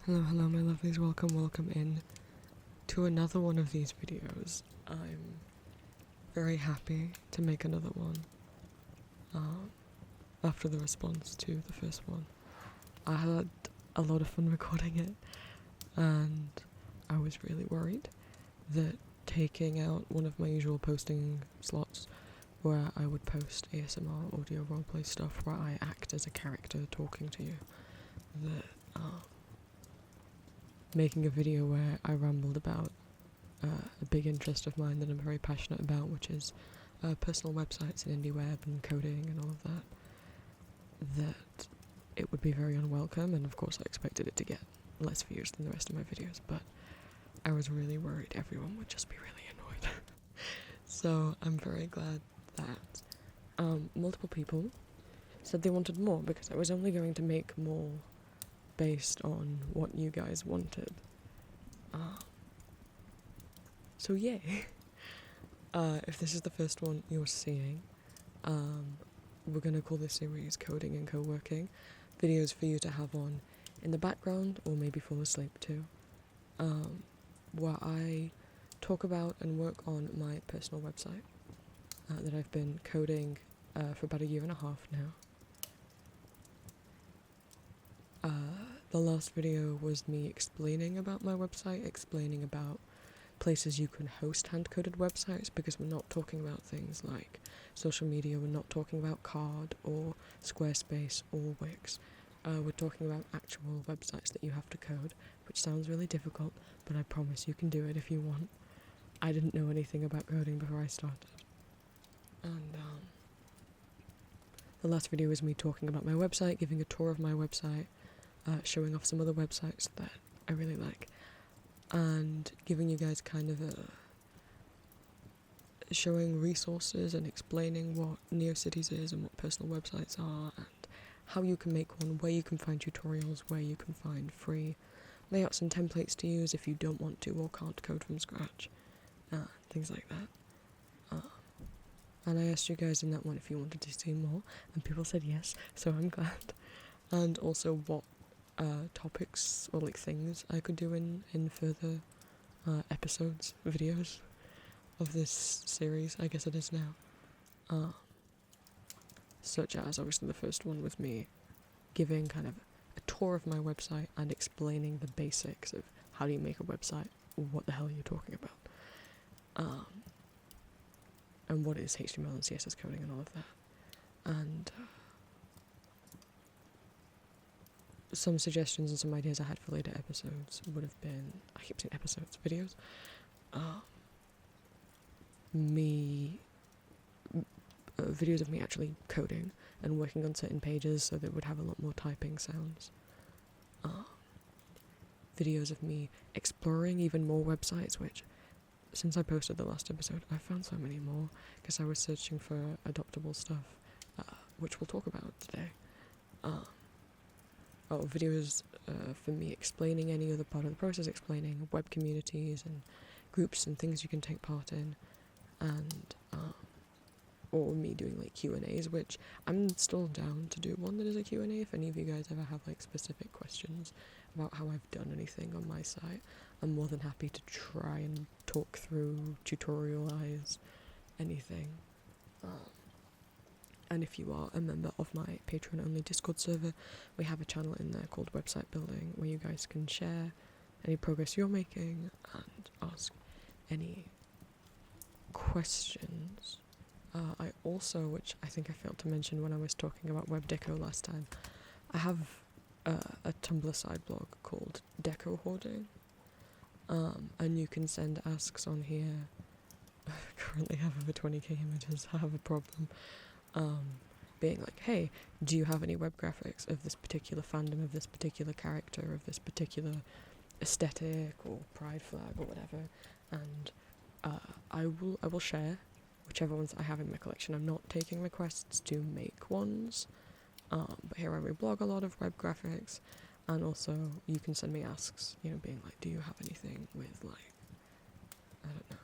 Hello my lovelies, welcome in to another one of these videos. I'm very happy to make another one after the response to the first one. I had a lot of fun recording it, and I was really worried that taking out one of my usual posting slots where I would post ASMR audio roleplay stuff where I act as a character talking to you, that making a video where I rambled about a big interest of mine that I'm very passionate about, which is personal websites and indie web and coding and all of that it would be very unwelcome, and of course I expected it to get less views than the rest of my videos, but I was really worried everyone would just be really annoyed. So I'm very glad that multiple people said they wanted more, because I was only going to make more based on what you guys wanted. So yay! If this is the first one you're seeing, we're gonna call this series Coding and Coworking. Videos for you to have on in the background, or maybe fall asleep to, where I talk about and work on my personal website that I've been coding for about 1.5 years now. The last video was me explaining about my website, explaining about places you can host hand-coded websites, because we're not talking about things like social media, we're not talking about Card or Squarespace or Wix. We're talking about actual websites that you have to code, which sounds really difficult, but I promise you can do it if you want. I didn't know anything about coding before I started. And the last video was me talking about my website, giving a tour of my website, showing off some other websites that I really like, and giving you guys kind of showing resources and explaining what NeoCities is and what personal websites are, and how you can make one, where you can find tutorials, where you can find free layouts and templates to use if you don't want to or can't code from scratch, things like that. And I asked you guys in that one if you wanted to see more, and people said yes, so I'm glad. And also what topics or like things I could do in further episodes, videos of this series, I guess it is now. Such as, obviously the first one with me giving kind of a tour of my website and explaining the basics of how do you make a website, what the hell are you talking about, and what is HTML and CSS coding and all of that. And some suggestions and some ideas I had for later episodes would have been, I keep saying episodes, videos, videos of me actually coding and working on certain pages so that it would have a lot more typing sounds. Videos of me exploring even more websites, which, since I posted the last episode, I found so many more, because I was searching for Adoptable stuff, which we'll talk about today. Videos for me explaining any other part of the process, explaining web communities and groups and things you can take part in, and or me doing like Q&As, which I'm still down to do one that is a Q&A if any of you guys ever have like specific questions about how I've done anything on my site. I'm more than happy to try and talk through, tutorialize anything. And if you are a member of my Patreon-only Discord server, we have a channel in there called Website Building, where you guys can share any progress you're making and ask any questions. I also, which I think I failed to mention when I was talking about web deco last time, I have a Tumblr side blog called Deco Hoarding, and you can send asks on here. I currently have over 20k images. I have a problem. Being like, hey, do you have any web graphics of this particular fandom, of this particular character, of this particular aesthetic or pride flag or whatever, and I will share whichever ones I have in my collection. I'm not taking requests to make ones, but here I reblog a lot of web graphics, and also you can send me asks, being like, do you have anything with like, I don't know,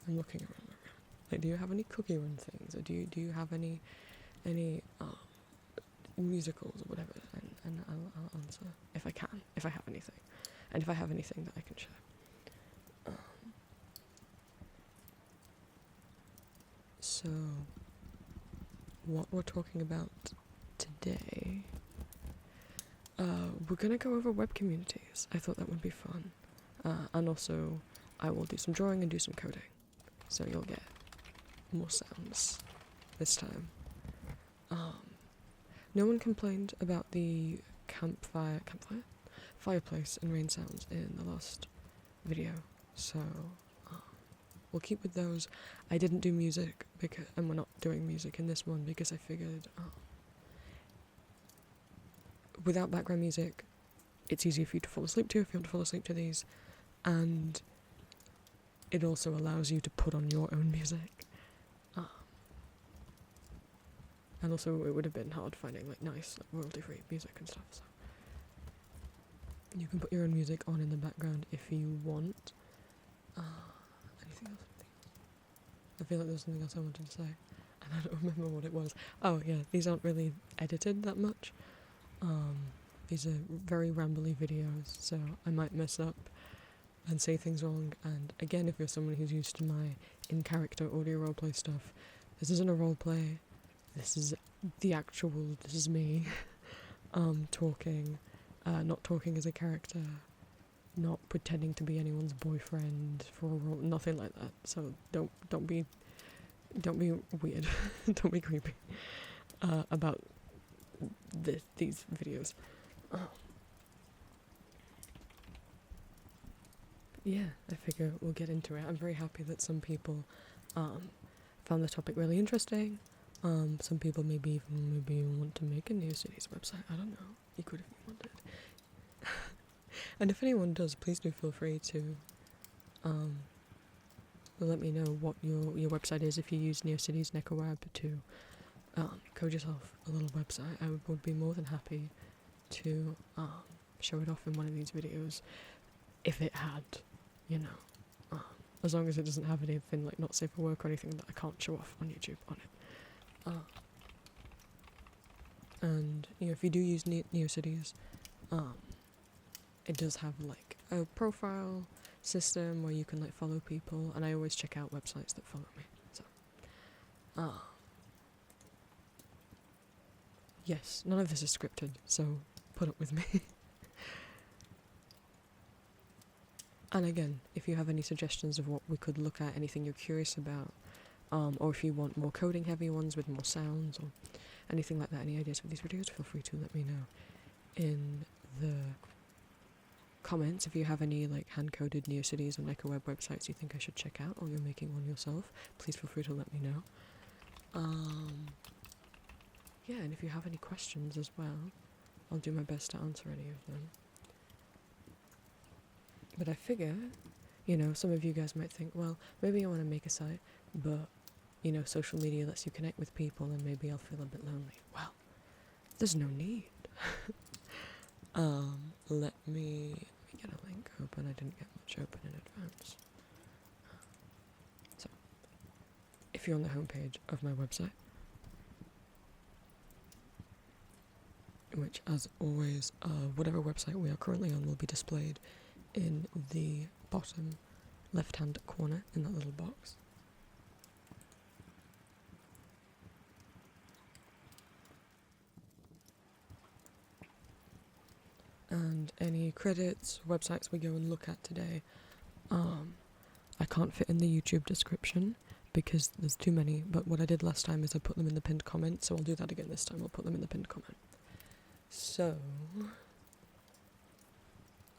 I'm looking around. Like, do you have any cookie run things, or do you have any musicals or whatever? And I'll answer if I can. if I have anything. And if I have anything that I can share. So, what we're talking about today, we're gonna go over web communities. I thought that would be fun. And also, I will do some drawing and do some coding. So you'll get more sounds this time. No one complained about the fireplace and rain sounds in the last video, so we'll keep with those. I didn't do music and we're not doing music in this one because I figured without background music, it's easier for you to fall asleep to if you want to fall asleep to these, and it also allows you to put on your own music. And also it would have been hard finding like nice royalty-free music and stuff, so you can put your own music on in the background if you want. Anything else? I feel like there's something else I wanted to say, and I don't remember what it was. Oh yeah, these aren't really edited that much. These are very rambly videos, so I might mess up and say things wrong. And again, if you're someone who's used to my in-character audio roleplay stuff, this isn't a roleplay. This is this is me, talking, not talking as a character, not pretending to be anyone's boyfriend for a role, nothing like that. So don't be weird, don't be creepy, about these videos. Yeah, I figure we'll get into it. I'm very happy that some people, found the topic really interesting. Some people maybe want to make a NeoCities website. I don't know. You could if you wanted. And if anyone does, please do feel free to let me know what your website is. If you use NeoCities NecoWeb to code yourself a little website, I would be more than happy to show it off in one of these videos. If it had, as long as it doesn't have anything like not safe for work or anything that I can't show off on YouTube on it. And if you do use NeoCities, it does have like a profile system where you can like follow people, and I always check out websites that follow me. So, yes, none of this is scripted, so put up with me. And again, if you have any suggestions of what we could look at, anything you're curious about, or if you want more coding heavy ones with more sounds or anything like that, any ideas for these videos, feel free to let me know in the comments. If you have any like hand-coded NeoCities or NecoWeb websites you think I should check out, or you're making one yourself, please feel free to let me know. Yeah, and if you have any questions as well, I'll do my best to answer any of them. But I figure, some of you guys might think, well, maybe I want to make a site, but, social media lets you connect with people and maybe I'll feel a bit lonely. Well, there's no need. Let me get a link open. I didn't get much open in advance. So, if you're on the homepage of my website, which as always, whatever website we are currently on will be displayed in the bottom left-hand corner in that little box. And any credits, websites we go and look at today, I can't fit in the YouTube description because there's too many, but what I did last time is I put them in the pinned comment, so I'll do that again this time. I'll put them in the pinned comment. So,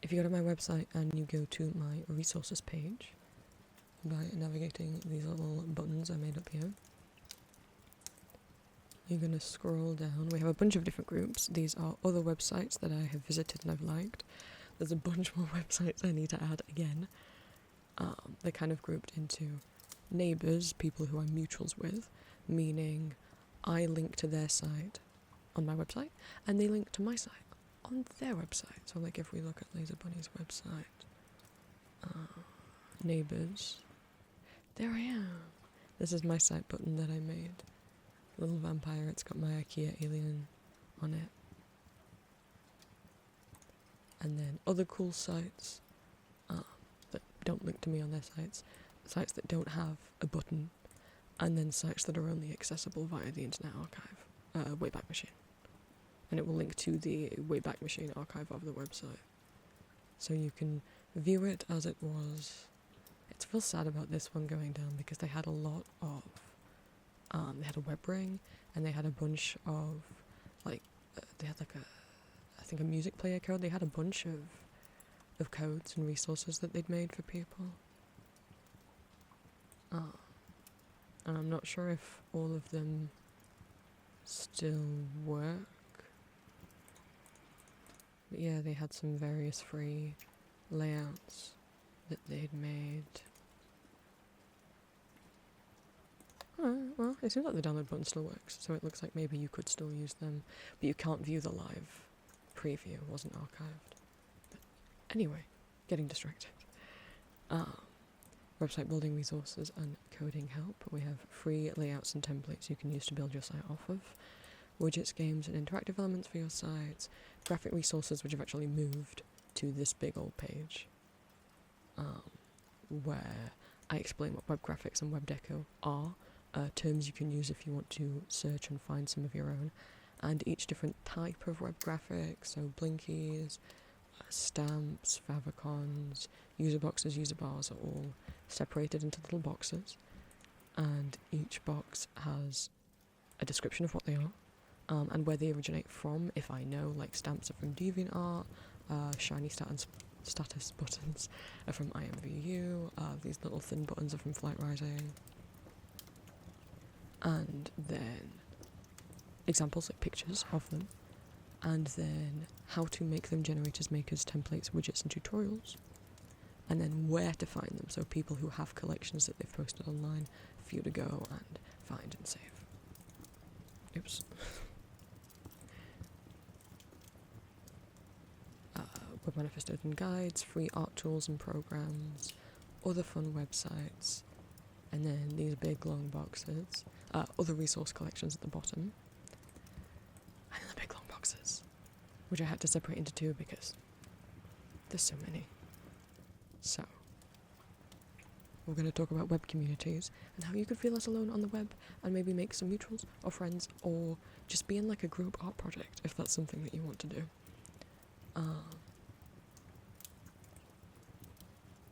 if you go to my website and you go to my resources page by navigating these little buttons I made up here, you're going to scroll down. We have a bunch of different groups. These are other websites that I have visited and I've liked. There's a bunch more websites I need to add again. They're kind of grouped into neighbours, people who I'm mutuals with, meaning I link to their site on my website and they link to my site on their website. So like if we look at Laser Bunny's website, neighbours, there I am. This is my site button that I made. Little vampire, it's got my IKEA alien on it. and then other cool sites that don't link to me on their sites that don't have a button, and then sites that are only accessible via the Internet Archive, Wayback Machine. And it will link to the Wayback Machine archive of the website. So you can view it as it was. It's real sad about this one going down because they had a lot of, they had a Webring, and they had a bunch of, they had I think a music player code. They had a bunch of codes and resources that they'd made for people. And I'm not sure if all of them still work. But yeah, they had some various free layouts that they'd made. Well, it seems like the download button still works, so it looks like maybe you could still use them, but you can't view the live preview, it wasn't archived. But anyway, getting distracted. Website building resources and coding help. We have free layouts and templates you can use to build your site off of. Widgets, games, and interactive elements for your sites. Graphic resources which have actually moved to this big old page, where I explain what web graphics and web deco are, terms you can use if you want to search and find some of your own, and each different type of web graphics, so blinkies, stamps, favicons, user boxes, user bars are all separated into little boxes, and each box has a description of what they are, and where they originate from. If I know, like stamps are from DeviantArt, shiny status buttons are from IMVU, these little thin buttons are from Flight Rising, and then examples like pictures of them, and then how to make them, generators, makers, templates, widgets, and tutorials, and then where to find them, so people who have collections that they've posted online for you to go and find and save. Oops. Web manifestos and guides, free art tools and programs, other fun websites, and then these big long boxes, other resource collections at the bottom, and then the big long boxes, which I had to separate into two because there's so many. So, we're going to talk about web communities and how you could feel less alone on the web and maybe make some mutuals or friends, or just be in like a group art project if that's something that you want to do.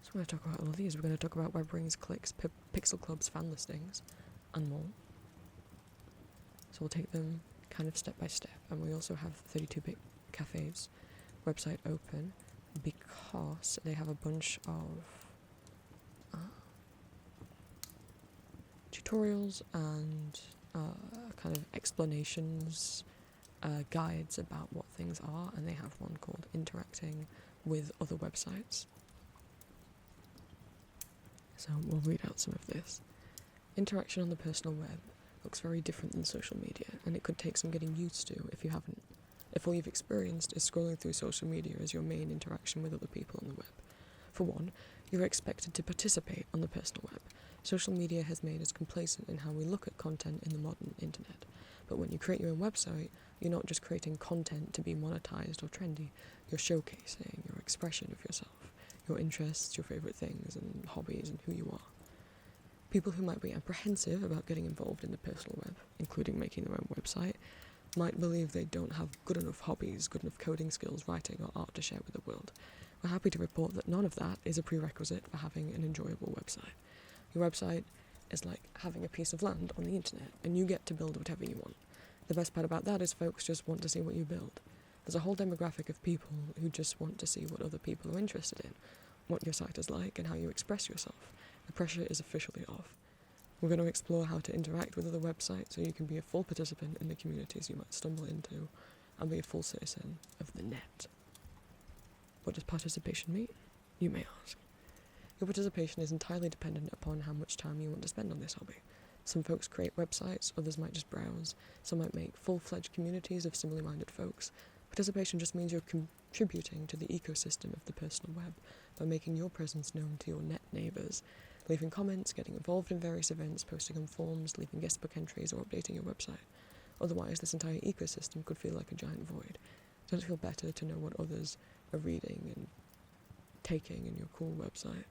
So we're going to talk about all of these. We're going to talk about Webrings, Cliques, Pixel Clubs, Fanlistings, and more. So we'll take them kind of step by step. And we also have 32-bit cafes website open because they have a bunch of tutorials and kind of explanations, guides about what things are, and they have one called Interacting with Other Websites. So we'll read out some of this. Interaction on the personal web looks very different than social media, and it could take some getting used to if you haven't. If all you've experienced is scrolling through social media as your main interaction with other people on the web. For one, you're expected to participate on the personal web. Social media has made us complacent in how we look at content in the modern internet. But when you create your own website, you're not just creating content to be monetized or trendy, you're showcasing your expression of yourself, your interests, your favourite things and hobbies and who you are. People who might be apprehensive about getting involved in the personal web, including making their own website, might believe they don't have good enough hobbies, good enough coding skills, writing or art to share with the world. We're happy to report that none of that is a prerequisite for having an enjoyable website. Your website is like having a piece of land on the internet, and you get to build whatever you want. The best part about that is folks just want to see what you build. There's a whole demographic of people who just want to see what other people are interested in, what your site is like, and how you express yourself. The pressure is officially off. We're going to explore how to interact with other websites so you can be a full participant in the communities you might stumble into, and be a full citizen of the net. What does participation mean, you may ask? Your participation is entirely dependent upon how much time you want to spend on this hobby. Some folks create websites, others might just browse, some might make full-fledged communities of similarly minded folks. Participation just means you're contributing to the ecosystem of the personal web by making your presence known to your net neighbours, leaving comments, getting involved in various events, posting on forums, leaving guestbook entries, or updating your website. Otherwise, this entire ecosystem could feel like a giant void. Does it feel better to know what others a reading and taking in your cool website.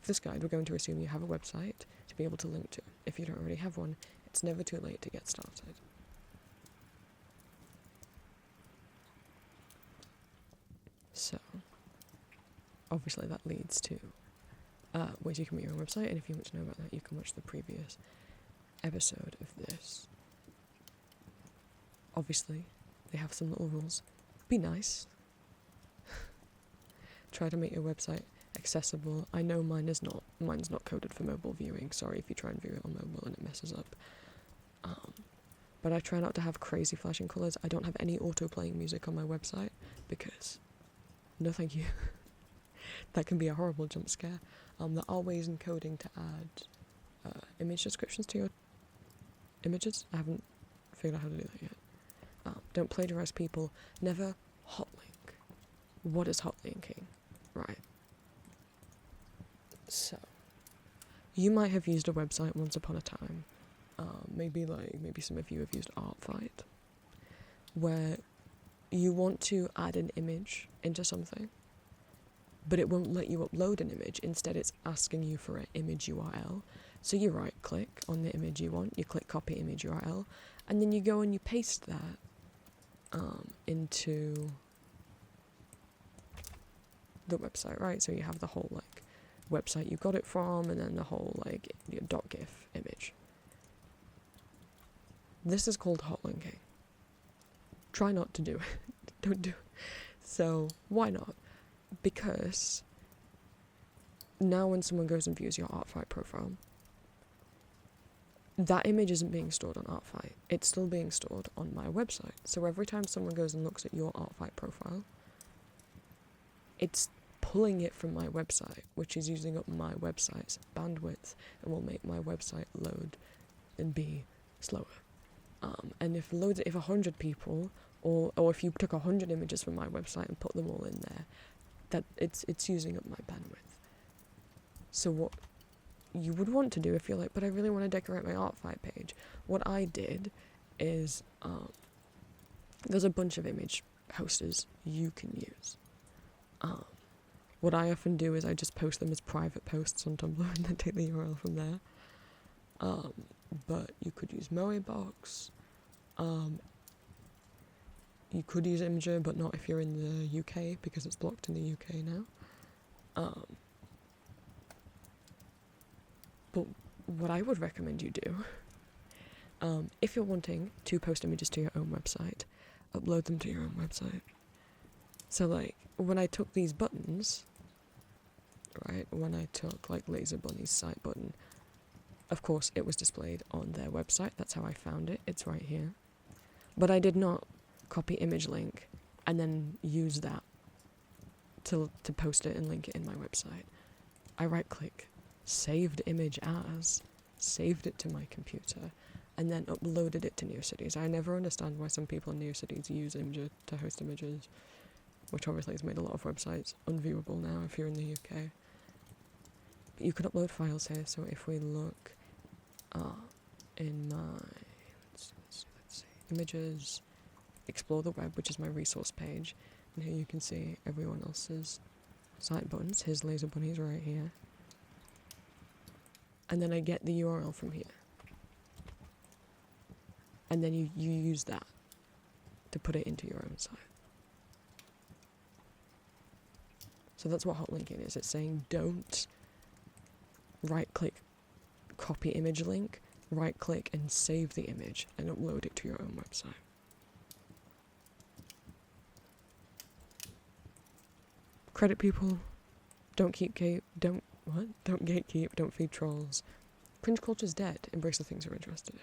For this guide, we're going to assume you have a website to be able to link to. If you don't already have one, it's never too late to get started. So, obviously that leads to ways you can make your own website, and if you want to know about that, you can watch the previous episode of this. Obviously, they have some little rules. Be nice. Try to make your website accessible. I know mine's not coded for mobile viewing. Sorry if you try and view it on mobile and it messes up. But I try not to have crazy flashing colours. I don't have any auto-playing music on my website because no thank you. That can be a horrible jump scare. There are ways in coding to add image descriptions to your images. I haven't figured out how to do that yet. Don't plagiarize people. Never hotlink. What is hotlinking? Right. So, you might have used a website once upon a time. Maybe some of you have used Artfight, where you want to add an image into something, but it won't let you upload an image. Instead, it's asking you for an image URL. So you right-click on the image you want, you click copy image URL, and then you go and you paste that into the website, right? So you have the whole website you got it from, and then the whole .gif image. This is called hotlinking. Try not to do it. Don't do it. So why not? Because now when someone goes and views your Artfight profile, that image isn't being stored on Artfight. It's still being stored on my website. So every time someone goes and looks at your Artfight profile, it's pulling it from my website, which is using up my website's bandwidth and will make my website load and be slower. And if 100 people, or if you took 100 images from my website and put them all in there, that it's using up my bandwidth. So what you would want to do if you're like, but I really want to decorate my Artfight page, what I did is there's a bunch of image hosters you can use. What I often do is I just post them as private posts on Tumblr and then take the URL from there. But you could use Moebox. You could use Imgur, but not if you're in the UK, because it's blocked in the UK now. But what I would recommend you do, if you're wanting to post images to your own website, upload them to your own website. So when I took these buttons, right, when I took Laser Bunny's site button, of course it was displayed on their website. That's how I found it. It's right here. But I did not copy image link and then use that to post it and link it in my website. I right-click, saved image as, saved it to my computer, and then uploaded it to NeoCities. I never understand why some people in NeoCities use Imgur to host images, which obviously has made a lot of websites unviewable now if you're in the UK. But you can upload files here, so if we look in my, let's see, images, explore the web, which is my resource page, and here you can see everyone else's site buttons. His Laser Bunny's right here. And then I get the URL from here. And then you use that to put it into your own site. So that's what hotlinking is. It's saying don't right-click, copy image link, right-click and save the image and upload it to your own website. Credit people. Don't gatekeep. Don't feed trolls. Cringe culture's dead. Embrace the things you're interested in.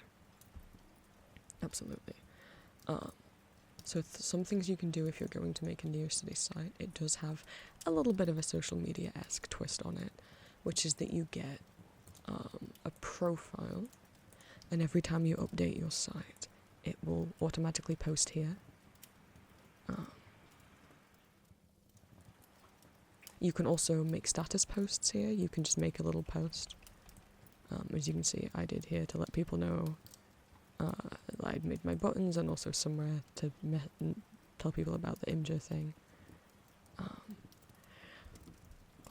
Absolutely. So some things you can do if you're going to make a NeoCities site, it does have a little bit of a social media-esque twist on it, which is that you get a profile, and every time you update your site, it will automatically post here. You can also make status posts here. You can just make a little post. As you can see, I did here to let people know I'd made my buttons, and also somewhere to tell people about the Imgur thing.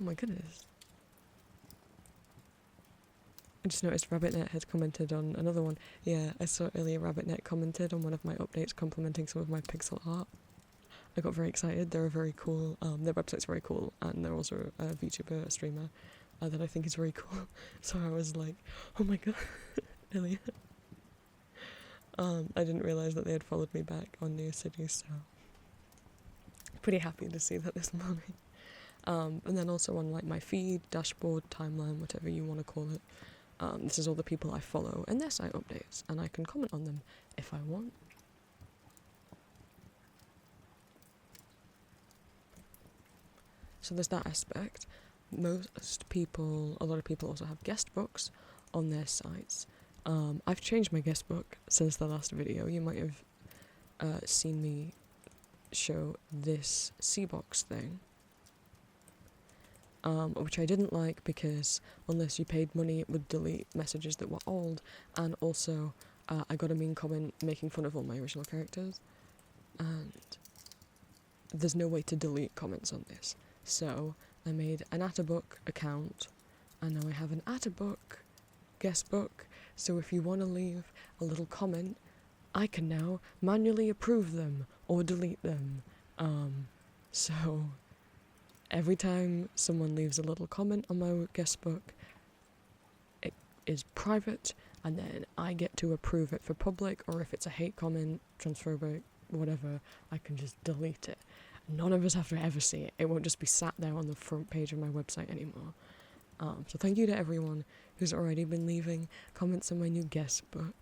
Oh my goodness. I just noticed RabbitNet had commented on another one. Yeah, I saw earlier RabbitNet commented on one of my updates complimenting some of my pixel art. I got very excited. They're very cool. Their website's very cool, and they're also a VTuber, a streamer that I think is very cool. So I was like, oh my god, Elliot. I didn't realise that they had followed me back on New Cities, so pretty happy to see that this morning. And then also on like my feed, dashboard, timeline, whatever you want to call it. This is all the people I follow and their site updates, and I can comment on them if I want. So there's that aspect. A lot of people also have guest books on their sites. I've changed my guest book since the last video. You might have seen me show this C-box thing, which I didn't like because unless you paid money it would delete messages that were old, and also I got a mean comment making fun of all my original characters, and there's no way to delete comments on this. So I made an Atabook account, and now I have an Atabook guest book, so if you want to leave a little comment, I can now manually approve them or delete them. So every time someone leaves a little comment on my guest book, it is private, and then I get to approve it for public, or if it's a hate comment, transphobic, whatever, I can just delete it. None of us have to ever see it. It won't just be sat there on the front page of my website anymore. So thank you to everyone who's already been leaving comments on my new guest book.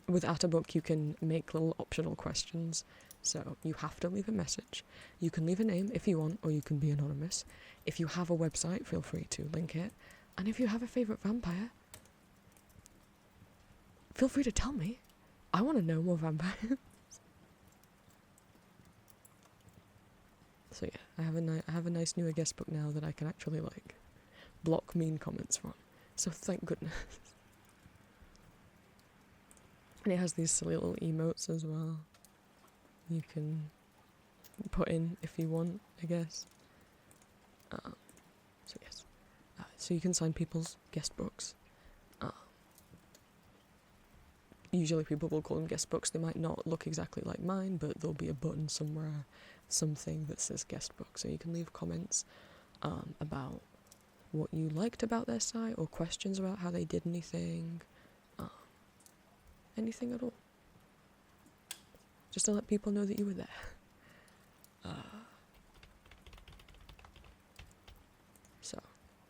With Atabook you can make little optional questions, so you have to leave a message. You can leave a name if you want, or you can be anonymous. If you have a website, feel free to link it. And if you have a favourite vampire, feel free to tell me. I want to know more vampires. So yeah, I have a nice newer guest book now that I can actually like block mean comments from. So thank goodness. And it has these silly little emotes as well. You can put in if you want, I guess. So yes, so you can sign people's guest books. Usually people will call them guest books. They might not look exactly like mine, but there'll be a button somewhere, something that says guest book. So you can leave comments about what you liked about their site, or questions about how they did anything. Anything at all. Just to let people know that you were there. So,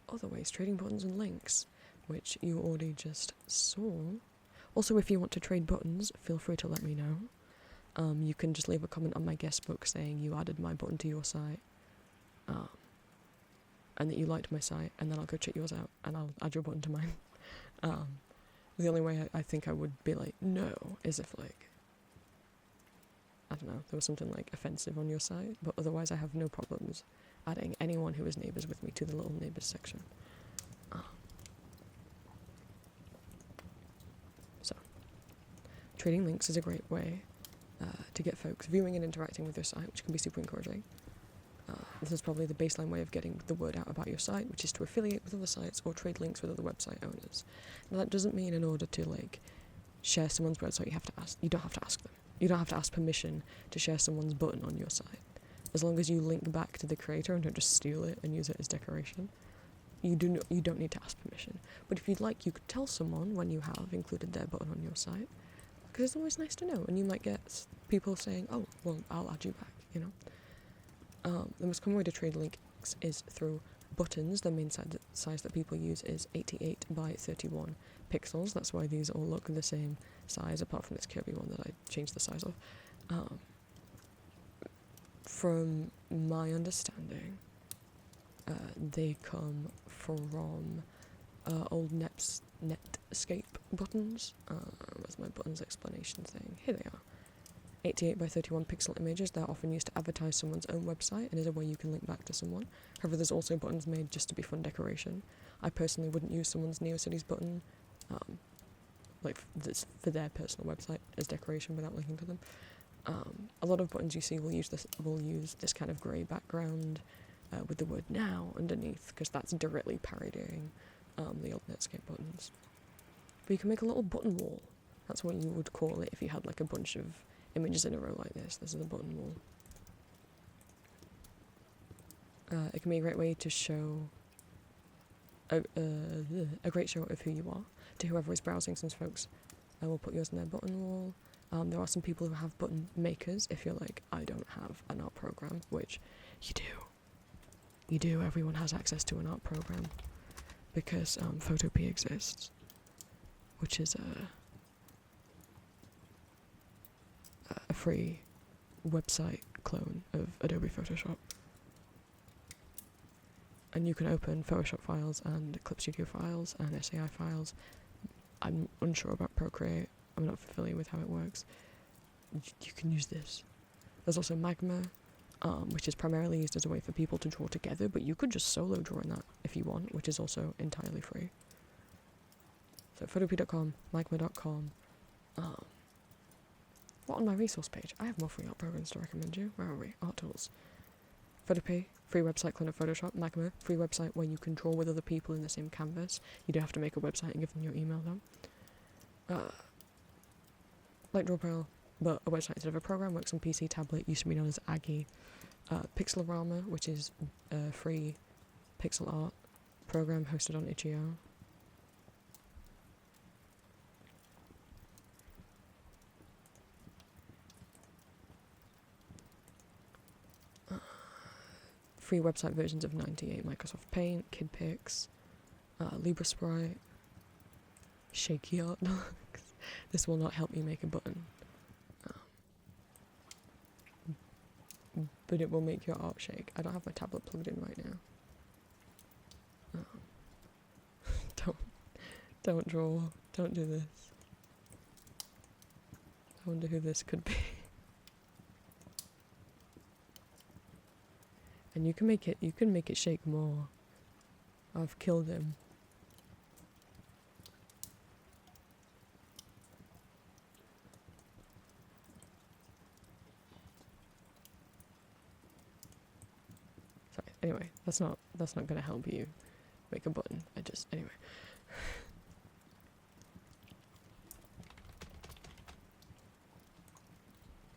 other ways, trading buttons and links, which you already just saw. Also, if you want to trade buttons, feel free to let me know. You can just leave a comment on my guest book saying you added my button to your site, and that you liked my site, and then I'll go check yours out, and I'll add your button to mine. The only way I think I would be like, no, is if like, I don't know, there was something like offensive on your site, but otherwise I have no problems adding anyone who is neighbours with me to the little neighbours section. So, trading links is a great way to get folks viewing and interacting with your site, which can be super encouraging. This is probably the baseline way of getting the word out about your site, which is to affiliate with other sites or trade links with other website owners. Now that doesn't mean in order to like share someone's website you don't have to ask them. You don't have to ask permission to share someone's button on your site. As long as you link back to the creator and don't just steal it and use it as decoration, you don't need to ask permission. But if you'd like, you could tell someone when you have included their button on your site, because it's always nice to know, and you might get people saying, oh, well, I'll add you back, you know. The most common way to trade links is through buttons. The main size that people use is 88 by 31 pixels. That's why these all look the same size, apart from this curvy one that I changed the size of. From my understanding, they come from old Netscape buttons. Where's my buttons explanation thing? Here they are. 88 by 31 pixel images. They're often used to advertise someone's own website and is a way you can link back to someone. However, there's also buttons made just to be fun decoration. I personally wouldn't use someone's NeoCities button, for their personal website as decoration without linking to them. A lot of buttons you see will use this kind of grey background, with the word now underneath, because that's directly parodying the old Netscape buttons. But you can make a little button wall. That's what you would call it if you had like a bunch of images in a row like this. This is a button wall. It can be a great way to show a great show of who you are to whoever is browsing. Since folks will put yours in their button wall. There are some people who have button makers. If you're like, I don't have an art program, which you do. You do. Everyone has access to an art program because Photopea exists, which is a free website clone of Adobe Photoshop. And you can open Photoshop files and Clip Studio files and SAI files. I'm unsure about Procreate. I'm not familiar with how it works. You can use this. There's also Magma, which is primarily used as a way for people to draw together, but you could just solo draw in that if you want, which is also entirely free. So photopea.com, magma.com. What on my resource page? I have more free art programs to recommend you. Where are we? Art tools. Photopea, free website clone of Photoshop. Magma, free website where you can draw with other people in the same canvas. You don't have to make a website and give them your email though. Like Drawpile, but a website instead of a program, works on PC, tablet, used to be known as Aggie. Pixelorama, which is a free pixel art program hosted on itch.io. Free website versions of 98, Microsoft Paint, KidPix, LibreSprite, Shaky Art. This will not help you make a button. But it will make your art shake. I don't have my tablet plugged in right now. Don't draw. Don't do this. I wonder who this could be. And you can make it shake more. I've killed him. Sorry. Anyway, that's not gonna help you make a button. Anyway.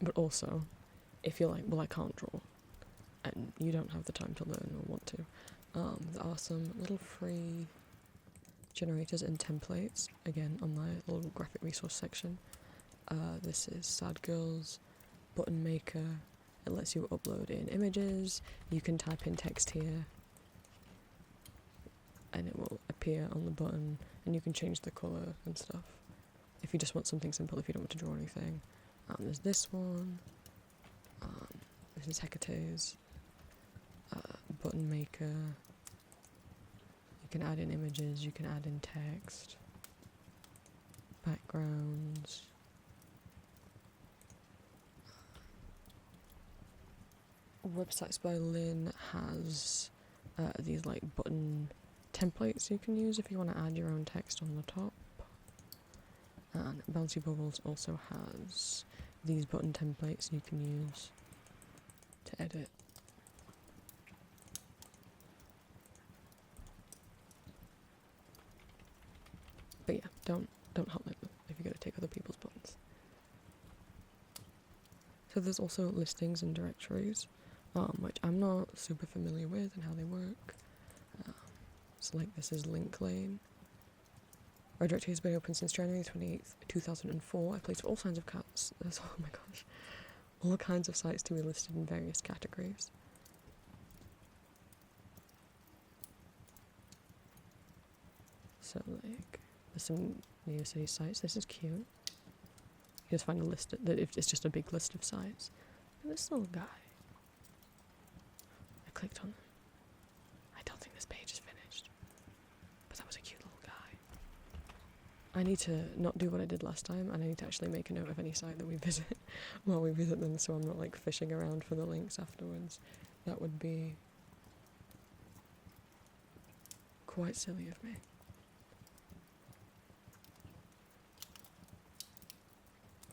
But also, if you're like, well, I can't draw, and you don't have the time to learn or want to, there are some little free generators and templates, again, on my little graphic resource section. This is Sad Girls Button Maker. It lets you upload in images. You can type in text here, and it will appear on the button, and you can change the colour and stuff. If you just want something simple, if you don't want to draw anything. There's this one. This is Hecate's Button Maker. You can add in images, you can add in text, backgrounds. Websites by Lynn has these like button templates you can use if you want to add your own text on the top. And Bouncy Bubbles also has these button templates you can use to edit. But yeah, don't hotline them if you're going to take other people's buttons. So there's also listings and directories, which I'm not super familiar with and how they work. So like this is Link Lane. Our directory has been open since January 28th, 2004. I placed all kinds of oh my gosh, all kinds of sites to be listed in various categories. So like, there's some New City sites. This is cute. You just find a list that it's just a big list of sites. And this little guy. I clicked on them. I don't think this page is finished, but that was a cute little guy. I need to not do what I did last time, and I need to actually make a note of any site that we visit while we visit them, so I'm not like fishing around for the links afterwards. That would be quite silly of me.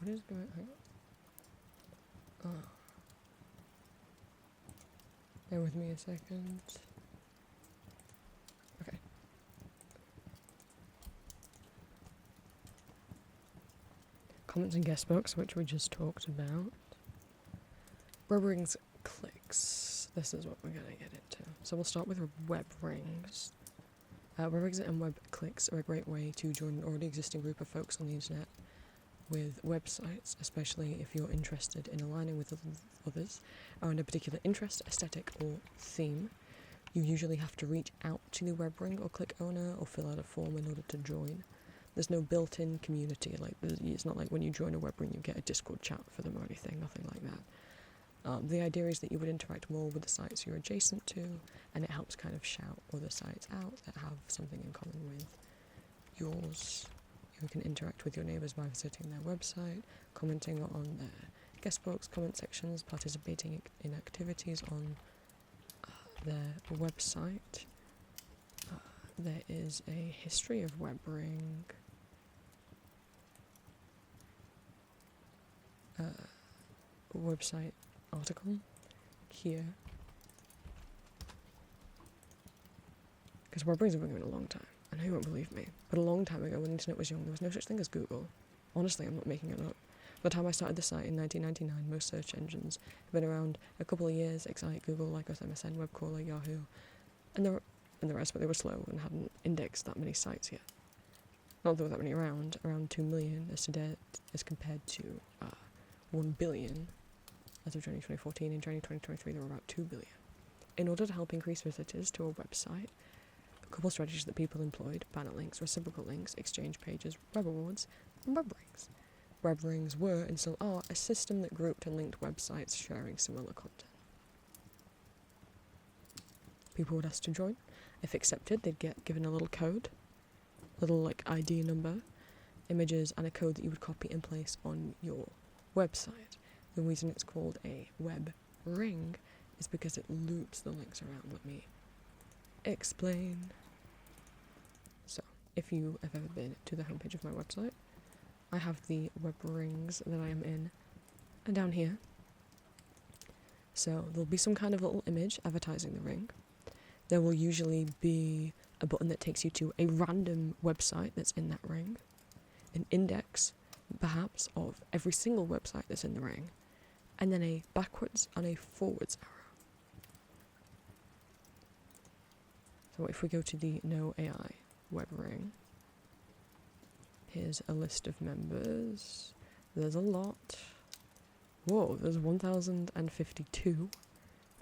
What is going on? Oh. Bear with me a second. Okay. Comments and guest books, which we just talked about. Webrings Cliques. This is what we're going to get into. So we'll start with Webrings. Webrings and web cliques are a great way to join an already existing group of folks on the internet with websites, especially if you're interested in aligning with others around a particular interest, aesthetic, or theme. You usually have to reach out to the Webring or clique owner or fill out a form in order to join. There's no built-in community, it's not like when you join a Webring you get a Discord chat for them or anything, nothing like that. The idea is that you would interact more with the sites you're adjacent to, and it helps kind of shout other sites out that have something in common with yours. You can interact with your neighbours by visiting their website, commenting on their guest books, comment sections, participating in activities on their website. There is a history of Webring. Website article here. Because Webrings have been going a long time. I know you won't believe me, but a long time ago when the internet was young, there was no such thing as Google. Honestly, I'm not making it up. By the time I started the site in 1999, most search engines have been around a couple of years. Excite, Google, Lycos, MSN, Webcrawler, Yahoo, and the rest, but they were slow and hadn't indexed that many sites yet. Not that there were that many around 2 million as compared to 1 billion as of January 2014. In January 2023, there were about 2 billion. In order to help increase visitors to a website, a couple of strategies that people employed: banner links, reciprocal links, exchange pages, web awards, and Webrings. Webrings were, and still are, a system that grouped and linked websites sharing similar content. People would ask to join. If accepted, they'd get given a little code, little ID number, images, and a code that you would copy and place on your website. The reason it's called a web ring is because it loops the links around. Let me explain. So, if you have ever been to the homepage of my website, I have the web rings that I am in, and down here. So there'll be some kind of little image advertising the ring. There will usually be a button that takes you to a random website that's in that ring, an index, perhaps, of every single website that's in the ring, and then a backwards and a forwards arrow. So if we go to the No AI web ring, here's a list of members. There's a lot. Whoa, there's 1,052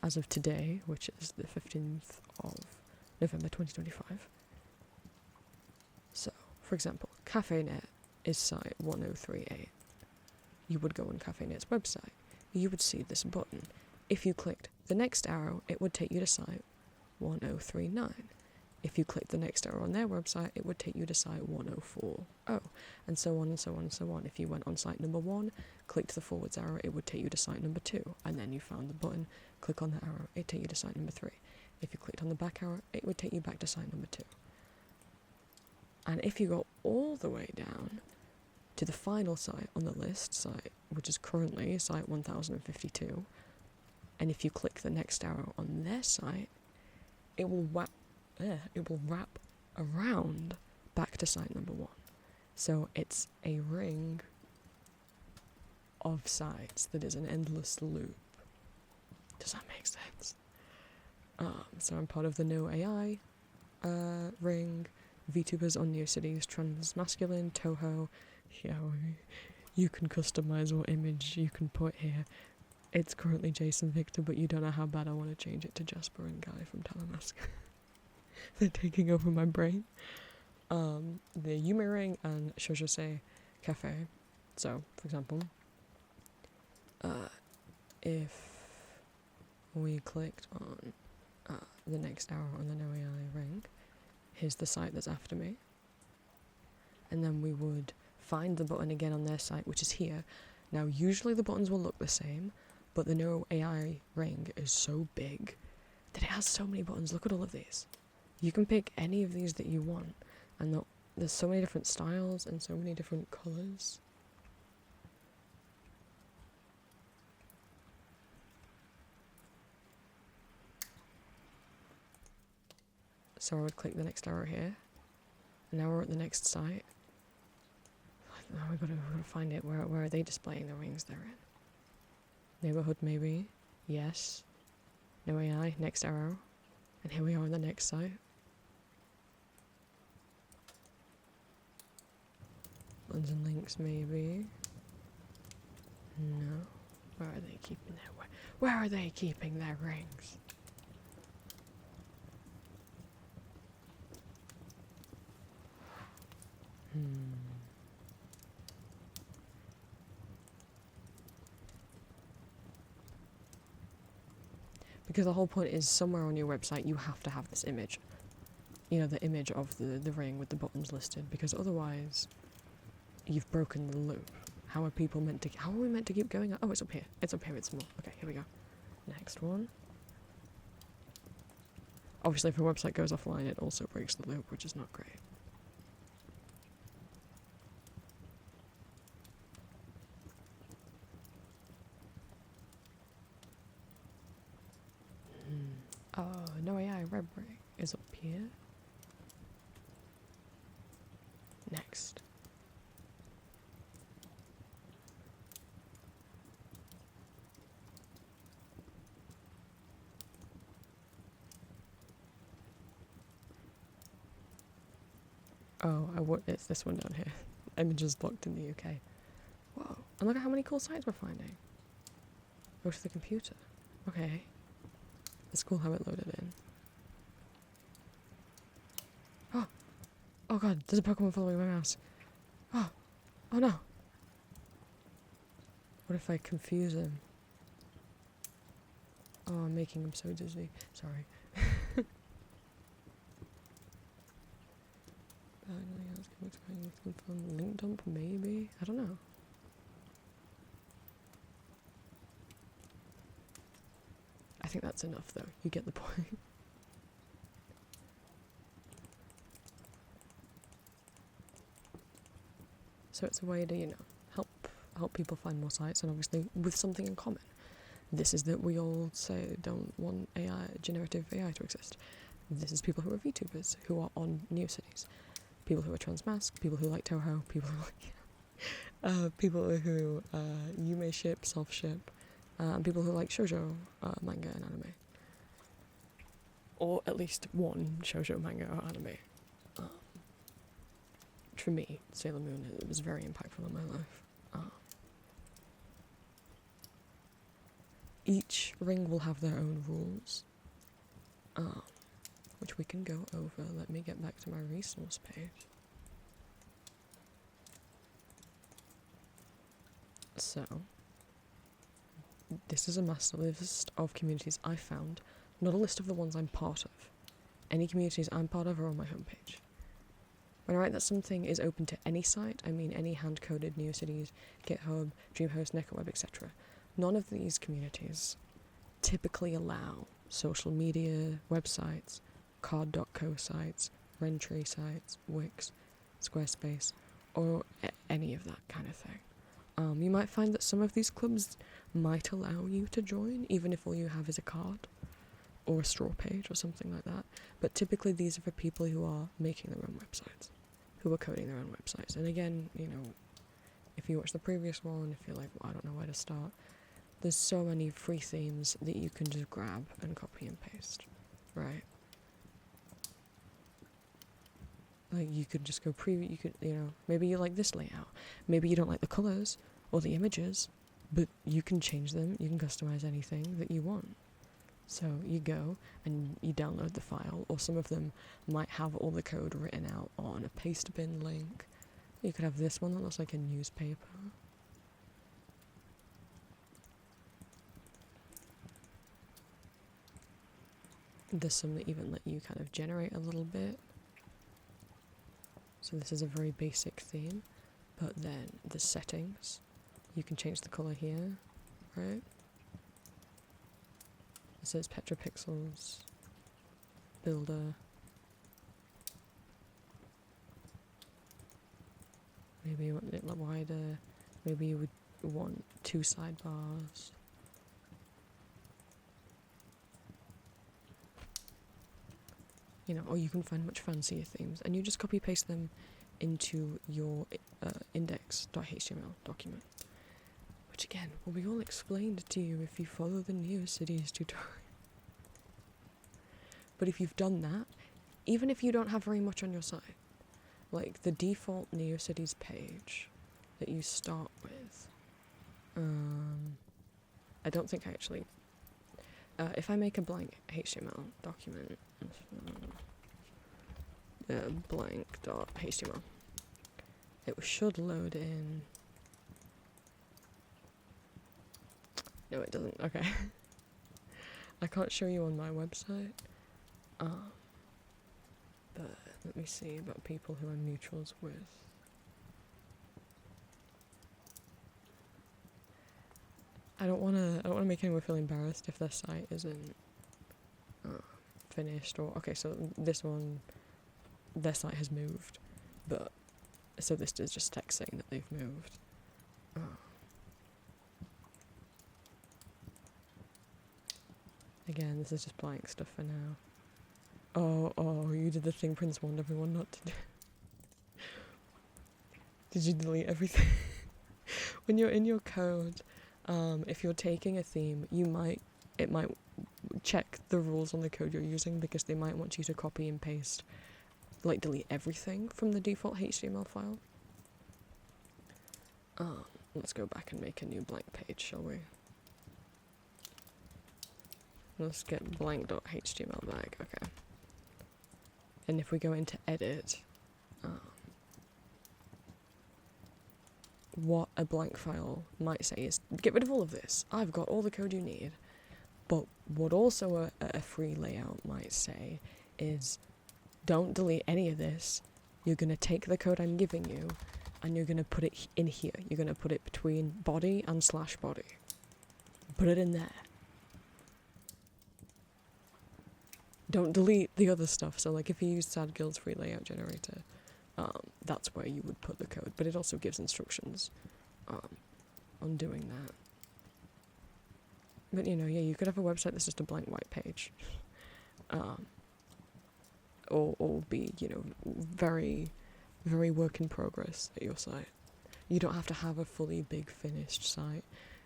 as of today, which is the 15th of November 2025. So, for example, CafeNet is site 1038. You would go on CafeNet's website. You would see this button. If you clicked the next arrow, it would take you to site 1039. If you clicked the next arrow on their website, it would take you to site 1040, and so on and so on and so on. If you went on site number 1, clicked the forwards arrow, it would take you to site number 2, and then you found the button, click on the arrow, it'd take you to site number 3. If you clicked on the back arrow, it would take you back to site number 2. And if you go all the way down to the final site on the list, site, which is currently site 1052, and if you click the next arrow on their site, it will wrap around back to site number 1. So it's a ring of sites that is an endless loop. Does that make sense? So I'm part of the No AI ring, VTubers on NeoCities, Transmasculine, Toho, Yaoi. You can customize what image you can put here. It's currently Jason Victor, but you don't know how bad I want to change it to Jasper and Guy from Talamask. They're taking over my brain. The Yume ring and Shojose Cafe. So, for example, if we clicked on the next arrow on the No AI ring, here's the site that's after me. And then we would find the button again on their site, which is here. Now, usually the buttons will look the same, but the No AI ring is so big that it has so many buttons. Look at all of these. You can pick any of these that you want, and there's so many different styles and so many different colours. So I would click the next arrow here, and now we're at the next site. Now we've got to find it. Where are they displaying the rings they're in? Neighborhood, maybe. Yes. No AI. Next arrow. And here we are on the next site. Buttons and links, maybe. No. Where are they keeping their... Where are they keeping their rings? Because the whole point is somewhere on your website you have to have this image. You know, the image of the ring with the buttons listed, because otherwise you've broken the loop. How are we meant to keep going? Oh, it's up here. It's up here, it's more. Okay, here we go. Next one. Obviously if a website goes offline it also breaks the loop, which is not great. Oh, no AI Webrings is up here. Next. Oh, it's this one down here. Images blocked in the UK. Whoa. And look at how many cool sites we're finding. Go to the computer. Okay. It's cool how it loaded in. Oh! Oh god, there's a Pokemon following my mouse. Oh! Oh no! What if I confuse him? Oh, I'm making him so dizzy. Sorry. Link dump, maybe? I don't know. I think that's enough though. You get the point. So it's a way to, you know, help people find more sites, and obviously with something in common. This is that we all say don't want AI, generative AI to exist. This is people who are VTubers, who are on Neocities. People who are transmasc, people who like Toho, people who like people who you may ship, self-ship, and people who like shoujo manga and anime. Or at least one shoujo manga or anime. For me, Sailor Moon, it was very impactful in my life. Each ring will have their own rules, which we can go over. Let me get back to my resource page. So, this is a master list of communities I found, not a list of the ones I'm part of. Any communities I'm part of are on my homepage. When I write that something is open to any site, I mean any hand-coded Neocities, GitHub, DreamHost, NecroWeb, etc. None of these communities typically allow social media websites, card.co sites, Rentry sites, Wix, Squarespace, or any of that kind of thing. You might find that some of these clubs might allow you to join, even if all you have is a card, or a straw page, or something like that. But typically these are for people who are making their own websites, who are coding their own websites. And again, you know, if you watch the previous one, if you're like, well, I don't know where to start, there's so many free themes that you can just grab and copy and paste, right? Like, you could just go preview, you could, you know, maybe you like this layout, maybe you don't like the colours or the images, but you can change them, you can customize anything that you want. So you go and you download the file, or some of them might have all the code written out on a paste bin link. You could have this one that looks like a newspaper. There's some that even let you kind of generate a little bit. So this is a very basic theme, but then the settings, you can change the color here, right? It says petapixels, builder. Maybe you want it a little wider. Maybe you would want 2 sidebars. you know, or you can find much fancier themes, and you just copy paste them into your index.html document, which again will be all explained to you if you follow the NeoCities tutorial. But if you've done that, even if you don't have very much on your site, like the default NeoCities page that you start with, I don't think I actually, if I make a blank HTML document, blank.html, it should load in. No, it doesn't. Okay. I can't show you on my website. But let me see about people who I'm mutuals with. I don't wanna make anyone feel embarrassed if their site isn't finished, or okay, so this one, their site has moved, but so this is just text saying that they've moved. Again, this is just blank stuff for now. Oh, you did the thing Prince warned everyone not to do. Did you delete everything? When you're in your code, if you're taking a theme, it might check the rules on the code you're using, because they might want you to copy and paste, like delete everything from the default HTML file. Let's go back and make a new blank page, shall we? Let's get blank.html back, okay. And if we go into edit, what a blank file might say is, get rid of all of this, I've got all the code you need. But what also a free layout might say is, don't delete any of this, you're going to take the code I'm giving you, and you're going to put it in here. You're going to put it between body and /body. Put it in there. Don't delete the other stuff. So like if you use SadGuild's free layout generator, that's where you would put the code. But it also gives instructions on doing that. But you know, yeah, you could have a website that's just a blank white page. Or be, you know, very, very work in progress at your site. You don't have to have a fully big finished site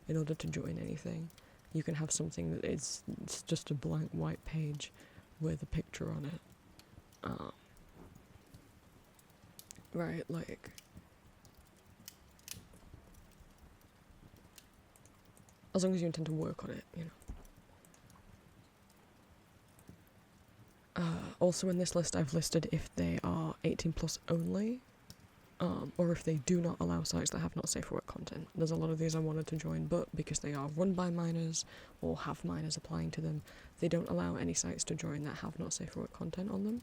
in order to join anything. You can have something that it's just a blank white page with a picture on it. Right, like, as long as you intend to work on it, you know. Also in this list I've listed if they are 18 plus only, or if they do not allow sites that have not safe for work content. There's a lot of these I wanted to join, but because they are run by minors or have minors applying to them, they don't allow any sites to join that have not safe for work content on them,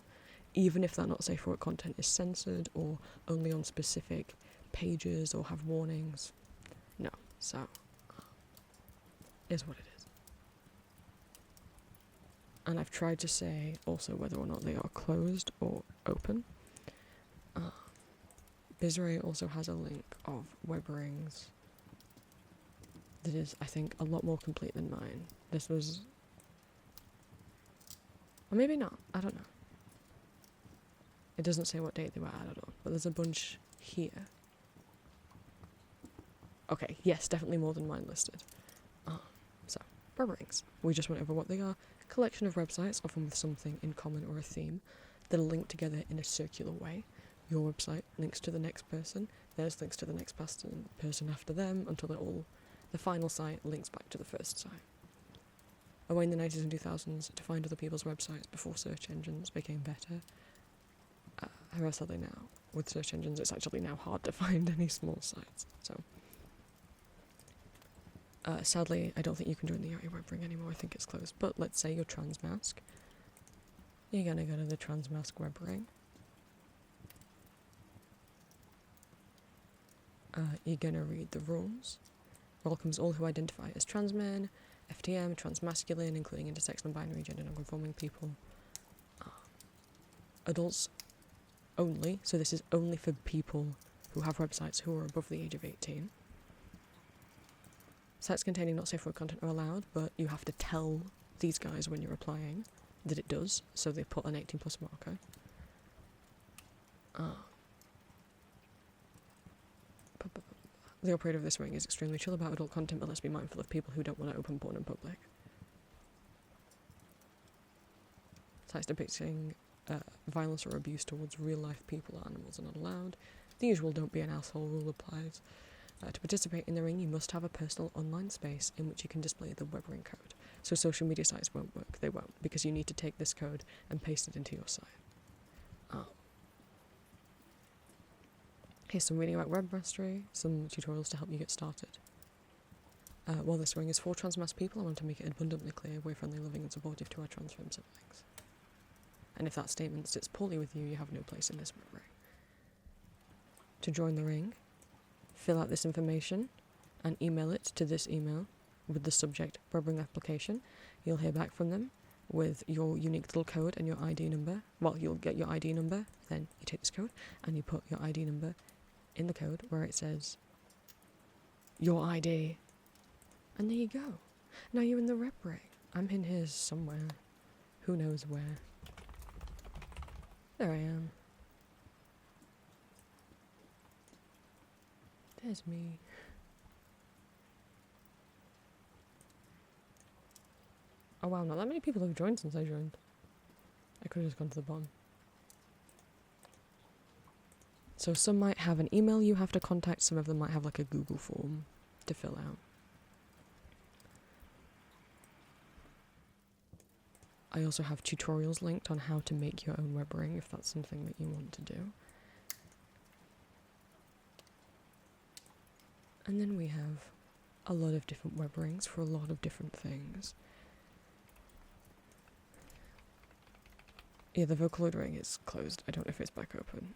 even if that not safe for work content is censored or only on specific pages or have warnings. No, so is what it is. And I've tried to say also whether or not they are closed or open. Bizray also has a link of Webrings that is, I think, a lot more complete than mine. This was... or maybe not, I don't know. It doesn't say what date they were added on, but there's a bunch here. Okay, yes, definitely more than mine listed. So, Webrings. We just went over what they are. Collection of websites, often with something in common or a theme, that are linked together in a circular way. Your website links to the next person, theirs links to the next person after them, until the final site links back to the first site. Away in the 90s and 2000s, to find other people's websites before search engines became better. How else are they now? With search engines, it's actually now hard to find any small sites, so... sadly, I don't think you can join the Yachty Webring anymore, I think it's closed, but let's say you're Transmasc. You're gonna go to the Transmasc Webring. You're gonna read the rules. Welcomes all who identify as trans men, FTM, transmasculine, including intersex, non-binary, gender non-conforming people. Adults only, so this is only for people who have websites who are above the age of 18. Sites containing not safe for work content are allowed, but you have to tell these guys when you're applying that it does, so they put an 18 plus marker. The operator of this ring is extremely chill about adult content, but let's be mindful of people who don't want to open porn in public. Sites depicting violence or abuse towards real-life people or animals are not allowed. The usual don't be an asshole rule applies. To participate in the ring, you must have a personal online space in which you can display the Webring code. So social media sites won't work. They won't, because you need to take this code and paste it into your site. Here's some reading about webmastery, some tutorials to help you get started. While this ring is for trans people, I want to make it abundantly clear we're friendly, loving and supportive to our trans femme siblings. And if that statement sits poorly with you, you have no place in this ring. To join the ring, fill out this information and email it to this email with the subject Webring application. You'll hear back from them with your unique little code and your ID number. Well, you'll get your ID number, then you take this code and you put your ID number in the code where it says your ID. And there you go. Now you're in the Webring. I'm in here somewhere. Who knows where. There I am. There's me. Oh wow, not that many people have joined since I joined. I could have just gone to the bottom. So some might have an email you have to contact, some of them might have like a Google form to fill out. I also have tutorials linked on how to make your own Webring if that's something that you want to do. And then we have a lot of different Webrings for a lot of different things. Yeah, the Vocaloid ring is closed. I don't know if it's back open.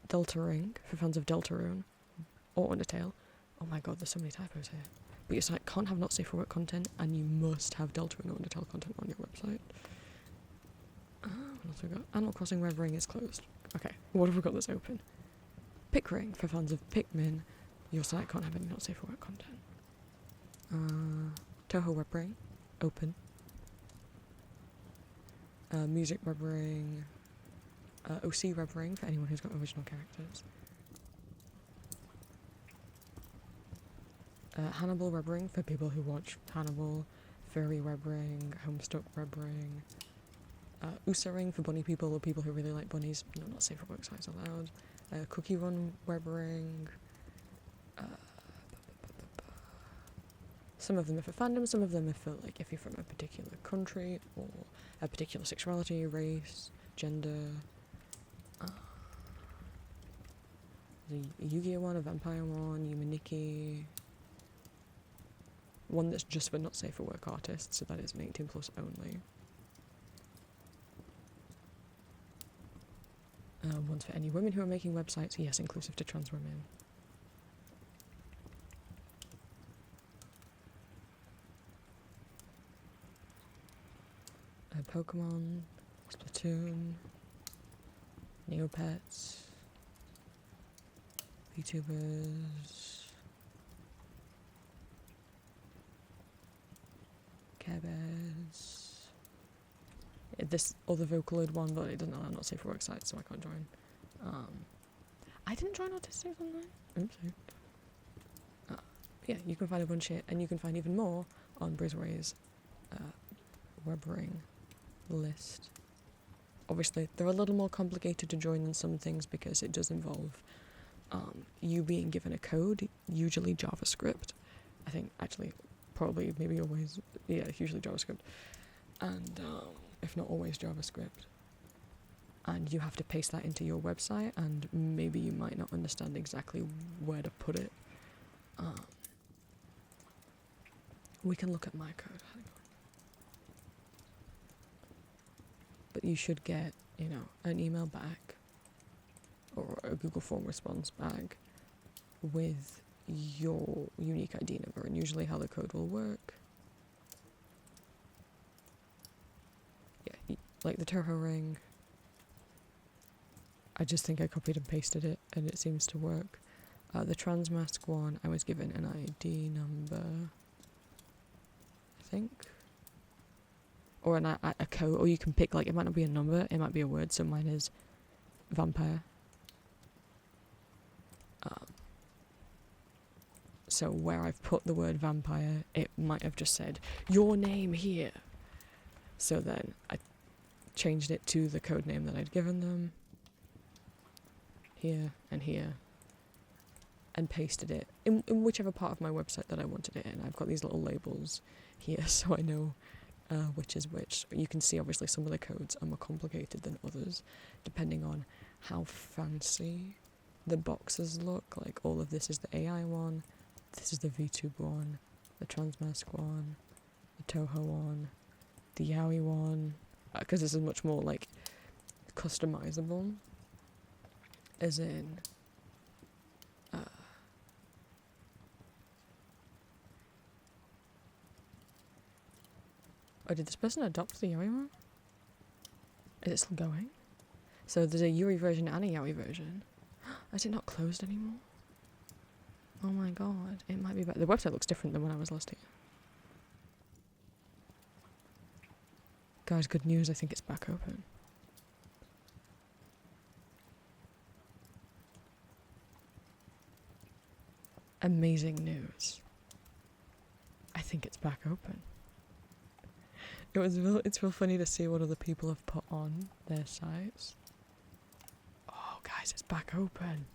Delta ring for fans of Deltarune or Undertale. Oh my god, there's so many typos here. But your site can't have not safe for work content, and you must have Deltarune or Undertale content on your website. What else have we got? Animal Crossing Webring is closed. Okay, what have we got that's open? Pick ring for fans of Pikmin. Your site can't have any not safe for work content. Toho Webring, open. Music Webring. OC Webring for anyone who's got original characters. Hannibal Webring for people who watch Hannibal. Furry Webring. Homestuck Webring. Usa Ring for bunny people or people who really like bunnies. No, not safe for work sites allowed. Cookie Run Webring. Some of them are for fandom, some of them are for like if you're from a particular country or a particular sexuality, race, gender. There's a Yu-Gi-Oh one, a Vampire one, Yumaniki. One that's just for not safe for work artists, so that is an 18 plus only. One's for any women who are making websites, yes, inclusive to trans women. Pokemon, Splatoon, Neopets, VTubers, Care Bears. This other Vocaloid one, but it doesn't allow not safe for work sites, so I can't join. I didn't join Autistic Online. Oopsie. Yeah, you can find a bunch here, and you can find even more on Brizway's Webring list. Obviously, they're a little more complicated to join than some things because it does involve you being given a code, usually JavaScript. I think, actually, probably, maybe always, yeah, usually JavaScript. And if not always JavaScript. And you have to paste that into your website, and maybe you might not understand exactly where to put it. We can look at my code. Hang on. But you should get, an email back or a Google form response back with your unique ID number, and usually how the code will work. Yeah, like the Toho ring. I just think I copied and pasted it, and it seems to work. The trans mask one, I was given an ID number, I think. or a code, or you can pick, like, it might not be a number, it might be a word. So mine is vampire. So where I've put the word vampire, it might have just said your name here. So then I changed it to the code name that I'd given them, here and here, and pasted it in whichever part of my website that I wanted it in. I've got these little labels here so I know which is which. You can see obviously some of the codes are more complicated than others, depending on how fancy the boxes look. Like, all of this is the AI one, this is the VTube one, the Transmask one, the Toho one, the Yowie one, because this is much more like customizable, as in oh, did this person adopt the Yowie one? Is it still going? So there's a Yuri version and a Yowie version. Is it not closed anymore? Oh my god, it might be better. The website looks different than when I was last here. Guys, good news, I think it's back open. Amazing news. I think it's back open. It's real funny to see what other people have put on their sites. Oh, guys, it's back open.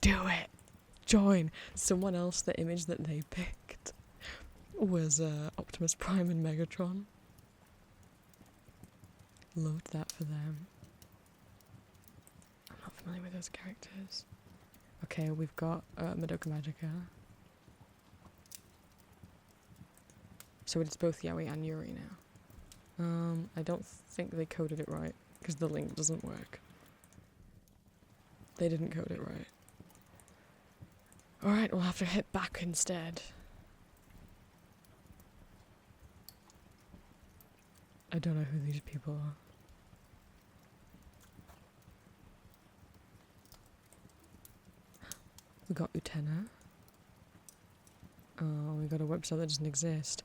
Do it. Join. Someone else, the image that they picked was Optimus Prime and Megatron. Loved that for them. I'm not familiar with those characters. Okay, we've got Madoka Magica. So it's both Yowie and Yuri now. I don't think they coded it right, because the link doesn't work. They didn't code it right. Alright, we'll have to hit back instead. I don't know who these people are. We got Utena. Oh, we got a website that doesn't exist.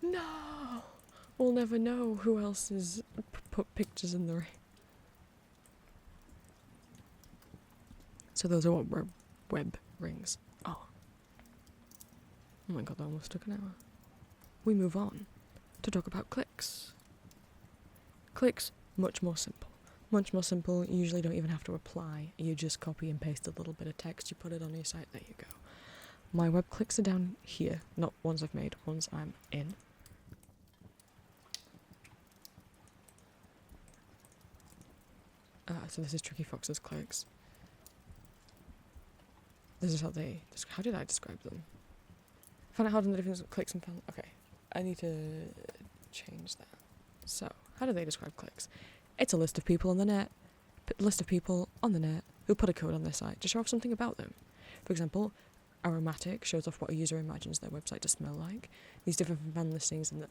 No! We'll never know who else has put pictures in the ring. So those are what web rings. Oh. Oh my god, that almost took an hour. We move on to talk about Cliques. Cliques, much more simple. Much more simple. You usually don't even have to apply. You just copy and paste a little bit of text, you put it on your site, there you go. My web clicks are down here, not ones I've made, ones I'm in. So this is Tricky Fox's Cliques. This is how did I describe them? Find out how to know the difference between Cliques and fan. Okay, I need to change that. So, how do they describe Cliques? It's a list of people on the net, who put a code on their site to show off something about them. For example, Aromatic shows off what a user imagines their website to smell like. These different from fan listings and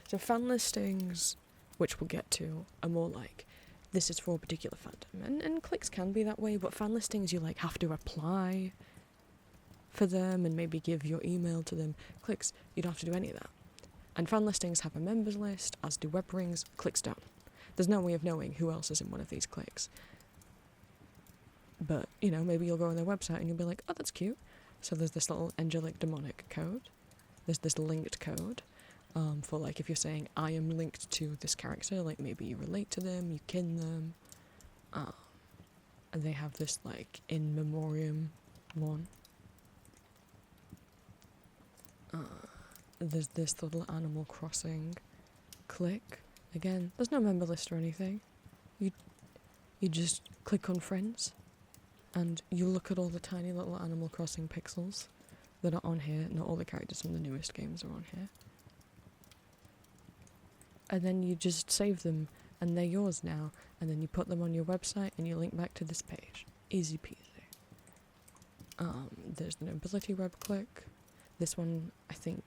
so fan listings, which we'll get to, are more like, this is for a particular fandom. And Cliques can be that way, but fan listings you like have to apply for them and maybe give your email to them. Cliques, you don't have to do any of that. And fan listings have a members list, as do Webrings. Cliques don't. There's no way of knowing who else is in one of these cliques. But, maybe you'll go on their website and you'll be like, oh, that's cute. So there's this little angelic demonic code. There's this linked code for, like, if you're saying, I am linked to this character, like, maybe you relate to them, you kin them. And they have this, like, in memoriam one. There's this little Animal Crossing clique. Again, there's no member list or anything. You just click on friends, and you look at all the tiny little Animal Crossing pixels that are on here. Not all the characters from the newest games are on here. And then you just save them, and they're yours now. And then you put them on your website, and you link back to this page. Easy peasy. There's the Nobility Web clique. This one, I think,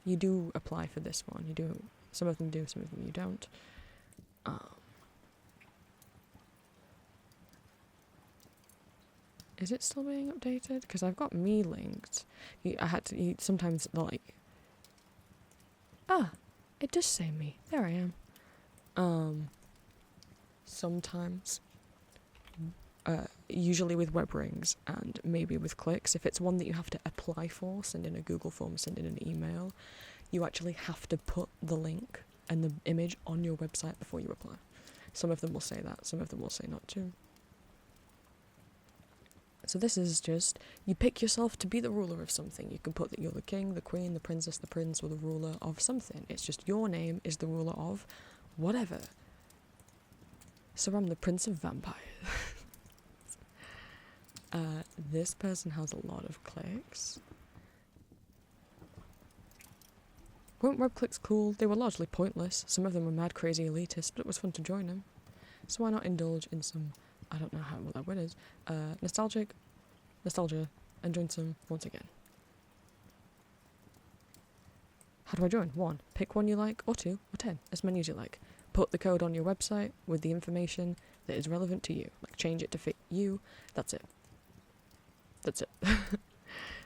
you do apply for this one. You do. Some of them do, some of them you don't. Is it still being updated? Because I've got me linked. Sometimes, like, It does say me. There I am. Sometimes, usually with Webrings and maybe with Cliques, if it's one that you have to apply for, send in a Google form, send in an email, you actually have to put the link and the image on your website before you apply. Some of them will say that, some of them will say not to. So this is just, you pick yourself to be the ruler of something. You can put that you're the king, the queen, the princess, the prince, or the ruler of something. It's just your name is the ruler of whatever. So I'm the prince of vampires. This person has a lot of cliques. Weren't web cliques cool? They were largely pointless. Some of them were mad, crazy, elitist, but it was fun to join them. So why not indulge in some, I don't know what that word is, nostalgia, and join some once again. How do I join? 1. Pick one you like, or 2, or 10, as many as you like. Put the code on your website with the information that is relevant to you. Like, change it to fit you. That's it.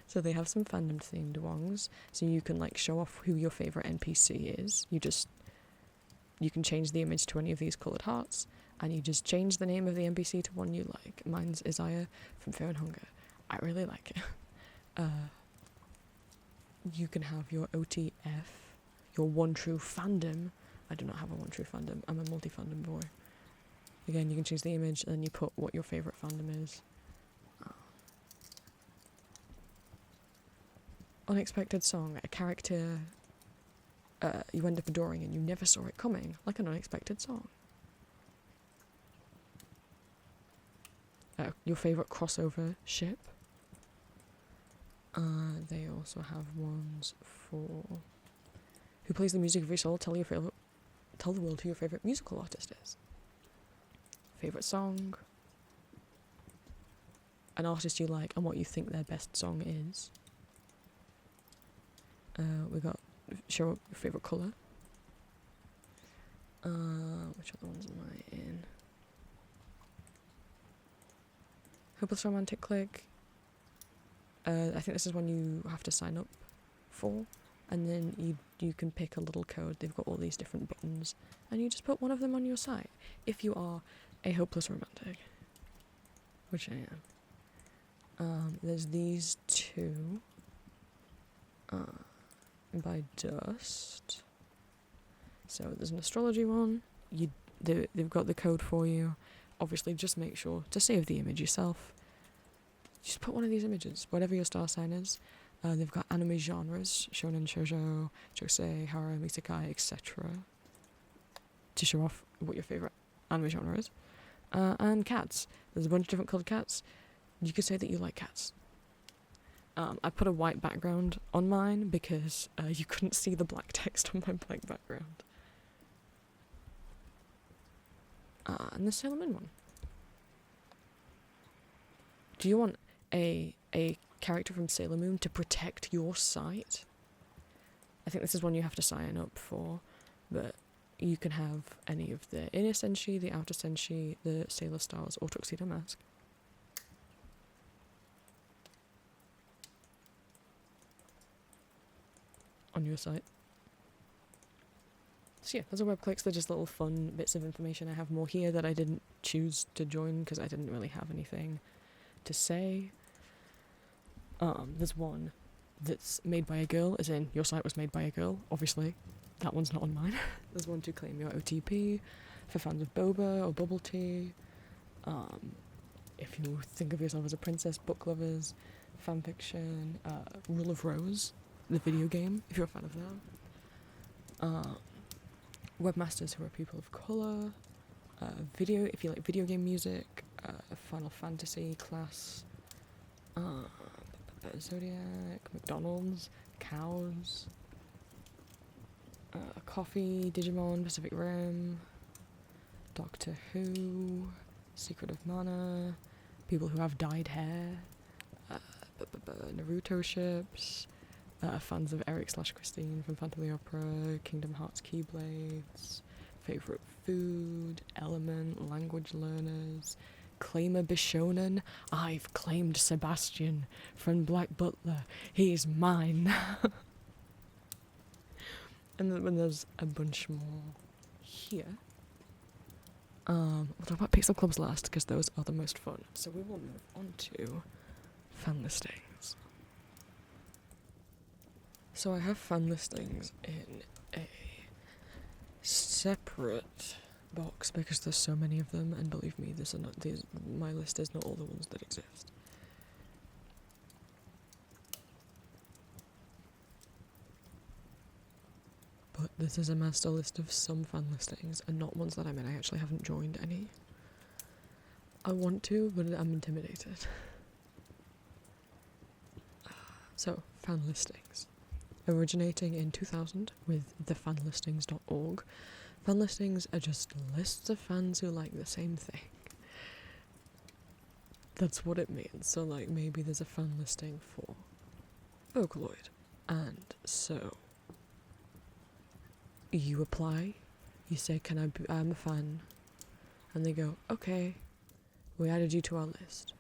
So they have some fandom themed ones, so you can like show off who your favourite NPC is. You can change the image to any of these coloured hearts, and you just change the name of the NPC to one you like. Mine's Isaiah from Fear and Hunger. I really like it. You can have your OTF, your one true fandom. I do not have a one true fandom. I'm a multi-fandom boy. Again, you can choose the image, and then you put what your favourite fandom is. Unexpected song, a character you end up adoring and you never saw it coming, like an unexpected song. Your favourite crossover ship. They also have ones for who plays the music of your soul. Tell the world who your favourite musical artist is. Favourite song. An artist you like and what you think their best song is. We got show up your favourite colour. Which other ones am I in? Hopeless Romantic Clique. I think this is one you have to sign up for, and then you can pick a little code. They've got all these different buttons, and you just put one of them on your site if you are a hopeless romantic, which I am. There's these two. By Dust. So there's an astrology one. They've got the code for you. Obviously, just make sure to save the image yourself. Just put one of these images, whatever your star sign is. They've got anime genres: shonen, shoujo, josei, harem, isekai, etc. to show off what your favourite anime genre is. And cats. There's a bunch of different coloured cats. You could say that you like cats. I put a white background on mine because you couldn't see the black text on my black background. And the Sailor Moon one. Do you want a character from Sailor Moon to protect your site? I think this is one you have to sign up for, but you can have any of the inner senshi, the outer senshi, the Sailor Stars, or Tuxedo Mask. On your site. So yeah, those are web cliques. They're just little fun bits of information. I have more here that I didn't choose to join because I didn't really have anything to say. There's one that's made by a girl, as in your site was made by a girl, obviously. That one's not on mine. There's one to claim your OTP for fans of boba or bubble tea. If you think of yourself as a princess, book lovers, fanfiction, Rule of Rose, the video game, if you're a fan of that. Webmasters who are people of colour. Video, if you like video game music. Final Fantasy class. Zodiac, McDonald's, cows. Coffee, Digimon, Pacific Rim. Doctor Who. Secret of Mana. People who have dyed hair. Naruto ships. Fans of Eric/Christine from Phantom of the Opera, Kingdom Hearts Keyblades, favourite food, element, language learners, claimer Bishonen. I've claimed Sebastian from Black Butler. He's mine. And then when there's a bunch more here. We'll talk about Pixel Clubs last because those are the most fun. So we will move on to fan listings. So I have fan listings in a separate box because there's so many of them, and believe me, my list is not all the ones that exist. But this is a master list of some fan listings and not ones that I'm in. I actually haven't joined any. I want to, but I'm intimidated. So, fan listings. Originating in 2000 with the fanlistings.org. Fan listings are just lists of fans who like the same thing. That's what it means. So, like, maybe there's a fan listing for Vocaloid. And so you apply, you say, I'm a fan, and they go, okay, we added you to our list.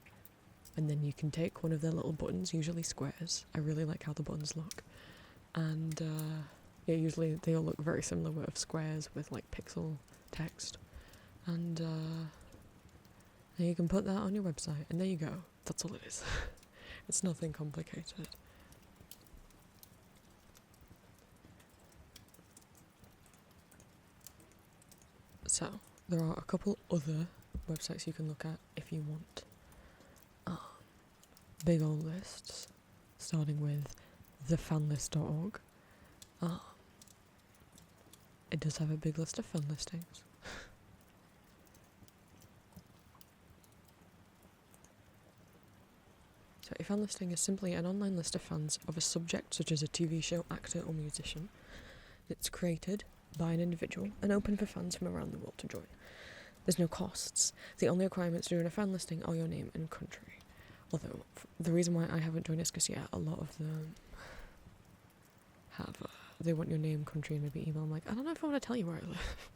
And then you can take one of their little buttons, usually squares. I really like how the buttons look. And usually they all look very similar with squares with like pixel text. And then you can put that on your website, and there you go. That's all it is. It's nothing complicated. So, there are a couple other websites you can look at if you want big old lists, starting with thefanlist.org. It does have a big list of fan listings. So a fan listing is simply an online list of fans of a subject such as a TV show, actor or musician. It's created by an individual and open for fans from around the world to join. There's no costs. The only requirements to join a fan listing are your name and country. Although, the reason why I haven't joined is because, a lot of them have, they want your name, country, and maybe email. I'm like, I don't know if I want to tell you where I live.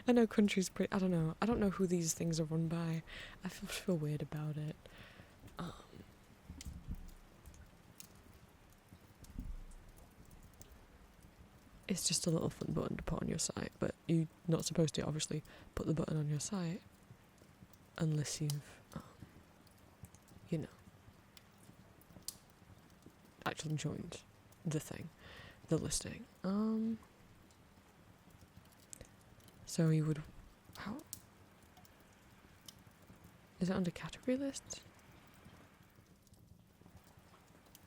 I know country's pretty, I don't know who these things are run by. I feel weird about it. It's just a little fun button to put on your site, but you're not supposed to obviously put the button on your site unless you've, actually joined the thing, the listing. So you would, how? Is it under category lists?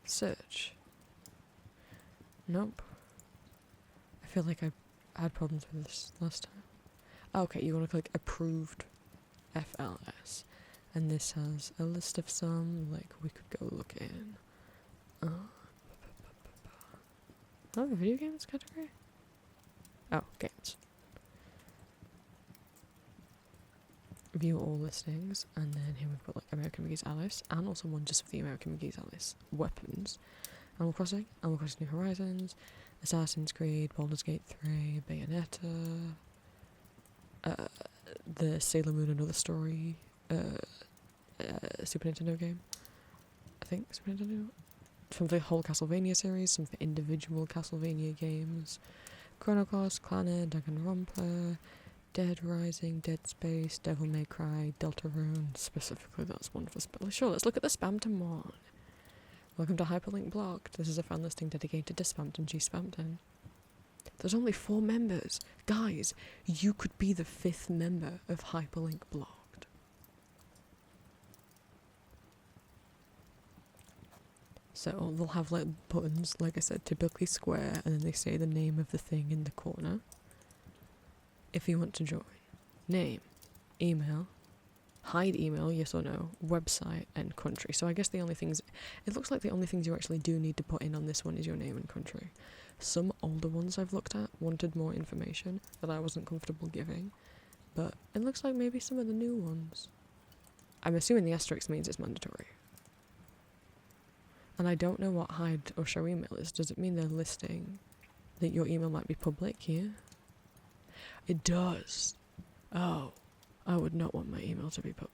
Search. Nope. I feel like I had problems with this last time. Okay, you want to click approved FLS. And this has a list of some, like, we could go look in. Oh, video games category? Oh, games. View all listings, and then here we've got like American McGee's Alice, and also one just for the American McGee's Alice. Weapons. Animal Crossing New Horizons, Assassin's Creed, Baldur's Gate 3, Bayonetta, the Sailor Moon Another Story, Super Nintendo game. I think Super Nintendo. Some of the whole Castlevania series, some of the individual Castlevania games, Chrono Cross, Clannad, Danganronpa, Dead Rising, Dead Space, Devil May Cry, Deltarune, specifically that's one for spam. Sure, let's look at the Spamton one. Welcome to Hyperlink Blocked. This is a fan listing dedicated to Spamton G. Spamton. There's only 4 members. Guys, you could be the 5th member of Hyperlink Blocked. So they'll have like buttons, like I said, typically square, and then they say the name of the thing in the corner. If you want to join. Name, email, hide email, yes or no, website, and country. So I guess it looks like the only things you actually do need to put in on this one is your name and country. Some older ones I've looked at wanted more information that I wasn't comfortable giving, but it looks like maybe some of the new ones. I'm assuming the asterisk means it's mandatory. And I don't know what hide or show email is. Does it mean they're listing that your email might be public here? It does. Oh, I would not want my email to be public.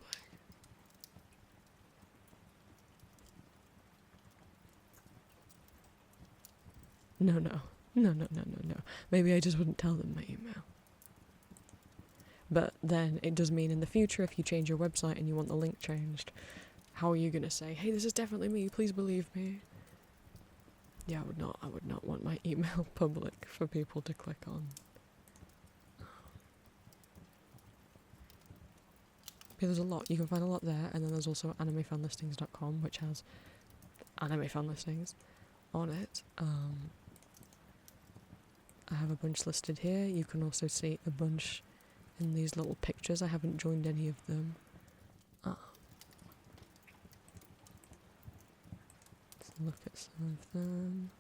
No. No. Maybe I just wouldn't tell them my email. But then it does mean in the future, if you change your website and you want the link changed, how are you going to say, hey, this is definitely me, please believe me? Yeah, I would not want my email public for people to click on. Yeah, there's a lot. You can find a lot there, and then there's also animefanlistings.com, which has anime fan listings on it. I have a bunch listed here. You can also see a bunch in these little pictures. I haven't joined any of them. Let's look at some of them.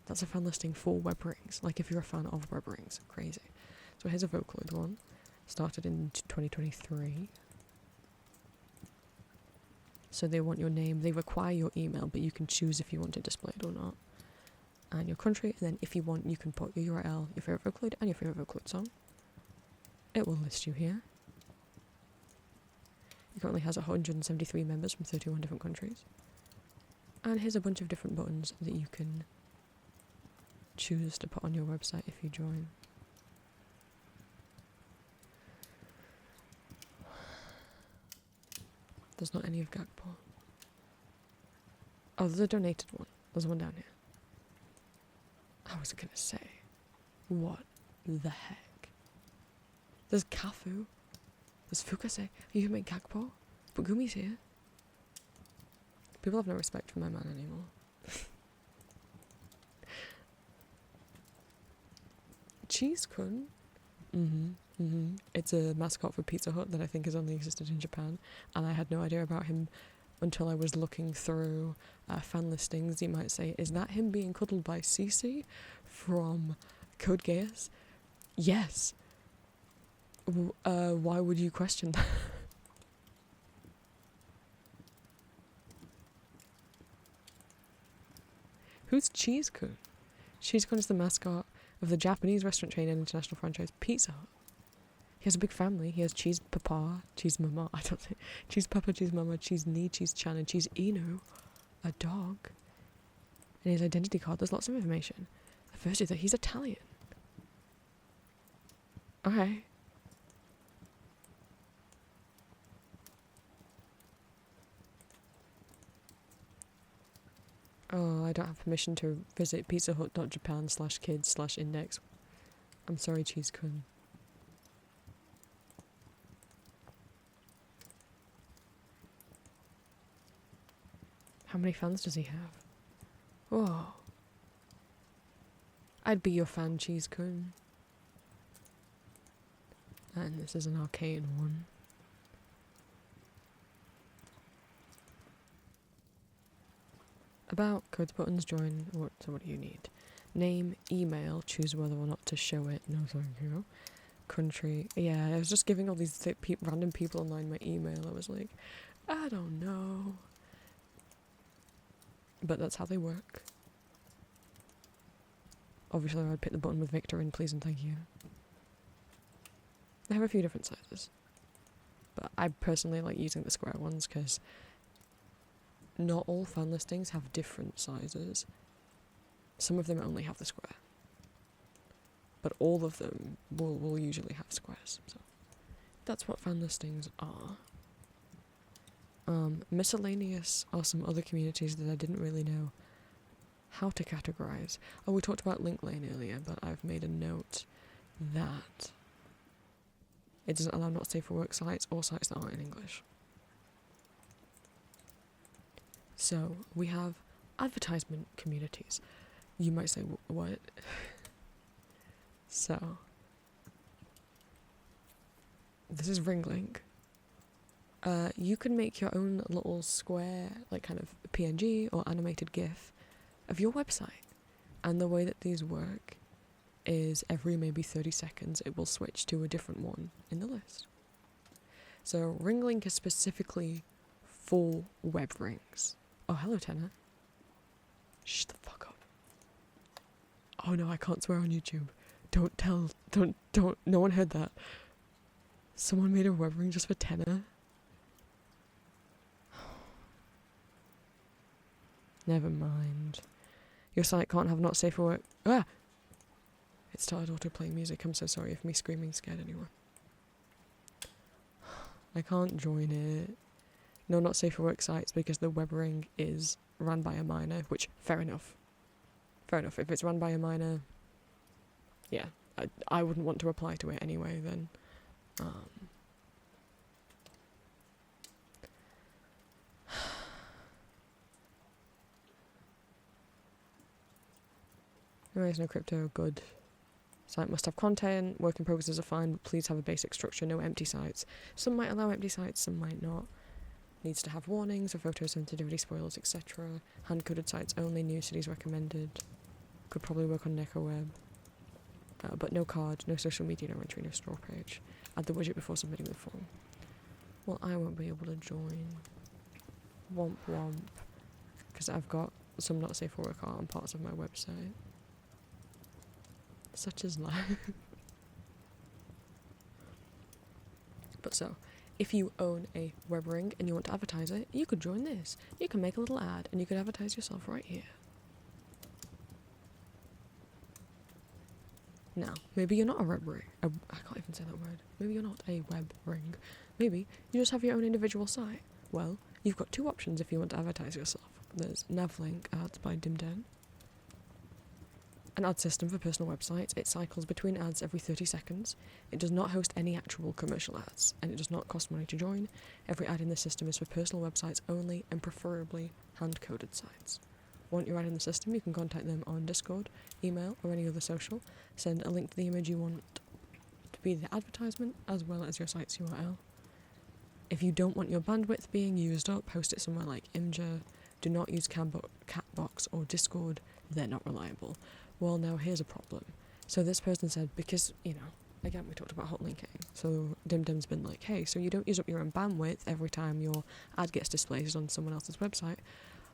That's a fan listing for Webrings, like if you're a fan of Webrings. Crazy. So here's a Vocaloid one. Started in 2023. So they want your name, they require your email, but you can choose if you want it displayed or not. And your country, and then if you want, you can put your URL, your favourite Vocaloid, and your favourite Vocaloid song. It will list you here. It currently has 173 members from 31 different countries. And here's a bunch of different buttons that you can choose to put on your website if you join. There's not any of Gagpo. Oh, there's a donated one. There's one down here. I was gonna say, what the heck? There's Kafu. There's Fukase. You can make Gagpo, but Gumi's here. People have no respect for my man anymore. Cheese Kun. It's a mascot for Pizza Hut that I think has only existed in Japan, and I had no idea about him until I was looking through fan listings. You might say, is that him being cuddled by Cece from Code Geass? Yes. Why would you question that? Who's Cheese Kun? Cheese Kun is the mascot of the Japanese restaurant chain and international franchise Pizza Hut. He has a big family. He has Cheese Papa, Cheese Mama, I don't think. Cheese Papa, Cheese Mama, Cheese Ni, Cheese Chan, and Cheese Inu, a dog. And his identity card, there's lots of information. The first is that he's Italian. Okay. Oh, I don't have permission to visit pizzahut.japan/kids/index. I'm sorry, Cheese Kun. How many fans does he have? Oh. I'd be your fan, Cheese Kun. And this is an arcane one. About, codes, buttons, join, so what do you need? Name, email, choose whether or not to show it, no thank you. Country, yeah, I was just giving all these random people online my email, I was like, I don't know. But that's how they work. Obviously I would pick the button with Victor in please and thank you. They have a few different sizes. But I personally like using the square ones because not all fan listings have different sizes. Some of them only have the square. But all of them will usually have squares. So that's what fan listings are. Miscellaneous are some other communities that I didn't really know how to categorize. Oh, we talked about link lane earlier, but I've made a note that it doesn't allow not safe for work sites or sites that aren't in English. So we have advertisement communities. You might say, what? So this is Ringlink. You can make your own little square, like kind of PNG or animated GIF of your website. And the way that these work is every maybe 30 seconds it will switch to a different one in the list. So Ringlink is specifically for Webrings. Oh, hello, Tenor. Shh the fuck up. Oh no, I can't swear on YouTube. Don't, no one heard that. Someone made a Webring just for tenner. Never mind. Your site can't have not safe for work. Ah! It started autoplaying music. I'm so sorry if me screaming scared anyone. I can't join it. No, not safe for work sites because the Webring is run by a minor, which, fair enough. Fair enough. If it's run by a minor, yeah, I wouldn't want to apply to it anyway then. Anyways, no crypto, good. Site must have content, work in progress are fine, but please have a basic structure, no empty sites. Some might allow empty sites, some might not. Needs to have warnings, or photo sensitivity spoilers, etc. Hand-coded sites only, new cities recommended. Could probably work on NecoWeb. But no card, no social media, no entry, no store page. Add the widget before submitting the form. Well, I won't be able to join. Womp womp. Because I've got some not safe for work art on parts of my website. Such is life. But so, if you own a Webring and you want to advertise it, you could join this. You can make a little ad and you could advertise yourself right here. Now, maybe you're not a Webring. I can't even say that word. Maybe you're not a Webring. Maybe you just have your own individual site. Well, you've got two options if you want to advertise yourself. There's Navlink ads by Dimden. An ad system for personal websites. It cycles between ads every 30 seconds. It does not host any actual commercial ads, and it does not cost money to join. Every ad in the system is for personal websites only, and preferably hand-coded sites. Want your ad in the system, you can contact them on Discord, email, or any other social. Send a link to the image you want to be the advertisement, as well as your site's URL. If you don't want your bandwidth being used up, host it somewhere like Imgur. Do not use Catbox or Discord, they're not reliable. Well, now here's a problem. So this person said, because, you know, again, we talked about hot linking. So Dimdim's been like, hey, so you don't use up your own bandwidth every time your ad gets displayed on someone else's website.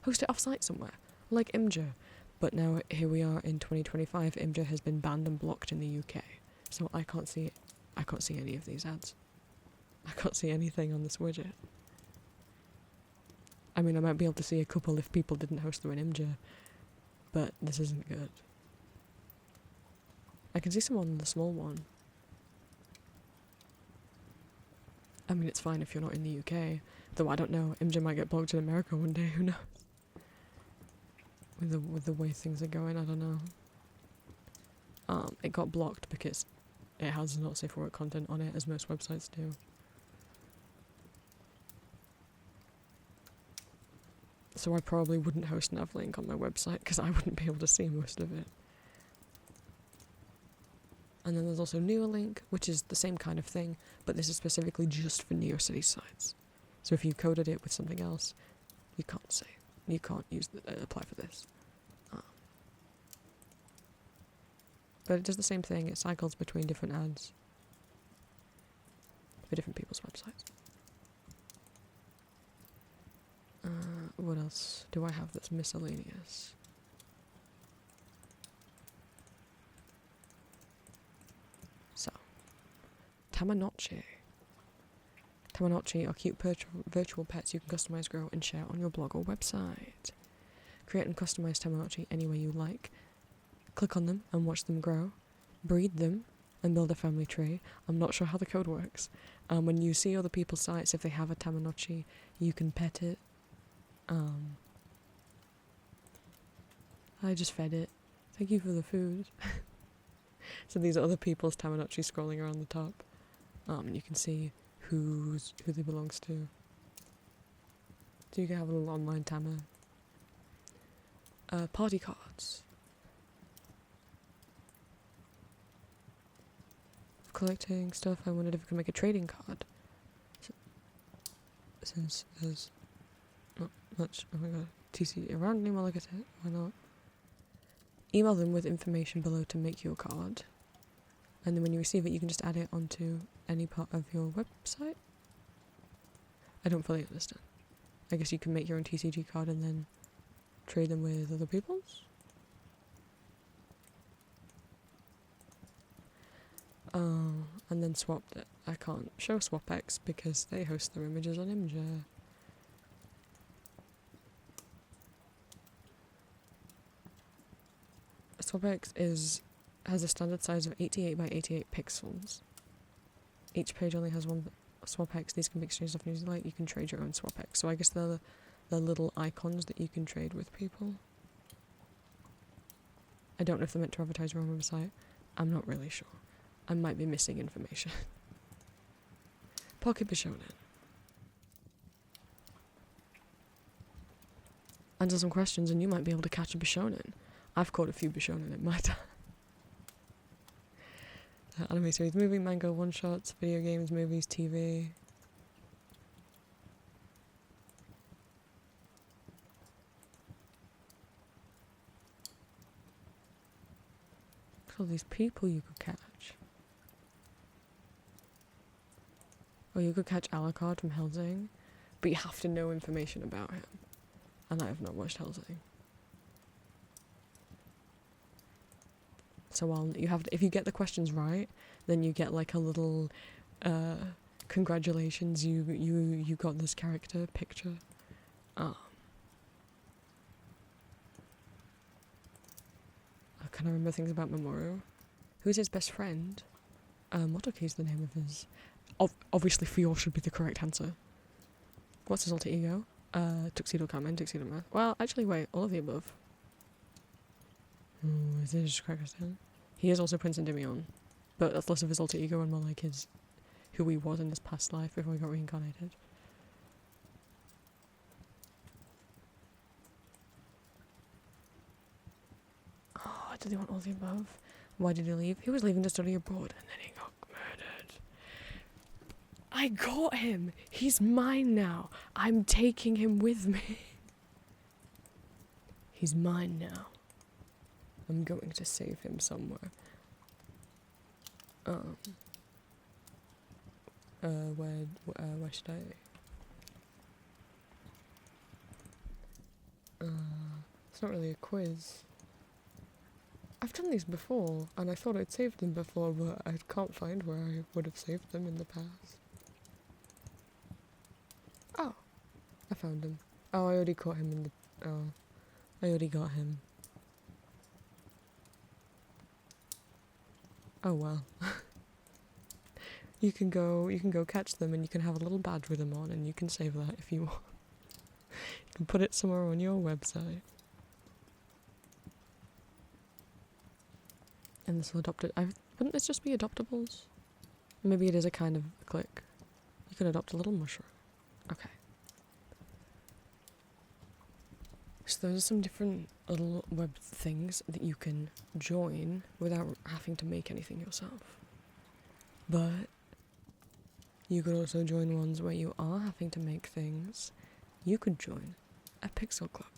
Host it off-site somewhere, like Imgur. But now, here we are in 2025, Imgur has been banned and blocked in the UK. So I can't see any of these ads. I can't see anything on this widget. I mean, I might be able to see a couple if people didn't host them in Imgur, but this isn't good. I can see some on the small one. I mean, it's fine if you're not in the UK, though I don't know, Imgur might get blocked in America one day, who knows? With the way things are going, I don't know. It got blocked because it has not safe for work content on it, as most websites do. So I probably wouldn't host Navlink on my website because I wouldn't be able to see most of it. And then there's also Neuralink, which is the same kind of thing, but this is specifically just for NeoCity sites. So if you coded it with something else, you can't use apply for this. But it does the same thing. It cycles between different ads for different people's websites. What else do I have that's miscellaneous? So, Tamagotchi. Tamagotchi are cute virtual pets you can customize, grow, and share on your blog or website. Create and customize Tamagotchi any way you like. Click on them and watch them grow. Breed them and build a family tree. I'm not sure how the code works. When you see other people's sites, if they have a Tamagotchi, you can pet it. I just fed it. Thank you for the food. So these are other people's Tamagotchi scrolling around the top. You can see who they belongs to. So you can have a little online Tama. Party cards. Collecting stuff, I wondered if we could make a trading card. Since there's not much, oh my god, TCG around, email look at it, why not? Email them with information below to make your card. And then when you receive it, you can just add it onto any part of your website. I don't fully understand. I guess you can make your own TCG card and then trade them with other people's? And then swap I can't show SwapX because they host their images on Imgur. SwapX has a standard size of 88 by 88 pixels. Each page only has one SwapX. These can be exchanged often using light. You can trade your own SwapX. So I guess they're little icons that you can trade with people. I don't know if they're meant to advertise your own website. I'm not really sure. I might be missing information. Pocket Bishonen. Answer some questions and you might be able to catch a Bishonen. I've caught a few Bishonen in my time. Anime series, movie, manga, one-shots, video games, movies, TV. Look at all these people you could catch. Or you could catch Alucard from Hellsing, but you have to know information about him. And I have not watched Hellsing. So if you get the questions right, then you get like a little congratulations, you got this character picture. Can I remember things about Mamoru? Who's his best friend? Motoki's the name of his... Obviously Fior should be the correct answer. What's his alter ego? Tuxedo Catman, Tuxedo Math. Well, actually wait, all of the above. Is it just Krakistan? He is also Prince Endymion, but that's less of his alter ego and more like who he was in his past life before he got reincarnated. Oh, did he want all the above? Why did he leave? He was leaving to study abroad and then he got murdered. I got him! He's mine now! I'm taking him with me! He's mine now. I'm going to save him somewhere. Where should I? It's not really a quiz. I've done these before, and I thought I'd saved them before, but I can't find where I would have saved them in the past. Oh, I found him. Oh, I already caught him in the... Oh, I already got him. Oh well. You can go catch them and you can have a little badge with them on and you can save that if you want. You can put it somewhere on your website. And this will adopt it. Wouldn't this just be adoptables? Maybe it is a kind of clique. You can adopt a little mushroom. Okay. So those are some different little web things that you can join without having to make anything yourself. But you could also join ones where you are having to make things. You could join a pixel club.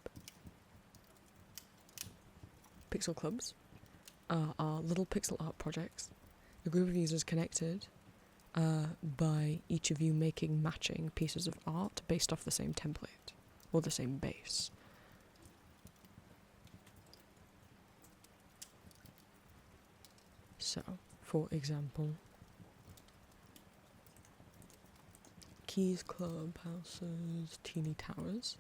Pixel clubs are little pixel art projects. A group of users connected by each of you making matching pieces of art based off the same template or the same base. So, for example, Keys, Club, Houses, Teeny Towers.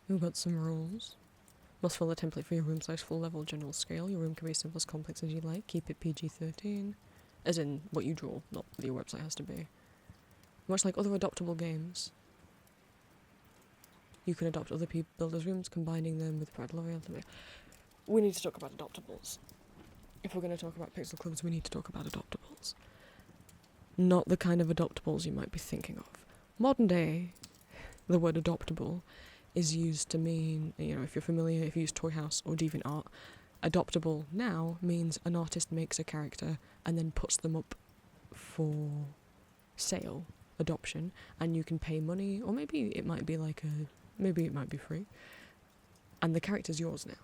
We've got some rules. Must follow the template for your room size, full level, general scale. Your room can be as simple as complex as you like. Keep it PG-13. As in, what you draw, not what your website has to be. Much like other adoptable games, you can adopt other builders' rooms, combining them with Pride L'Oreal. We need to talk about adoptables. If we're going to talk about pixel clubs, we need to talk about adoptables. Not the kind of adoptables you might be thinking of. Modern day, the word adoptable is used to mean, if you're familiar, if you use Toy House or DeviantArt, adoptable now means an artist makes a character and then puts them up for sale, adoption, and you can pay money, or maybe it might be maybe it might be free, and the character's yours now.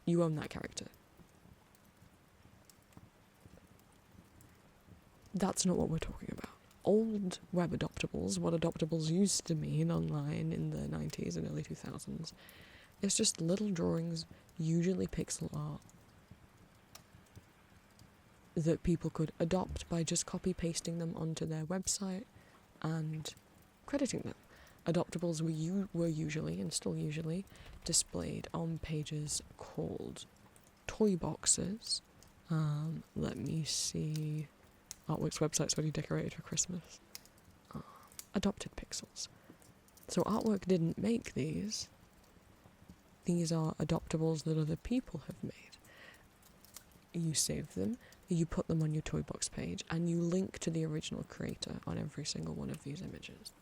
You own that character. That's not what we're talking about. Old web adoptables, what adoptables used to mean online in the 90s and early 2000s, it's just little drawings, usually pixel art, that people could adopt by just copy-pasting them onto their website and crediting them. Adoptables were usually, and still usually, displayed on pages called toyboxes. Let me see. Artwork's website's already decorated for Christmas. Adopted pixels. So Artwork didn't make these. These are adoptables that other people have made. You save them, you put them on your Toybox page, and you link to the original creator on every single one of these images.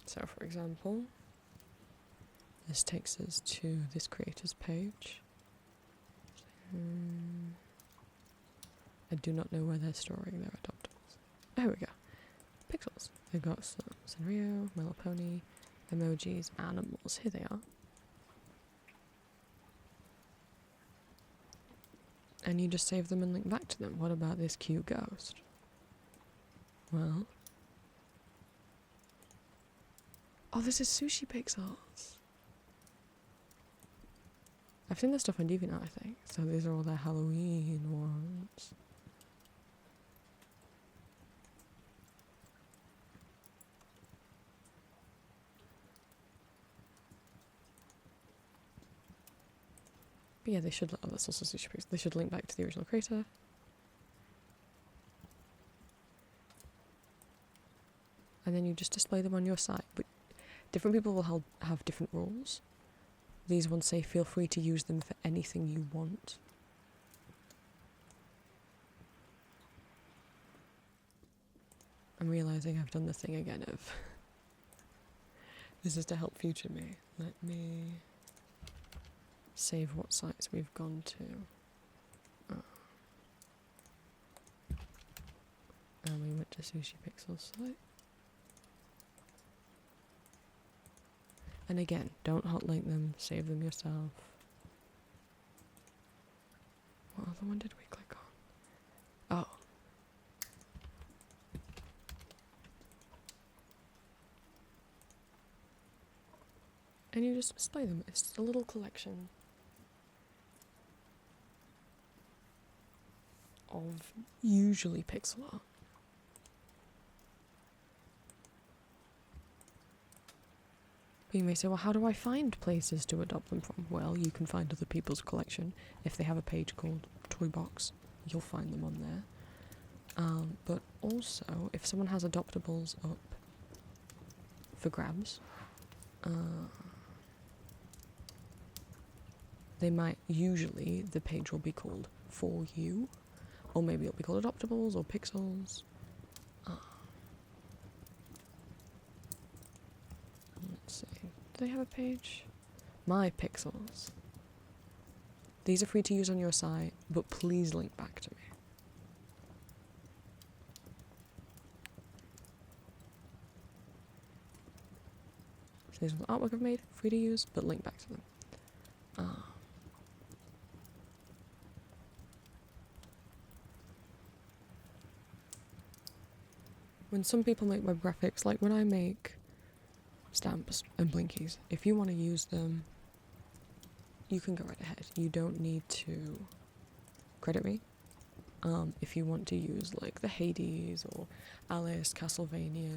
So, for example, this takes us to this creator's page. I do not know where they're storing their adoptables. There we go. Pixels. They've got some Sanrio, My Little Pony, emojis, animals. Here they are. And you just save them and link back to them. What about this cute ghost? Well... Oh, this is sushi pixels. I've seen this stuff on DeviantArt, I think. So these are all their Halloween ones. But yeah, they should... Oh, that's also sushi pixels. They should link back to the original creator. And then you just display them on your site. But different people will have different rules. These ones say feel free to use them for anything you want. I'm realising I've done the thing again of... This is to help future me. Let me save what sites we've gone to. And we went to Sushi Pixel's site. And again, don't hotlink them, save them yourself. What other one did we click on? Oh. And you just display them. It's a little collection of usually pixel art. You may say, well, how do I find places to adopt them from? Well, you can find other people's collection. If they have a page called Toybox, you'll find them on there. But also, if someone has adoptables up for grabs, they might, usually, the page will be called For You, or maybe it'll be called Adoptables or Pixels. Let's see. Do they have a page? My Pixels. These are free to use on your site, but please link back to me. So these are the artwork I've made, free to use, but link back to them. When some people make web graphics, like when I make stamps and blinkies, if you want to use them, you can go right ahead. You don't need to credit me. If you want to use like the Hades or Alice, Castlevania,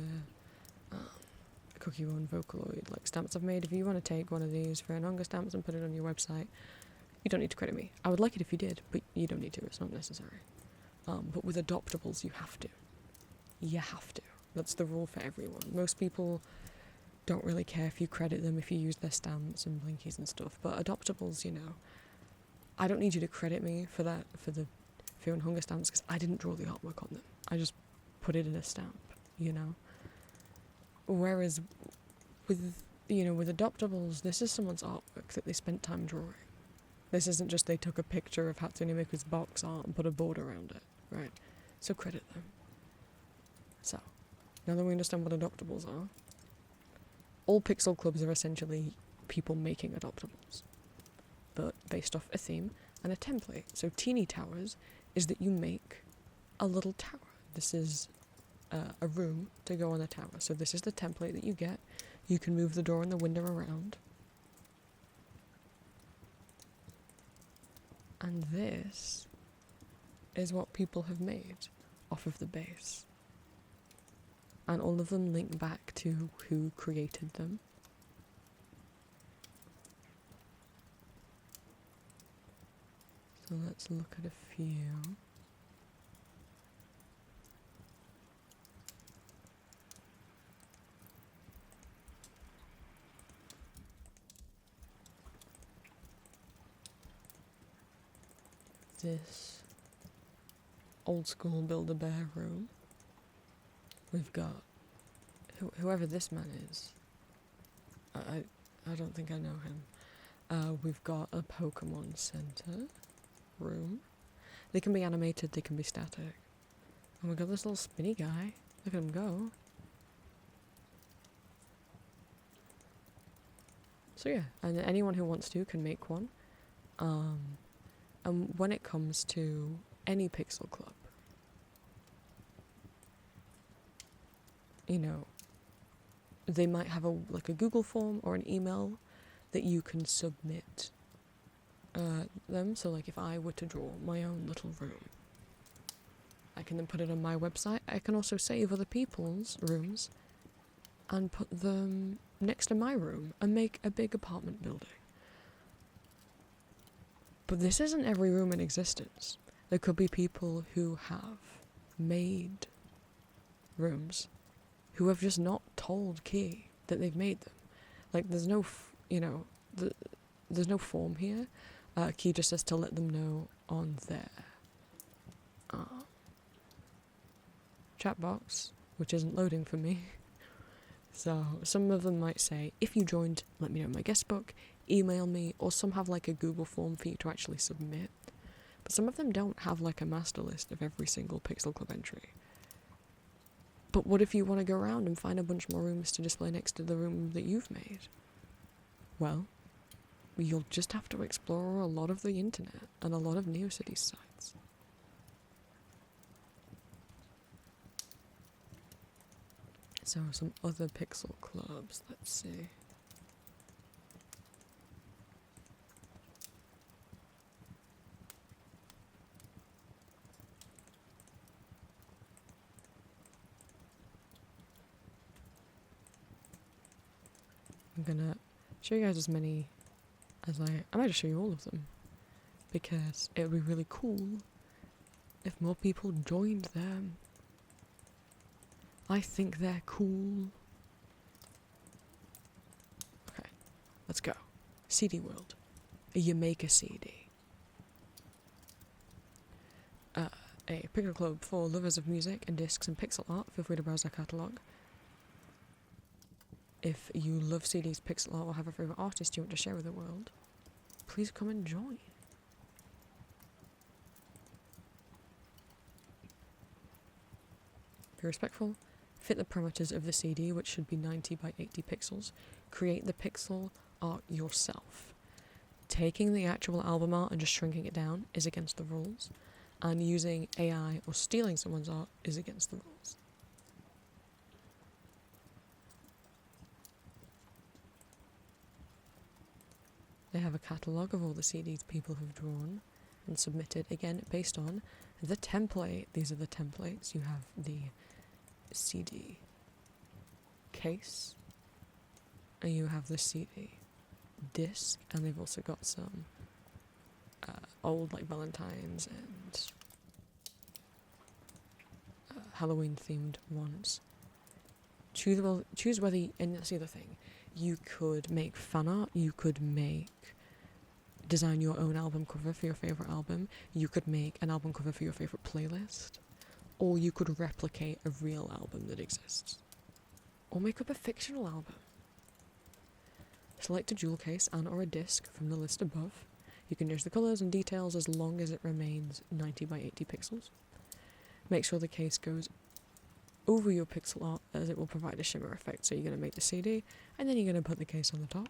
Cookie Run, Vocaloid, like stamps I've made, if you want to take one of these for Anonga stamps and put it on your website, you don't need to credit me. I would like it if you did, but you don't need to, it's not necessary. But with adoptables, you have to. You have to. That's the rule for everyone. Most people don't really care if you credit them, if you use their stamps and blinkies and stuff, but adoptables, you know, I don't need you to credit me for that, for the Fear and Hunger stamps, because I didn't draw the artwork on them. I just put it in a stamp, you know? Whereas with, you know, with adoptables, this is someone's artwork that they spent time drawing. This isn't just they took a picture of Hatsune Miku's box art and put a border around it, right? So credit them. So, now that we understand what adoptables are, all pixel clubs are essentially people making adoptables, but based off a theme and a template. So Teeny Towers is that you make a little tower. This is a room to go on a tower. So this is the template that you get. You can move the door and the window around. And this is what people have made off of the base. And all of them link back to who created them. So let's look at a few. This old school Build-A-Bear room. We've got whoever this man is. I don't think I know him. We've got a Pokemon Center room. They can be animated, they can be static. Oh my god, this little spinny guy. Look at him go. So yeah, and anyone who wants to can make one. And when it comes to any pixel club, you know, they might have a Google form or an email that you can submit them. So like if I were to draw my own little room, I can then put it on my website. I can also save other people's rooms and put them next to my room and make a big apartment building. But this isn't every room in existence. There could be people who have made rooms who have just not told Key that they've made them. Like, there's no, there's no form here. Key just says to let them know on their chat box, which isn't loading for me. So some of them might say, if you joined, let me know in my guest book, email me, or some have like a Google form for you to actually submit. But some of them don't have like a master list of every single Pixel Club entry. But what if you want to go around and find a bunch more rooms to display next to the room that you've made? Well, you'll just have to explore a lot of the internet and a lot of NeoCities sites. So some other Pixel Clubs, let's see. I'm gonna show you guys as many as I might just show you all of them, because it would be really cool if more people joined them. I think they're cool. Okay, let's go. CD World. You make a CD. A Pixel Club for lovers of music and discs and pixel art. Feel free to browse our catalogue. If you love CDs, pixel art, or have a favourite artist you want to share with the world, please come and join. Be respectful. Fit the parameters of the CD, which should be 90 by 80 pixels. Create the pixel art yourself. Taking the actual album art and just shrinking it down is against the rules, and using AI or stealing someone's art is against the rules. They have a catalogue of all the CDs people have drawn and submitted, again, based on the template. These are the templates. You have the CD case, and you have the CD disc, and they've also got some old, like, Valentine's and Halloween-themed ones. Choose whether, and that's the other thing, you could make fan art, you could design your own album cover for your favourite album, you could make an album cover for your favourite playlist, or you could replicate a real album that exists, or make up a fictional album. Select a jewel case and or a disc from the list above. You can change the colours and details as long as it remains 90 by 80 pixels. Make sure the case goes over your pixel art, as it will provide a shimmer effect. So you're going to make the CD, and then you're going to put the case on the top.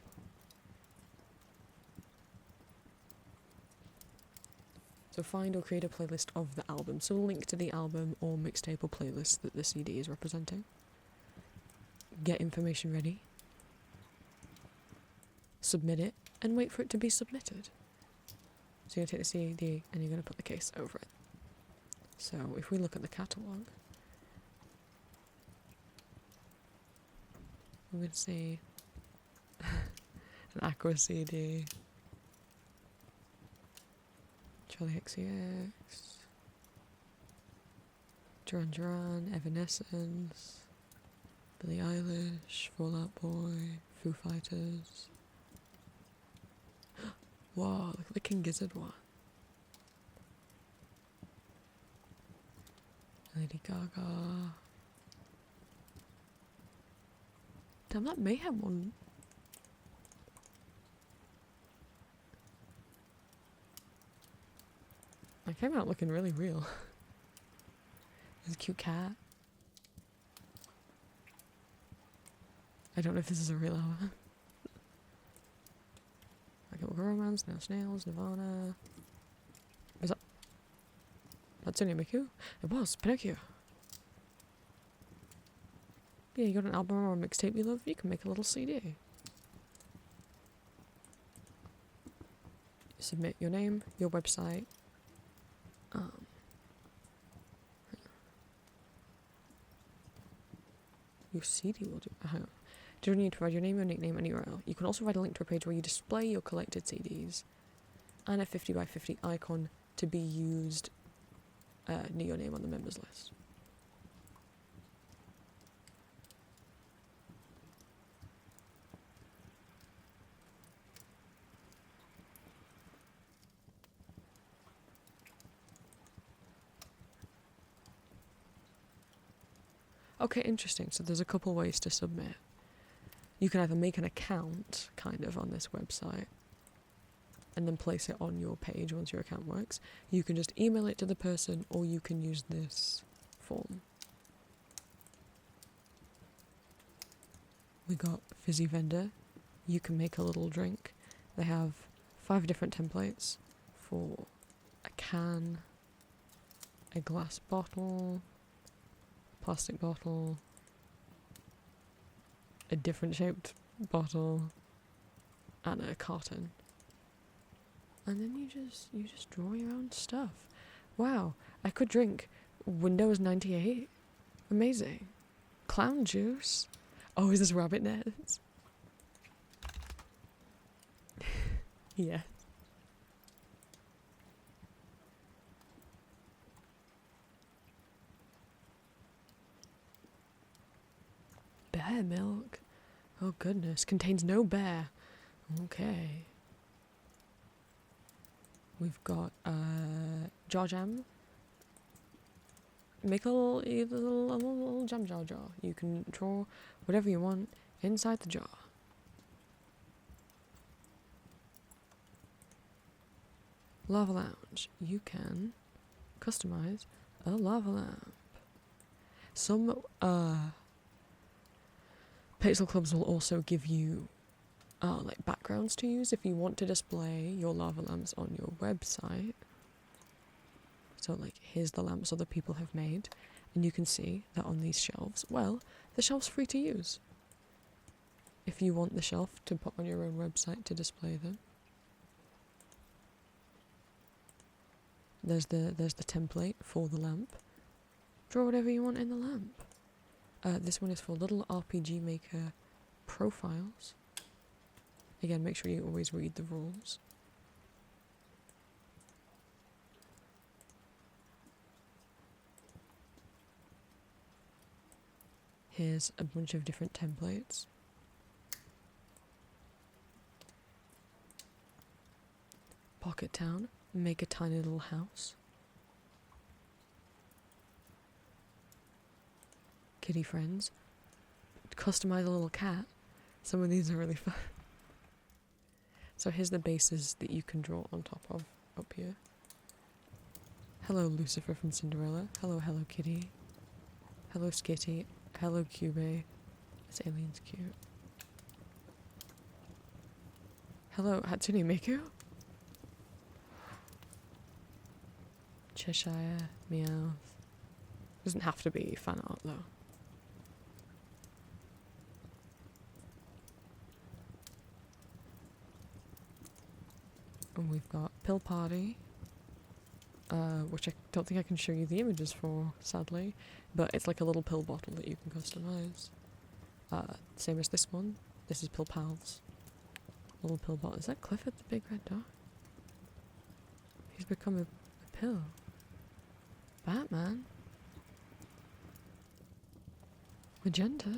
So find or create a playlist of the album. So link to the album or mixtape or playlist that the CD is representing. Get information ready. Submit it, and wait for it to be submitted. So you're going to take the CD and you're going to put the case over it. So if we look at the catalogue, we're going to see an Aqua CD, Charlie XCX, Duran Duran, Evanescence, Billie Eilish, Fall Out Boy, Foo Fighters. Whoa, look at the King Gizzard one. Lady Gaga. Damn, that Mayhem one. I came out looking really real. There's a cute cat. I don't know if this is a real hour. Like a Romance, Now Snails, Nirvana. Was that Hatsune Miku? It was, Pinocchio. Yeah, you got an album or a mixtape you love, you can make a little CD. You submit your name, your website. Your CD will do. Hang on. Do you need to provide your name, your nickname, and URL? You can also provide a link to a page where you display your collected CDs and a 50 by 50 icon to be used near your name on the members list. Okay, interesting. So there's a couple ways to submit. You can either make an account, kind of, on this website, and then place it on your page once your account works. You can just email it to the person, or you can use this form. We got Fizzy Vendor. You can make a little drink. They have 5 different templates for a can, a glass bottle, plastic bottle, a different shaped bottle, and a carton. And then you just draw your own stuff. Wow, I could drink Windows 98. Amazing. Clown juice. Oh, is this rabbit nets? Yeah. Bear milk? Oh goodness, contains no bear. Okay. We've got jar jam. Make a little jam jar. You can draw whatever you want inside the jar. Lava lounge. You can customize a lava lamp. Some pixel clubs will also give you like backgrounds to use if you want to display your lava lamps on your website. So like, here's the lamps other people have made, and you can see that on these shelves, well, the shelf's free to use. If you want the shelf to put on your own website to display them. There's the template for the lamp. Draw whatever you want in the lamp. This one is for Little RPG Maker profiles. Again, make sure you always read the rules. Here's a bunch of different templates. Pocket Town, make a tiny little house. Kitty Friends, customize a little cat. Some of these are really fun. So here's the bases that you can draw on top of up here. Hello Lucifer from Cinderella. Hello Hello Kitty. Hello Skitty. Hello Cube. This alien's cute. Hello Hatsune Miku. Cheshire, Meowth. Doesn't have to be fan art though. And we've got Pill Party, which I don't think I can show you the images for, sadly, but it's like a little pill bottle that you can customise. Same as this one. This is Pill Pals. Little pill bottle. Is that Clifford the big red dog? He's become a pill. Batman? Magenta?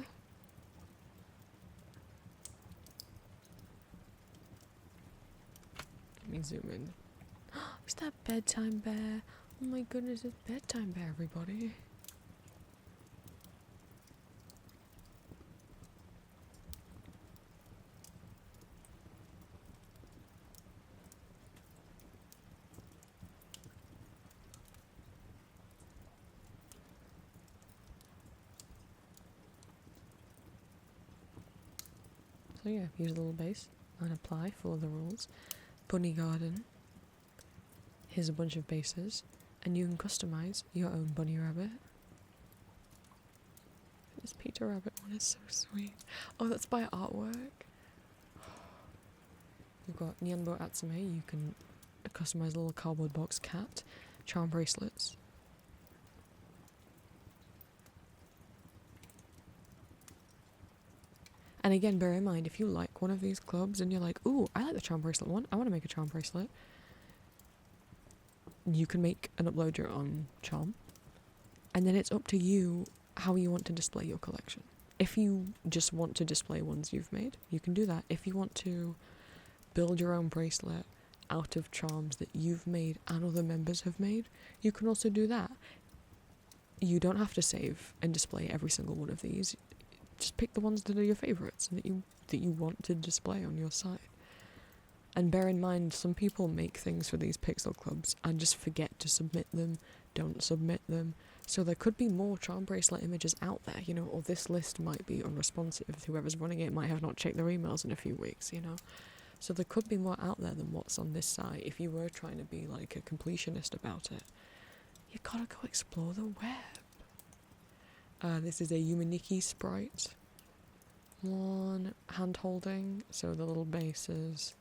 Let me zoom in. Is that Bedtime Bear? Oh my goodness, it's Bedtime Bear, everybody. So yeah, use a little base and apply, follow the rules. Bunny Garden. Here's a bunch of bases, and you can customise your own bunny rabbit. This Peter Rabbit one is so sweet. Oh, that's by artwork. We've got Nyanbo Atsume. You can customise a little cardboard box cat, charm bracelets. And again, bear in mind, if you like one of these clubs and you're like, ooh, I like the charm bracelet one, I want to make a charm bracelet, you can make and upload your own charm. And then it's up to you how you want to display your collection. If you just want to display ones you've made, you can do that. If you want to build your own bracelet out of charms that you've made and other members have made, you can also do that. You don't have to save and display every single one of these. Just pick the ones that are your favourites and that you want to display on your site. And bear in mind, some people make things for these pixel clubs and just forget to submit them, don't submit them. So there could be more charm bracelet images out there, you know, or this list might be unresponsive. Whoever's running it might have not checked their emails in a few weeks, you know. So there could be more out there than what's on this site. If you were trying to be like a completionist about it, you gotta go explore the web. This is a Yumaniki sprite. One hand holding, so the little bases.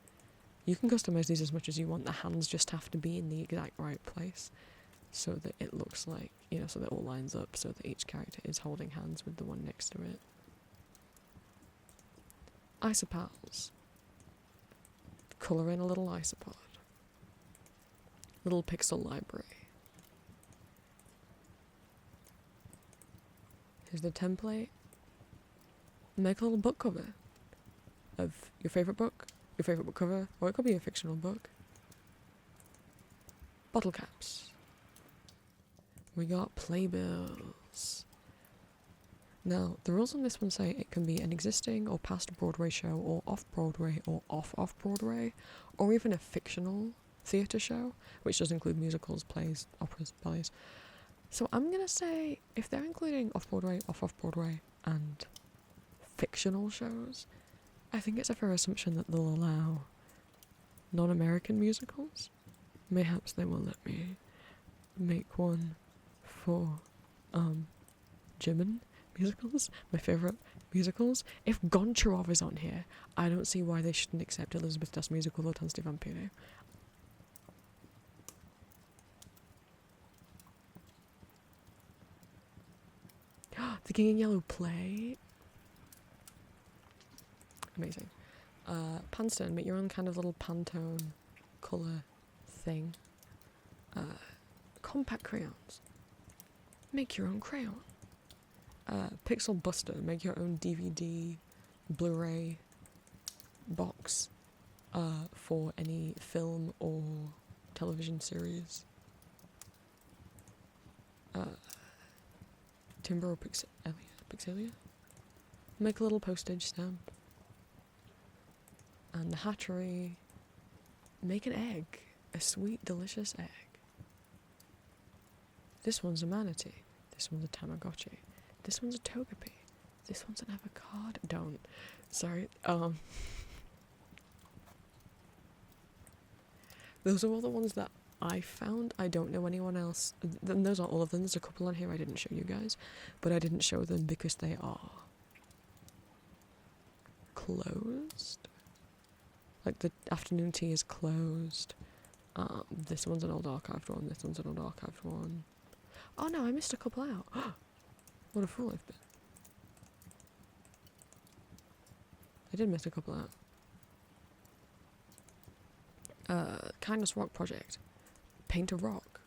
You can customise these as much as you want. The hands just have to be in the exact right place so that it looks like, you know, so that it all lines up so that each character is holding hands with the one next to it. Isopals. Colour in a little isopod. Little pixel library. Here's the template. Make a little book cover of your favourite book cover, or it could be a fictional book. Bottle caps. We got playbills. Now, the rules on this one say it can be an existing or past Broadway show, or off-Broadway, or off-Broadway, or even a fictional theatre show, which does include musicals, plays, operas, ballets. So I'm gonna say, if they're including off-Broadway, off-Broadway, and fictional shows, I think it's a fair assumption that they'll allow non-American musicals. Mayhaps they will let me make one for German musicals, my favourite musicals. If Goncharov is on here, I don't see why they shouldn't accept Elizabeth Das Musical or Tanz die Vampire. The King in Yellow play. Amazing. Panstone, make your own kind of little Pantone colour thing. Compact crayons. Make your own crayon. Pixel Buster, make your own DVD, Blu-ray box for any film or television series. Timber or Pixelia? Make a little postage stamp. And the hatchery, make an egg. A sweet, delicious egg. This one's a manatee. This one's a Tamagotchi. This one's a Togepi. This one's an avocado. Don't. Sorry. Those are all the ones that I found. I don't know anyone else. Those aren't all of them. There's a couple on here I didn't show you guys. But I didn't show them because they are closed. Like the afternoon tea is closed. This one's an old archived one. This one's an old archived one. Oh no, I missed a couple out. What a fool I've been. I did miss a couple out. Kindness Rock Project. Paint a Rock.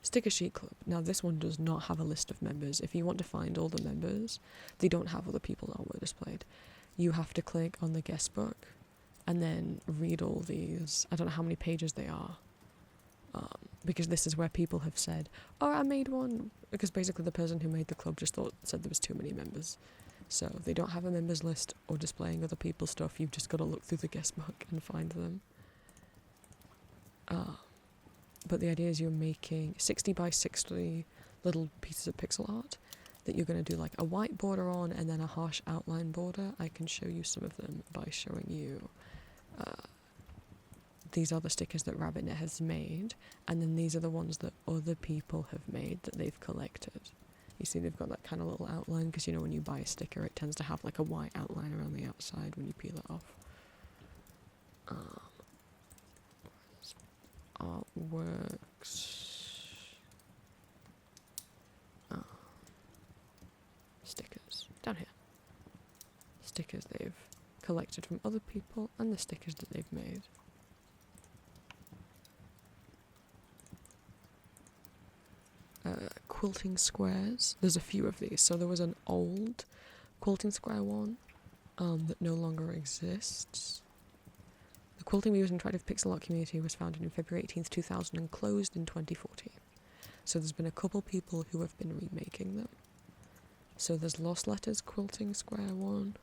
Sticker Sheet Club. Now this one does not have a list of members. If you want to find all the members, they don't have other people that were displayed. You have to click on the guest book and then read all these. I don't know how many pages they are. Because this is where people have said, oh, I made one. Because basically the person who made the club just said there was too many members. So they don't have a members list or displaying other people's stuff. You've just got to look through the guest book and find them. But the idea is you're making 60 by 60 little pieces of pixel art that you're going to do like a white border on and then a harsh outline border. I can show you some of them by showing you. These are the stickers that RabbitNet has made, and then these are the ones that other people have made that they've collected. You see they've got that kind of little outline, because you know when you buy a sticker it tends to have like a white outline around the outside when you peel it off. Artworks. Stickers. Down here. Stickers they've collected from other people and the stickers that they've made. Quilting squares. There's a few of these. So there was an old quilting square one that no longer exists. The Quilting Muse Interactive Pixel Art community was founded in February 18th, 2000 and closed in 2014. So there's been a couple people who have been remaking them. So there's Lost Letters Quilting Square one,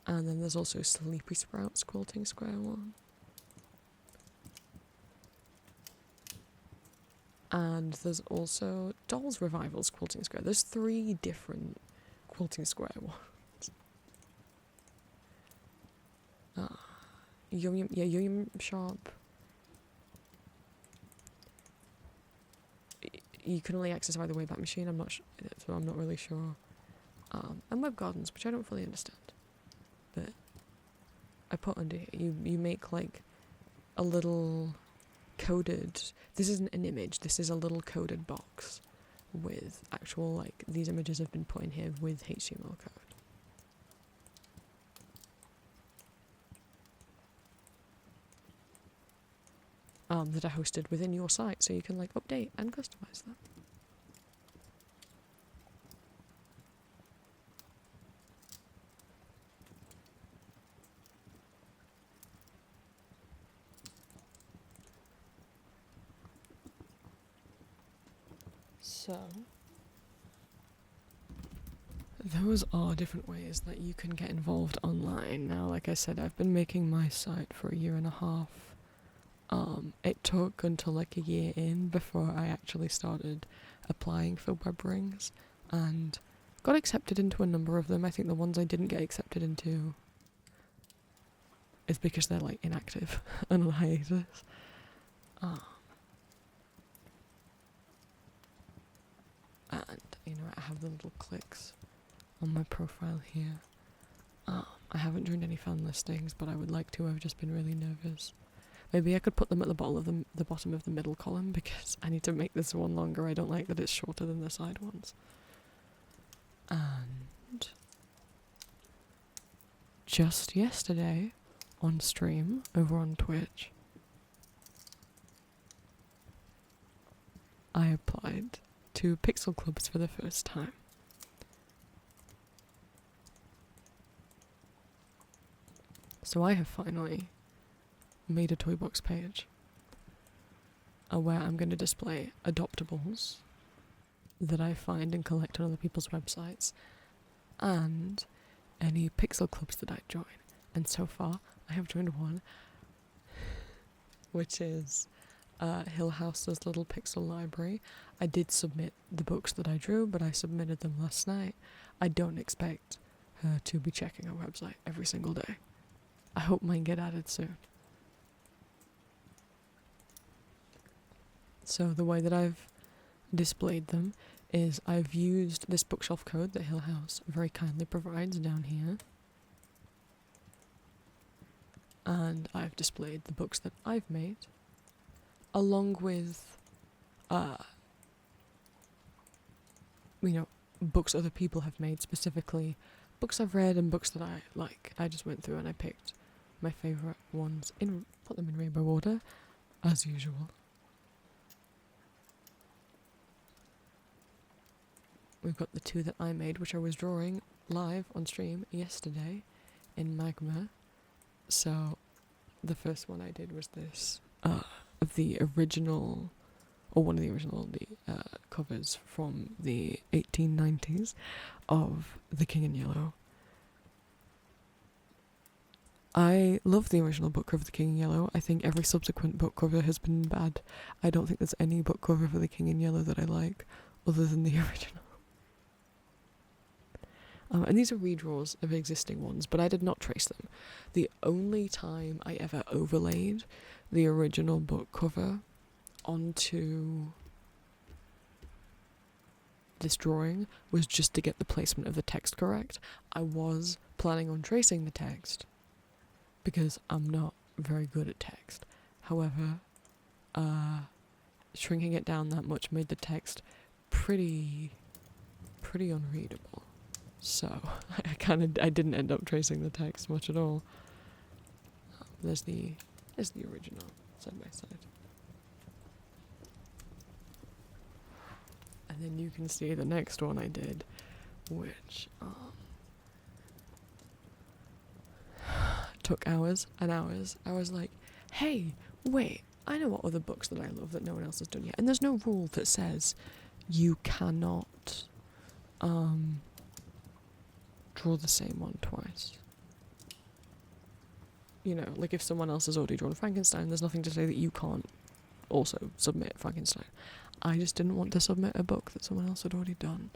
and then there's also Sleepy Sprouts Quilting Square one. And there's also Dolls Revivals Quilting Square. There's 3 different Quilting Square ones. Yum Shop. You can only access via the Wayback Machine. So I'm not really sure. And Web Gardens, which I don't fully understand. But I put under here. You make like a little coded. This isn't an image. This is a little coded box with actual like these images have been put in here with HTML code. That are hosted within your site, so you can like update and customize them. So, those are different ways that you can get involved online. Now, like I said, I've been making my site for 1.5 years. It took until like a year in before I actually started applying for Webrings and got accepted into a number of them. I think the ones I didn't get accepted into is because they're like inactive and on hiatus. And, you know, I have the little Cliques on my profile here. I haven't joined any fan listings, but I would like to. I've just been really nervous. Maybe I could put them at the bottom of the middle column, because I need to make this one longer. I don't like that it's shorter than the side ones. And just yesterday, on stream, over on Twitch, I applied to Pixel Clubs for the first time. So I have finally made a toybox page where I'm going to display adoptables that I find and collect on other people's websites and any pixel clubs that I join. And so far I have joined one, which is Hill House's little pixel library. I did submit the books that I drew, but I submitted them last night. I don't expect her to be checking her website every single day. I hope mine get added soon. So the way that I've displayed them is I've used this bookshelf code that Hill House very kindly provides down here. and I've displayed the books that I've made, along with, books other people have made, specifically books I've read and books that I like. I just went through and I picked my favourite ones, put them in rainbow order, as usual. We've got the 2 that I made, which I was drawing live on stream yesterday in Magma. So the first one I did was this, of the original, or one of the original covers from the 1890s of The King in Yellow. I love the original book cover of The King in Yellow. I think every subsequent book cover has been bad. I don't think there's any book cover for The King in Yellow that I like, other than the original. And these are redraws of existing ones, but I did not trace them. The only time I ever overlaid the original book cover onto this drawing was just to get the placement of the text correct. I was planning on tracing the text, because I'm not very good at text. However, shrinking it down that much made the text pretty unreadable. So I didn't end up tracing the text much at all. There's the original side by side. And then you can see the next one I did, which took hours and hours. I was like, hey, wait, I know what other books that I love that no one else has done yet. And there's no rule that says you cannot draw the same one twice. Like if someone else has already drawn Frankenstein, there's nothing to say that you can't also submit Frankenstein. I just didn't want to submit a book that someone else had already done.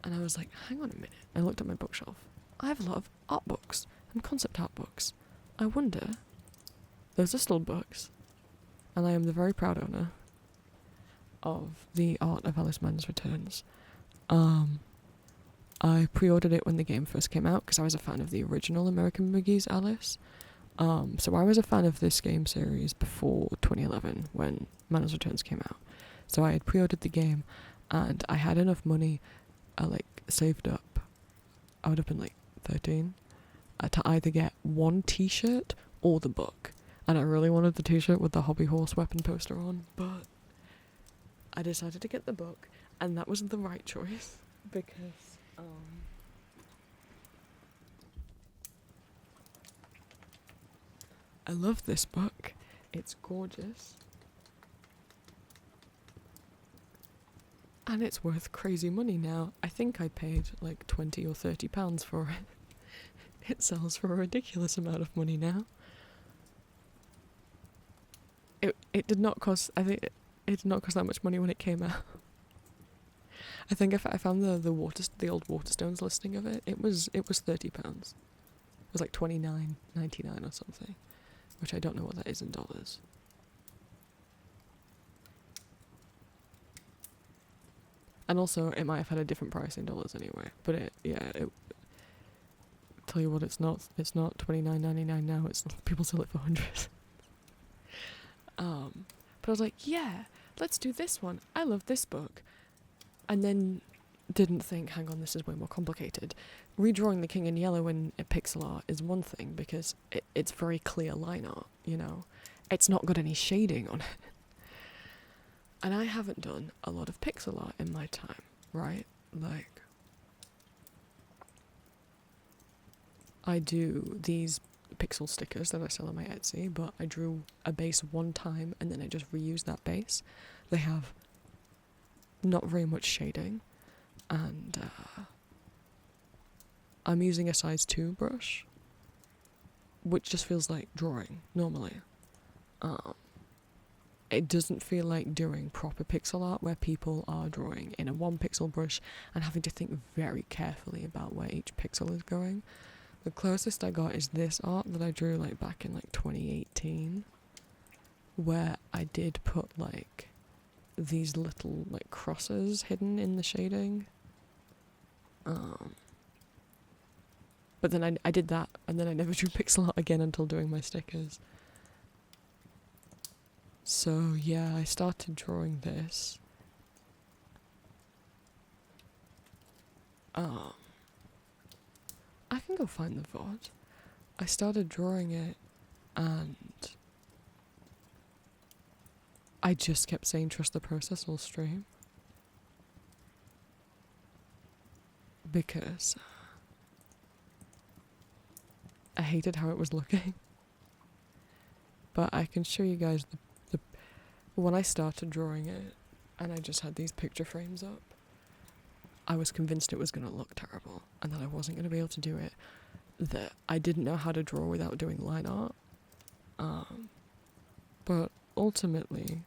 And I was like, hang on a minute. I looked at my bookshelf. I have a lot of art books and concept art books. I wonder, those are still books, and I am the very proud owner of The Art of Alice Mann's Returns. I pre-ordered it when the game first came out because I was a fan of the original American McGee's Alice. So I was a fan of this game series before 2011 when Mann's Returns came out. So I had pre-ordered the game, and I had enough money, saved up. I would have been 13, to either get one t-shirt or the book. And I really wanted the t-shirt with the hobby horse weapon poster on, but I decided to get the book, and that was the right choice, because I love this book. It's gorgeous. And it's worth crazy money now. I think I paid £20 or £30 for it. It sells for a ridiculous amount of money now. It did not cost, I think it did not cost that much money when it came out. I think if I found the old Waterstones listing of it, it was £30. It was $29.99 or something, which I don't know what that is in dollars. And also, it might have had a different price in dollars anyway. But tell you what, it's not $29.99 now. It's people sell it for hundreds. But I was like, yeah, let's do this one. I love this book. And then didn't think, hang on, this is way more complicated. Redrawing The King in Yellow in pixel art is one thing because it's very clear line art, It's not got any shading on it. And I haven't done a lot of pixel art in my time, right? I do these pixel stickers that I sell on my Etsy, but I drew a base one time and then I just reused that base. They have not very much shading, and I'm using a size 2 brush, which just feels like drawing normally. It doesn't feel like doing proper pixel art where people are drawing in a 1 pixel brush and having to think very carefully about where each pixel is going. The closest I got is this art that I drew back in 2018, where I did put these little crosses hidden in the shading. But then I did that, and then I never drew pixel art again until doing my stickers. So yeah, I started drawing this. I can go find the VOD. I started drawing it, and I just kept saying trust the process all stream. Because I hated how it was looking. But I can show you guys the when I started drawing it and I just had these picture frames up, I was convinced it was going to look terrible and that I wasn't going to be able to do it, that I didn't know how to draw without doing line art. But ultimately,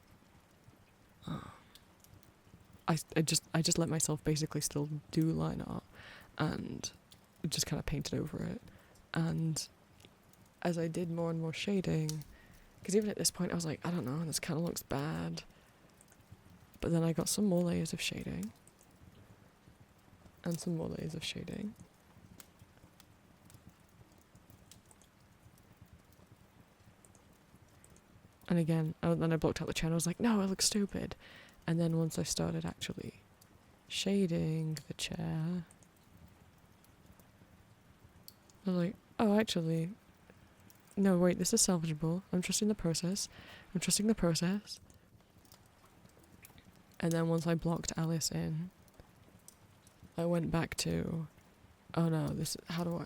I just let myself basically still do line art and just kind of painted over it. And as I did more and more shading, because even at this point I was like, I don't know, this kind of looks bad. But then I got some more layers of shading. And some more layers of shading. And again, then I blocked out the channel. I was like, no, it looks stupid. And then once I started actually shading the chair, I was like, oh, actually, no, wait, this is salvageable. I'm trusting the process. I'm trusting the process. And then once I blocked Alice in, I went back to, oh no, this, how do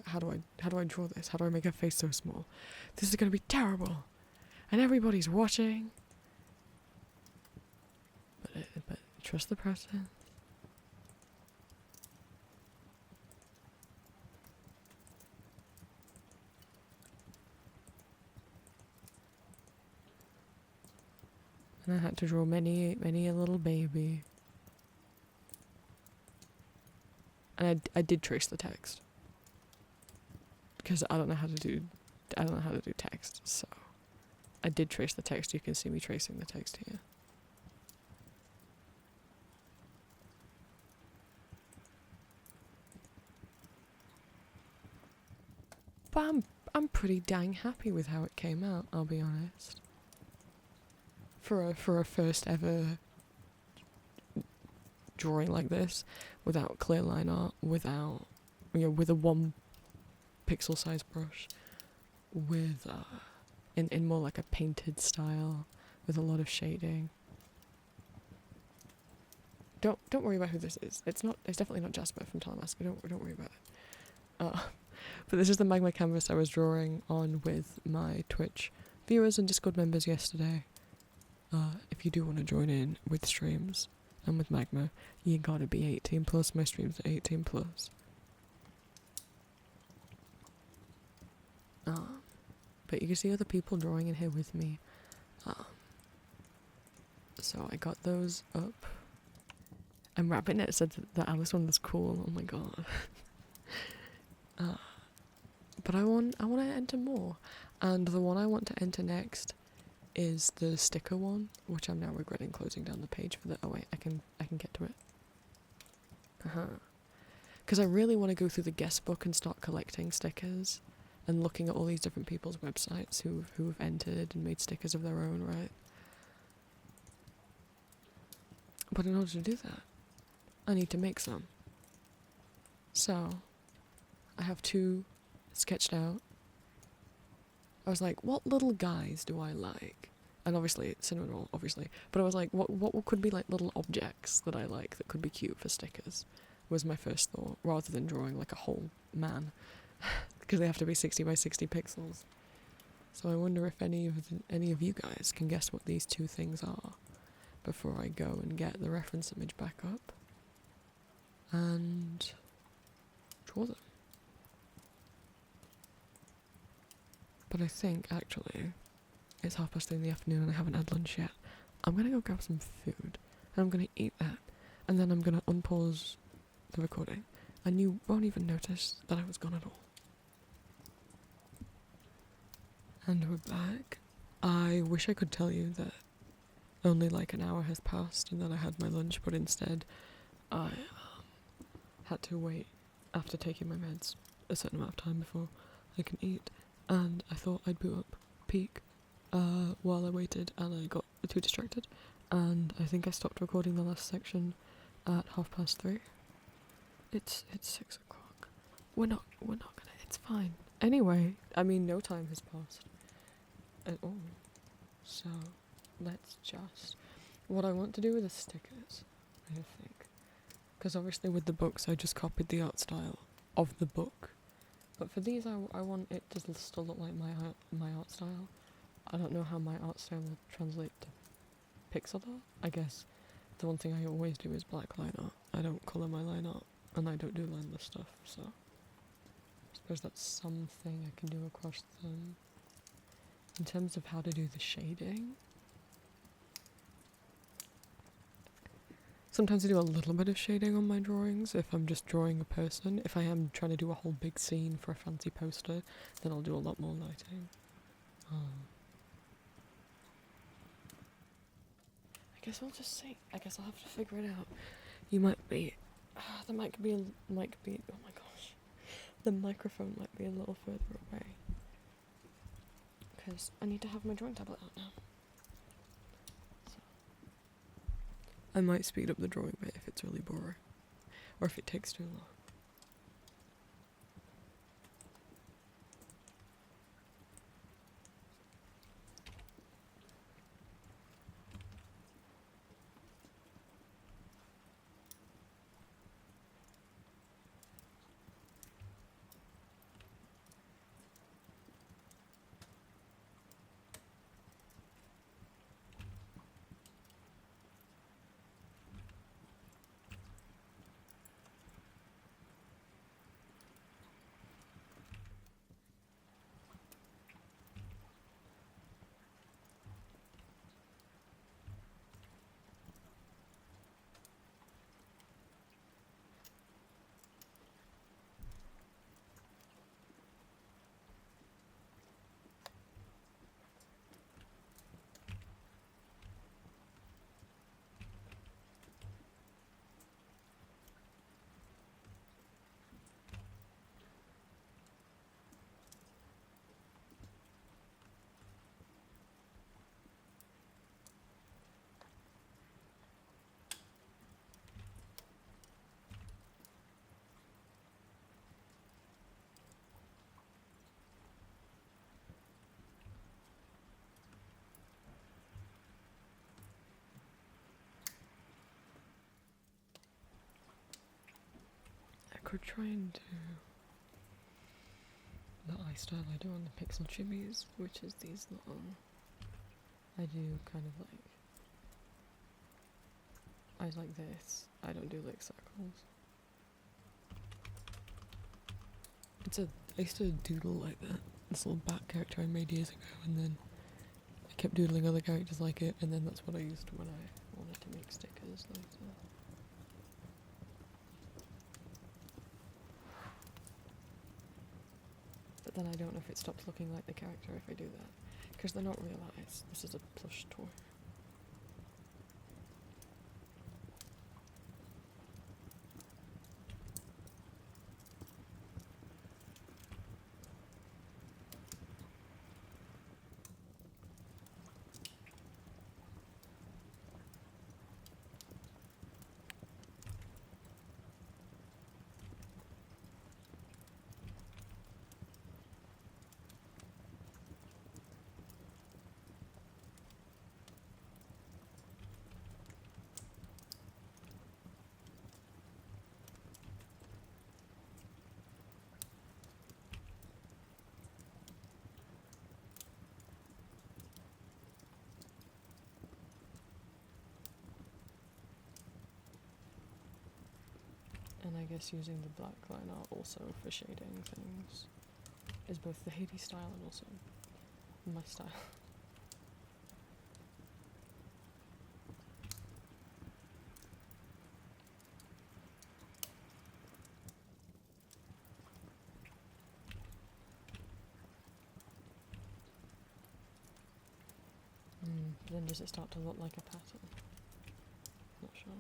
I draw this? How do I make her face so small? This is gonna be terrible. And everybody's watching. But trust the process. And I had to draw many a little baby. And I did trace the text. Because I don't know how to do text, so I did trace the text. You can see me tracing the text here. But I'm pretty dang happy with how it came out, I'll be honest. For a first ever drawing like this, without clear line art, without, with a 1 pixel size brush, with in more like a painted style, with a lot of shading. Don't worry about who this is. It's definitely not Jasper from Telemasca. Don't worry about it. But this is the magma canvas I was drawing on with my Twitch viewers and Discord members yesterday. If you do want to join in with streams and with magma, you gotta be 18 plus. My streams are 18 plus. But you can see other people drawing in here with me. So I got those up. And RabbitNet said that Alice one was cool. Oh my god. But I want to enter more, and the one I want to enter next is the sticker one, which I'm now regretting closing down the page for the. Oh wait, I can get to it. Because I really want to go through the guest book and start collecting stickers, and looking at all these different people's websites who have entered and made stickers of their own, right? But in order to do that, I need to make some. So, I have 2 sketched out. I was like, what little guys do I like? And obviously, cinnamon roll, obviously. But I was like, what could be like little objects that I like that could be cute for stickers? Was my first thought, rather than drawing like a whole man. Because they have to be 60 by 60 pixels. So I wonder if any of you guys can guess what these 2 things are before I go and get the reference image back up and draw them. But I think, actually, it's 3:30 in the afternoon and I haven't had lunch yet. I'm going to go grab some food, and I'm going to eat that, and then I'm going to unpause the recording, and you won't even notice that I was gone at all. And we're back. I wish I could tell you that only like an hour has passed and that I had my lunch, but instead I had to wait after taking my meds a certain amount of time before I can eat, and I thought I'd boot up Peak while I waited, and I got too distracted, and I think I stopped recording the last section at 3:30. It's 6 o'clock. We're not gonna, it's fine. Anyway, I mean, no time has passed at all, so let's just, what I want to do with the stickers, I think, because obviously with the books I just copied the art style of the book, but for these I want it to still look like my art style. I don't know how my art style will translate to pixel art. I guess the one thing I always do is black line art. I don't colour my line art, and I don't do lineless stuff, so I suppose that's something I can do across them. In terms of how to do the shading, sometimes I do a little bit of shading on my drawings if I'm just drawing a person. If I am trying to do a whole big scene for a fancy poster, then I'll do a lot more lighting. I guess I'll just see. I guess I'll have to figure it out. You might be... the mic be... oh my gosh. The microphone might be a little further away. Because I need to have my drawing tablet out now. So. I might speed up the drawing bit if it's really boring. Or if it takes too long. I could try and do the eye style I do on the pixel chibis, which is these little, I do kind of like eyes like this. I don't do like circles. I used to doodle like that, this little bat character I made years ago, and then I kept doodling other characters like it, and then that's what I used when I wanted to make stickers like that. But then I don't know if it stops looking like the character if I do that, because they're not real eyes. This is a plush toy. And I guess using the black line art also for shading things is both the Hades style and also my style. Then does it start to look like a pattern? Not sure.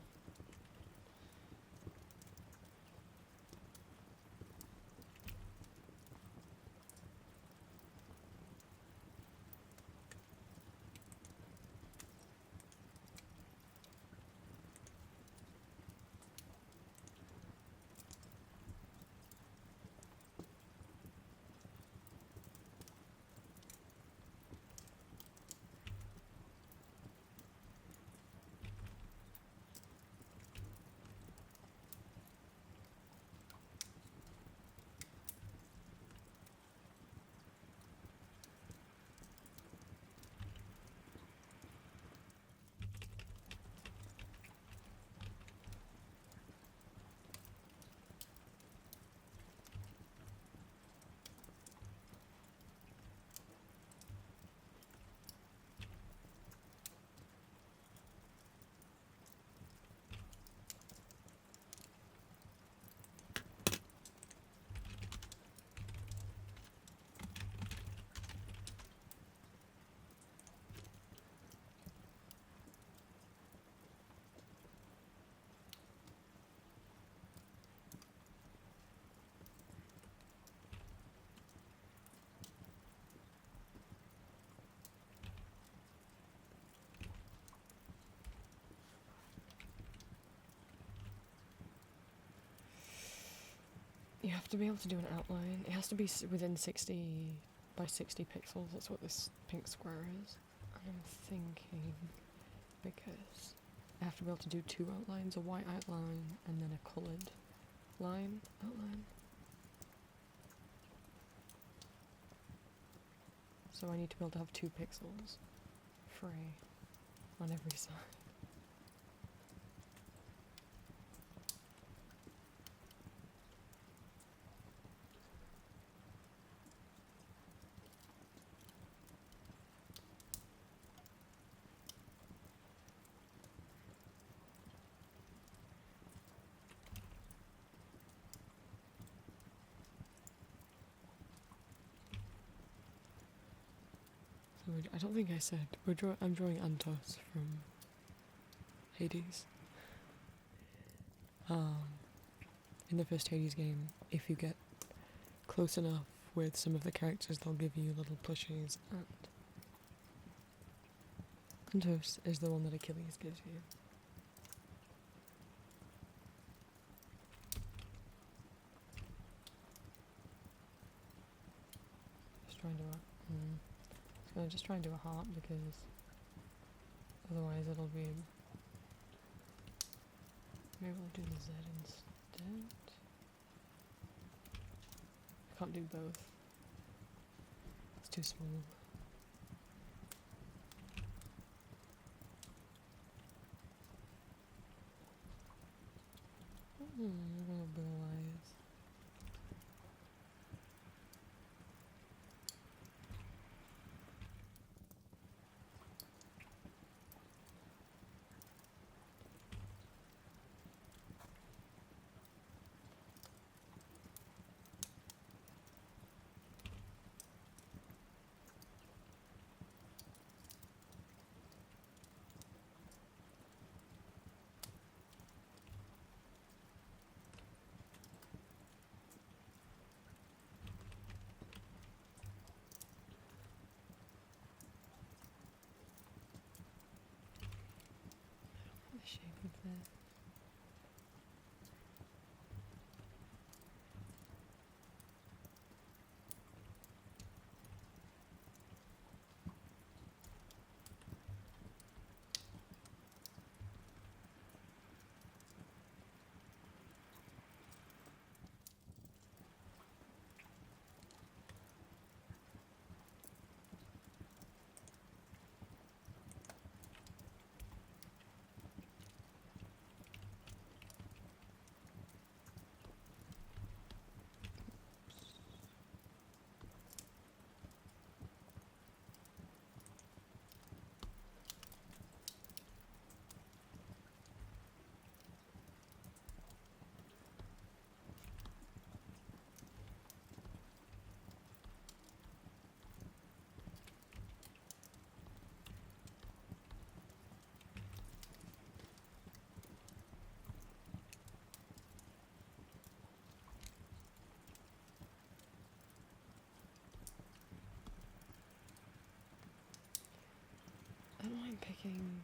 have to be able to do an outline. It has to be within 60 by 60 pixels. That's what this pink square is. And I'm thinking, because I have to be able to do two outlines, a white outline and then a coloured line outline. So I need to be able to have 2 pixels free on every side. I don't think I said, I'm drawing Antos from Hades. In the first Hades game, if you get close enough with some of the characters, they'll give you little plushies, and Antos is the one that Achilles gives you. Just try and do a heart, because otherwise it'll be... Maybe we'll do the Z instead. I can't do both. It's too small. Little blue eyes. Shape of this. I don't mind picking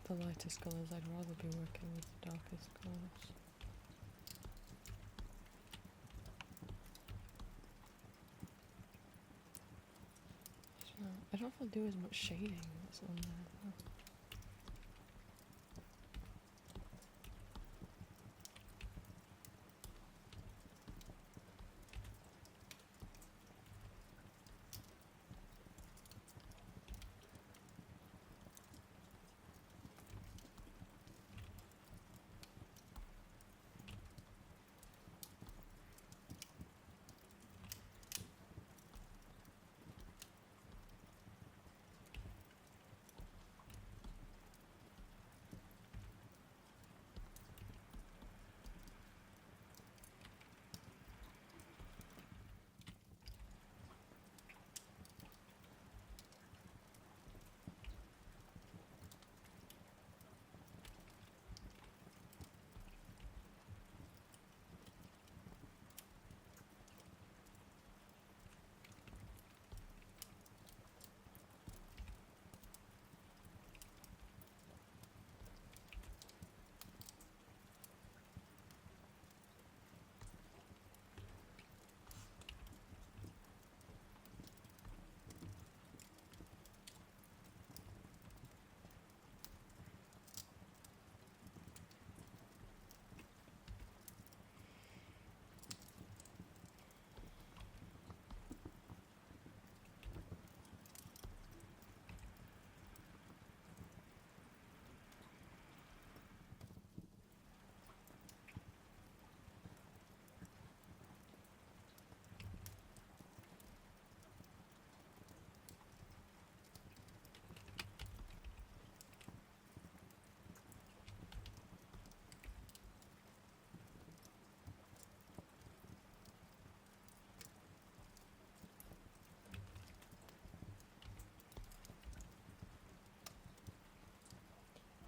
the lightest colours, I'd rather be working with the darkest colours. I don't know if I'll do as much shading that's on there.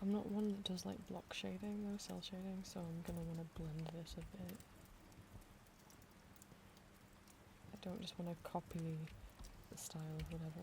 I'm not one that does like block shading or cell shading, so I'm gonna want to blend this a bit. I don't just want to copy the style of whatever.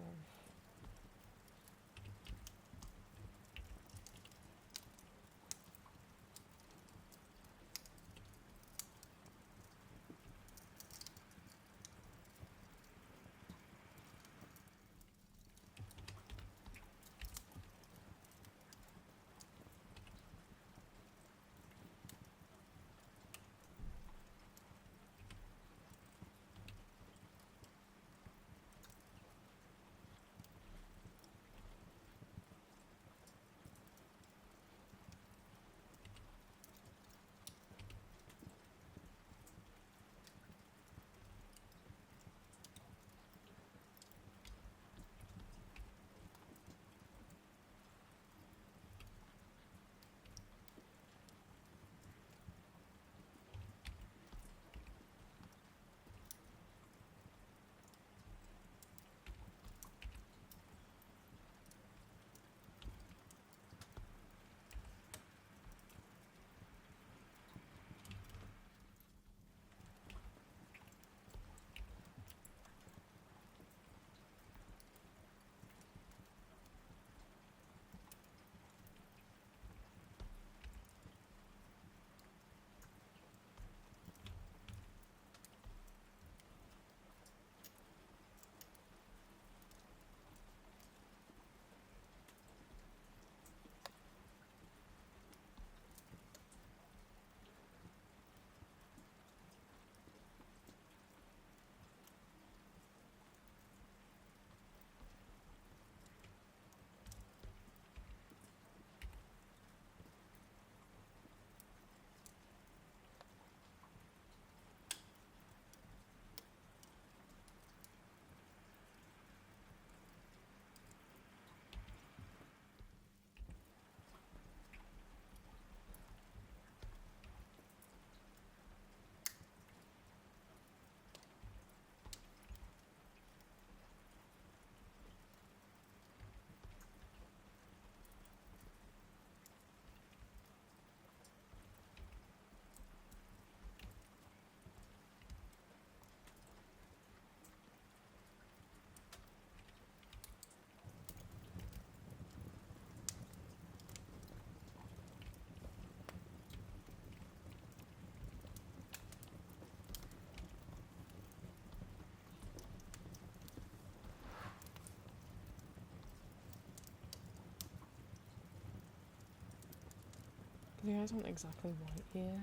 The eyes aren't exactly white here,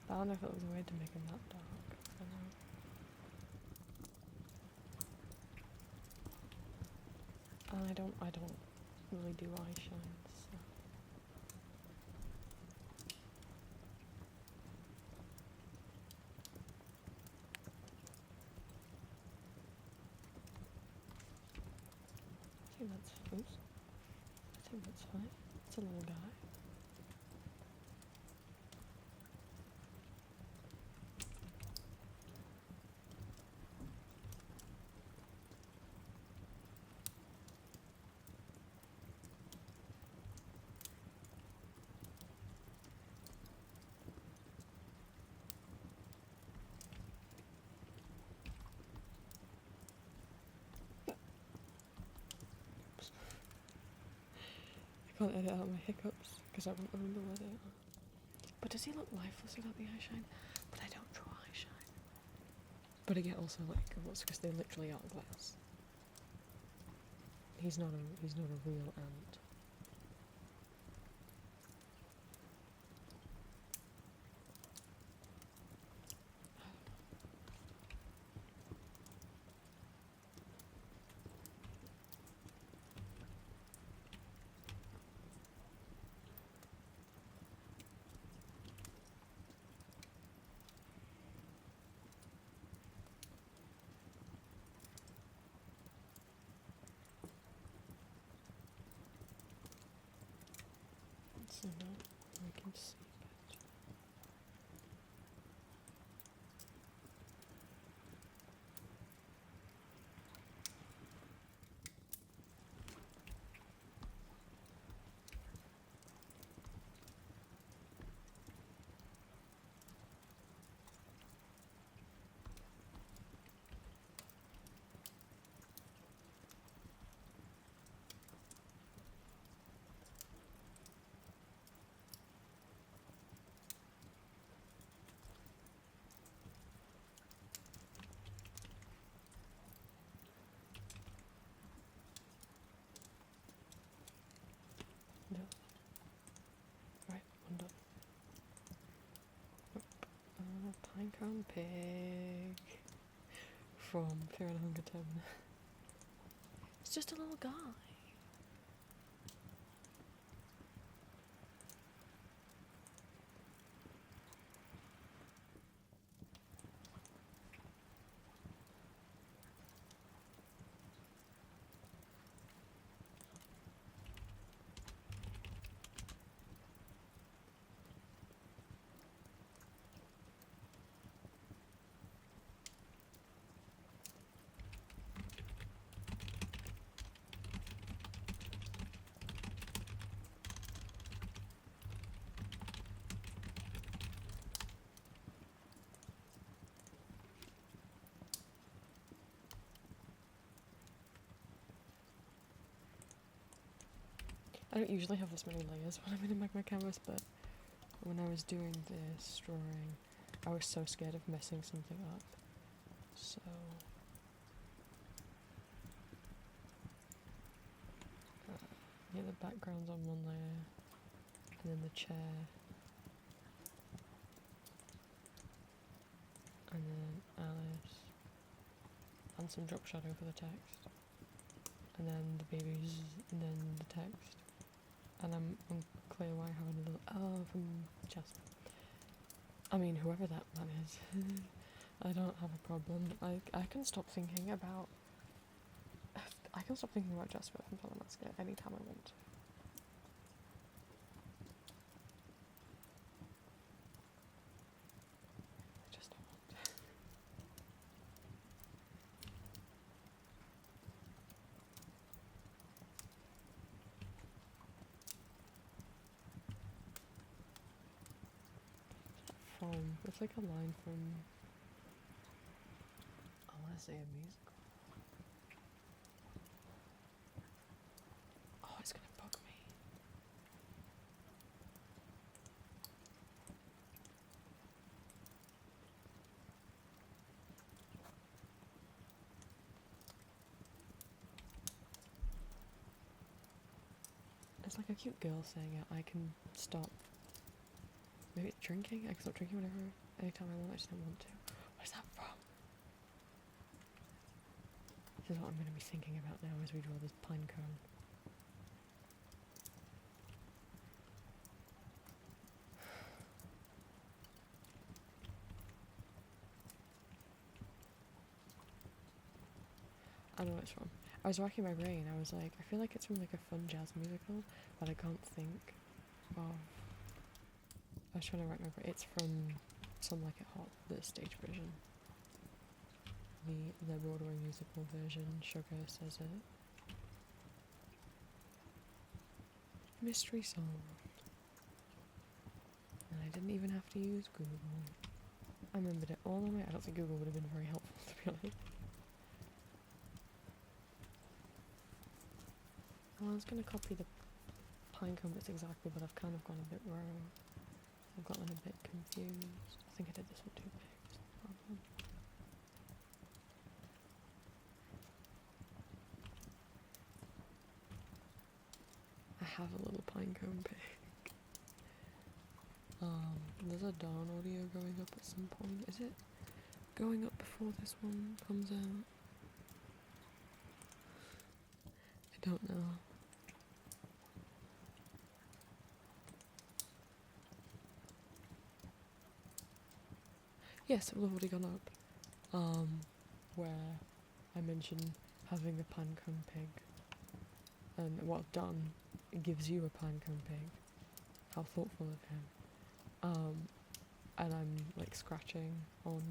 but I don't know if it looks weird to make them that dark. I don't know. And I don't really do eye shines, so. I think that's fine. It's a little guy. I can't edit out my hiccups because I won't remember where they are. But does he look lifeless without the eye shine? But I don't draw eye shine. But again, also like, what's because they literally are glass. He's not a real ant. So now I can see better. brown pig from Fear and Hunger Term. It's just a little guy. I don't usually have this many layers when I'm in a magma canvas, but when I was doing this drawing, I was so scared of messing something up. So yeah, the background's on one layer, and then the chair, and then Alice, and some drop shadow for the text, and then the babies, and then the text. And I'm unclear why I have a little from Jasper. I mean, whoever that man is, I don't have a problem. I can stop thinking about Jasper from Fanlistings anytime I want to. I just don't want to. It's like a line from, I want to say a musical. Oh, it's gonna bug me. It's like a cute girl saying it. I can stop. Maybe it's drinking. I can stop drinking whenever, anytime I want. I just don't want to. What is that from? This is what I'm going to be thinking about now as we draw this pine cone. I know what it's from. I was racking my brain. I was like, I feel like it's from like a fun jazz musical, but I can't think of. I was trying to rack my brain. It's from Some Like It Hot, the stage version. The Broadway musical version. Sugar says it. Mystery song. And I didn't even have to use Google. I remembered it all the way. I don't think Google would have been very helpful, to be honest. Well, I was going to copy the pinecone bits exactly, but I've kind of gone a bit wrong. I've gotten a bit confused. I think I did this one too big. That's the problem. I have a little pinecone pig. There's a Dawn audio going up at some point. Is it going up before this one comes out? I don't know. Yes, it will have already gone up. Where I mentioned having a pinecone pig. And what I've done, it gives you a pinecone pig. How thoughtful of him. And I'm like scratching on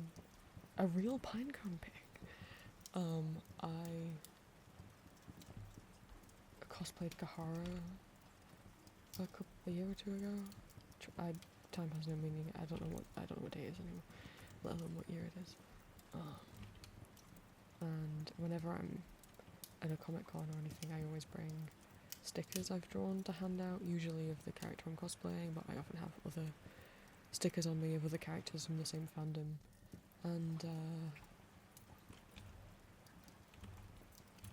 a real pinecone pig. I cosplayed Kahara a year or two ago. Time has no meaning. I don't know what day it is anymore, let alone what year it is. And whenever I'm at a Comic-Con or anything, I always bring stickers I've drawn to hand out, usually of the character I'm cosplaying, but I often have other stickers on me of other characters from the same fandom. And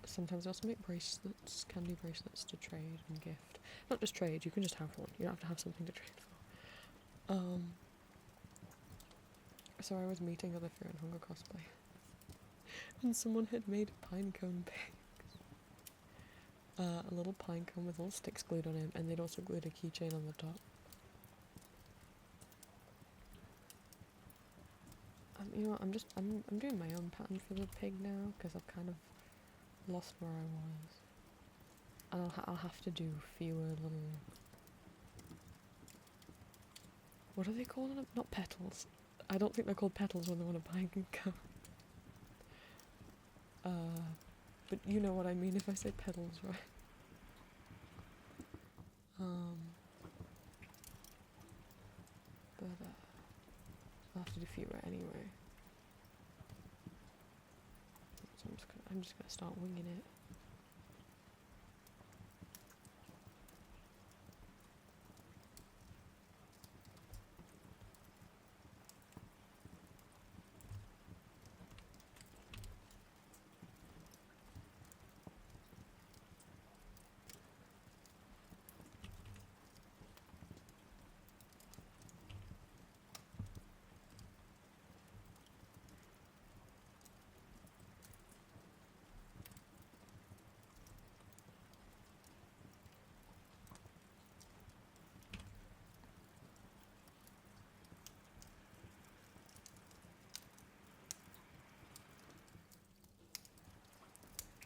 sometimes I also make bracelets, candy bracelets to trade and gift. Not just trade, you can just have one. You don't have to have something to trade for. So I was meeting other Fear and Hunger cosplay, and someone had made a pinecone pig. A little pinecone with little sticks glued on him, and they'd also glued a keychain on the top. You know what, I'm doing my own pattern for the pig now, because I've kind of lost where I was. And I'll have to do fewer little... What are they called? Not petals. I don't think they're called petals when they're on a pinecone. But you know what I mean if I say petals, right? But I'll have to do fewer anyway. So I'm just gonna start winging it.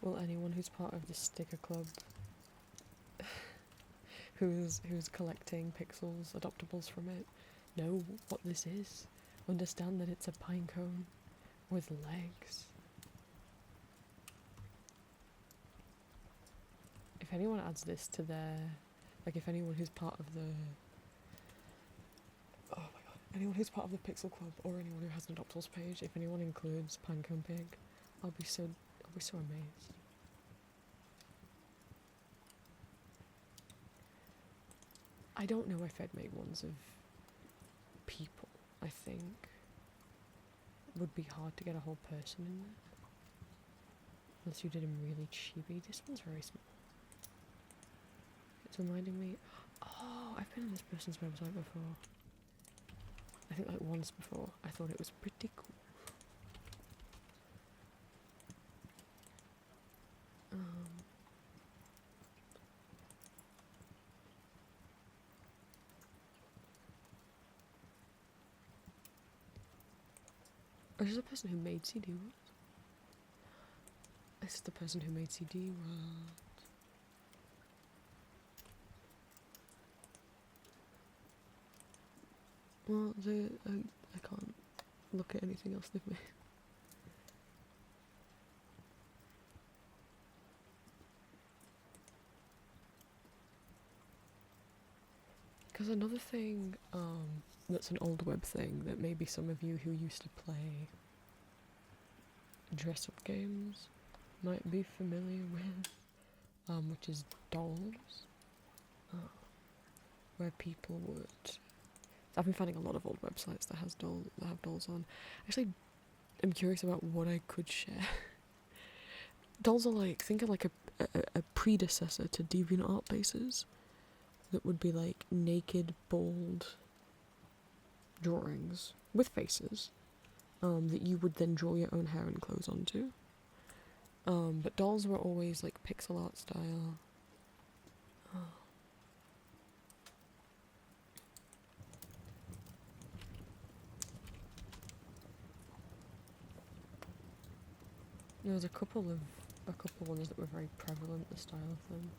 Will anyone who's part of the sticker club, who's collecting pixels, adoptables from it, know what this is? Understand that it's a pinecone with legs? If anyone adds this to their, like if anyone who's part of the, oh my god, anyone who's part of the Pixel Club or anyone who has an Adoptables page, if anyone includes pinecone pig, I'll be so amazed. I don't know if I'd make ones of people. I think it would be hard to get a whole person in there. Unless you did them really cheapy. This one's very small. It's reminding me... Oh, I've been on this person's website before. I think like once before. I thought it was pretty cool. This is the person who made CD World. This is the person who made CD World. Well, I can't look at anything else they've made. Because another thing, that's an old web thing that maybe some of you who used to play dress-up games might be familiar with, which is dolls, where people would... I've been finding a lot of old websites that have dolls on. Actually, I'm curious about what I could share. Dolls are like, think of like a predecessor to DeviantArt bases that would be like naked, bald drawings with faces that you would then draw your own hair and clothes onto. But dolls were always like pixel art style. There was a couple ones that were very prevalent, the style of them.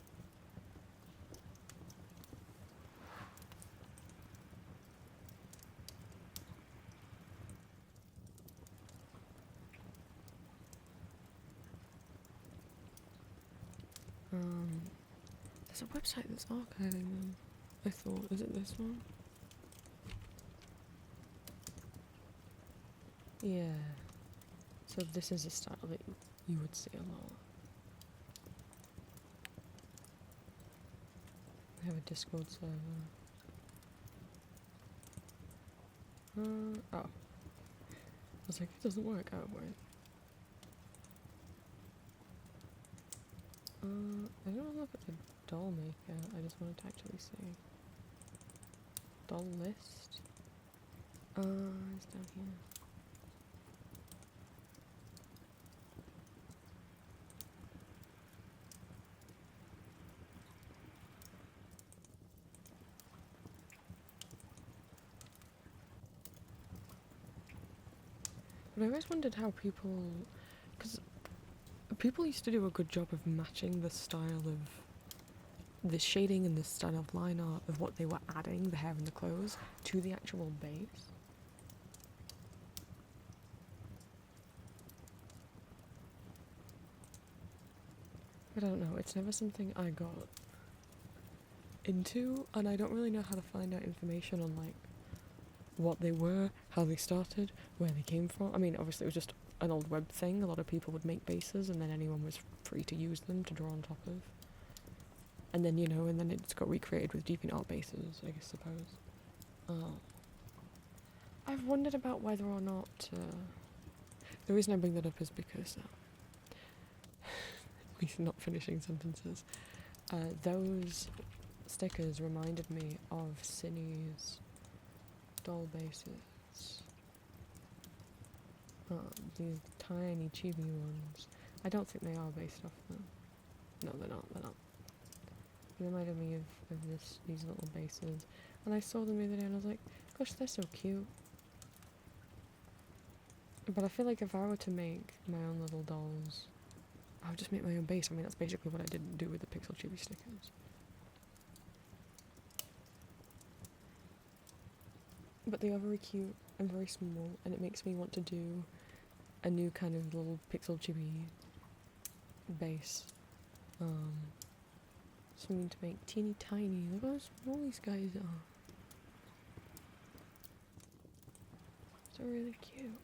There's a website that's archiving them. I thought, is it this one? Yeah. So this is a style that you would see a lot. We have a Discord server. Oh. I was like, it doesn't work. Oh, wait. I don't want to look at the doll maker. I just wanted to actually see. Doll list. It's down here. But I always wondered how people, because people used to do a good job of matching the style of the shading and the style of line art of what they were adding, the hair and the clothes, to the actual base. But I don't know, it's never something I got into, and I don't really know how to find out information on like what they were, how they started, where they came from. I mean, obviously it was just an old web thing. A lot of people would make bases and then anyone was free to use them to draw on top of. And then, and then it's got recreated with DeviantArt bases, I suppose. I've wondered about whether or not... the reason I bring that up is because... we're not finishing sentences. Those stickers reminded me of Cindy's doll bases. These tiny chibi ones. I don't think they are based off them. No, they're not. It reminded me of these little bases. And I saw them the other day and I was like, gosh, they're so cute. But I feel like if I were to make my own little dolls, I would just make my own base. I mean, that's basically what I did do with the Pixel Chibi stickers. But they are very cute and very small, and it makes me want to do a new kind of little Pixel Chibi base. Something to make teeny tiny. Look how small these guys are. They're really cute.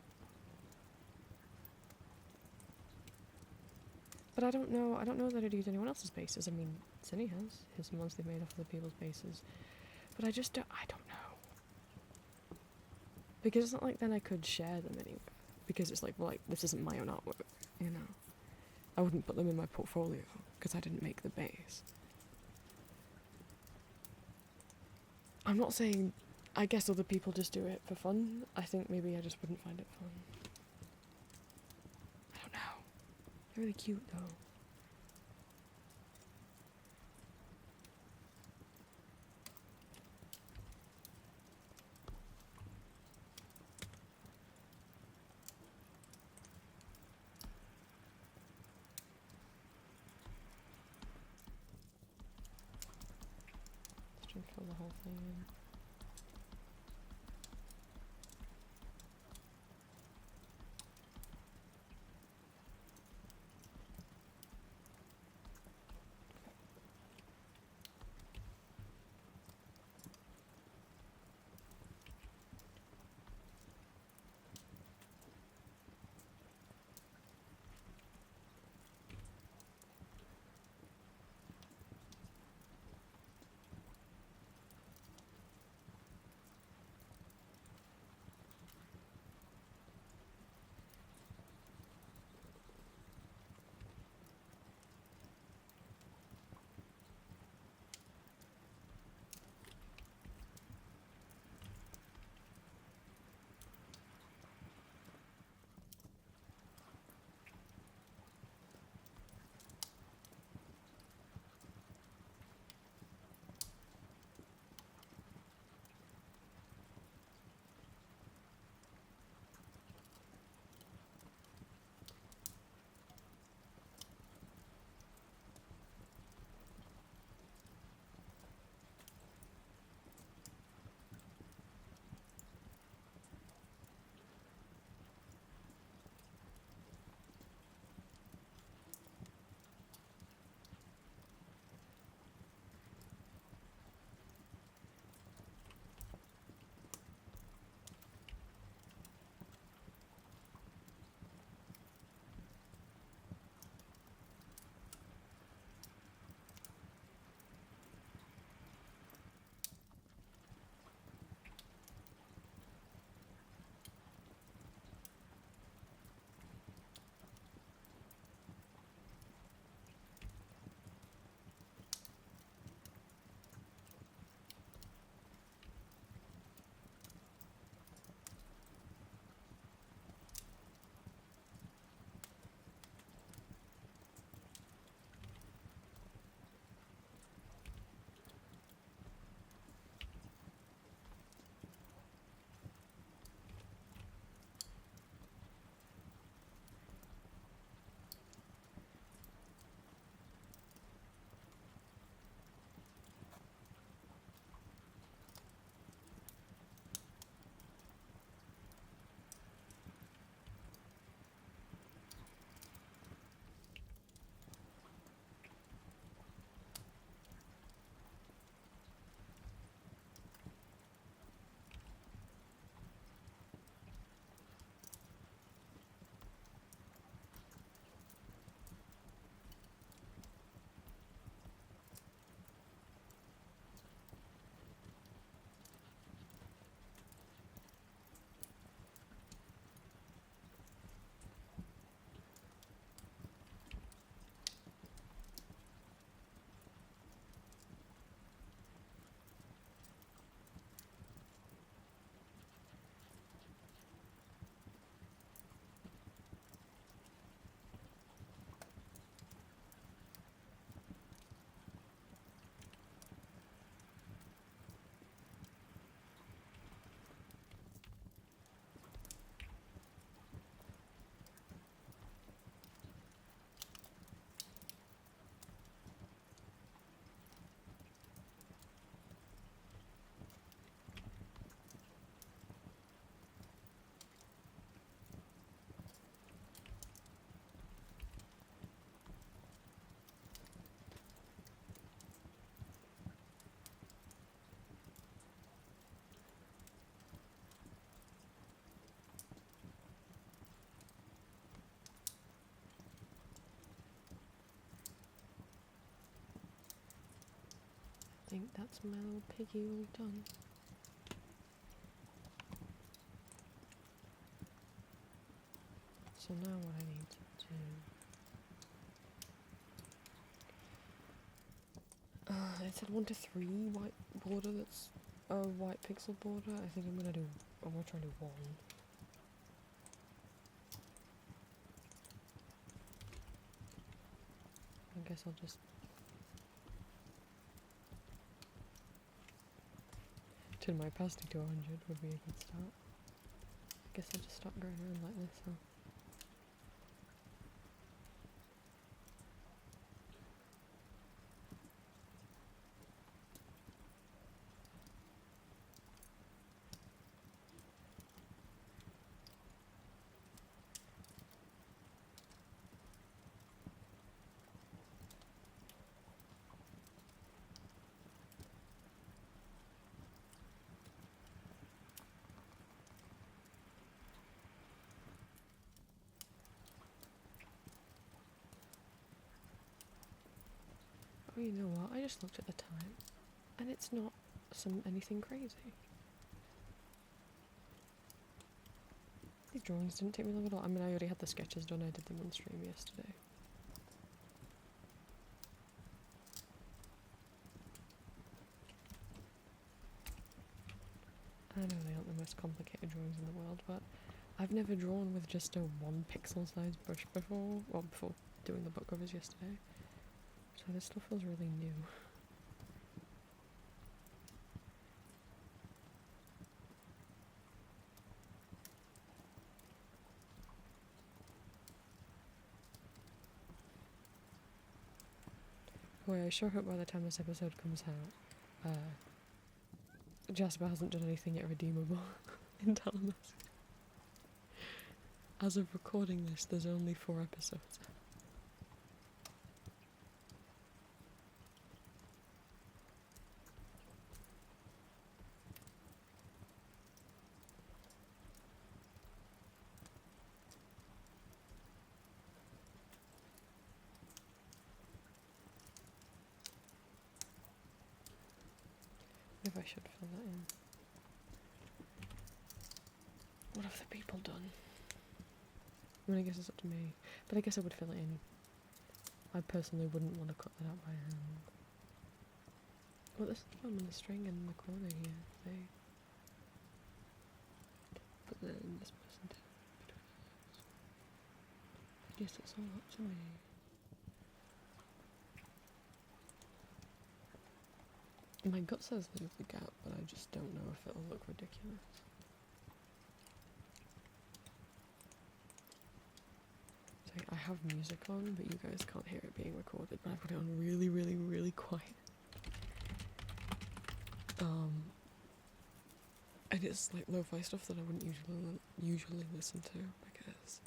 But I don't know that I'd use anyone else's bases. I mean, Cindy has his ones they've made off other people's bases. But I don't know. Because it's not like then I could share them anywhere. Because it's like, well, like, this isn't my own artwork, I wouldn't put them in my portfolio because I didn't make the base. I'm not saying, I guess other people just do it for fun. I think maybe I just wouldn't find it fun. I don't know. They're really cute though. Let's try and fill the whole thing in. think that's my little piggy all done. So now what I need to do... it said 1 to 3 white border, that's a white pixel border. I think I'm gonna try to do 1. I guess I'll just turn my opacity to 100 would be a good start. I guess I'll just start going around like this, huh? Oh, you know what? I just looked at the time, and it's not anything crazy. These drawings didn't take me long at all. I mean, I already had the sketches done. I did them on stream yesterday. I know they aren't the most complicated drawings in the world, but I've never drawn with just a 1 pixel size brush before, well, before doing the book covers yesterday. So this stuff feels really new. Boy, I sure hope by the time this episode comes out, Jasper hasn't done anything yet redeemable in Telemasc. As of recording this, there's only 4 episodes. Maybe I should fill that in. What have the people done? I mean, I guess it's up to me. But I guess I would fill it in. I personally wouldn't want to cut that out by hand. Well, this is the one with the string in the corner here. They put that in this person too. Yes, it's all up to me. My gut says leave the gap, but I just don't know if it'll look ridiculous. So I have music on, but you guys can't hear it being recorded, but I put it on really, really, really quiet. And it's like lo-fi stuff that I wouldn't usually listen to, because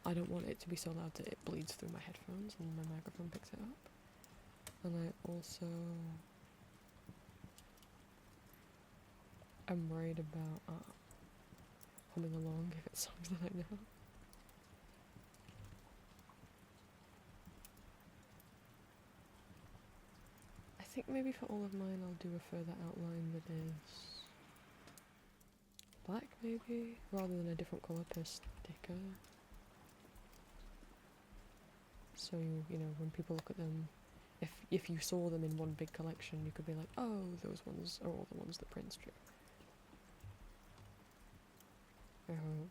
I don't want it to be so loud that it bleeds through my headphones and my microphone picks it up. And I also am worried about humming along if it's songs that I know. I think maybe for all of mine I'll do a further outline that is black maybe, rather than a different colour per sticker. So you know, when people look at them, if you saw them in one big collection, you could be like, oh, those ones are all the ones that Prince drew. I hope.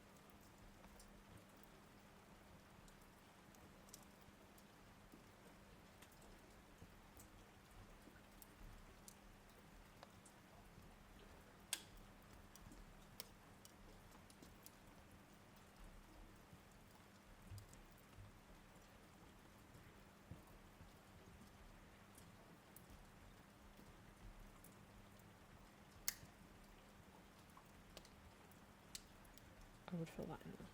I would fill that in now.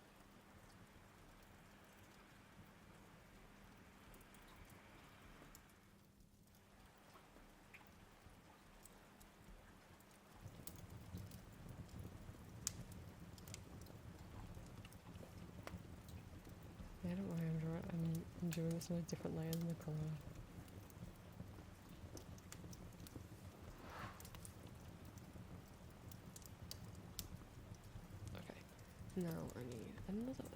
Yeah, don't worry, I'm doing this on a different layer than the colour. Now I need another.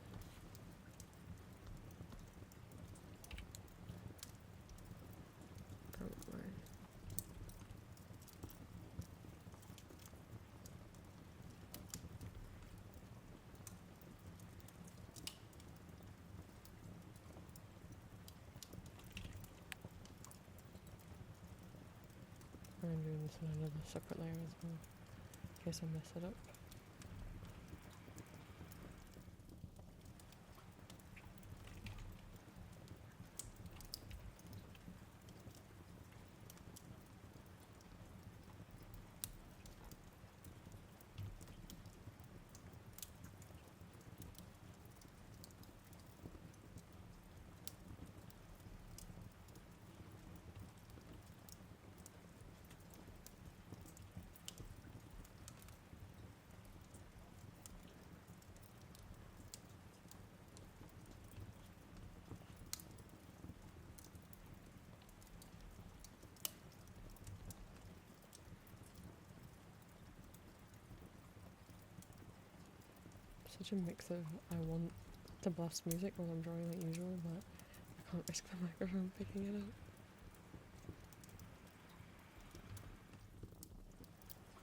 Probably. I'm doing this on another separate layer as well, in case I mess it up. Such a mix of I want to blast music while I'm drawing like usual, but I can't risk the microphone picking it up.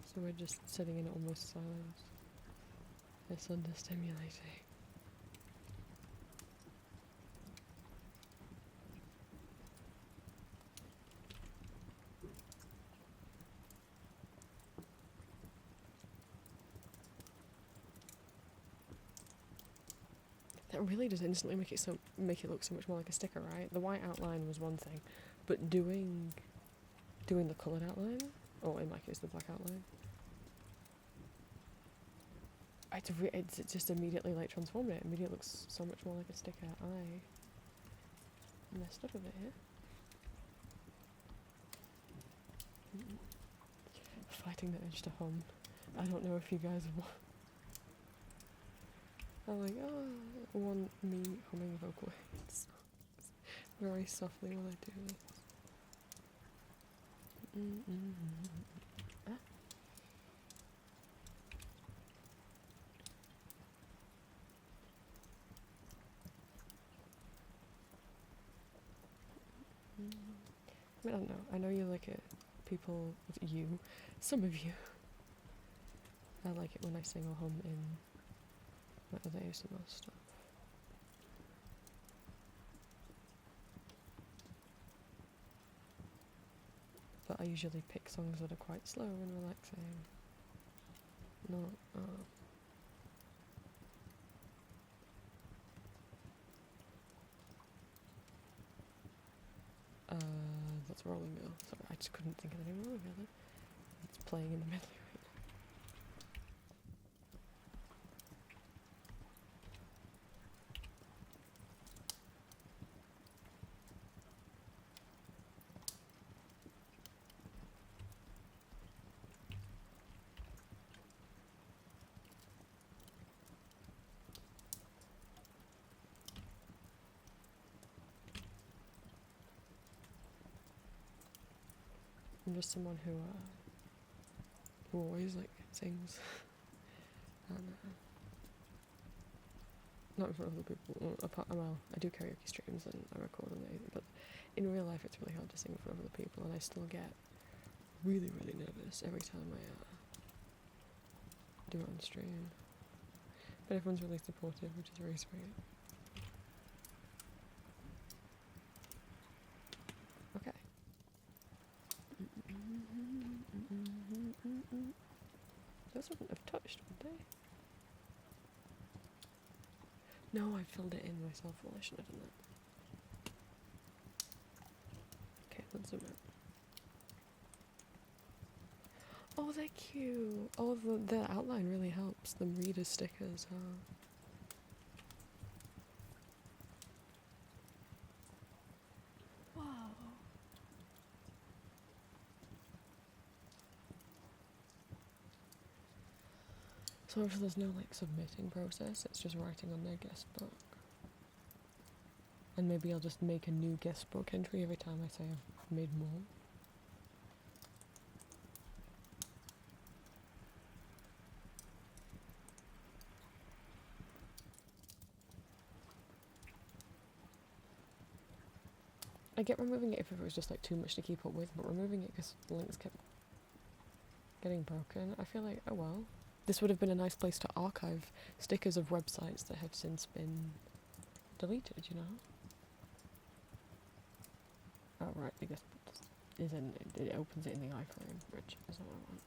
So we're just sitting in almost silence. It's understimulating. That really does instantly make it look so much more like a sticker, right? The white outline was one thing, but doing the coloured outline, or in my case the black outline, it's just immediately like transformed it. It immediately looks so much more like a sticker. I messed up a bit here. Fighting the urge to hum. I don't know if you guys I'm like, want me humming Vocaloids very softly while I do this. Ah. I mean, I don't know. I know you like it. Some of you. I like it when I sing or hum in my other ASMR stuff. But I usually pick songs that are quite slow and relaxing. Not, that's Rolling Girl. Sorry, I just couldn't think of any Rolling Girl then. It's playing in the middle right now. I'm just someone who always like sings, and not in front of other people. Well, I do karaoke streams and I record on it, but in real life it's really hard to sing in front of other people, and I still get really, really nervous every time I do it on stream. But everyone's really supportive, which is very sweet. Okay. Those wouldn't have touched, would they? No, I filled it in myself. Well, I should have done that. Okay, let's zoom out. Oh, they're cute. Oh, the outline really helps. The reader stickers, huh? Wow. So obviously there's no like submitting process, it's just writing on their guest book. And maybe I'll just make a new guest book entry every time I say I've made more. I get removing it if it was just like too much to keep up with, but removing it because links kept getting broken, I feel like, oh well. This would have been a nice place to archive stickers of websites that have since been deleted, you know? Oh right, I guess it opens it in the iframe, which is not what I want.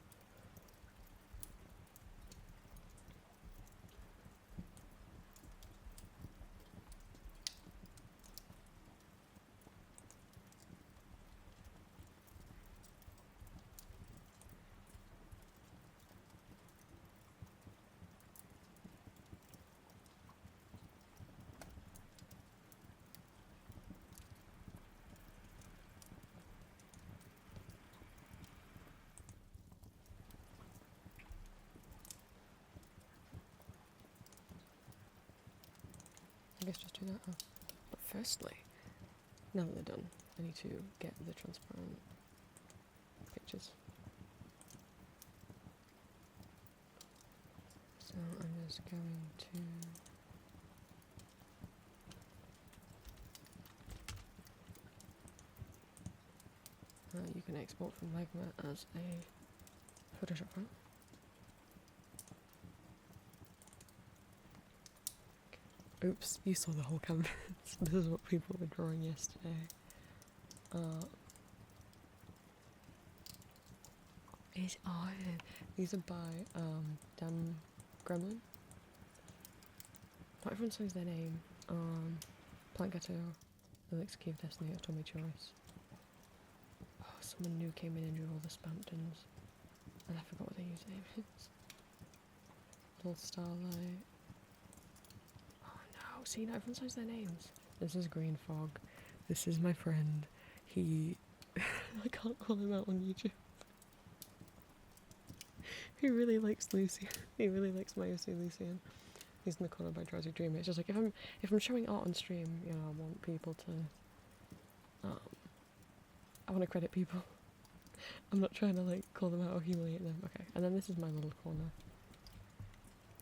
I guess just do that. Oh. But firstly, now that they're done, I need to get the transparent pictures. So I'm just going to you can export from Magma as a Photoshop file. Oops, you saw the whole canvas. This is what people were drawing yesterday. These are by Dan Gremlin. Not everyone says their name. Plant Gateau, Elix Key of Destiny, Atomic Choice. Oh, someone new came in and drew all the Spamptons. And I forgot what their username is. Little Starlight. Oh no, see, not everyone says their names. This is Green Fog. This is my friend. He... I can't call him out on YouTube. He really likes Lucian. He really likes my OC Lucian. He's in the corner by Drowsy Dreamer. It's just like, if I'm showing art on stream, you know, I want people to... I want to credit people. I'm not trying to, like, call them out or humiliate them. Okay, and then this is my little corner.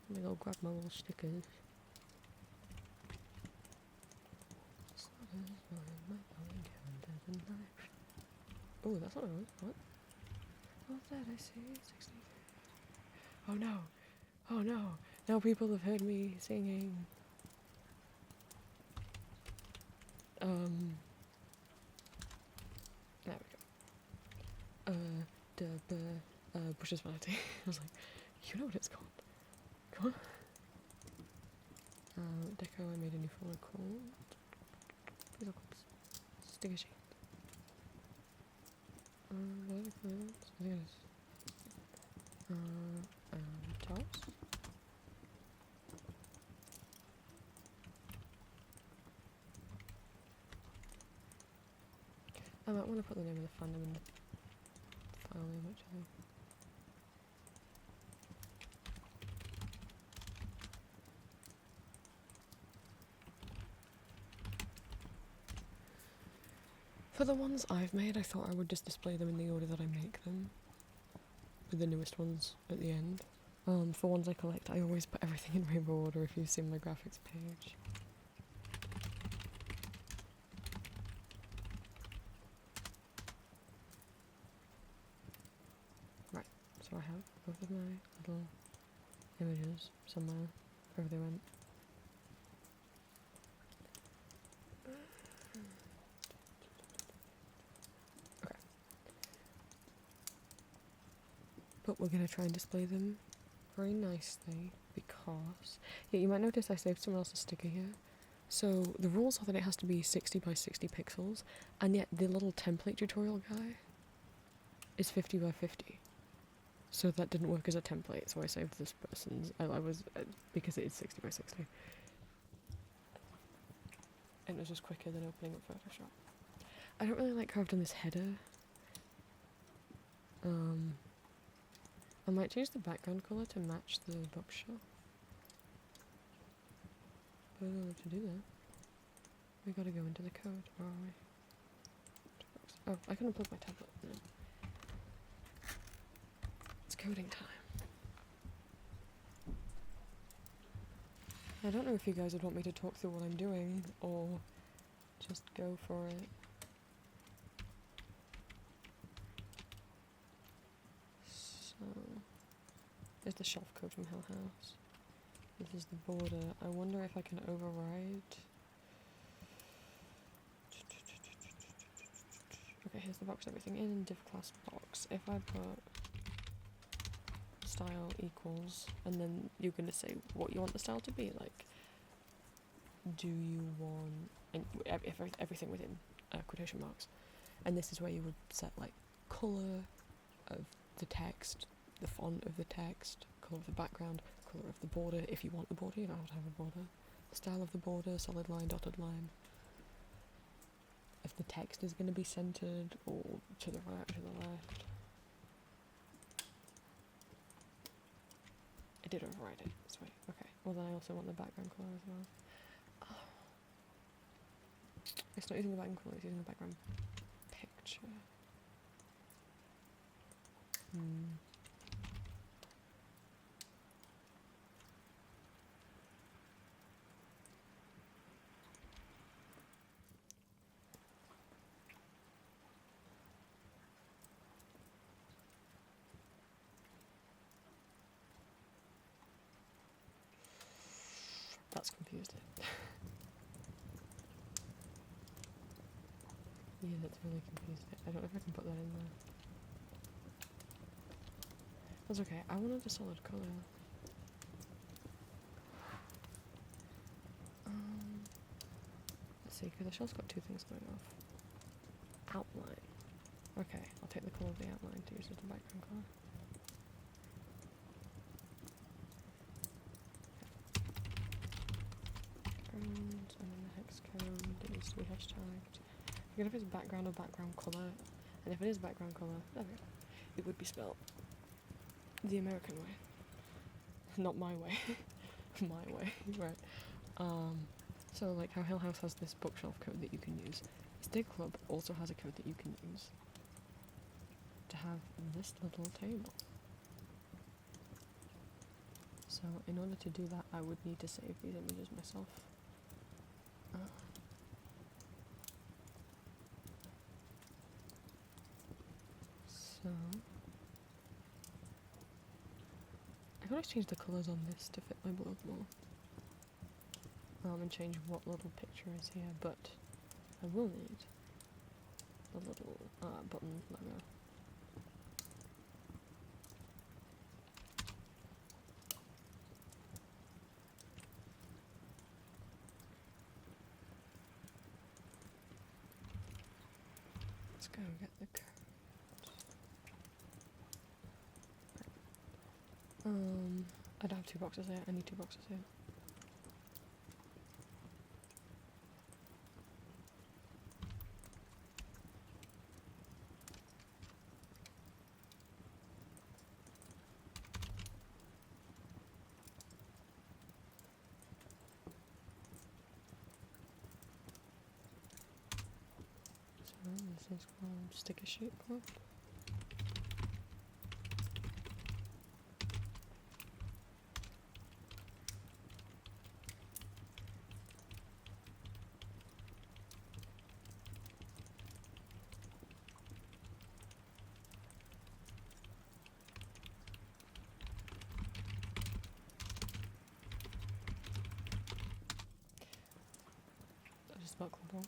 Let me go grab my little stickers. Oh, that's not what I want. What? What's that I see? 60. Oh no! Oh no! Now people have heard me singing. There we go. Bush's Vanity. I was like, you know what it's called. Come on. Deco, I made a new folder called... These are called sticker sheet. What are the clues? I think it is. Tops. I might want to put the name of the fandom in the file name actually. For the ones I've made, I thought I would just display them in the order that I make them, with the newest ones at the end. For ones I collect, I always put everything in rainbow order if you've seen my graphics page. Right, so I have both of my little images somewhere, wherever they went. Okay. But we're going to try and display them very nicely because... Yeah, you might notice I saved someone else's sticker here. So the rules are that it has to be 60 by 60 pixels, and yet the little template tutorial guy is 50 by 50. So that didn't work as a template, so I saved this person's. I was because it is 60 by 60. And it was just quicker than opening up Photoshop. I don't really like how I've done this header. I might change the background colour to match the bookshelf. But I don't know what to do there. We gotta go into the code. Where are we? Oh, I can unplug my tablet. No. It's coding time. I don't know if you guys would want me to talk through what I'm doing, or just go for it. is the shelf code from Hill House. This is the border. I wonder if I can override. Okay, here's the box, everything in, div class box. If I put style equals, and then you're going to say what you want the style to be, like, do you want, and everything within quotation marks. And this is where you would set, like, colour of the text, the font of the text, colour of the background, colour of the border, if you want the border, you don't have to have a border, the style of the border, solid line, dotted line. If the text is going to be centered or to the right or to the left. I did override it, sweet, okay. Well then I also want the background colour as well. Oh. It's not using the background colour, it's using the background picture. That's confused it. Yeah, that's really confused it. I don't know if I can put that in there. That's okay, I wanted a solid colour. Let's see, because the shell's got two things going off. Outline. Okay, I'll take the colour of the outline to use as the background colour. And then the hex code that needs to be hashtagged. Forget if it's background or background colour, and if it is background colour, there we go. It would be spelled the American way, not my way. My way, right? So like how Hill House has this bookshelf code that you can use, Stick Club also has a code that you can use to have this little table. So in order to do that, I would need to save these images myself. So I could always change the colours on this to fit my blog more. And change what little picture is here, but I will need the little button logo. Let's go and get the code. I don't have two boxes here, I need two boxes here. This is called Sticker Sheet Club. I just spelled club wrong.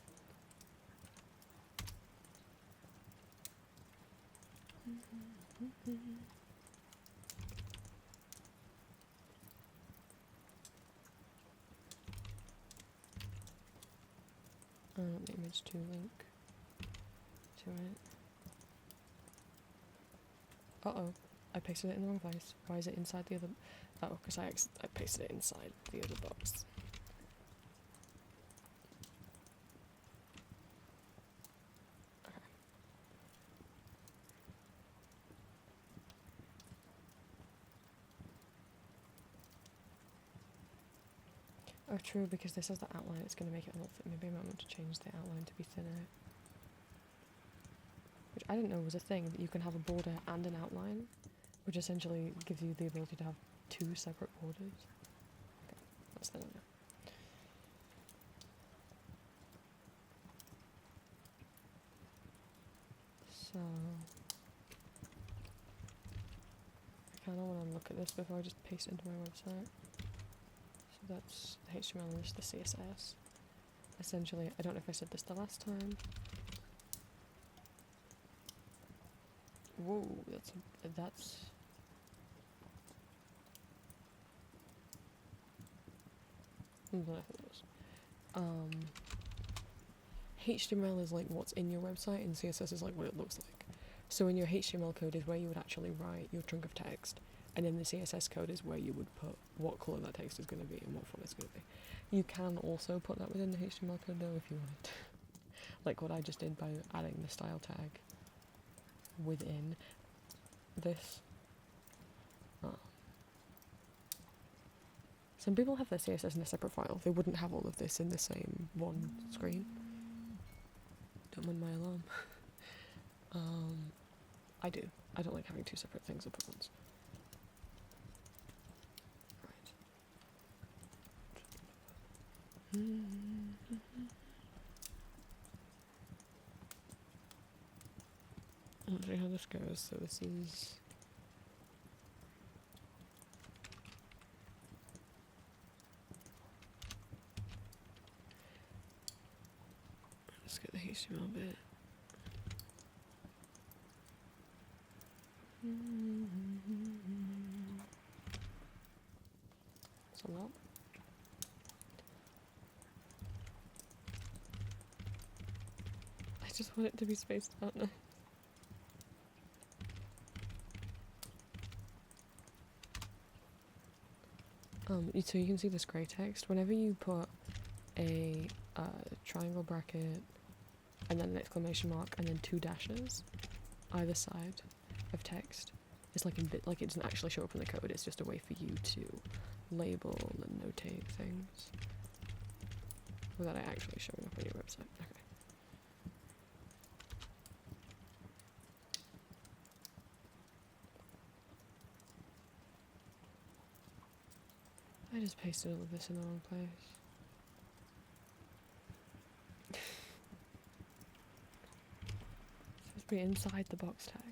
I want the image to link to it. Uh-oh, I pasted it in the wrong place. Why is it inside the other... Oh, because I pasted it inside the other box. Okay. Oh, true, because this has the outline, it's going to make it a little thin. Maybe I might want to change the outline to be thinner. Which I didn't know was a thing, that you can have a border and an outline, which essentially gives you the ability to have two separate borders. Okay, that's thinner now. So I kind of want to look at this before I just paste it into my website. So that's HTML and just the CSS. Essentially, I don't know if I said this the last time. Whoa, that's I don't know if it was. HTML is like what's in your website, and CSS is like what it looks like. So in your HTML code is where you would actually write your chunk of text, and then the CSS code is where you would put what colour that text is going to be and what font it's going to be. You can also put that within the HTML code though if you wanted. Like what I just did by adding the style tag within this. Some people have their CSS in a separate file. They wouldn't have all of this in the same one screen. Don't mind my alarm. I do. I don't like having two separate things up at once. Right. Let's see how this goes. So this is... Let's get the HTML bit. Sum up. I just want it to be spaced out now. So you can see this grey text. Whenever you put a triangle bracket and then an exclamation mark and then 2 dashes either side of text, it's like like it doesn't actually show up in the code. It's just a way for you to label and notate things without it actually showing up on your website. Okay. I just pasted all of this in the wrong place. It's supposed to be inside the box tags.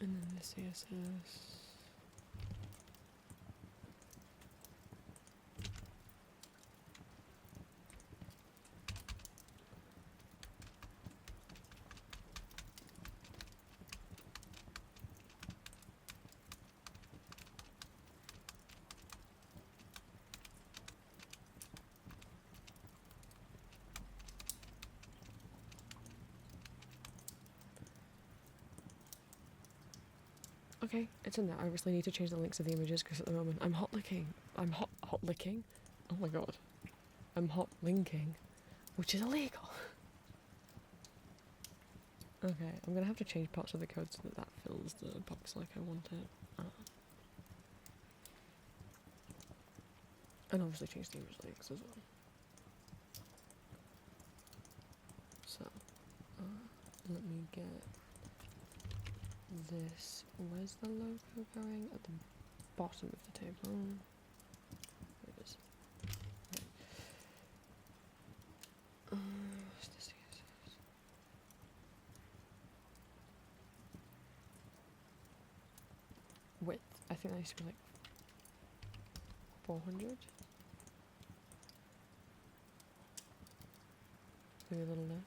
And then the CSS. Okay, it's in there. I obviously need to change the links of the images because at the moment I'm hot licking. I'm hot licking? Oh my god. I'm hot linking, which is illegal. Okay, I'm gonna have to change parts of the code so that fills the box like I want it. And obviously change the image links as well. So, let me get this. Where's the logo going? At the bottom of the table. There it is. Okay. What's the CSS? Width. I think that needs to be like 400. Maybe a little less.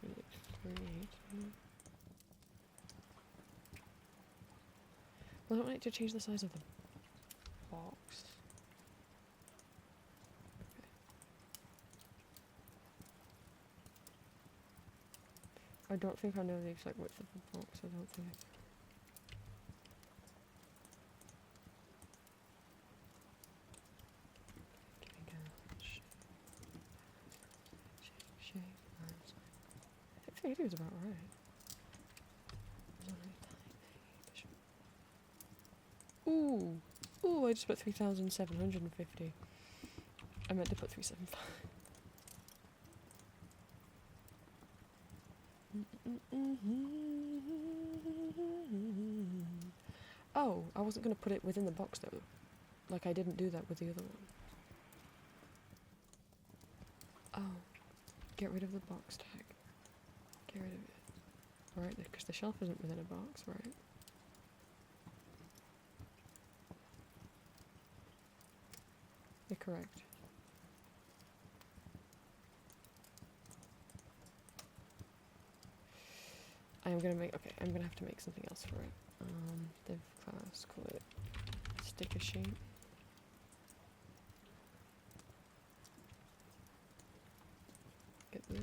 Maybe like 380. Well, I don't want it to change the size of the box. Okay. I don't think I know the exact width of the box, I don't think. I think 380 is about right. Ooh, I just put 3,750. I meant to put 375. Oh, I wasn't going to put it within the box though. Like I didn't do that with the other one. Oh, get rid of the box tag. Get rid of it. Right, because the shelf isn't within a box, right? You're correct. I'm gonna have to make something else for it. Div class, call it sticker sheet. Get this.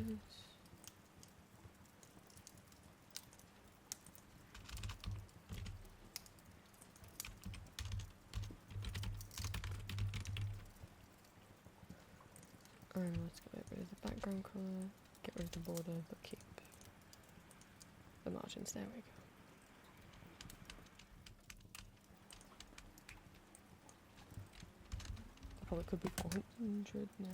And let's get rid of the background colour, get rid of the border, but keep the margins. There we go. I probably could be 400 now.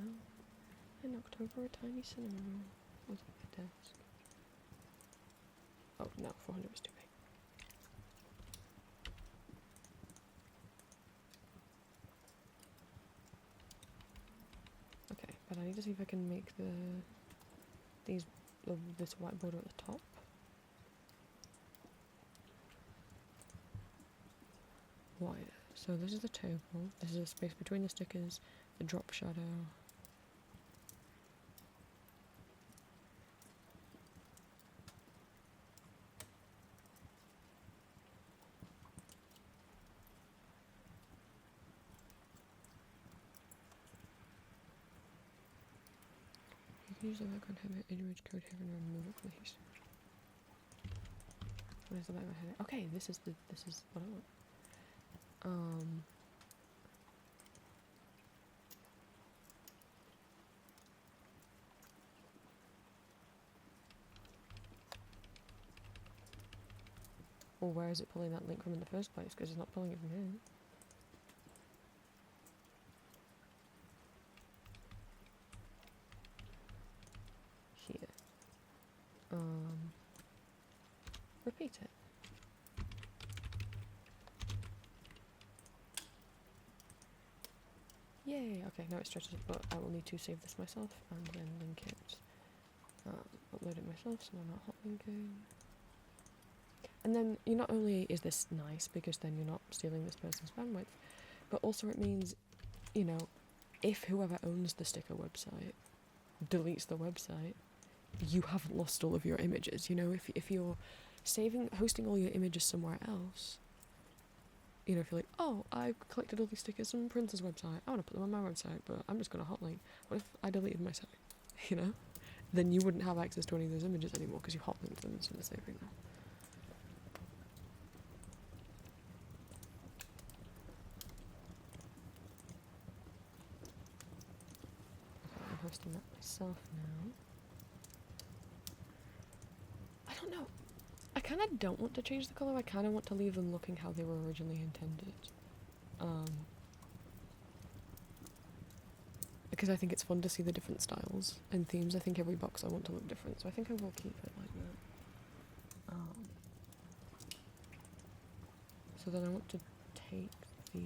In October, a tiny cinnamon roll was at my desk. Oh no, 400 was too big. Okay, but I need to see if I can make this white border at the top. Wider. So this is the table. This is the space between the stickers, the drop shadow. You can use the background header, image code here and remove it, please. What is the background header? Okay, this is what I want. Well, where is it pulling that link from in the first place? Because it's not pulling it from here. Here. Repeat it. Yay! Okay, now it stretches it, but I will need to save this myself and then link it. Upload it myself, so I'm not hot linking. And then, not only is this nice, because then you're not stealing this person's bandwidth, but also it means, if whoever owns the sticker website deletes the website, you haven't lost all of your images. If you're hosting all your images somewhere else, if you're like, oh, I've collected all these stickers from Prince's website, I want to put them on my website, but I'm just going to hotlink. What if I deleted my site? Then you wouldn't have access to any of those images anymore because you hotlinked them instead of saving them. Okay, I'm hosting that myself now. I don't know. I kind of don't want to change the colour. I kind of want to leave them looking how they were originally intended. Because I think it's fun to see the different styles and themes. I think every box I want to look different, so I think I will keep it like that. So then I want to take the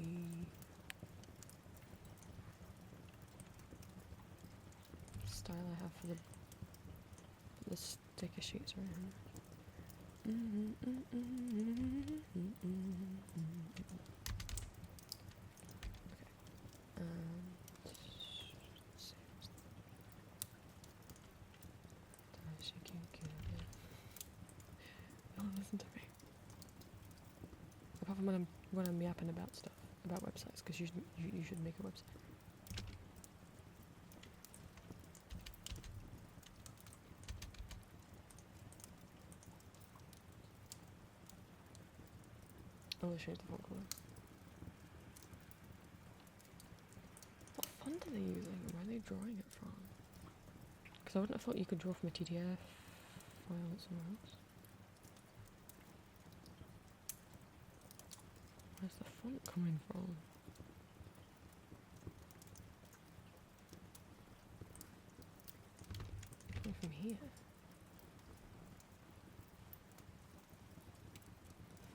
style I have for the sticker sheets right here. Don't listen to me. Apart from when I'm yapping about stuff, about websites, because you should make a website. Oh, they changed the font colour. What font are they using? Where are they drawing it from? Because I wouldn't have thought you could draw from a TTF file somewhere else. Where's the font coming from? Coming from here.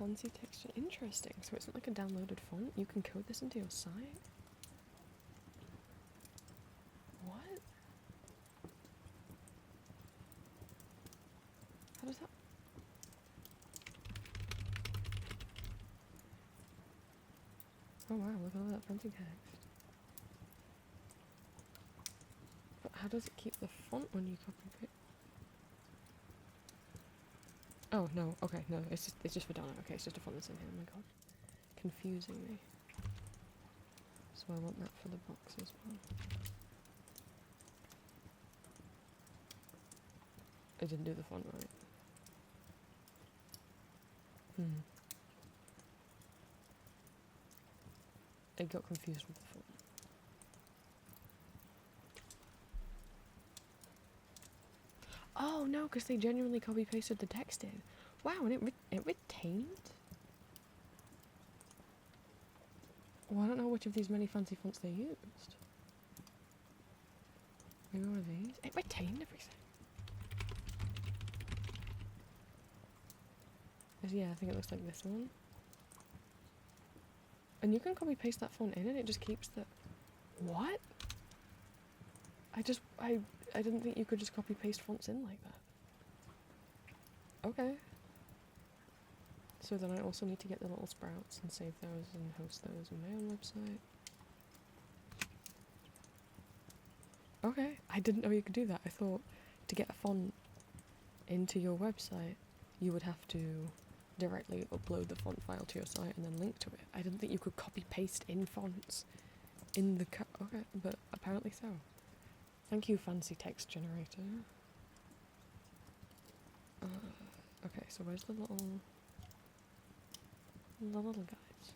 fancy texture. Interesting. So it's not like a downloaded font. You can code this into your site. What? How does that? Oh wow, look at all that fancy text. But how does it keep the font when you copy paste? Oh no, okay, no, it's just for download. Okay, it's just a font that's in here. Oh my god, confusing me. So I want that for the box as well. I didn't do the font right. I got confused with the font. Oh no, because they genuinely copy pasted the text in. Wow, and it retained? Well, I don't know which of these many fancy fonts they used. Maybe one of these? It retained everything. Yeah, I think it looks like this one. And you can copy paste that font in and it just keeps the... What? I didn't think you could just copy paste fonts in like that. Okay. So then I also need to get the little sprouts and save those and host those on my own website. Okay, I didn't know you could do that. I thought to get a font into your website, you would have to directly upload the font file to your site and then link to it. I didn't think you could copy paste in fonts in the okay, but apparently so. Thank you, fancy text generator. Okay, so where's the little guys?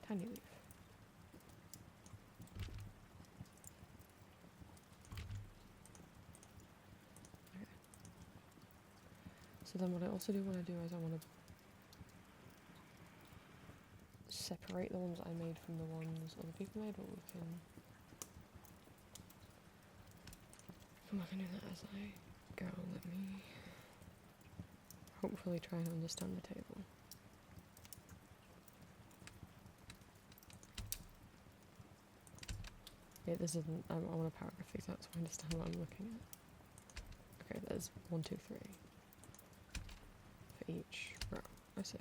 Tiny leaf. Okay. So then what I also do want to do is I want to separate the ones I made from the ones other people made, but we can... I'm not going to do that as I go. Let me hopefully try and understand the table. Yeah, this isn't... I want to paragraph these out so I understand what I'm looking at. Okay, there's 1, 2, 3 for each row. I see.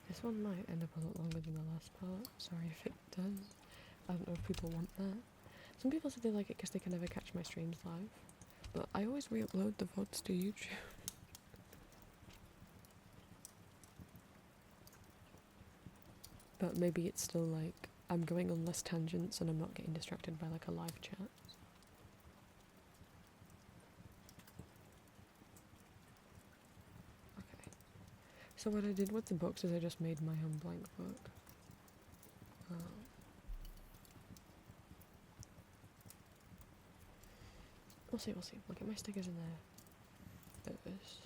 This one might end up a lot longer than the last part. Sorry if it does. I don't know if people want that. Some people say they like it because they can never catch my streams live. But I always re-upload the VODs to YouTube. But maybe it's still like, I'm going on less tangents and I'm not getting distracted by like a live chat. Okay. So what I did with the books is I just made my own blank book. We'll see. We'll get my stickers in there first.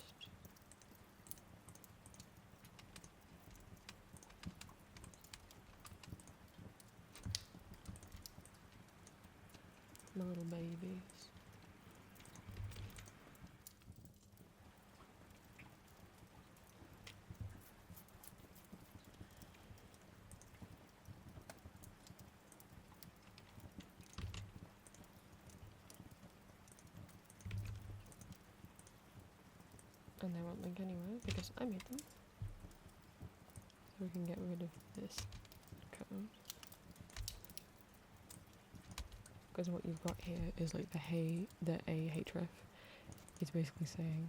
My little babies. And they won't link anywhere because I made them. So we can get rid of this code. Because what you've got here is like the a href is basically saying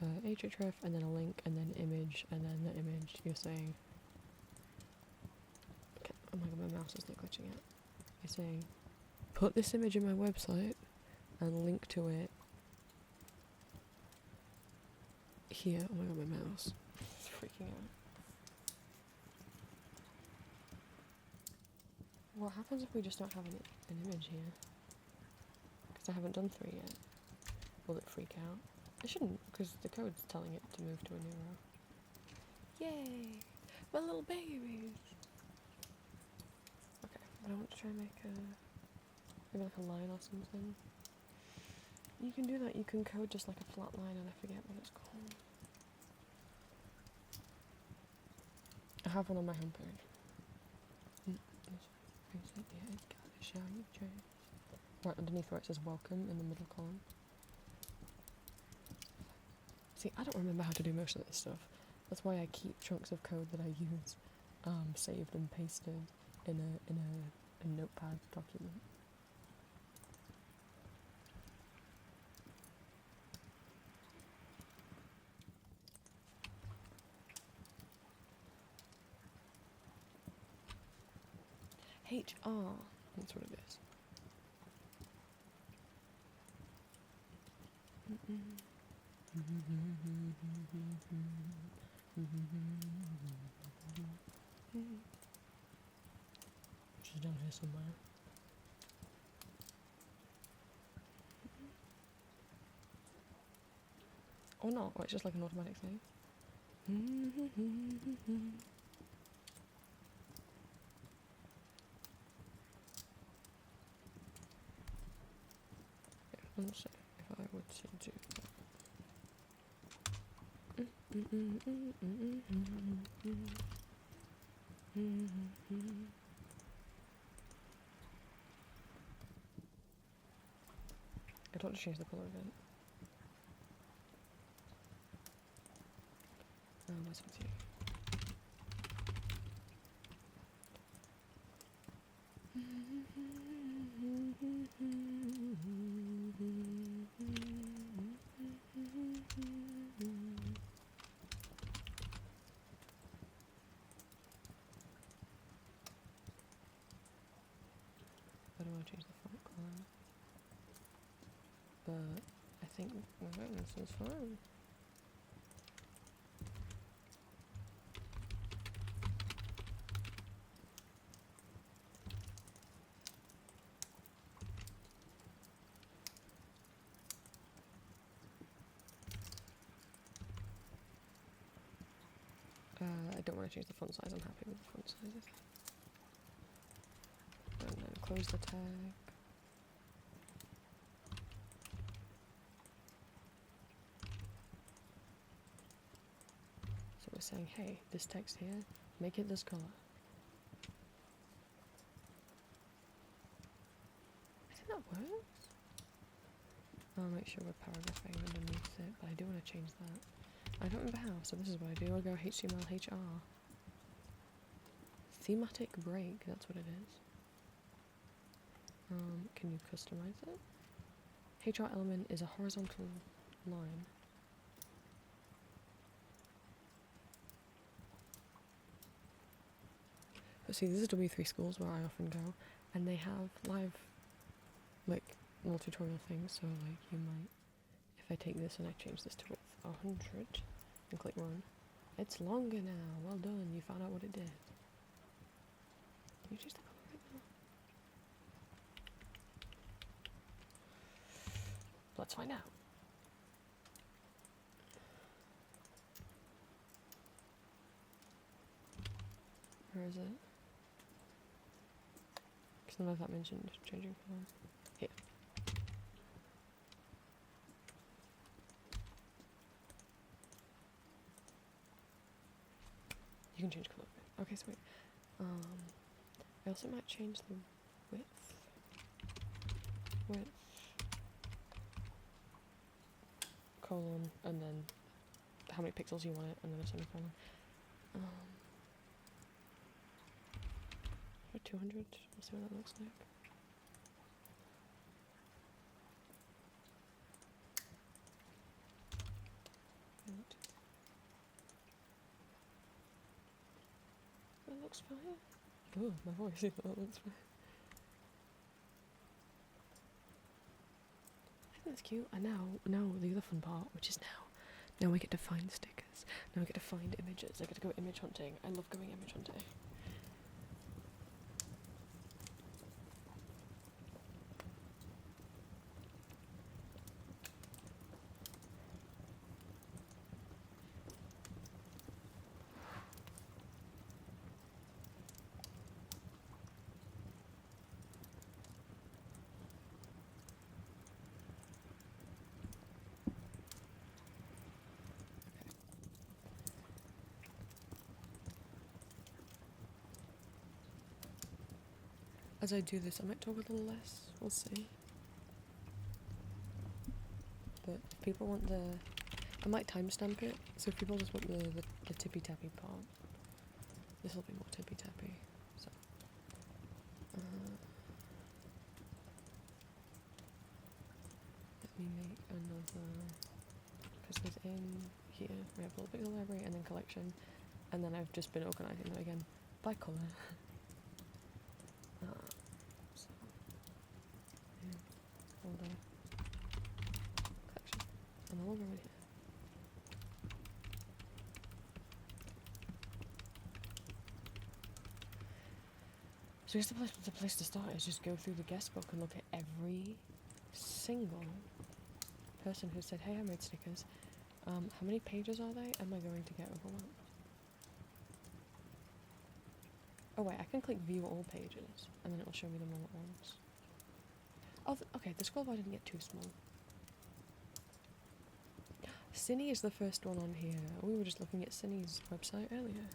href and then a link and then image and then the image you're saying, okay, oh my god, my mouse is like glitching out. You're saying put this image in my website and link to it here. Oh my god, my mouse is freaking out. What happens if we just don't have an image here? Because I haven't done 3 yet. Will it freak out? It shouldn't, because the code's telling it to move to a new row. Yay! My little babies! Okay, but I want to try and make maybe like a line or something. You can do that, you can code just like a flat line, and I forget what it's called. I have one on my homepage. Right underneath where it says welcome in the middle column. See, I don't remember how to do most of this stuff. That's why I keep chunks of code that I use saved and pasted in a notepad document. HR, that's what it is. She's down here somewhere. Or not, or it's just like an automatic thing. Let's see if I would to do that. I don't want to change the colour of it. Let's see. I don't want to change the font colour, but I think this is fine. I don't want to change the font size, I'm happy with the font sizes. And then close the tag. So we're saying, hey, this text here, make it this colour. I think that works. I'll make sure we're paragraphing underneath it, but I do want to change that. I don't remember how, so this is what I do. I'll go HTML HR. Thematic break, that's what it is. Can you customize it? HR element is a horizontal line. But see, this is W3 schools where I often go, and they have live, like, little tutorial things, so, like, you might, if I take this and I change this to width 100, and click run, it's longer now, well done, you found out what it did. Can you change the colour right now? Let's find out. Where is it? Because none of that mentioned changing colour. Here. You can change colour. Okay, sweet. I also might change the width. Colon, and then how many pixels you want it, and then a semicolon. 200, we'll see what that looks like. That looks fine. Oh, my voice, that looks fine. I think that's cute. And now the other fun part, which is now we get to find stickers. Now we get to find images. I get to go image hunting. I love going image hunting. As I do this, I might talk a little less. We'll see. But if people want I might timestamp it, so if people just want the tippy-tappy part, this will be more tippy-tappy. So, let me make another, because there's in here, we have a little bit of the library, and then collection, and then I've just been organising them again by colour. So, yeah, folder, collection, and the logo right here. So I guess the place to start is just go through the guest book and look at every single person who said, hey, I made stickers. How many pages are they? Am I going to get overwhelmed? Oh wait, I can click view all pages, and then it will show me them all at once. Oh, okay, the scroll bar didn't get too small. Cine is the first one on here. We were just looking at Cine's website earlier.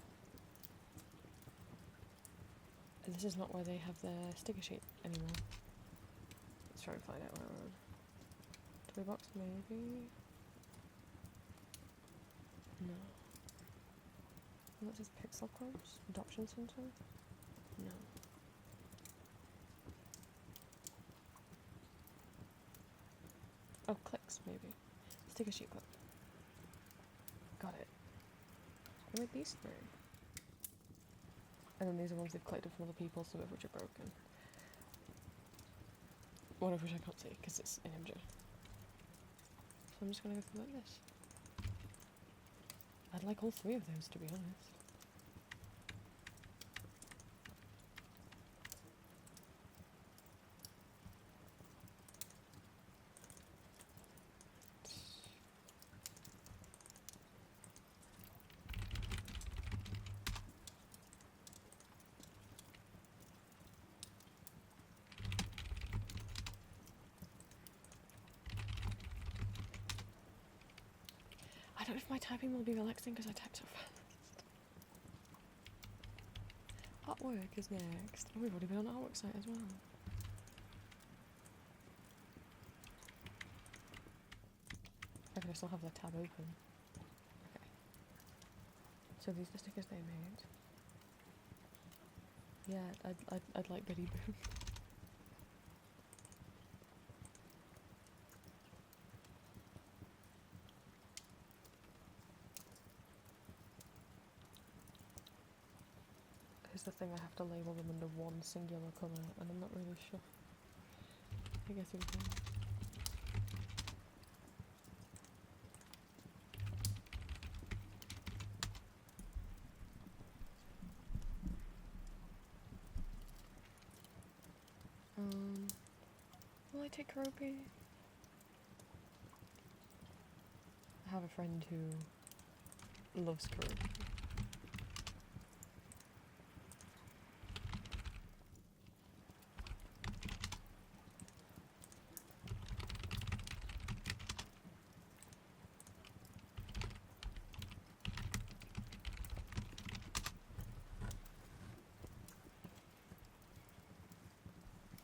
And this is not where they have their sticker sheet anymore. Let's try and find out where we're on. Toybox, maybe? No. What's this? Pixel Clubs? Adoption Center? No. Oh, Cliques, maybe. Sticker sheet club. Got it. I made these three. And then these are ones they've collected from other people, some of which are broken. One of which I can't see, because it's an image. So I'm just going to go through like this. I'd like all three of those, to be honest. I don't know if my typing will be relaxing because I type so fast. Artwork is next. Oh, we've already been on the artwork site as well. Okay, I still have the tab open. Okay. So these are the stickers they made. Yeah, I'd like Betty Boop. Here's the thing, I have to label them under one singular colour, and I'm not really sure. I guess it was will I take Karopi? I have a friend who loves Karopi.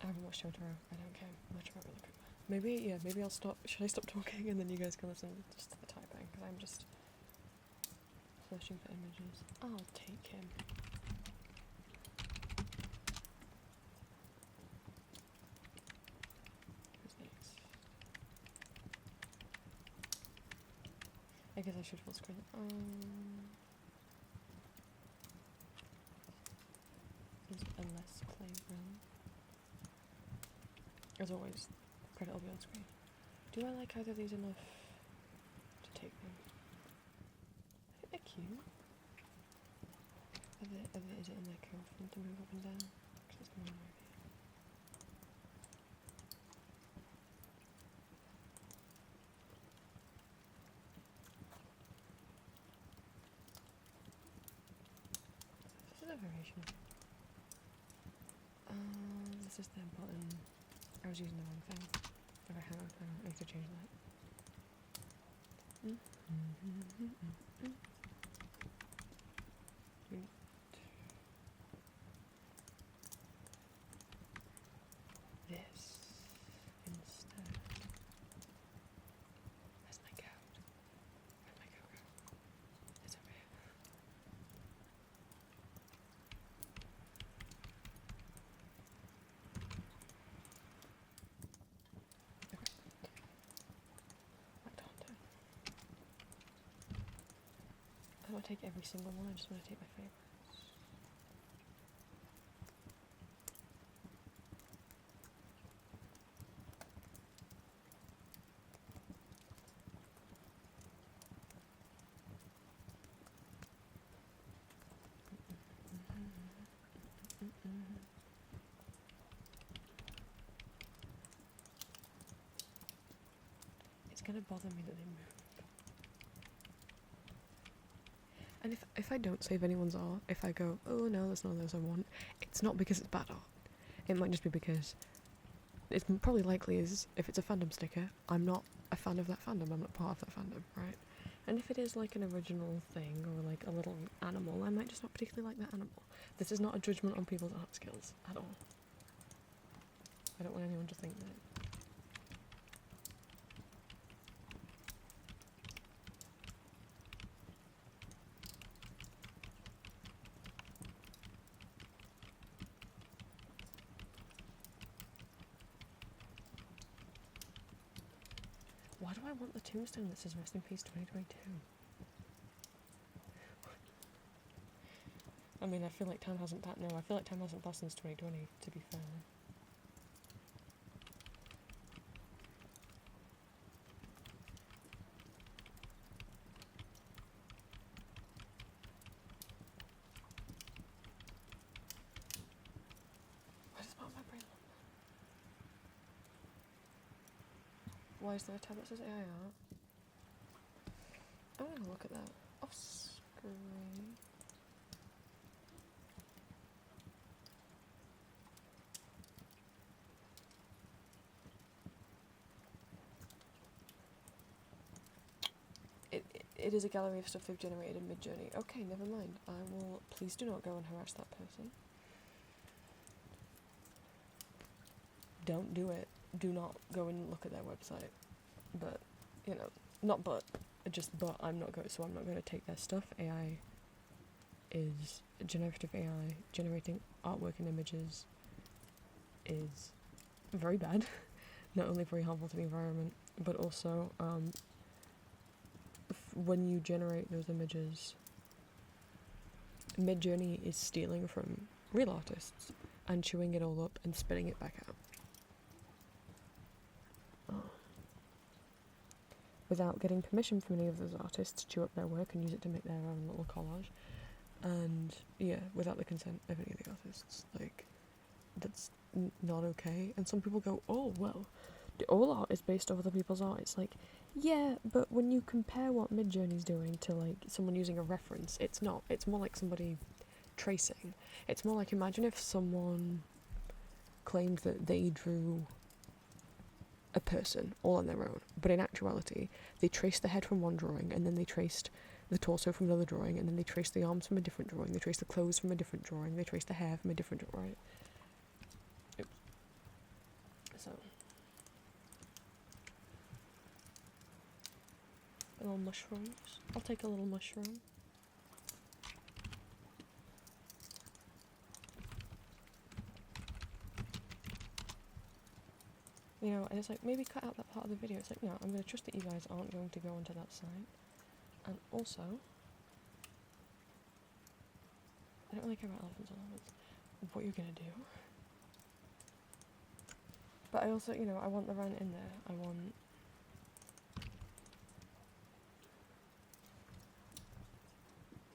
I haven't watched Totoro. I don't care much about really quick. Maybe I'll stop. Should I stop talking and then you guys can listen just to the typing? Because I'm just searching for images. I'll take him. Who's next? I guess I should full screen. There's a less playground. As always, credit will be on screen. Do I like either of these enough to take them? I think they're cute. Is it in their code for them to move up and down? Because it's more movie. This is a variation. This is their button. I was using the wrong thing. Okay, hang on, I need to change that. want to take every single one, I just want to take my favourites. It's gonna bother me that they move. And if I don't save anyone's art, if I go, oh no, that's none of those I want, it's not because it's bad art. It might just be because it's probably likely is if it's a fandom sticker, I'm not a fan of that fandom, I'm not part of that fandom, right? And if it is like an original thing or like a little animal, I might just not particularly like that animal. This is not a judgment on people's art skills at all. I don't want anyone to think that. Why do I want the tombstone that says Rest in Peace 2022? I mean, I feel like time hasn't passed. No, I feel like time hasn't passed since 2020, to be fair. What is about my brain? Why is there a tab that says AI art? I'm gonna look at that off screen. It is a gallery of stuff they've generated in Mid-Journey. Okay, never mind. I will. Please do not go and harass that person. Don't do it. Do not go and look at their website. But, you know, not but, just but I'm not going. So I'm not going to take their stuff. AI is generative AI generating artwork and images is very bad. Not only very harmful to the environment, but also when you generate those images, Mid-Journey is stealing from real artists and chewing it all up and spitting it back out. Without getting permission from any of those artists to chew up their work and use it to make their own little collage. And yeah, without the consent of any of the artists. Like, that's not okay. And some people go, oh, well, all art is based off other people's art. It's like, yeah, but when you compare what Mid-Journey's doing to like someone using a reference, it's not. It's more like somebody tracing. It's more like, imagine if someone claimed that they drew a person all on their own, but in actuality they traced the head from one drawing, and then they traced the torso from another drawing, and then they traced the arms from a different drawing, they traced the clothes from a different drawing, they traced the hair from a different drawing, right? Oops. So little mushrooms. I'll take a little mushroom. You know, and it's like, maybe cut out that part of the video. It's like, no, I'm going to trust that you guys aren't going to go onto that site. And also, I don't really care about elephants or elephants, what you're going to do. But I also, you know, I want the rant in there. I want...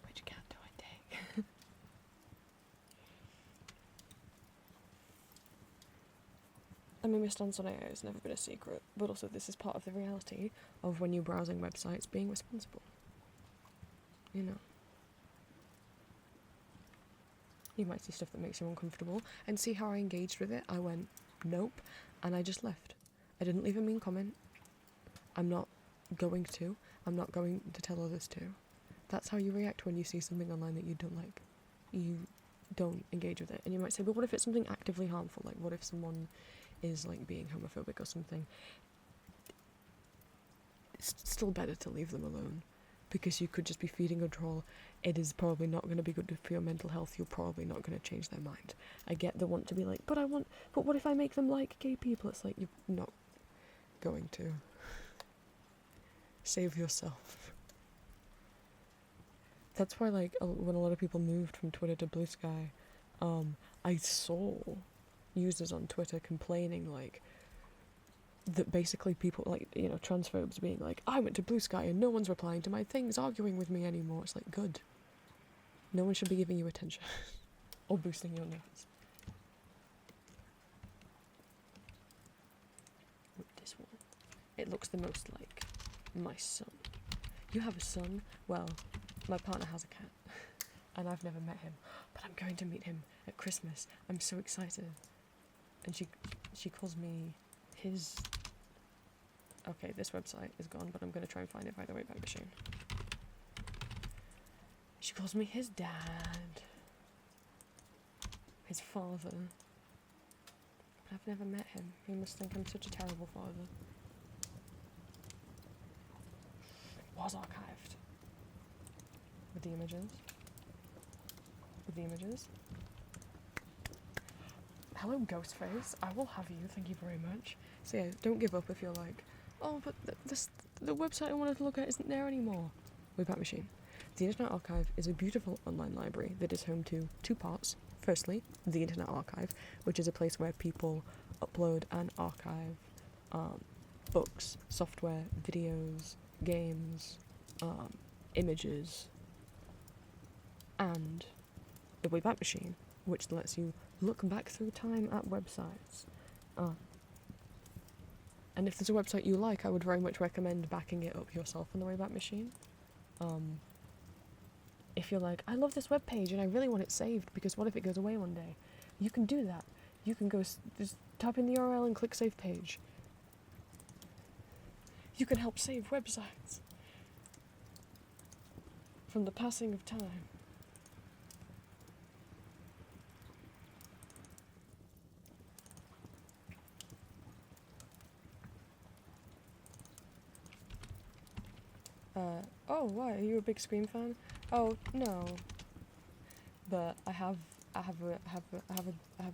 Which cat do I take? I mean, my stance on AI has never been a secret, but also this is part of the reality of when you're browsing websites, being responsible. You know. You might see stuff that makes you uncomfortable, and see how I engaged with it. I went, nope, and I just left. I didn't leave a mean comment. I'm not going to. I'm not going to tell others to. That's how you react when you see something online that you don't like. You don't engage with it. And you might say, but what if it's something actively harmful? Like, what if someone is like being homophobic or something? It's still better to leave them alone, because you could just be feeding a troll. It is probably not going to be good for your mental health. You're probably not going to change their mind. I get the want to be like, but what if I make them like gay people? It's like, you're not going to. Save yourself. That's why, like, when a lot of people moved from Twitter to Blue Sky, I saw users on Twitter complaining, like, that basically people, like, you know, transphobes being like, I went to Blue Sky and no one's replying to my things, arguing with me anymore. It's like, good. No one should be giving you attention. Or boosting your numbers. This one. It looks the most like my son. You have a son? Well, my partner has a cat. And I've never met him. But I'm going to meet him at Christmas. I'm so excited. And she calls me his... Okay, this website is gone, but I'm going to try and find it by the Wayback Machine. She calls me his dad. His father. But I've never met him. He must think I'm such a terrible father. It was archived. With the images. With the images. Hello, Ghostface. I will have you. Thank you very much. So yeah, don't give up if you're like, oh, but the website I wanted to look at isn't there anymore. Wayback Machine. The Internet Archive is a beautiful online library that is home to two parts. Firstly, the Internet Archive, which is a place where people upload and archive books, software, videos, games, images, and the Wayback Machine, which lets you look back through time at websites. And if there's a website you like, I would very much recommend backing it up yourself on the Wayback Machine. If you're like, I love this web page and I really want it saved because what if it goes away one day? You can do that. You can go just type in the URL and click save page. You can help save websites from the passing of time. Oh, why? Are you a big Scream fan? Oh, no. But I have a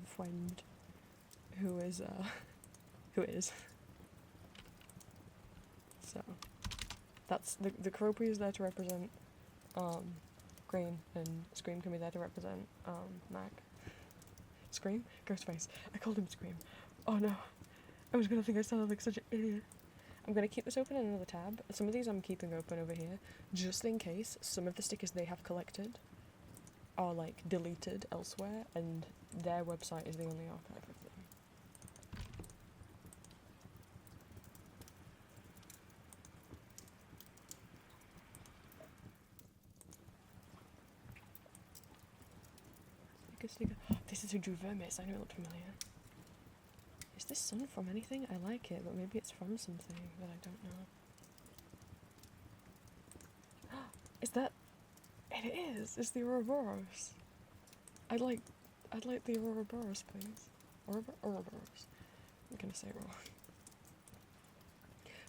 friend who is So that's the Karopi is there to represent Green, and Scream can be there to represent Mac. Scream? Ghostface. I called him Scream. Oh no. I was gonna think I sounded like such an idiot. I'm going to keep this open in another tab. Some of these I'm keeping open over here, just in case some of the stickers they have collected are, like, deleted elsewhere, and their website is the only archive of them. Sticker. This is who drew Vermis. I know it looked familiar. Is this sun from anything? I like it, but maybe it's from something that I don't know. Is that... It is! It's the Ouroboros. I'd like the Ouroboros, please. Ouroboros. I'm gonna say it wrong.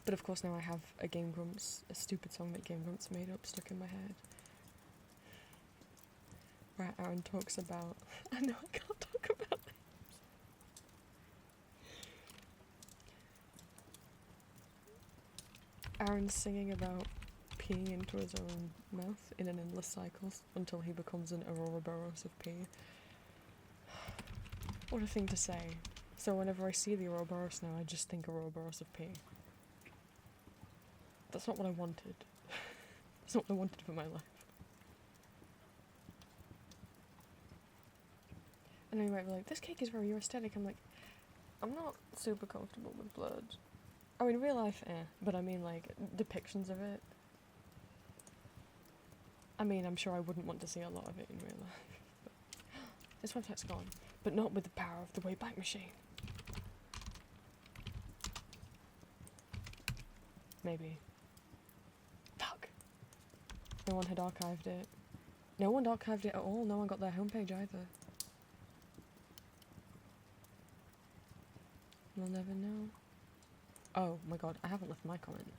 But of course now I have a stupid song that Game Grumps made up stuck in my head. Where Aaron talks about... I know I can't talk about it. Aaron's singing about peeing into his own mouth in an endless cycle until he becomes an Ouroboros of pee. What a thing to say. So whenever I see the Ouroboros now, I just think Ouroboros of pee. That's not what I wanted. That's not what I wanted for my life. And then you might be like, this cake is very aesthetic. I'm like, I'm not super comfortable with blood. Oh, in real life, but I mean, like, depictions of it. I mean, I'm sure I wouldn't want to see a lot of it in real life. But this website's gone, but not with the power of the Wayback Machine. Maybe. Fuck. No one had archived it. No one archived it at all. No one got their homepage either. We'll never know. Oh my god, I haven't left my comment.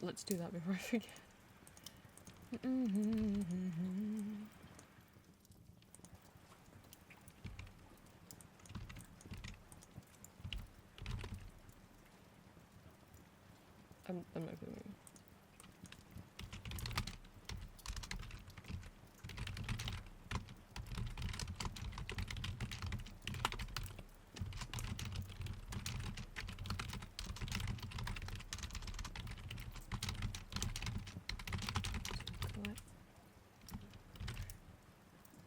Let's do that before I forget. I'm not gonna move.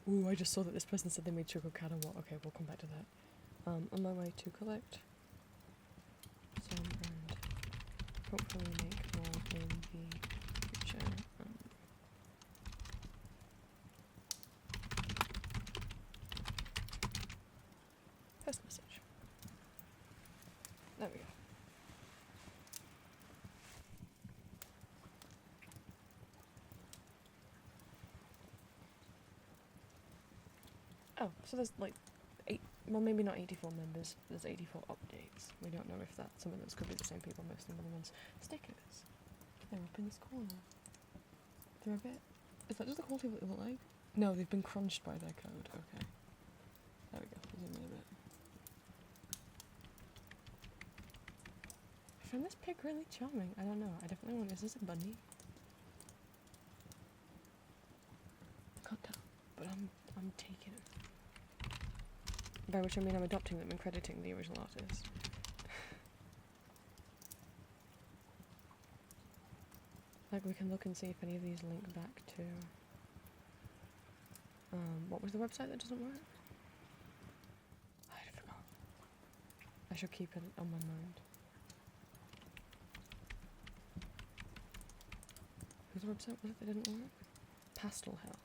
Ooh, I just saw that this person said they made Choco Cat and what. Okay, we'll come back to that. On my way to collect some and hopefully make more in the future. First message. There we go. Oh, so there's like well, maybe not 84 members, there's 84 updates. We don't know if that some of those could be the same people, most of them are the ones. Stickers. They're up in this corner. They're a bit... Is that just the quality of what they look like? No, they've been crunched by their code. Okay. There we go. Zoom in a bit. I find this pig really charming. I don't know. I definitely want... Is this a bunny? I can't tell. But I'm taking it. By which I mean I'm adopting them and crediting the original artist. Like, we can look and see if any of these link back to... what was the website that doesn't work? I forgot. I should keep it on my mind. Whose website was it that didn't work? Pastel Hell.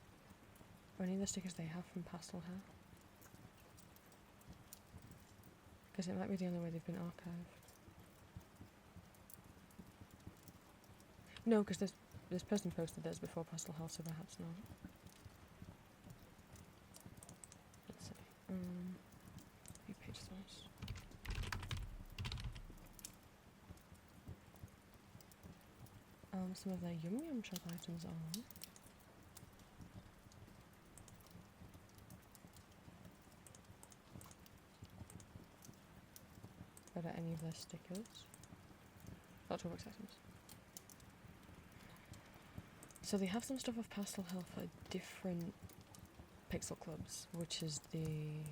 Are any of the stickers they have from Pastel Hell? Because it might be the only way they've been archived. No, because this person posted theirs before Pastel Hell, so perhaps not. Let's see. Few pages first. Some of their Yum Yum shop items are... But are any of their stickers? Not toolbox items. So they have some stuff of Pastel Hell for different pixel clubs, which is the...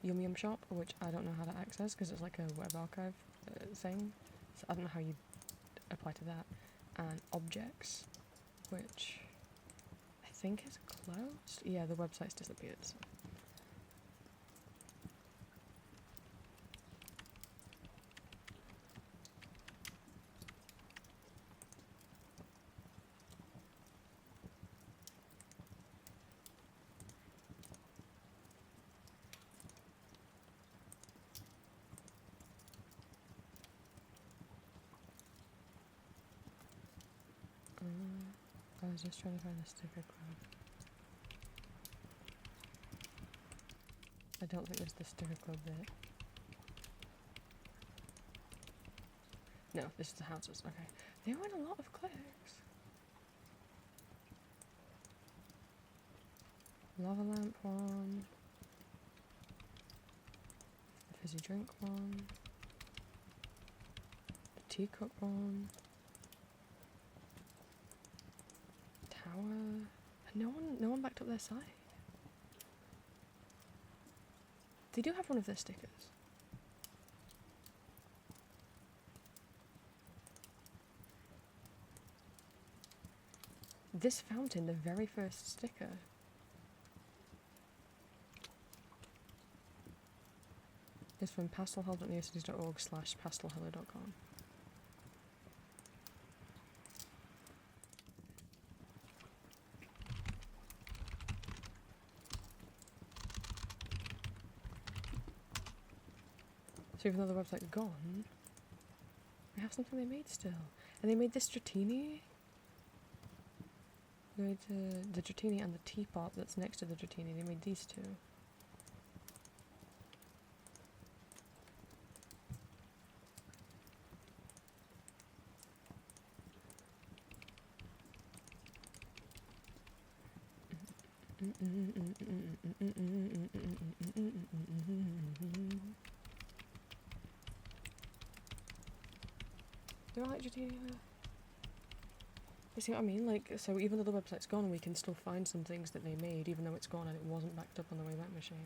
Yum Yum Shop, which I don't know how to access because it's like a web archive thing. So I don't know how you apply to that. And Objects, which I think is closed. Yeah, the website's disappeared. So. I was just trying to find the sticker club. I don't think there's the sticker club bit. No, this is the houses. Okay. They were in a lot of Cliques. Lava lamp one. The fizzy drink one. The teacup one. Tower. And no one backed up their site. They do have one of their stickers. This fountain, the very first sticker. Is from pastelhell.neocities.org/pastelhello.com. So even though the website's gone, they have something they made still. And they made this Dratini. They made the Dratini and the teapot that's next to the Dratini. They made these two. Do I like Dratini though? You see what I mean? Like, so even though the website's gone, we can still find some things that they made, even though it's gone and it wasn't backed up on the Wayback Machine.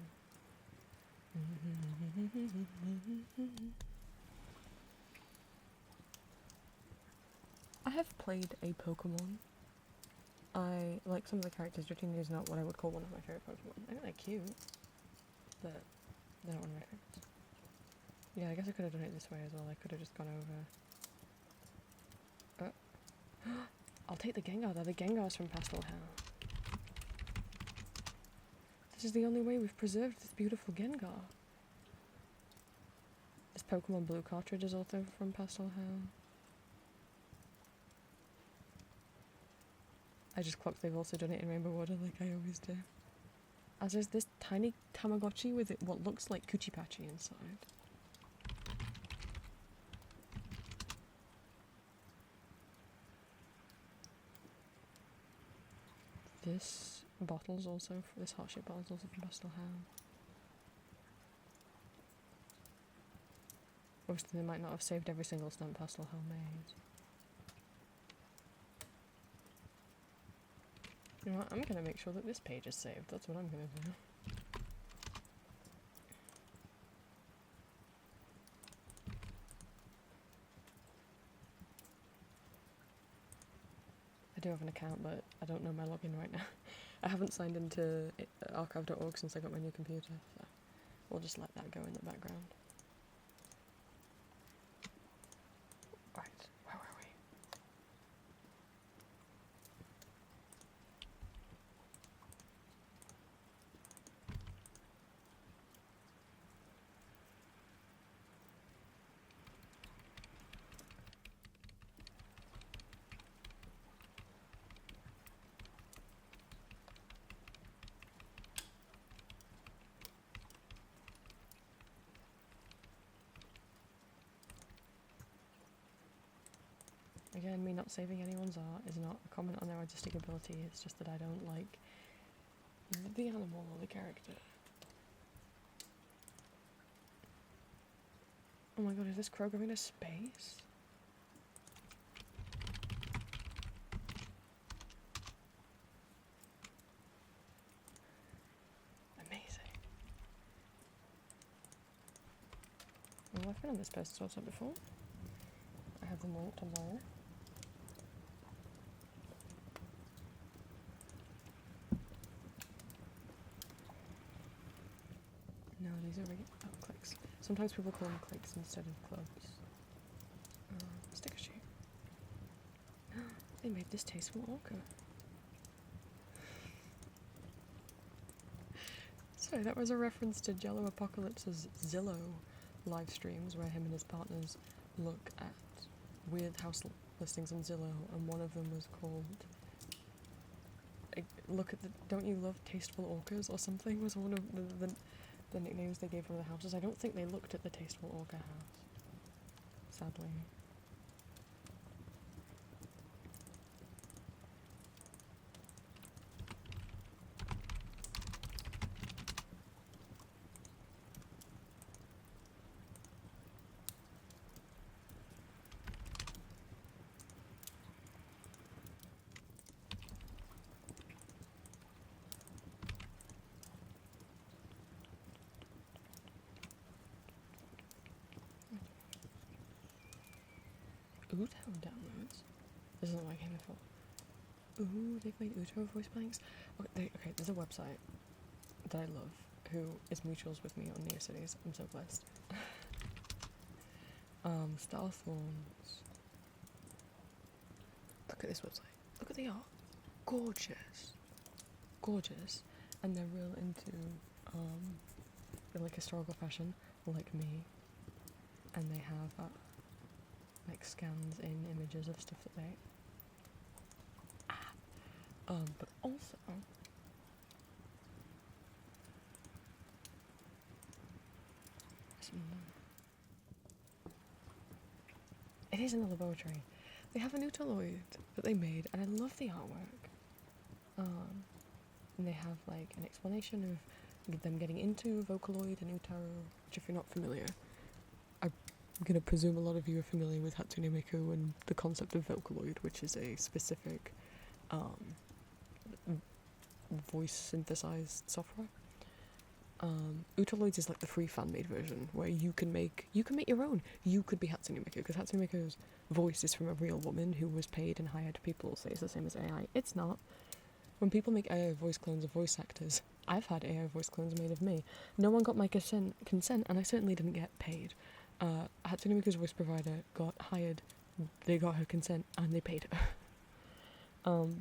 I have played a Pokemon I like some of the characters. Dratini is not what I would call one of my favourite Pokemon. I think they're cute, but they're not one of my favourites. Yeah, I guess I could have done it this way as well. I could have just gone over... I'll take the Gengar. They're the Gengars from Pastel Hell. This is the only way we've preserved this beautiful Gengar. This Pokemon Blue cartridge is also from Pastel Hell. I just clocked they've also done it in Rainbow Water like I always do. As there's this tiny Tamagotchi with what looks like Coochie Patchy inside. This bottle's also, this heart-shaped bottle's also from Pastel Hell. Obviously they might not have saved every single stamp Pastel Hell made. You know what, I'm gonna make sure that this page is saved, that's what I'm gonna do. I do have an account, but I don't know my login right now. I haven't signed into archive.org since I got my new computer, so we'll just let that go in the background. Right, where were we? Again, me not saving anyone's art is not a comment on their artistic ability, it's just that I don't like the animal or the character. Oh my god, is this crow going to space? Amazing. Well, I've been on this person's website before. I have them linked on there. No, these are regular Cliques. Sometimes people call them Cliques instead of clubs. Sticker sheet. They made this tasteful orca. Sorry, that was a reference to Jello Apocalypse's Zillow live streams where him and his partners look at weird house listings on Zillow, and one of them was called look at the don't you love tasteful orcas or something was one of the nicknames they gave one of the houses. I don't think they looked at the tasteful orca house, sadly. Uto downloads. This isn't what I came here for. Ooh, they've made Uto voice blanks. Okay, there's a website that I love who is mutuals with me on NeoCities. I'm so blessed. Starthorns. Look at this website. Look at the art. Gorgeous. Gorgeous. And they're real into like historical fashion, like me. And they have like scans in images of stuff that they but also it is in the laboratory. They have a Nutaloid that they made and I love the artwork. And they have like an explanation of them getting into Vocaloid and Utaro, which if you're not familiar, I'm going to presume a lot of you are familiar with Hatsune Miku and the concept of Vocaloid, which is a specific voice synthesized software. Utaloids is like the free fan-made version where you can make your own. You could be Hatsune Miku, because Hatsune Miku's voice is from a real woman who was paid and hired. People say it's the same as AI. It's not. When people make AI voice clones of voice actors, I've had AI voice clones made of me. No one got my consent, and I certainly didn't get paid. Hatsune Miku's voice provider got hired, they got her consent, and they paid her.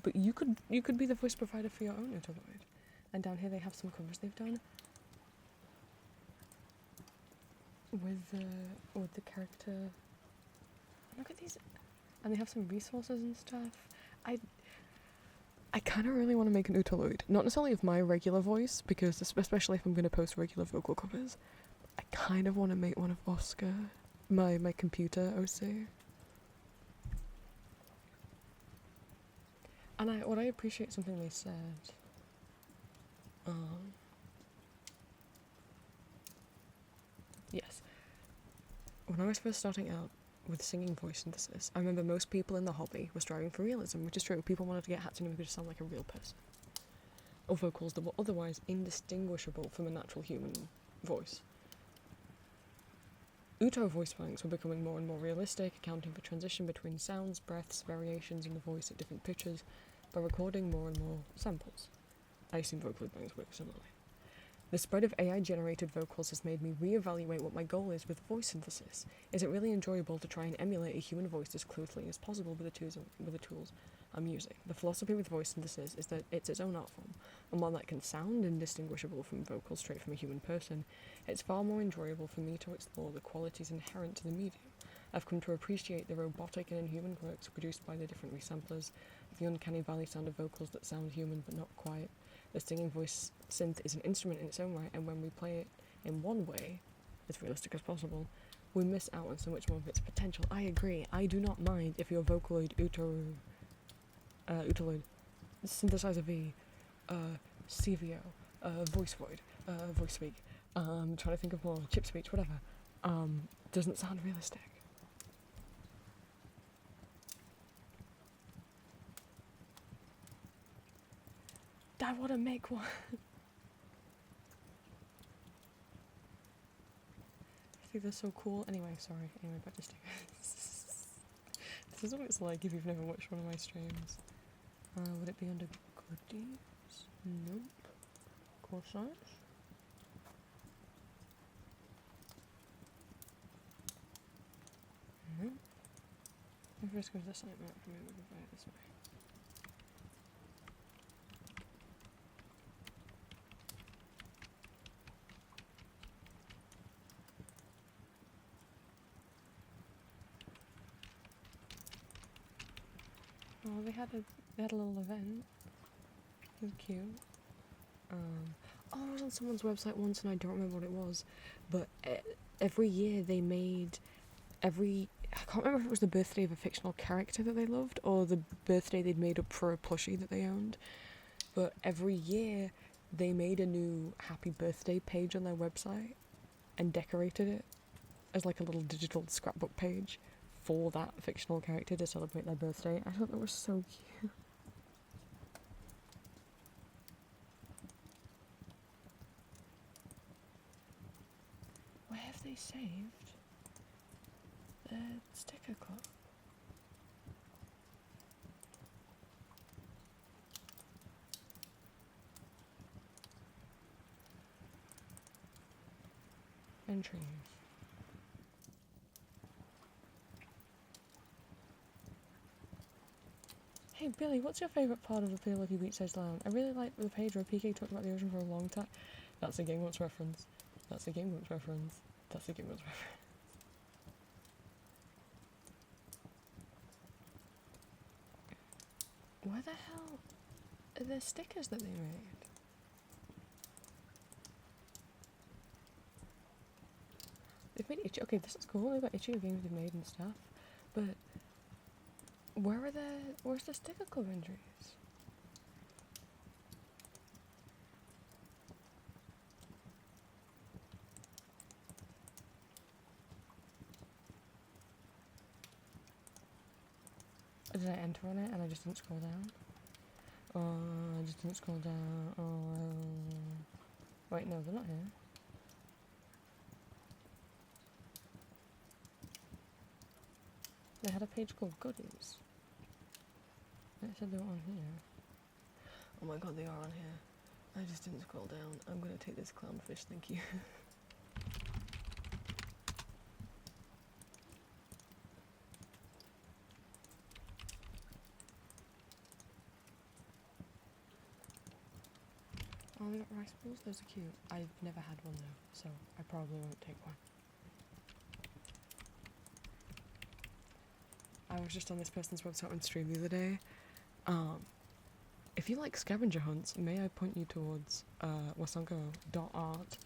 But you could be the voice provider for your own Utaloid. And down here they have some covers they've done with the character. Look at these, and they have some resources and stuff. I kind of really want to make an Utaloid, not necessarily of my regular voice, because especially if I'm going to post regular vocal covers, I kind of want to make one of Oscar, my computer OC. And what I appreciate something they said. Yes. When I was first starting out with singing voice synthesis, I remember most people in the hobby were striving for realism, which is true. People wanted to get Hatsune Miku to sound like a real person, or vocals that were otherwise indistinguishable from a natural human voice. Uto voice banks were becoming more and more realistic, accounting for transition between sounds, breaths, variations in the voice at different pitches, by recording more and more samples. I assume Vocaloid banks work similarly. The spread of AI-generated vocals has made me re-evaluate what my goal is with voice synthesis. Is it really enjoyable to try and emulate a human voice as closely as possible with the tools I'm using? The philosophy with voice synthesis is that it's its own art form, and while that can sound indistinguishable from vocals straight from a human person, it's far more enjoyable for me to explore the qualities inherent to the medium. I've come to appreciate the robotic and inhuman quirks produced by the different resamplers, the uncanny valley sound of vocals that sound human but not quite. The singing voice synth is an instrument in its own right, and when we play it in one way, as realistic as possible, we miss out on so much more of its potential. I agree. I do not mind if your Vocaloid Utaloid, Synthesizer V, CVO, Voice Void, Voice Speak, trying to think of more, Chip Speech, whatever, doesn't sound realistic. I want to make one. I think they're so cool. Anyway, back to stickers. This is what it's like if you've never watched one of my streams. Would it be under goodies? Nope. Corsage? Nope. Maybe let's go to the site map and maybe we can buy it this way. Oh, they had a little event. It was cute. I was on someone's website once and I don't remember what it was, but every year they made I can't remember if it was the birthday of a fictional character that they loved or the birthday they'd made up for a plushie that they owned, but every year they made a new happy birthday page on their website and decorated it as like a little digital scrapbook page for that fictional character to celebrate their birthday. I thought that was so cute. Where have they saved the sticker club? Entries. Hey Billy, what's your favourite part of the Feel Lucky Beachside Lounge? I really like the page where PK talked about the ocean for a long time. That's a Game Works reference. That's a Game Works reference. That's a Game Works reference. Where the hell are the stickers that they made? They've made itchy. Okay, this is cool. They've got itchy games they've made and stuff, but where's the sticker club entries? Did I enter on it and I just didn't scroll down? I just didn't scroll down. Wait, no, they're not here. They had a page called Goodies. It said they were on here. Oh my god, they are on here. I just didn't scroll down. I'm gonna take this clownfish, thank you. Oh, they got rice balls? Those are cute. I've never had one though, so I probably won't take one. I was just on this person's website on stream the other day. If you like scavenger hunts, may I point you towards wasango.art.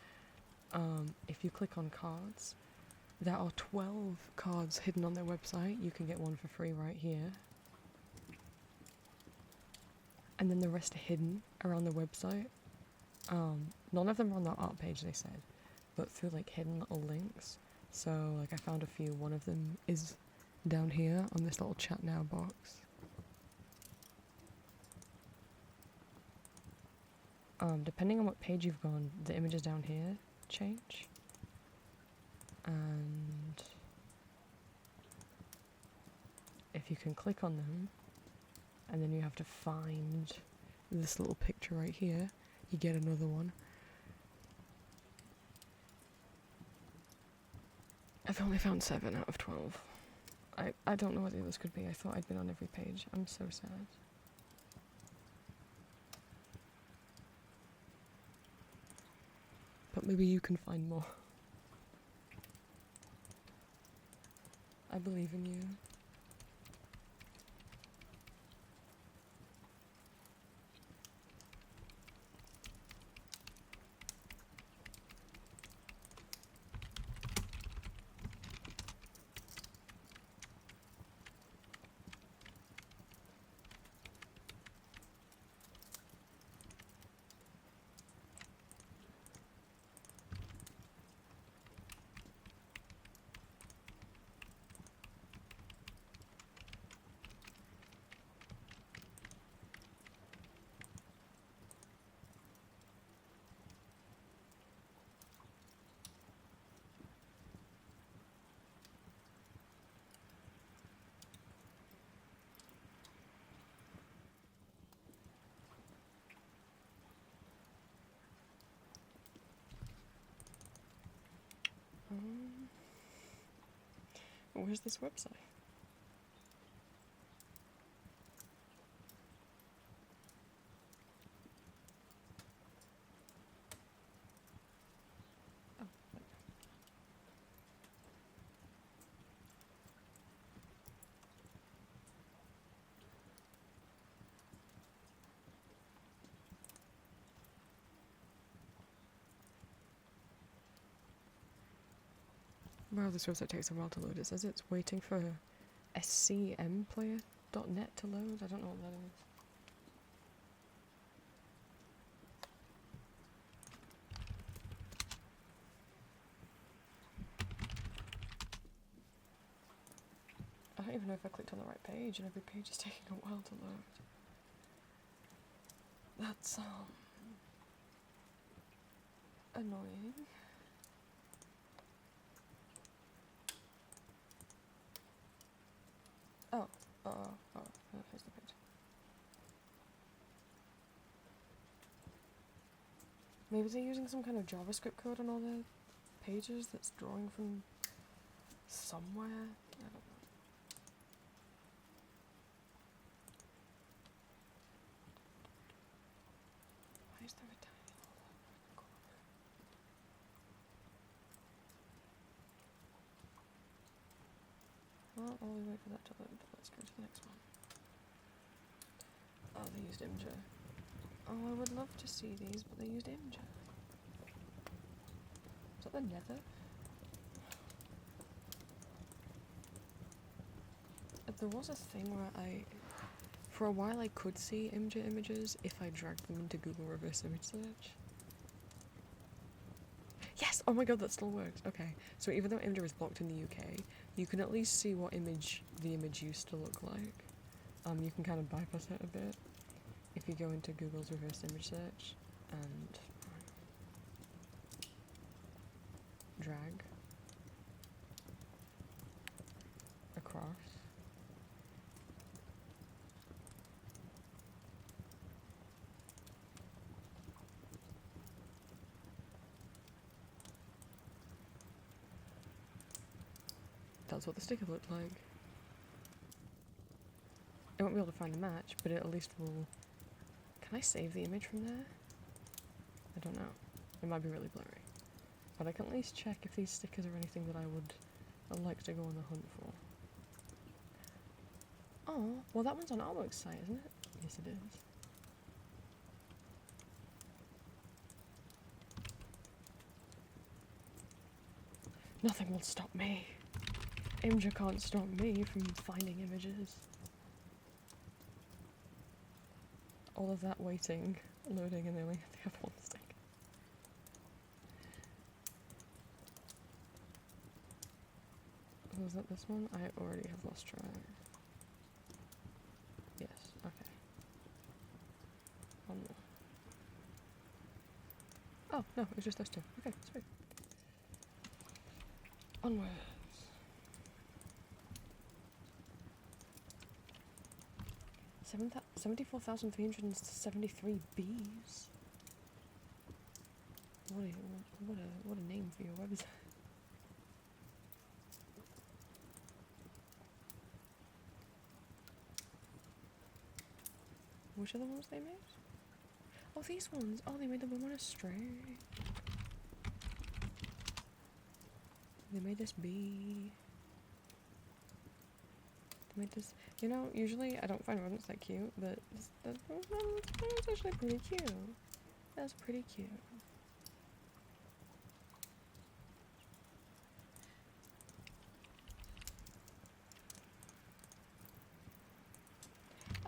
If you click on cards, there are 12 cards hidden on their website. You can get one for free right here. And then the rest are hidden around the website. None of them are on the art page, they said, but through like hidden little links. So like I found a few. One of them is down here on this little chat now box. Depending on what page you've gone, the images down here change. And if you can click on them, and then you have to find this little picture right here, you get another one. I've only found 7 out of 12. I don't know what the others could be. I thought I'd been on every page. I'm so sad. But maybe you can find more. I believe in you. Where's this website? Oh, wow, this website takes a while to load. It says it's waiting for scmplayer.net to load. I don't know what that is. I don't even know if I clicked on the right page, and every page is taking a while to load. That's annoying. Here's the page. Maybe they're using some kind of JavaScript code on all their pages that's drawing from somewhere. I don't know. Why is there a tiny hole in the corner? Well, while we wait for that to load, let's go to the next one. Oh, they used Imgur. Oh, I would love to see these, but they used Imgur. Is that the Nether? There was a thing where for a while I could see Imgur images if I dragged them into Google reverse image search. Yes! Oh my god, that still works. Okay, so even though Imgur is blocked in the UK, you can at least see what image the image used to look like. You can kind of bypass it a bit if you go into Google's reverse image search, and drag across. That's what the sticker looked like. I won't be able to find a match, but it at least will... Can I save the image from there? I don't know. It might be really blurry. But I can at least check if these stickers are anything that I would like to go on the hunt for. Oh, well that one's on Artwork's site, isn't it? Yes it is. Nothing will stop me. Imgur can't stop me from finding images. All of that waiting, loading, and they only have one stick. Was that this one? I already have lost track. Yes, okay. One more. Oh, no, it was just those two. Okay, sweet. Onwards. — 74,373 bees. What a name for your website. Which are the ones they made? Oh, these ones. Oh, they made the woman astray. They made this bee. They made this. You know, usually I don't find rodents that cute, but that's actually pretty cute. That's pretty cute.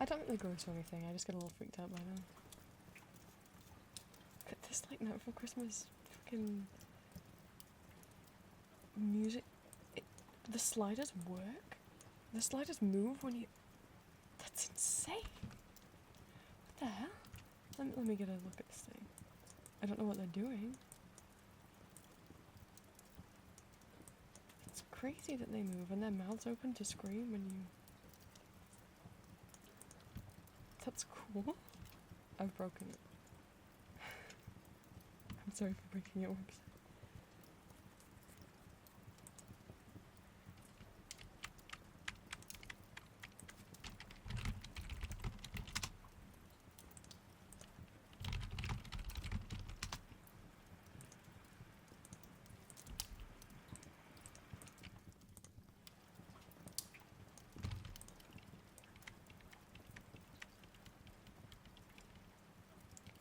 I don't really gross or anything, I just get a little freaked out by them. Look at this, like, Night Before Christmas fucking music. The sliders work? The sliders move when you... That's insane! What the hell? Let me get a look at this thing. I don't know what they're doing. It's crazy that they move and their mouths open to scream when you... That's cool. I've broken it. I'm sorry for breaking your website.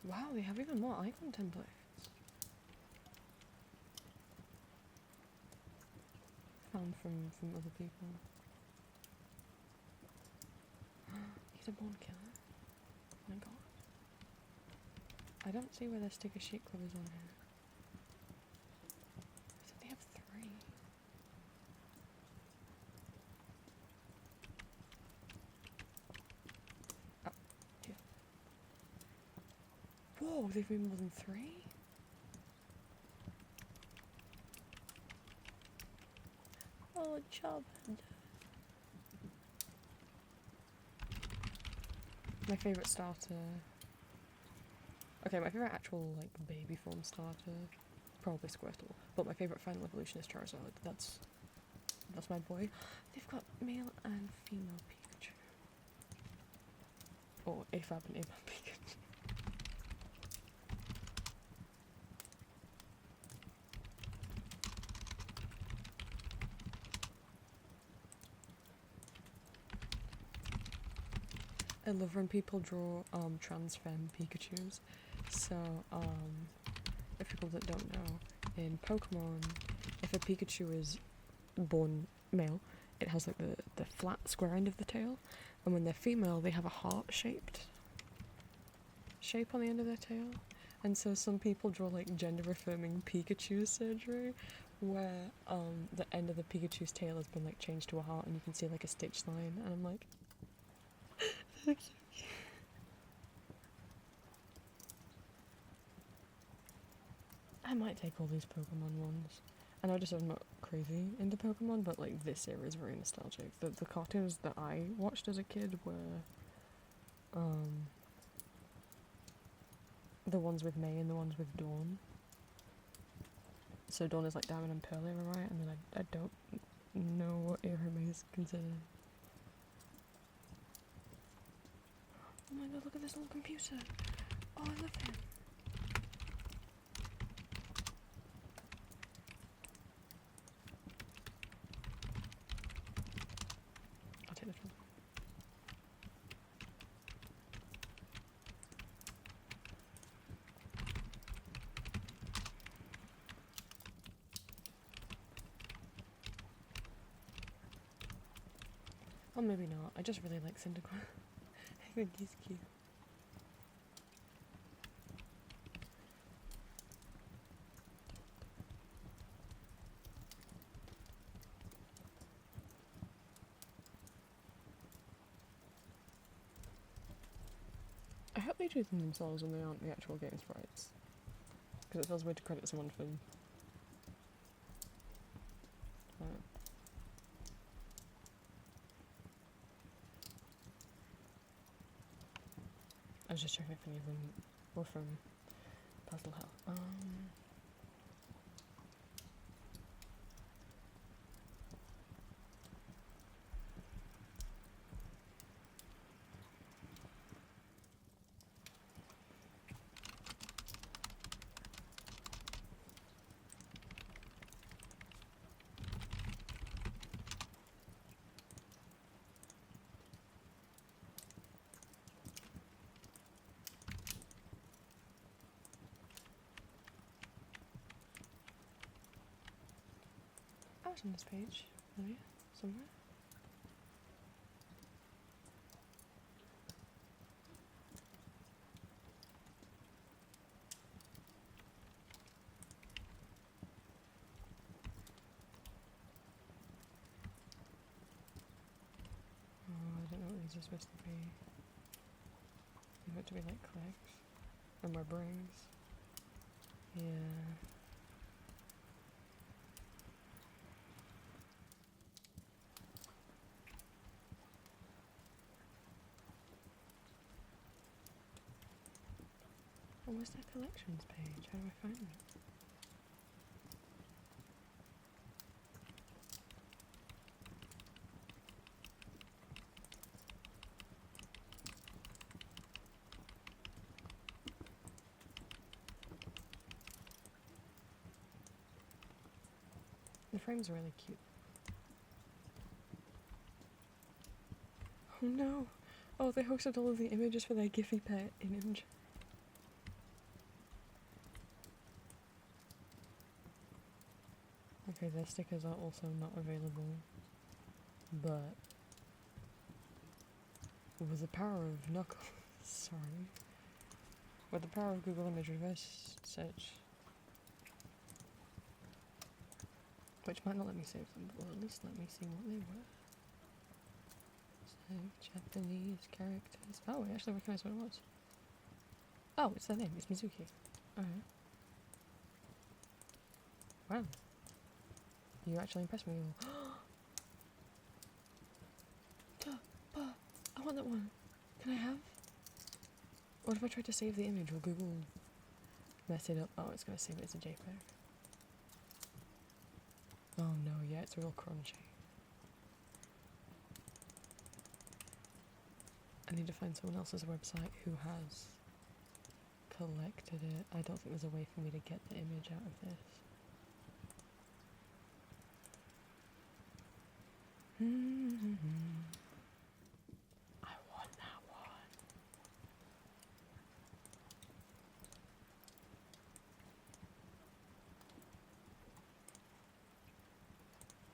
Wow, they have even more icon templates. Found from other people. He's a born killer. Oh my god. I don't see where their sticker sheet club is on here. I said they have 3. Oh, here. Whoa, they've made more than 3? Oh, job. My favourite starter... Okay, my favourite actual, like, baby form starter, probably Squirtle, but my favourite final evolution is Charizard. That's my boy. They've got male and female Pikachu. Or AFAB and AMAB Pikachu. I love when people draw trans femme Pikachus. So, if people that don't know, in Pokemon, if a Pikachu is born male, it has like the flat square end of the tail, and when they're female, they have a heart-shaped shape on the end of their tail. And so some people draw like gender-affirming Pikachu surgery, where the end of the Pikachu's tail has been like changed to a heart, and you can see like a stitch line, and I'm like, thank you. I might take all these Pokemon ones. And I just am not crazy into Pokemon, but like this era is very nostalgic. The cartoons that I watched as a kid were the ones with May and the ones with Dawn. So Dawn is like Diamond and Pearl era, right? And then I don't know what era May is considered. Oh my god, look at this little computer! Oh, I love him! I'll take this one. Or maybe not. I just really like Cyndaquil. I think he's cute. I hope they do them themselves and they aren't the actual game sprites. Because it feels weird to credit someone for... I was just checking if any of them were from Puzzle Hell. I was on this page earlier, somewhere. Oh, I don't know what these are supposed to be. They're meant to be like Cliques and Webrings. Yeah. Oh, where's that collections page? How do I find it? The frames are really cute. Oh no! Oh, they hosted all of the images for their Giphy pet image. Okay, their stickers are also not available, but with the power of Knuckles, sorry, with the power of Google Image Reverse Search, which might not let me save them, but will at least let me see what they were. So, Japanese characters. Oh, I actually recognise what it was. Oh, it's their name. It's Mizuki. Alright. Wow. You actually impressed me. I want that one. Can I have? What if I try to save the image? Will Google mess it up? Oh, it's going to save it as a JPEG. Oh no, yeah, it's real crunchy. I need to find someone else's website who has collected it. I don't think there's a way for me to get the image out of this. I want that one.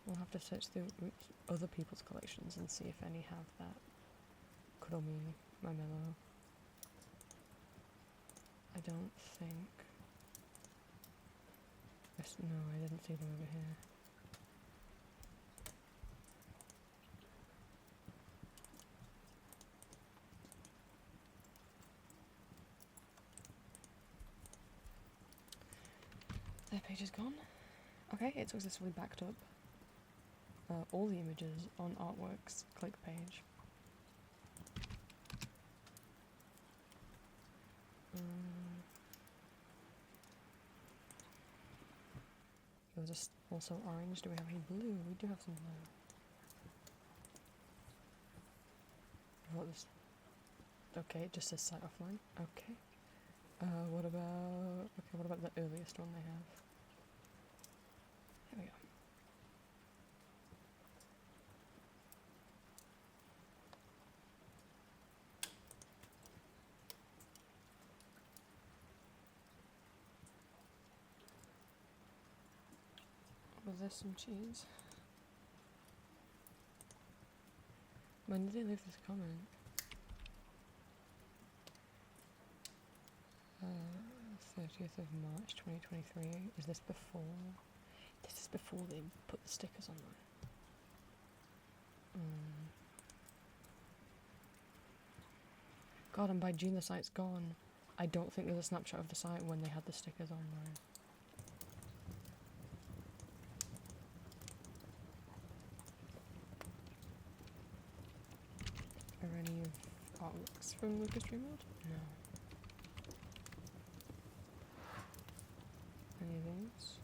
We'll have to search through other people's collections and see if any have that. Kuromi, my mellow. I don't think. No, I didn't see them over here. That page is gone. Okay, it successfully backed up all the images on Artwork's Clique page. It was just also orange. Do we have any blue? We do have some blue. What this? Okay, it just says site offline. Okay. What about the earliest one they have? Here we go. Was there some cheese? When did they leave this comment? 30th of March 2023. Is this before? This is before they put the stickers on there. God, and by June the site's gone. I don't think there's a snapshot of the site when they had the stickers on there. Are any of artworks from Lucas Dreamworld? No. Any of these?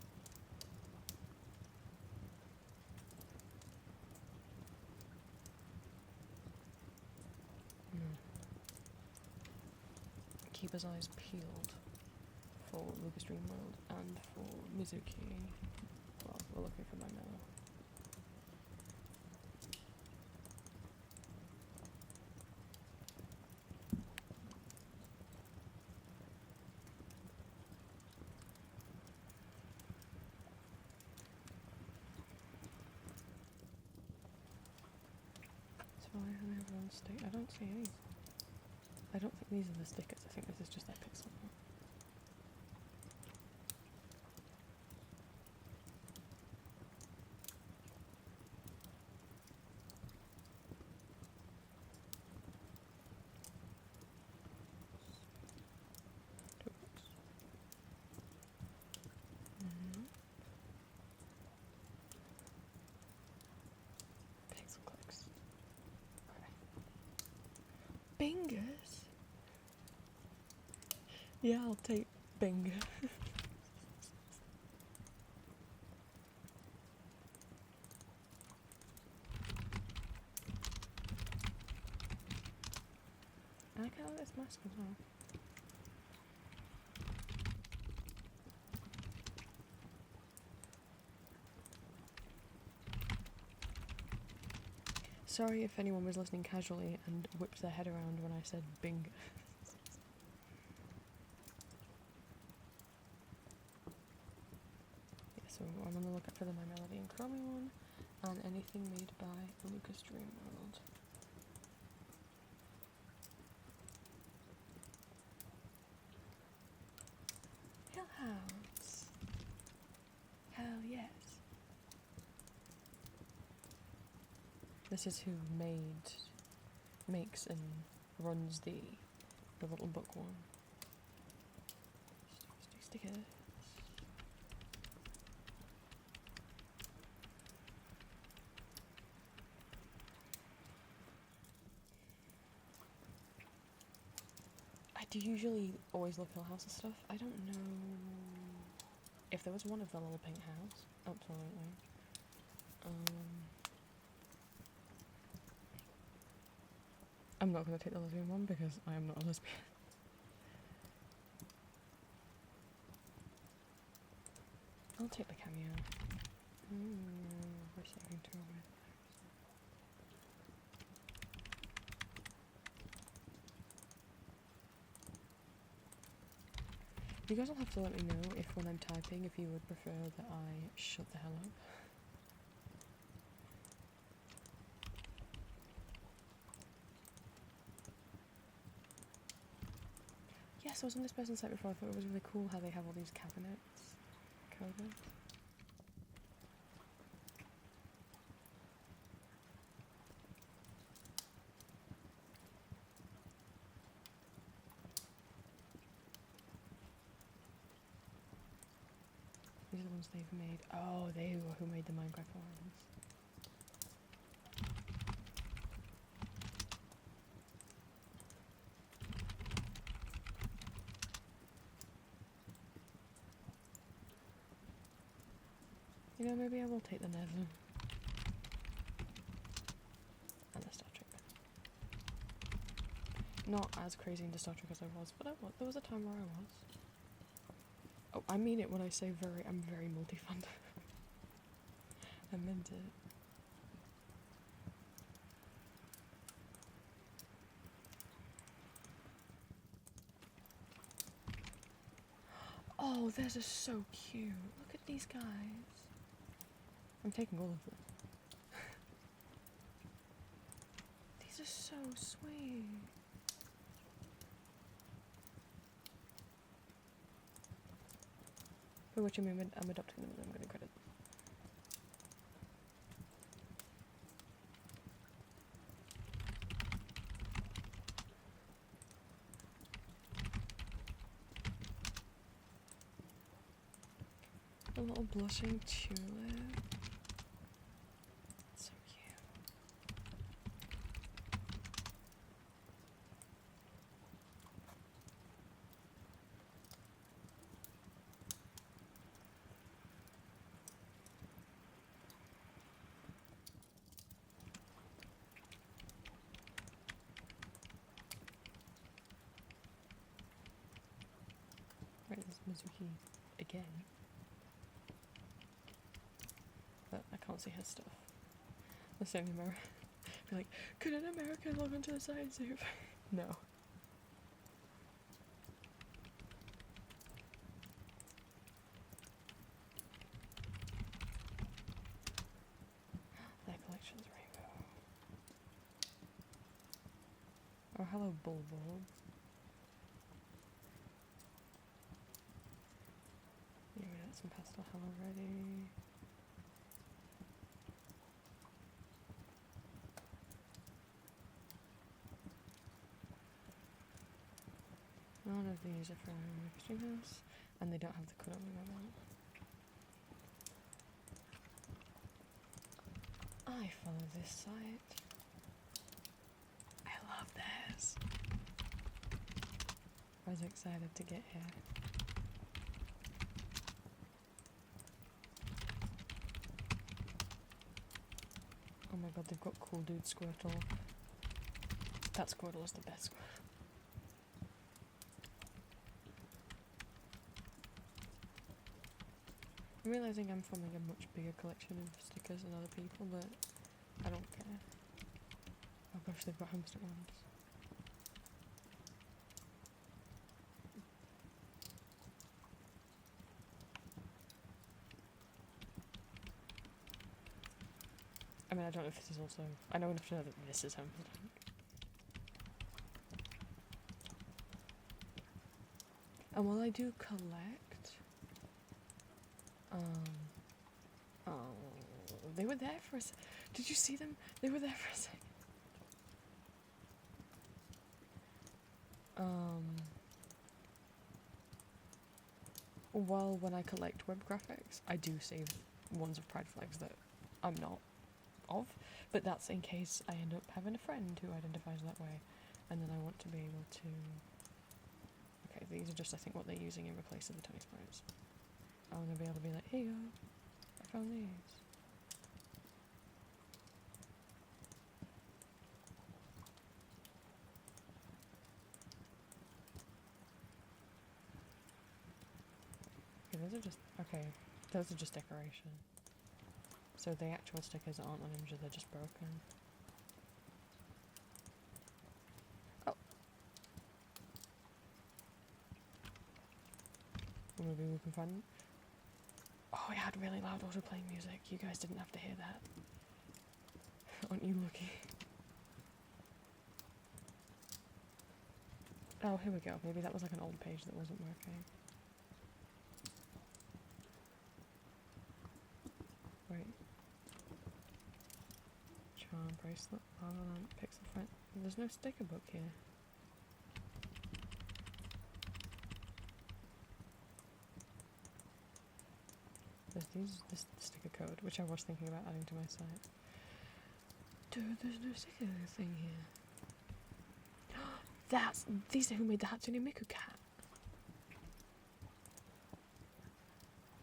No. Keep his eyes peeled for Lucas Dreamworld and for Mizuki. Well, we're looking for my mail. So I only have one stick. I don't see any. I don't think these are the stickers. I think this is just their pixel art. Pixel Cliques. Okay. Bingers? Yeah, I'll take Binger. I like how this mask as well. Sorry if anyone was listening casually and whipped their head around when I said Bing. Yeah, so I'm on the lookout for the My Melody and Chromie one, and anything made by Lucas Dreamworld. Hill House. Hell yes. This is who makes and runs the little book one. Stickers. I do usually always love Hill House's stuff. I don't know if there was one of the little pink house. Absolutely. I'm not going to take the lesbian one because I am not a lesbian. I'll take the cameo. We're saving two away. You guys will have to let me know if when I'm typing, if you would prefer that I shut the hell up. Yes, I was on this person's site before. I thought it was really cool how they have all these cabinets coded. These are the ones they've made. Oh, they were who made the Minecraft ones. You know, maybe I will take the Nether. And the Star Trek. Not as crazy into Star Trek as I was, but there was a time where I was. Oh, I mean it when I say I'm very multi-funded. I meant it. Oh, theirs are so cute. Look at these guys. I'm taking all of them. These are so sweet. For which I'm adopting them and I'm going to credit them. A little blushing tulip. So cute. Right, there's Mizuki again. But I can't see his stuff. The same American. Be like, could an American log onto the side soup? No. That collection's rainbow. Oh, hello, Bulbul. Yeah, we got some pastel hell already. None of these are from Mixing House, and they don't have the cut-up moment. I follow this site. I love this. I was excited to get here. Oh my god, they've got Cool Dude Squirtle. That Squirtle is the best Squirtle. I'm realising I'm forming a much bigger collection of stickers than other people, but I don't care. Oh gosh, they've got hamster ones. I mean, I don't know if this is also... I know enough to know that this is hamster. And while I do collect... Oh, they were there for a sec. Did you see them? They were there for a second. Well, when I collect web graphics, I do save ones of pride flags that I'm not of, but that's in case I end up having a friend who identifies that way, and then I want to be able to... Okay, these are just, I think, what they're using in place of the tiny sprites. I want to be able to be like, here you go, I found these. Okay, those are just decoration. So the actual stickers aren't on images, they're just broken. Oh! Maybe we can find them. Oh, it had really loud auto-playing music. You guys didn't have to hear that. Aren't you lucky? Oh, here we go. Maybe that was like an old page that wasn't working. Wait. Charm bracelet, lava lamp, pixel front. There's no sticker book here. this sticker code, which I was thinking about adding to my site. Dude, there's no sticker thing here. These are who made the Hatsune Miku cat.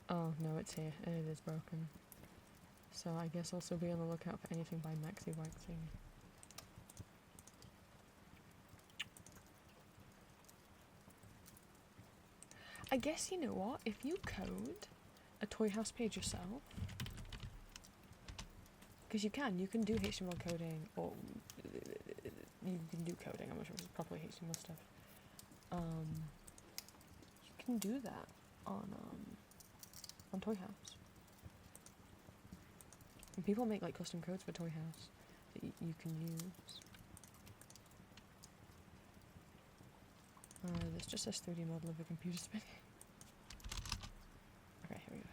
Oh, no, it's here, and it is broken. So I guess also be on the lookout for anything by Maxi Waxing. I guess, you know what, if you code a Toy House page yourself, because you can do HTML coding, or you can do coding, I'm not sure if it's properly HTML stuff. You can do that on Toy House. And people make like custom codes for Toy House that you can use. There's just this 3D model of a computer spinning. Okay, here we go.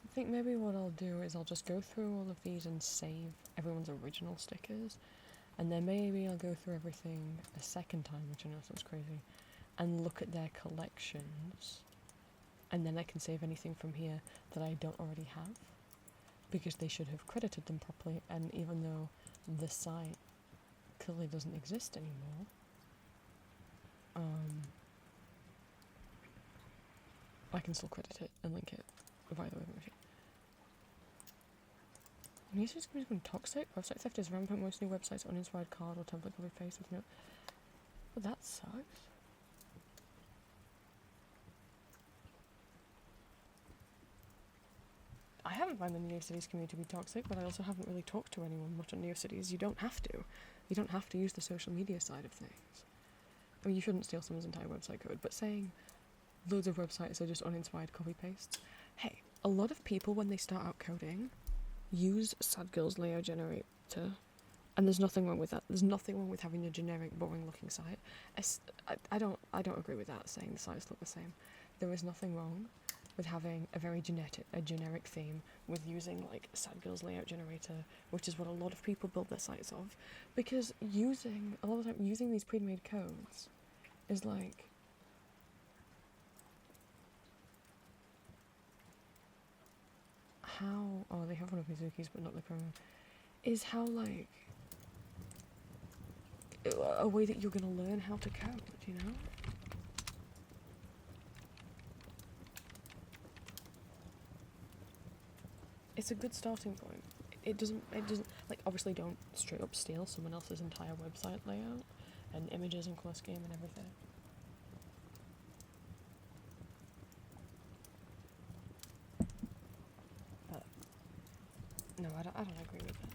I think maybe what I'll do is I'll just go through all of these and save everyone's original stickers, and then maybe I'll go through everything a second time, which I know sounds crazy, and look at their collections, and then I can save anything from here that I don't already have, because they should have credited them properly, and even though the site clearly doesn't exist anymore, I can still credit it and link it via the website. Users can become toxic. Website theft is rampant. Most new websites are uninspired card or template copy paste with no. Well, that sucks. I haven't found the NeoCities community to be toxic, but I also haven't really talked to anyone much on NeoCities. You don't have to. You don't have to use the social media side of things. I mean, you shouldn't steal someone's entire website code, but saying loads of websites are just uninspired copy pastes. Hey, a lot of people when they start out coding use Sad Girl's layout generator, and there's nothing wrong with that. There's nothing wrong with having a generic, boring-looking site. I don't agree with that, saying the sites look the same. There is nothing wrong with having a very generic theme, with using like Sad Girl's layout generator, which is what a lot of people build their sites of, because a lot of time using these pre-made codes is like, how, oh, they have one of Mizuki's but not the promo, is how like a way that you're going to learn how to code, you know? It's a good starting point. It doesn't, like, obviously don't straight up steal someone else's entire website layout and images and color scheme and everything. But, no, I don't agree with that.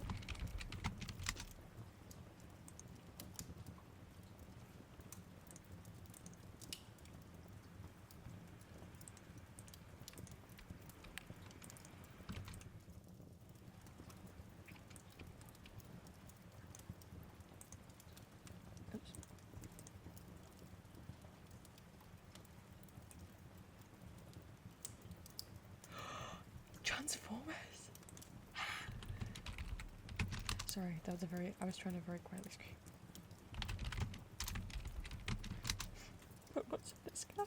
Transformers! Sorry, that was I was trying to very quietly scream. But what's in this, guys?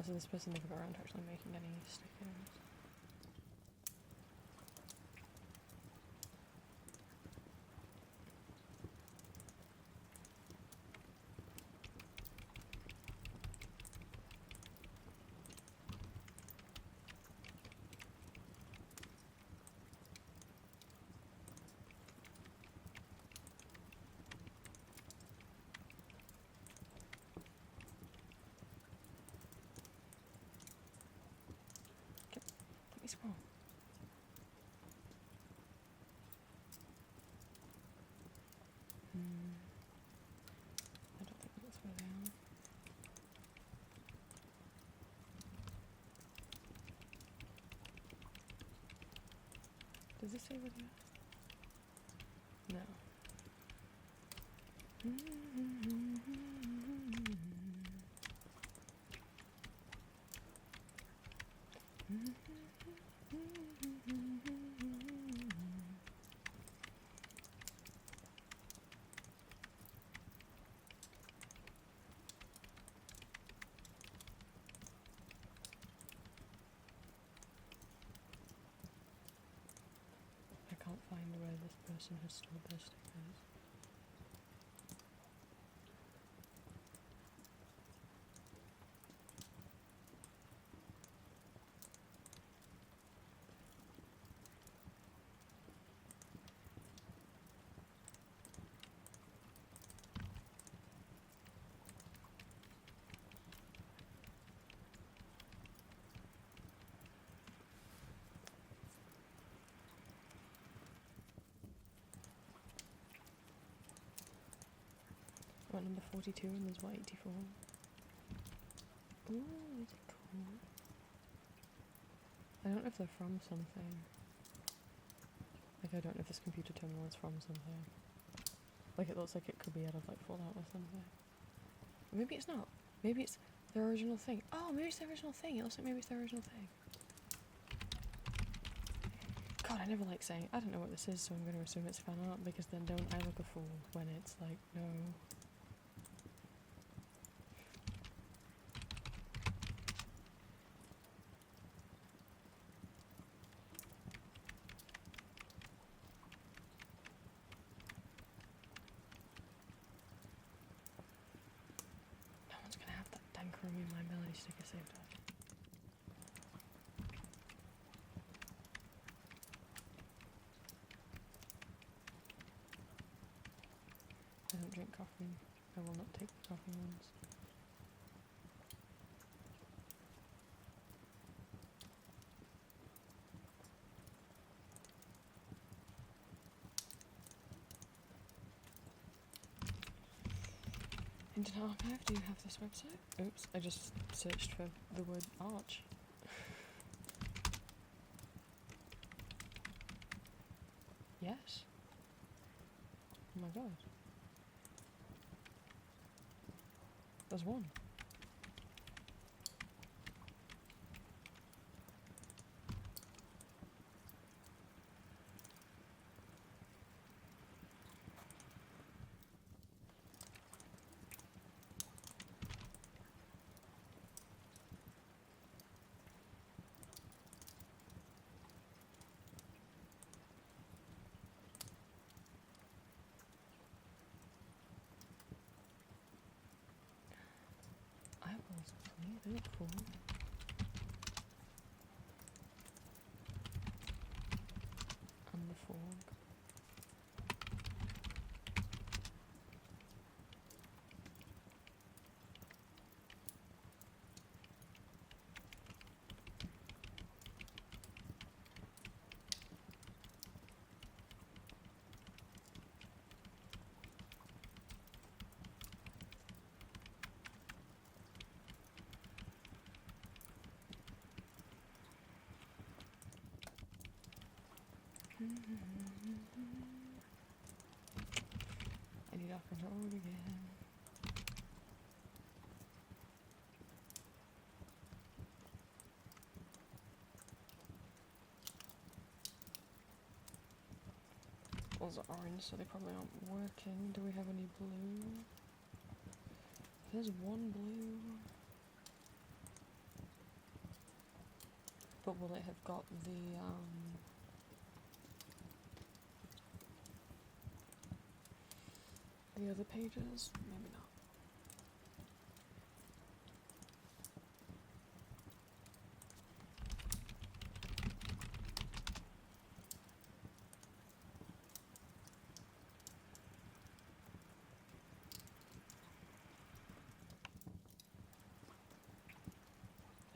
So this person never got around to actually making any stickers. Does this say what he has? No. I can't find where this person has stored their stickers. I'm at number 42 and there's what, 84? Ooh, is it cool? I don't know if they're from something. Like, I don't know if this computer terminal is from something. Like, it looks like it could be out of, like, Fallout or something. Maybe it's not. Maybe it's the original thing. Oh, maybe it's the original thing. It looks like maybe it's the original thing. God, I never like saying, I don't know what this is, so I'm going to assume it's fan art, because then don't I look a fool when it's like, no. No one's going to have that dang Chromium liability sticker saved up. I don't drink coffee. I will not take the coffee ones. Internet Archive, do you have this website? Oops, I just searched for the word arch. Yes. Oh my god. There's one. Eyeballs, please, they look cool. And the fog. I need off control again. Those are orange, so they probably aren't working. Do we have any blue? There's one blue. But will it have got the other pages? Maybe not.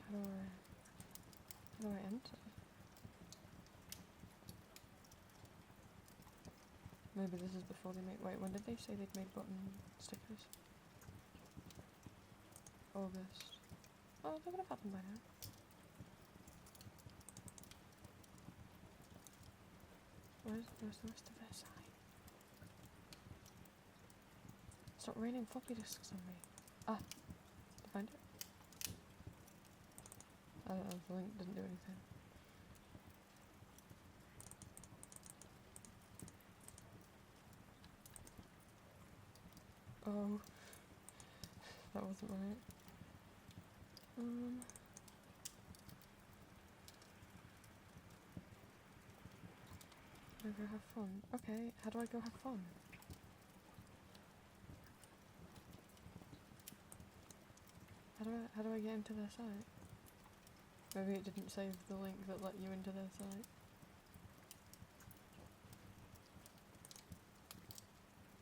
How do I enter? Maybe this is before they make. Wait, when did they say they'd made button stickers? August. Oh, they would have happened by now. Where's the rest of their sign? Stop raining floppy disks on me. Ah, did you find it? The link didn't do anything. Oh, that wasn't right. I'll go have fun. Okay, how do I go have fun? How do I get into their site? Maybe it didn't save the link that let you into their site.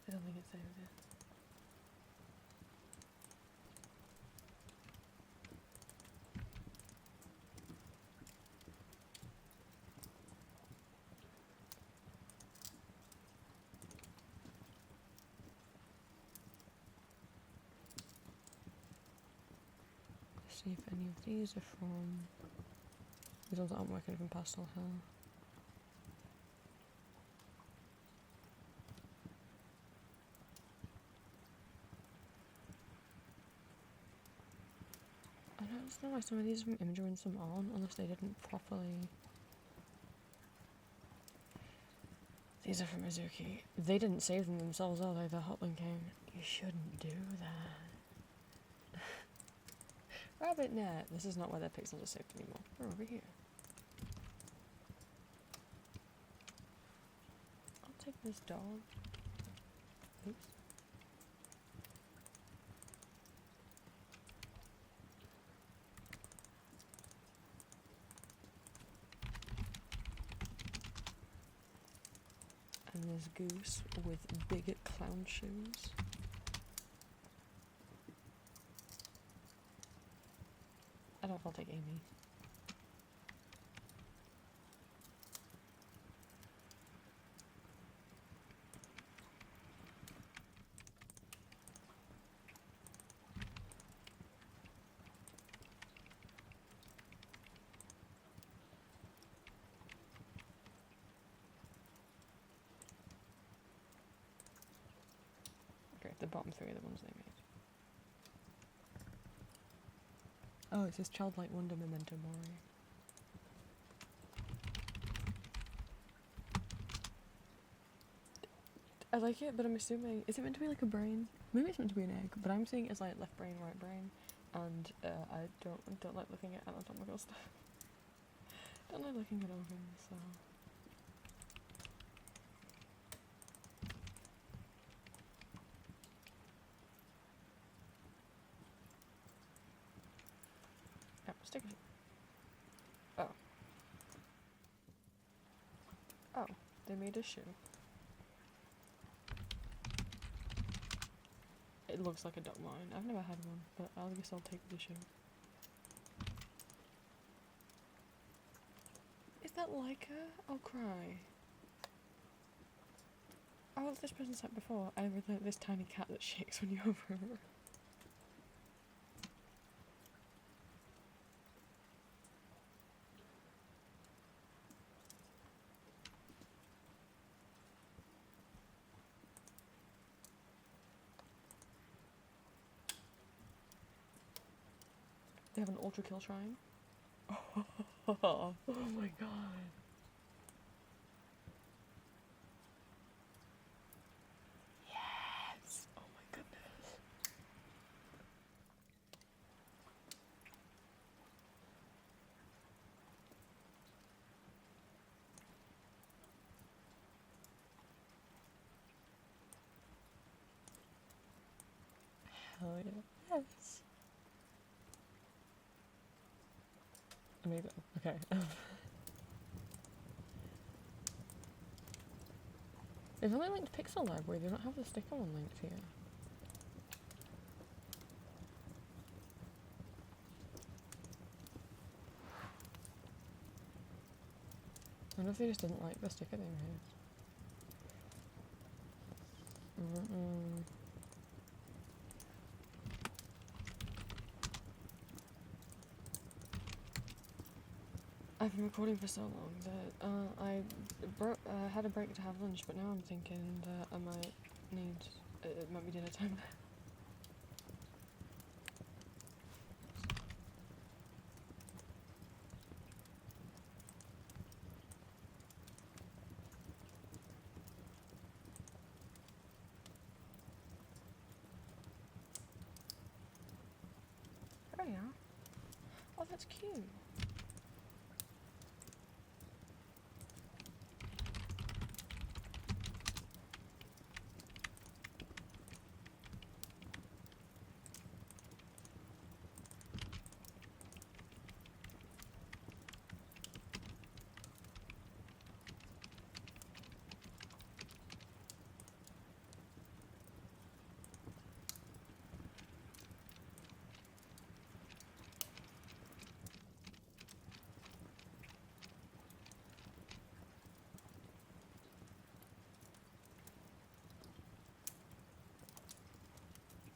I don't think it saved it. Let's see if any of these are from... These ones aren't working from Pastel Hill. I don't know why some of these are from Imager and some aren't, unless they didn't properly... These are from Mizuki. They didn't save them themselves, are they? They're hotlinking. You shouldn't do that. RabbitNet! This is not where their pixels are saved anymore. We're over here. I'll take this dog. Oops. And this goose with bigot clown shoes. I don't know if I'll take Amy. Okay, the bottom three are the ones they made. Oh, it says Childlike Wonder Memento Mori. I like it, but I'm assuming... Is it meant to be like a brain? Maybe it's meant to be an egg, but I'm seeing it as like left brain, right brain. And I don't like looking at anatomical stuff. Don't like looking at organs, so... Oh, sticker shoe. Oh. Oh, they made a shoe. It looks like a duck line. I've never had one, but I guess I'll take the shoe. Is that Leica? I'll cry. Oh, this person's like before. I really like this tiny cat that shakes when you hover her. They have an ultra kill shrine. Oh my god. Yes! Oh my goodness. Hell yeah. Yes. Amazing. Okay. They've only linked Pixel Library, they don't have the sticker one linked here. I wonder if they just didn't like the sticker they made. I've been recording for so long that I had a break to have lunch, but now I'm thinking that I might need it might be dinner time. Oh yeah. Oh, that's cute.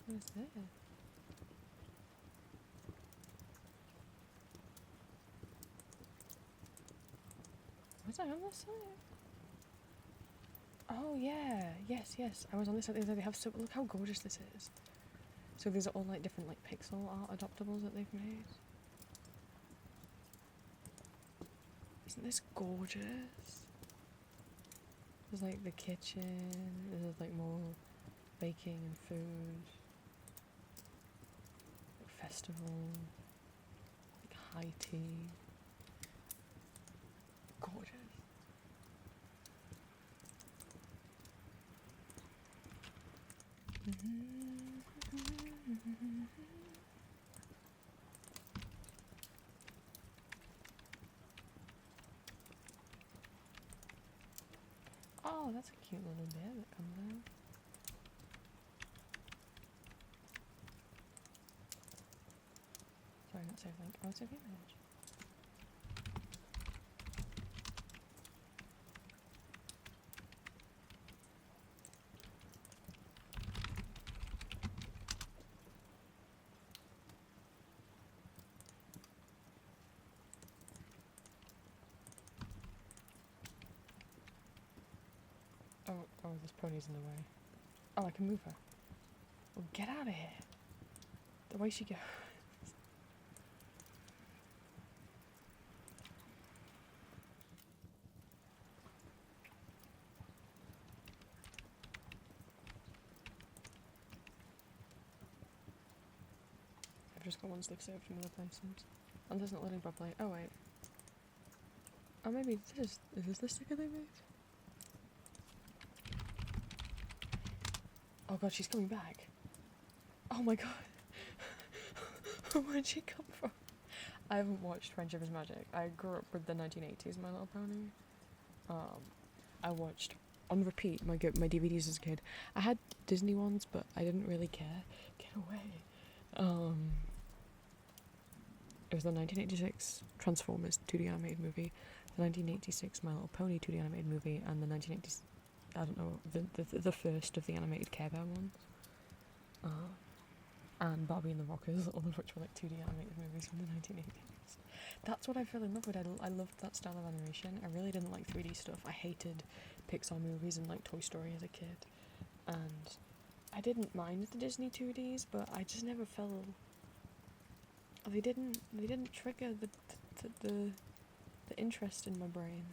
What is this? Was I on this side? Oh yeah, yes. I was on this side the other day. They have so look how gorgeous this is. So these are all like different like pixel art adoptables that they've made. Isn't this gorgeous? There's like the kitchen. There's like more baking and food. Like festival. Like high tea. Gorgeous. Oh, that's a cute little bit that comes out. Sorry, not save link. Oh, save image. Oh, this pony's in the way. Oh, I can move her. Well, get out of here. The way she goes. I've just got one stick saved from other places. And there's not letting Bob play. Oh, wait. Oh, maybe this is this the sticker they made? Oh god, she's coming back. Oh my god. Where'd she come from? I haven't watched Friendship is Magic. I grew up with the 1980s My Little Pony. I watched on repeat my DVDs as a kid. I had Disney ones, but I didn't really care. Get away. It was the 1986 Transformers 2D animated movie, the 1986 My Little Pony 2D animated movie, and the 1980s, I don't know, the first of the animated Care Bear ones. And Barbie and the Rockers, all of which were like 2D animated movies from the 1980s. That's what I fell in love with. I loved that style of animation. I really didn't like 3D stuff. I hated Pixar movies and like Toy Story as a kid. And I didn't mind the Disney 2Ds, but I just never fell. They didn't trigger the interest in my brain.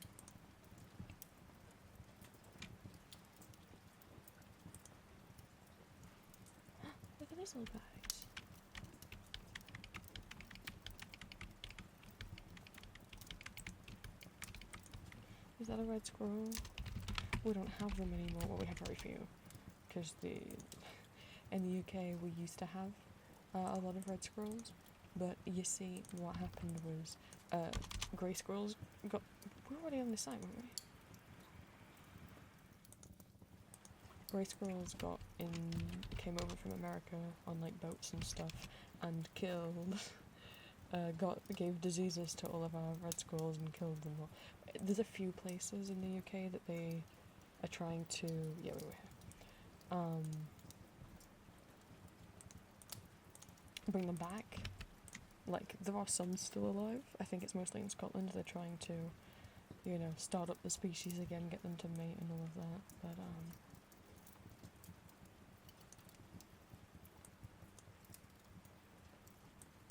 Look at these little guys. Is that a red squirrel? We don't have them anymore. Well, we have very few. Because in the UK we used to have a lot of red squirrels. But you see, what happened was grey squirrels got... We were already on this site, weren't we? Grey squirrels came over from America on like boats and stuff and killed... gave diseases to all of our red squirrels and killed them all. There's a few places in the UK that they are trying to... Yeah, we were here. Bring them back. like, there are some still alive. I think it's mostly in Scotland. They're trying to, you know, start up the species again, get them to mate and all of that. But,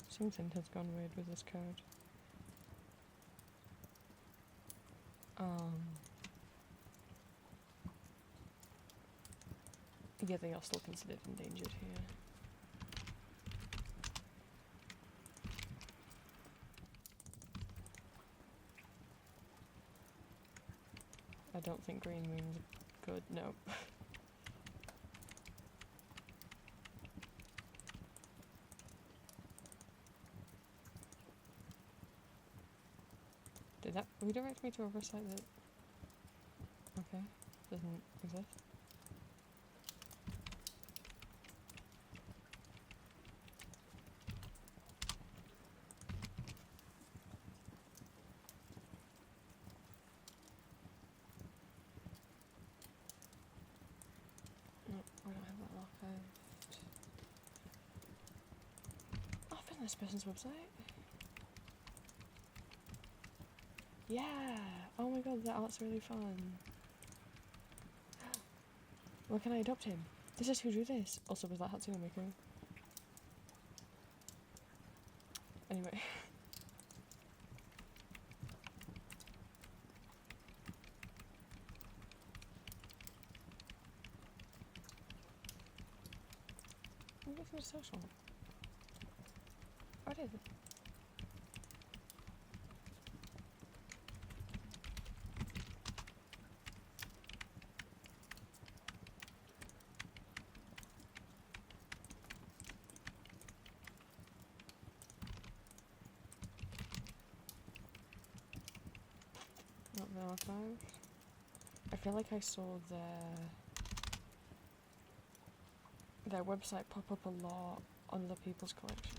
something has gone weird with this code. Yeah, they are still considered endangered here. I don't think green means good, no. Did that redirect me to a website that, okay, doesn't exist? No, I don't have that archived. Oh, I found this person's website. Yeah! Oh my god, that art's really fun. Where can I adopt him? This is who drew this. Also, was that Hatsune Miku? Anyway. I'm looking for social. Oh, it is. Not the archive. I feel like I saw their website pop up a lot on other people's collections.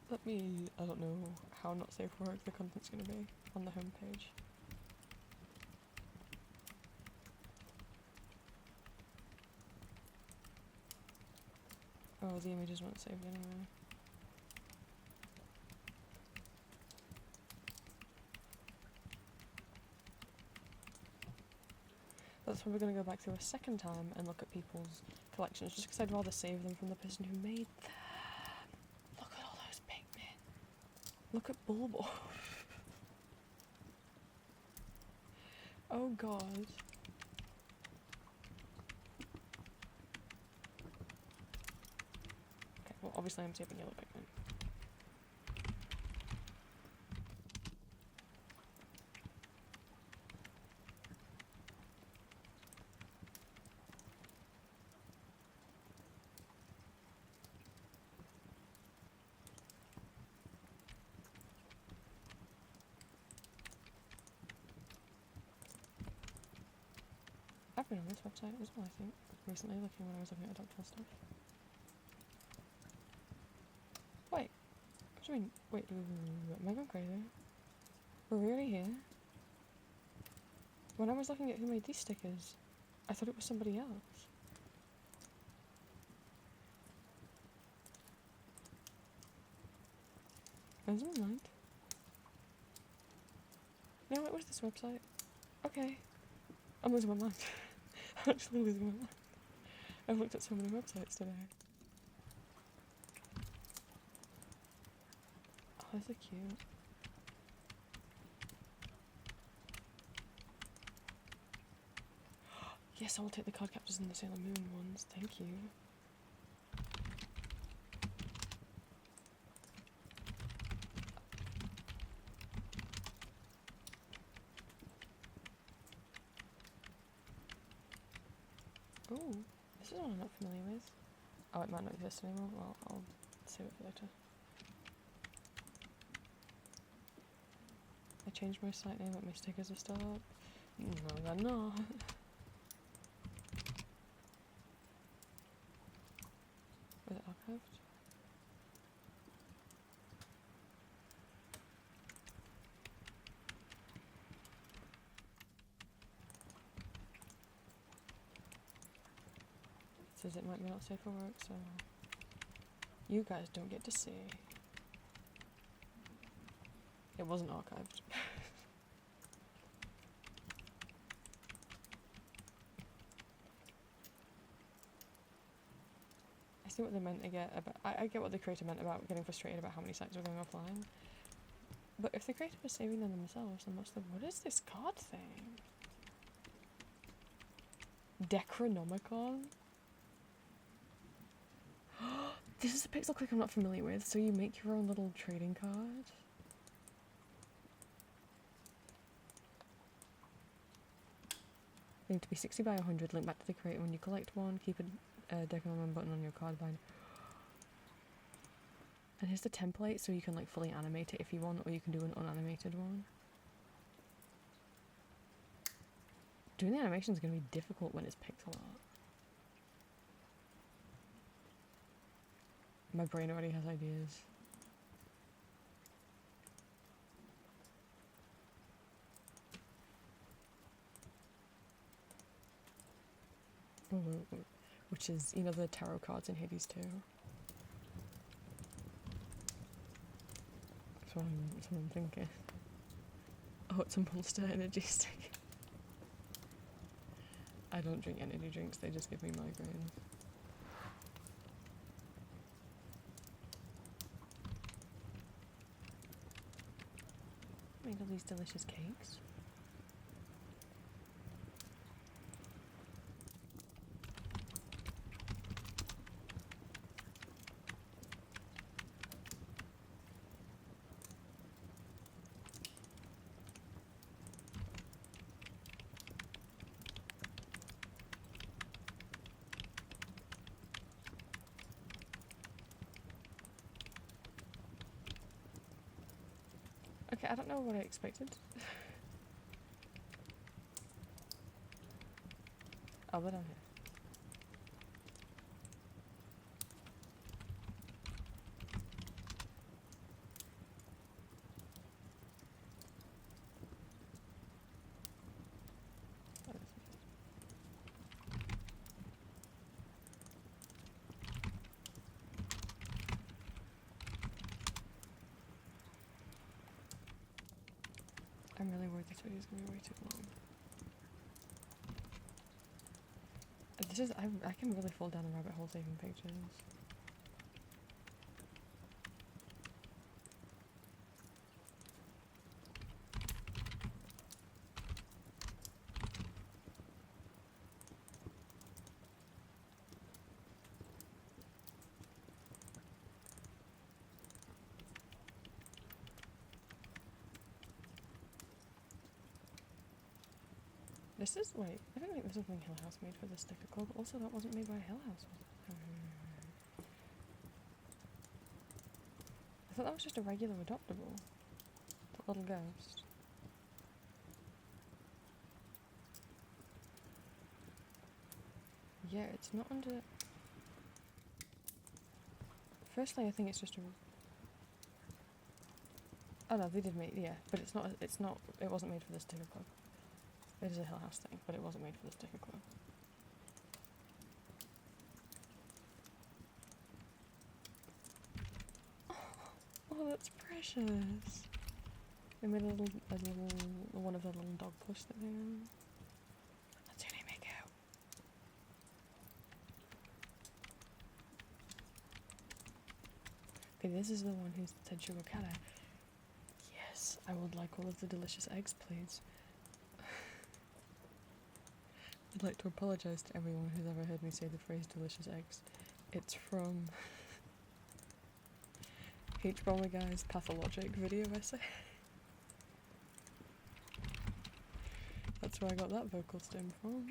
Let me, I don't know how not safe for work the content's going to be on the homepage. Oh, the images weren't saved anyway. That's probably going to go back through a second time and look at people's collections, just because I'd rather save them from the person who made them. Look at all those pigmen. Look at Bulbo. Oh god. Okay, well obviously I'm saving yellow pigmen. I've been on this website as well, I think, recently, looking when I was looking at Adoptable stuff. Wait, what do you mean? Wait, am I going crazy? We're really here? When I was looking at who made these stickers, I thought it was somebody else. Never mind. No, it was this website. Okay. I'm losing my mind. I'm actually losing my mind. I've looked at so many websites today. Oh, those are cute. Yes, I will take the card captures and the Sailor Moon ones. Thank you. Ooh, this is one I'm not familiar with. Oh, it might not exist anymore. Well, I'll save it for later. I changed my site name, but my stickers are still up. No, they're not. Was it archived? says it might be not safe for work, so you guys don't get to see. It wasn't archived. I see what they meant about. I get what the creator meant about getting frustrated about how many sites are going offline. But if the creator was saving them themselves, then what is this card thing? Decronomicon? This is a pixel click I'm not familiar with, so you make your own little trading card? They need to be 60 by 100, link back to the creator when you collect one, keep a Decronomicon button on your card binder. And here's the template, so you can like fully animate it if you want, or you can do an unanimated one. Doing the animation is going to be difficult when it's pixel art. My brain already has ideas. Which is, you know, the tarot cards in Hades too. That's what I'm thinking. Oh, it's a Monster energy stick. I don't drink energy drinks, they just give me migraines. Made all these delicious cakes. Okay, I don't know what I expected. Oh, we're down here. I'm really worried this video is going to be way too long. This is, I can really fall down a rabbit hole saving pictures. This is, wait, I don't think there's something Hill House made for the sticker club. Also, that wasn't made by Hill House, was it? I thought that was just a regular adoptable. That little ghost. Yeah, it's not under... Firstly, I think it's just a... Oh no, they did make, yeah, but it wasn't made for the sticker club. It is a Hill House thing, but it wasn't made for the sticker club. Oh, that's precious. They made a little one of the little dog plush that they own. That's who they make out. Okay, this is the one who said sugar cara. Yes, I would like all of the delicious eggs, please. I'd like to apologise to everyone who's ever heard me say the phrase delicious eggs. It's from H. Bromley Guy's Pathologic video essay. That's where I got that vocal stem from.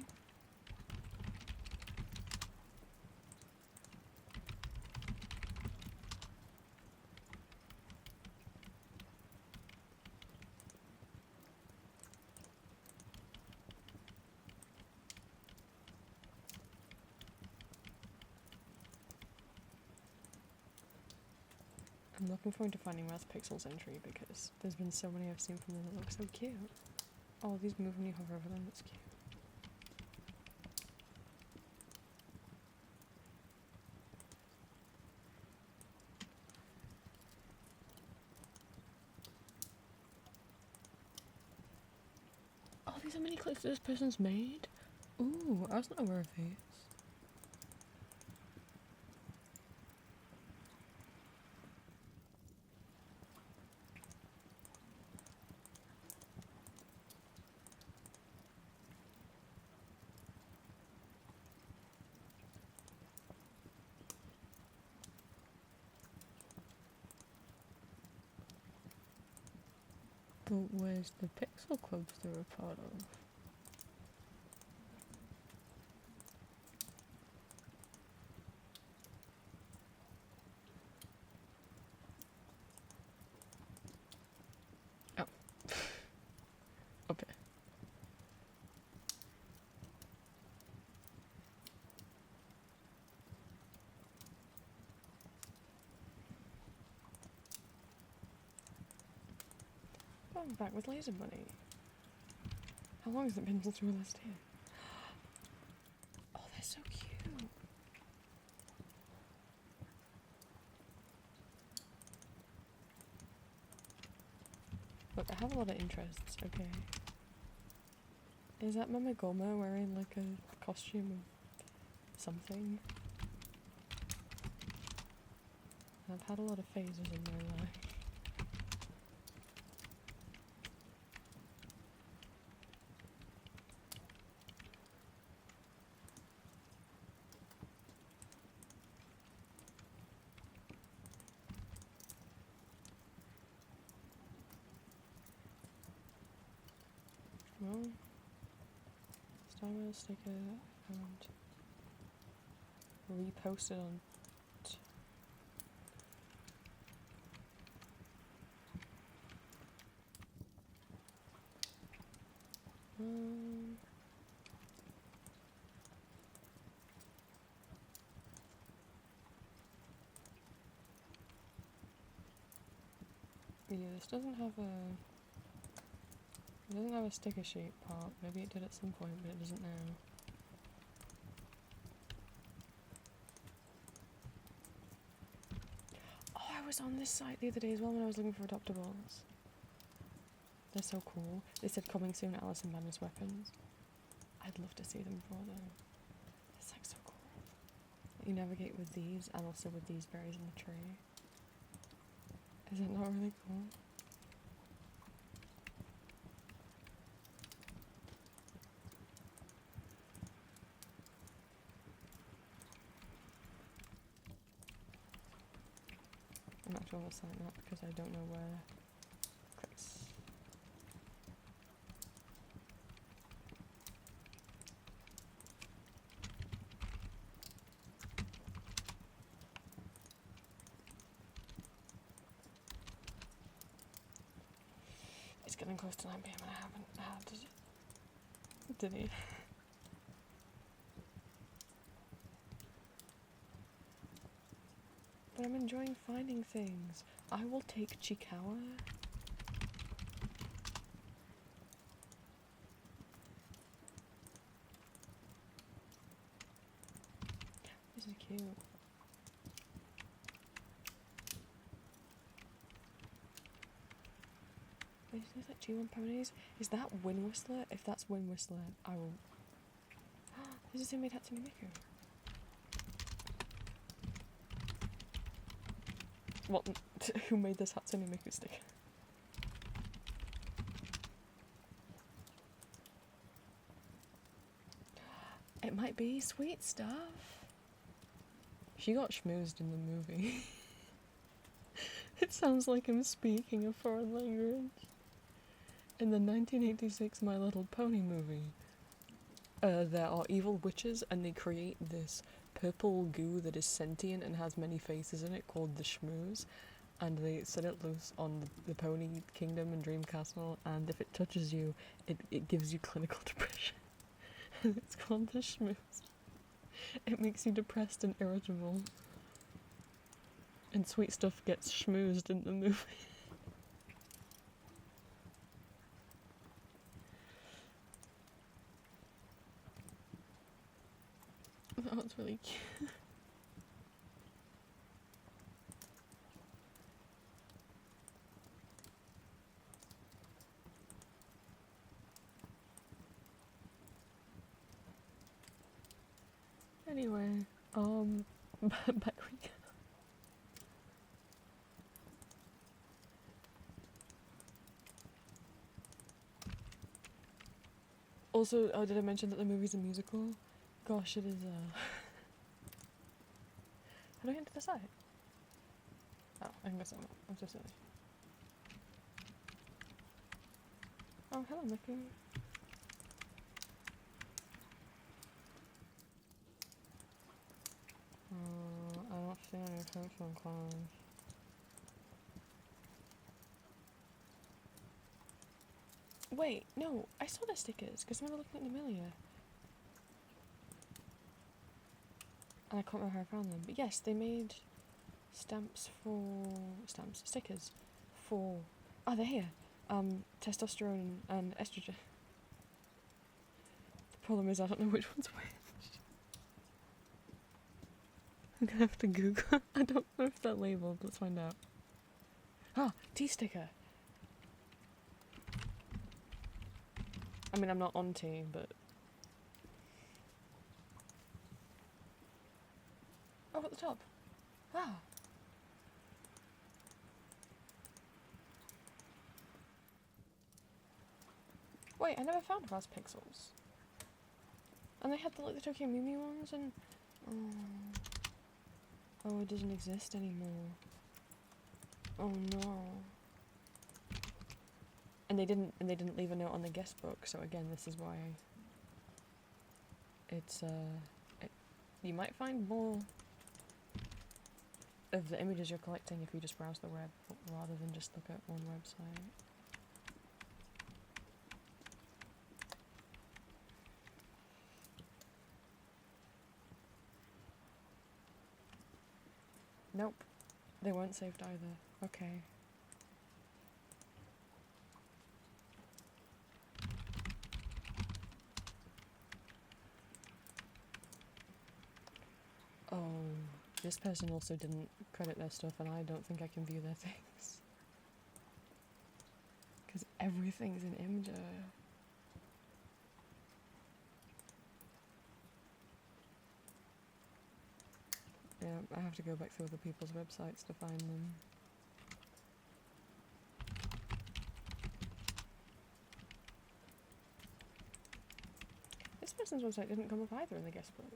I'm looking forward to finding Math Pixel's entry because there's been so many I've seen from them that look so cute. Oh, these move when you hover over them, that's cute. how many cliques this person's made? Ooh, I was not aware of these. But where's the pixel clubs they're a part of? Oh. Okay. Oh, I'm back with Laser Bunny. How long has it been since we were last here? Oh, they're so cute. Look, I have a lot of interests, okay? Is that Mama Goma wearing like a costume of something? I've had a lot of phases in my life. Well, Star Wars sticker and repost it on yeah, this doesn't have a sticker sheet part. Maybe it did at some point, but it doesn't now. Oh, I was on this site the other day as well when I was looking for Adoptables. They're so cool. They said coming soon, Alice and Madness weapons. I'd love to see them before then. It's like so cool. You navigate with these and also with these berries in the tree. Is that not really cool? I'm not sure what's like that because I don't know where Cliques. It's getting close to 9 PM and I haven't had. Did he? But I'm enjoying finding things. I will take Chikawa. This is cute. Is that G1 ponies? Is that Wind Whistler? If that's Wind Whistler, I will. This is who made Hatsune Miku. What? Who made this Hatsune Miku sticker? It might be Sweet Stuff. She got schmoozed in the movie. It sounds like him speaking a foreign language. In the 1986 My Little Pony movie, there are evil witches and they create this purple goo that is sentient and has many faces in it called the Schmooze, and they set it loose on the Pony Kingdom and Dream Castle, and if it touches you, it gives you clinical depression. And it's called the Schmooze. It makes you depressed and irritable. And Sweet Stuff gets schmoozed in the movie. That was really cute. Anyway, back we go. Also, did I mention that the movie's a musical? Gosh, it is, How do I get to the side? Oh, I can go somewhere. I'm so silly. Oh, hello, Mickey. I don't see any functional clones. Wait, no, I saw the stickers, because I remember looking at them earlier. And I can't remember how I found them. But yes, they made stickers for, they're here. Testosterone and estrogen. The problem is I don't know which one's which. I'm gonna have to Google. I don't know if they're labeled, let's find out. Tea sticker. I mean, I'm not on tea, but... Oh, at the top. Wait, I never found Raz Pixels. And they had the Tokyo Mew Mew ones, and... Oh, it doesn't exist anymore. Oh no. And they didn't leave a note on the guest book, so again, this is why it's you might find more of the images you're collecting if you just browse the web rather than just look at one website. Nope, they weren't saved either. Okay. Oh, this person also didn't credit their stuff, and I don't think I can view their things. Because everything's in Imgur. Yeah, I have to go back through other people's websites to find them. This person's website didn't come up either in the guest book.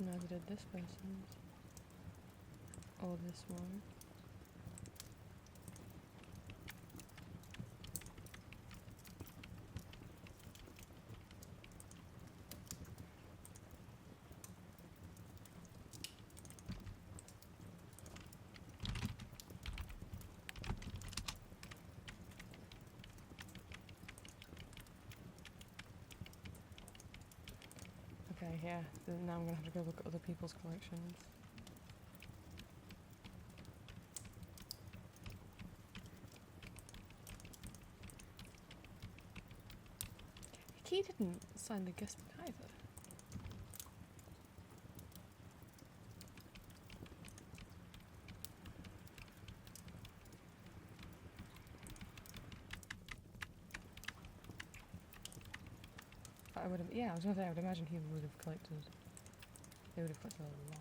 Neither did this person's. Or this one. Okay, yeah, now I'm gonna have to go look at other people's collections. He didn't sign the guest book either. I would have, yeah, I was gonna say, I would imagine he would have collected, they would have collected a lot.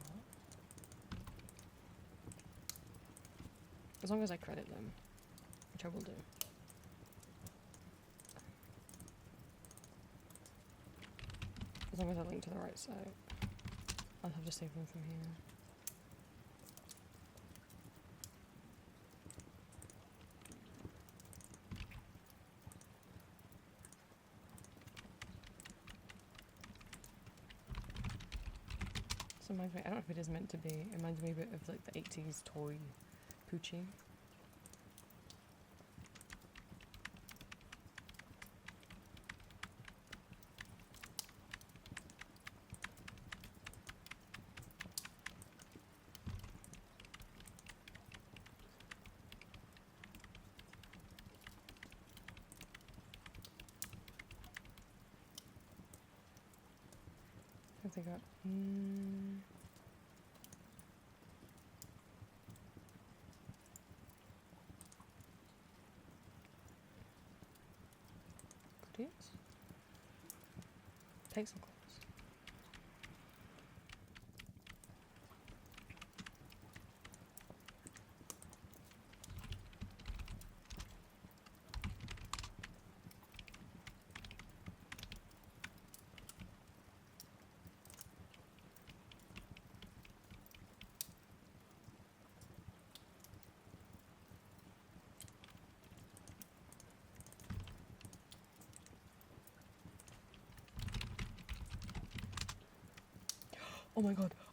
As long as I credit them, which I will do. As long as I link to the right site. I'll have to save them from here. This reminds me, I don't know if it is meant to be, it reminds me a bit of like the 80s toy Poochie. I think I... Goodies? Pixel claws.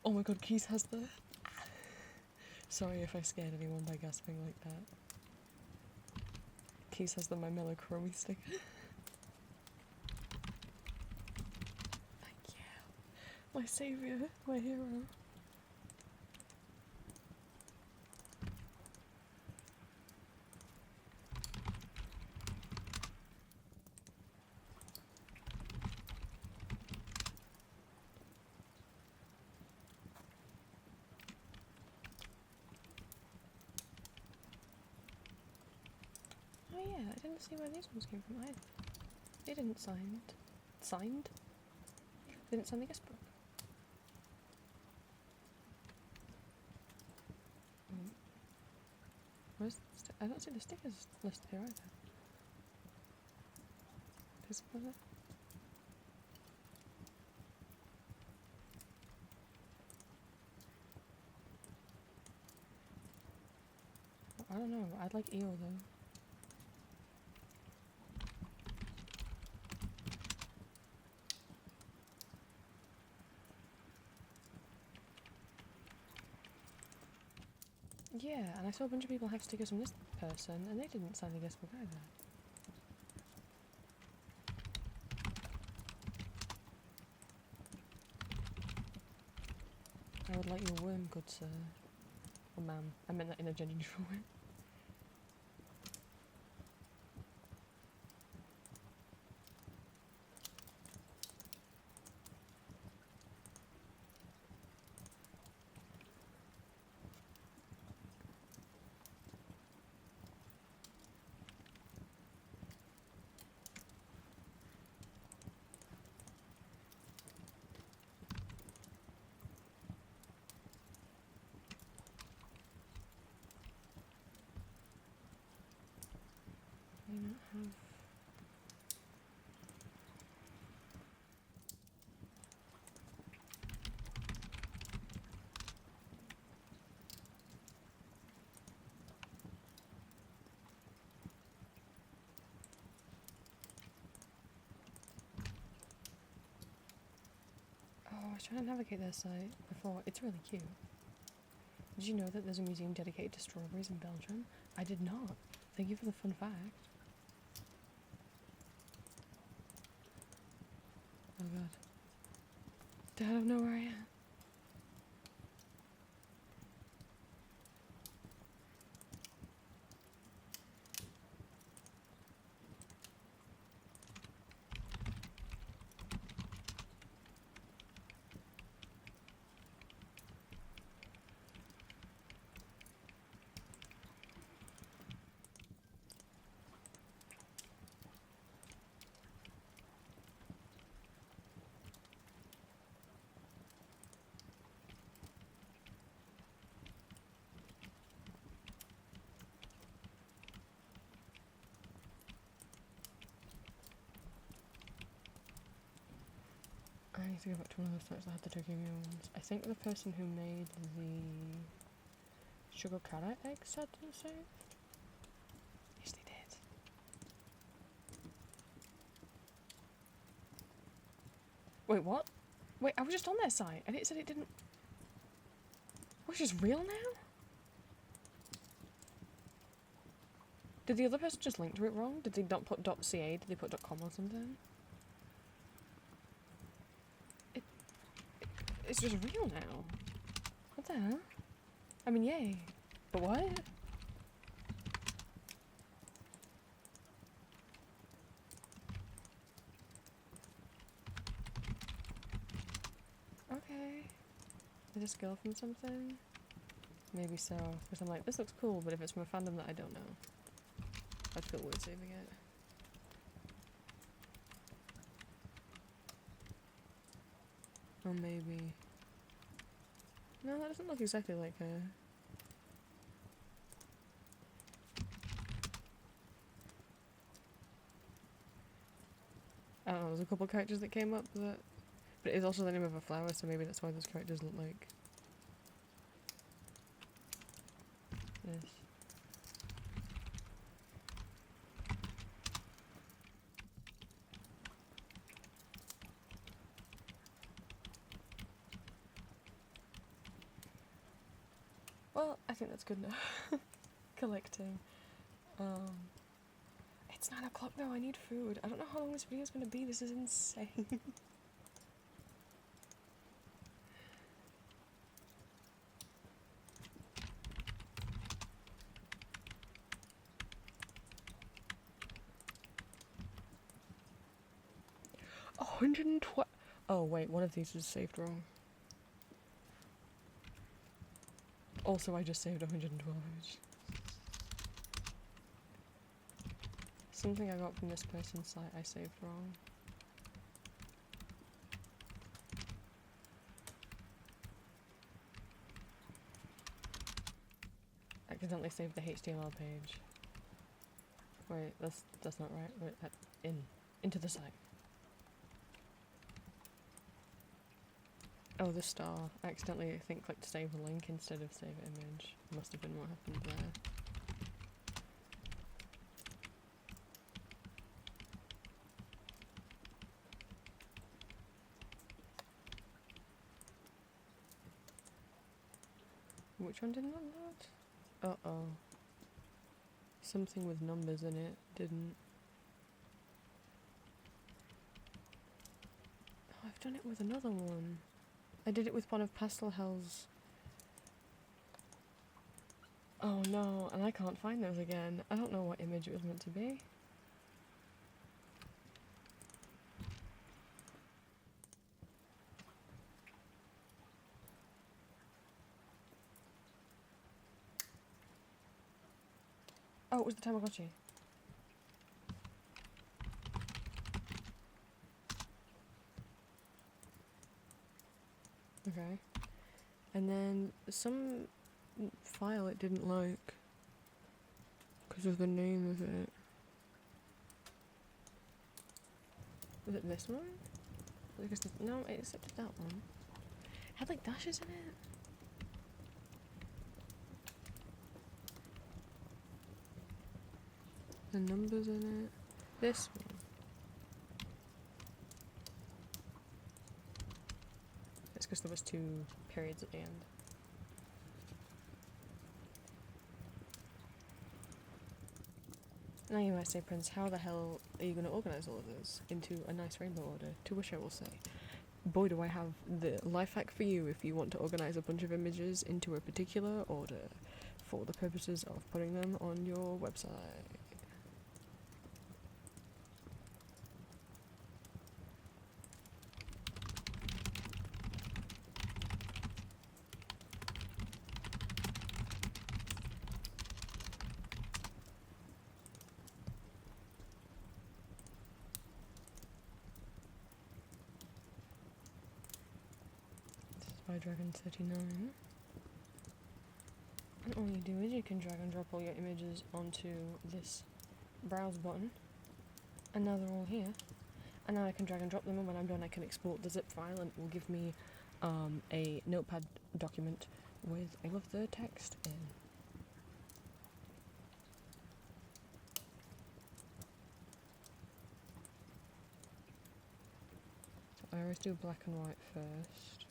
Oh my god, Keys has the... Sorry if I scared anyone by gasping like that. Keys has the My Mellow Chromie sticker. Thank you. My saviour, my hero. Oh yeah, I didn't see where these ones came from either. They didn't sign. Signed? They didn't sign the guest book. Where's the I don't see the stickers listed here either. Is it? I don't know, I'd like eel though. Yeah, and I saw a bunch of people have stickers from this person, and they didn't sign the guest book either. I would like your worm, good sir. Or ma'am. I meant that in a gender neutral way. I don't have... Oh, I was trying to navigate their site before. It's really cute. Did you know that there's a museum dedicated to strawberries in Belgium? I did not. Thank you for the fun fact. Oh god. Dad, I don't know where I am. I need to go back to one of those sites that had the Tokyo Meal ones. I think the person who made the sugar carrot eggs had them saved. Yes, they did. Wait, what? Wait, I was just on their site and it said it didn't... Which is real now? Did the other person just link to it wrong? Did they not put .ca? Did they put .com or something? It's just real now. What the hell? I mean, yay. But what? Is this girl from something? Maybe so. Because I'm like, this looks cool, but if it's from a fandom that I don't know, I'd feel weird saving it. Or maybe... No, that doesn't look exactly like her. I don't know, there's a couple characters that came up that... But it is also the name of a flower, so maybe that's why those characters look like this. Well, I think that's good enough. Collecting. It's 9 o'clock now, I need food. I don't know how long this video is going to be, this is insane. Oh, 112. Oh wait, one of these is saved wrong. Also, I just saved 112. Something I got from this person's site I saved wrong. Accidentally saved the HTML page. Wait, that's not right. Wait, into the site. Oh, the star. I accidentally, I think, clicked save a link instead of save image. Must have been what happened there. Which one didn't upload? Uh-oh. Something with numbers in it didn't. Oh, I've done it with another one. I did it with one of Pastel Hell's. Oh no, and I can't find those again. I don't know what image it was meant to be. Oh, it was the Tamagotchi. Okay. And then some file it didn't like because of the name of it. Was it this one? Because no, it accepted that one. It had like dashes in it. The numbers in it. This one. It's because there was 2 periods at the end. Now you might say, Prince, how the hell are you going to organise all of those into a nice rainbow order? To which I will say, boy do I have the life hack for you if you want to organise a bunch of images into a particular order for the purposes of putting them on your website. By Dragon 39. And all you do is you can drag and drop all your images onto this browse button, and now they're all here. And now I can drag and drop them, and when I'm done I can export the zip file and it will give me a notepad document with all of the text in. So I always do black and white first.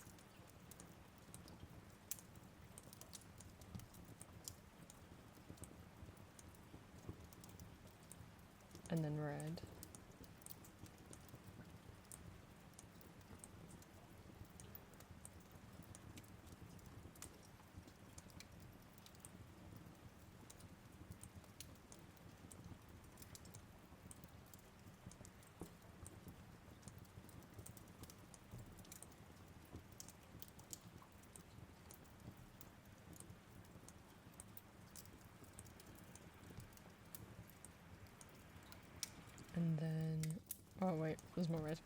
And then red. there's more red.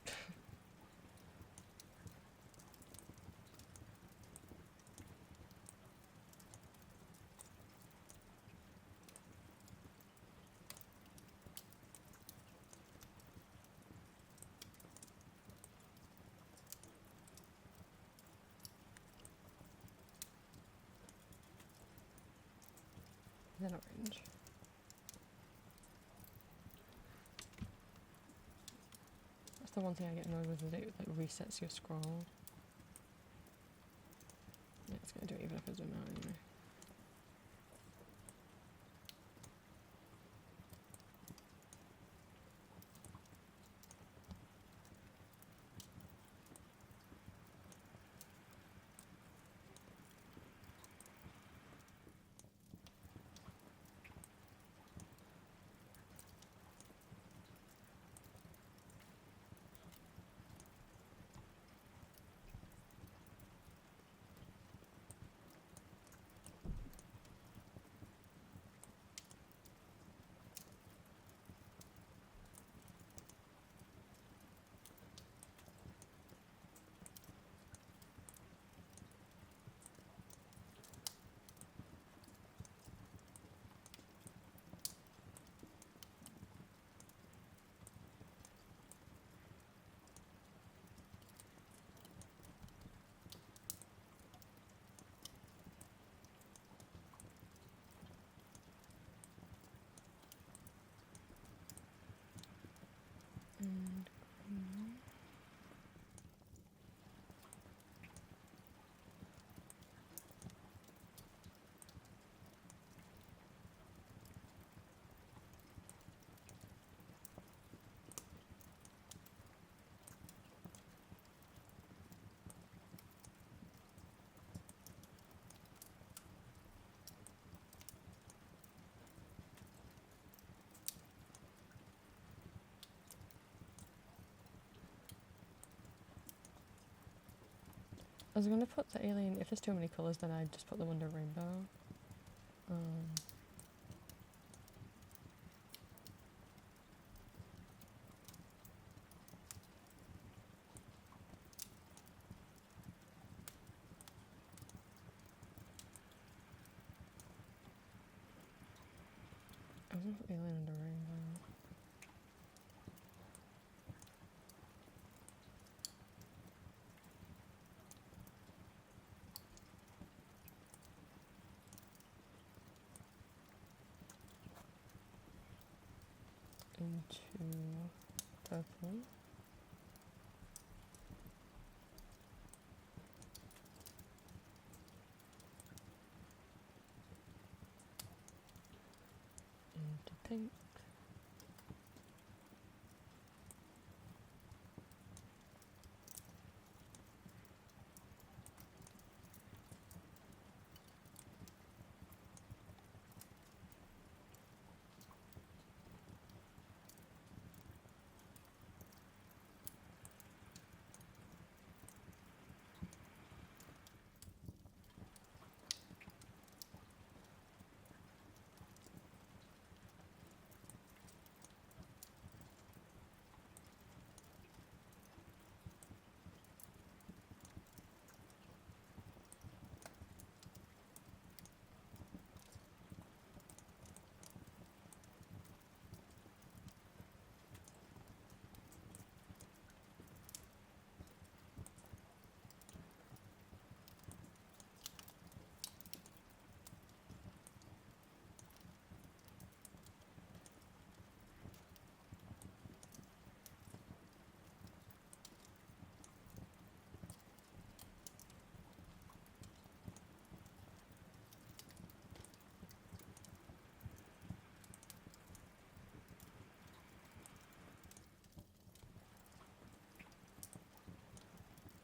Then orange. That's the one thing I get annoyed with it like resets your scroll. Yeah, it's gonna do it even if I zoom out anyway. And green. I was going to put the alien, if there's too many colours then I'd just put them under rainbow. I was going to put alien under rainbow. Into purple. Into pink.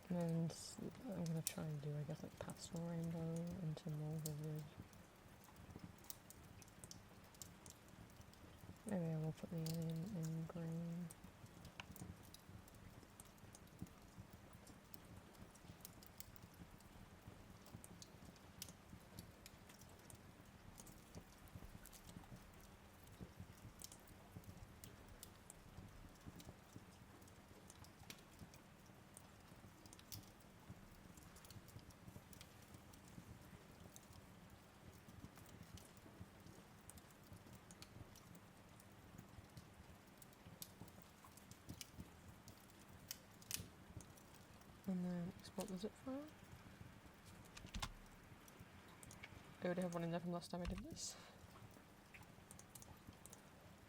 And I'm going to try and do, I guess, like pastel rainbow into more vivid. Maybe I will put the alien in green. export the zip file. I already have one in there from last time I did this.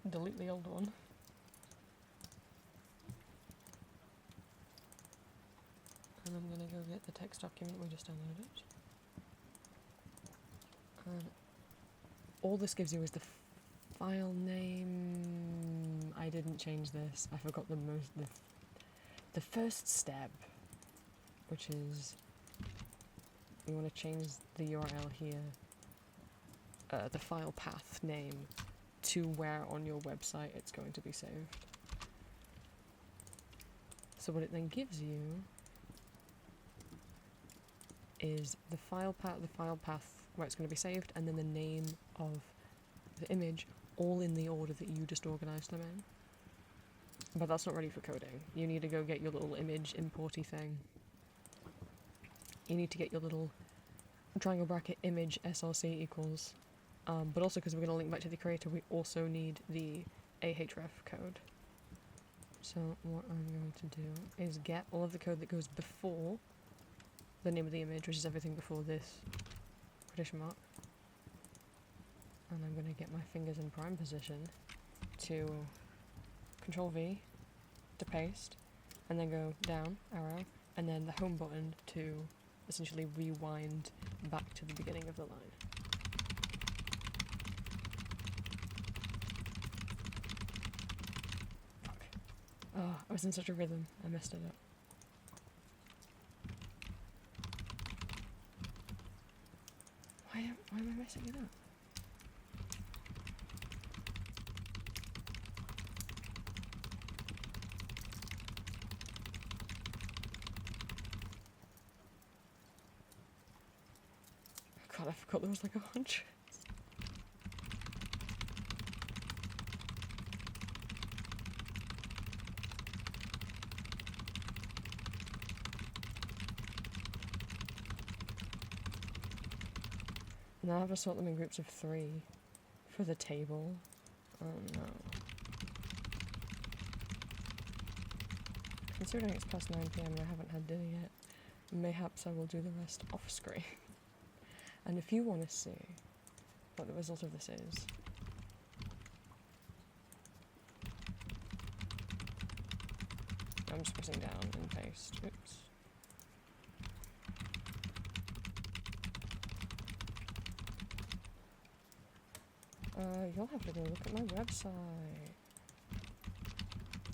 Delete the old one. And I'm gonna go get the text document we just downloaded. And all this gives you is the file name. I didn't change this. I forgot the first step, which is you want to change the URL here, the file path name, to where on your website it's going to be saved. So what it then gives you is the file path where it's going to be saved, and then the name of the image, all in the order that you just organized them in. But that's not ready for coding. You need to go get your little image importy thing. You need to get your little triangle bracket image src equals. But also, because we're going to link back to the creator, we also need the ahref code. So what I'm going to do is get all of the code that goes before the name of the image, which is everything before this quotation mark. And I'm going to get my fingers in prime position to Control V to paste, and then go down, arrow, and then the home button to essentially rewind back to the beginning of the line. Fuck. Oh, I was in such a rhythm, I messed it up. Why am I messing it up? God, I forgot there was like 100. Now I have to sort them in groups of 3 for the table. Oh no. Considering it's past 9 PM and I haven't had dinner yet, mayhaps I will do the rest off screen. And if you want to see what the result of this is, I'm just pressing down and paste. Oops. You'll have to go look at my website.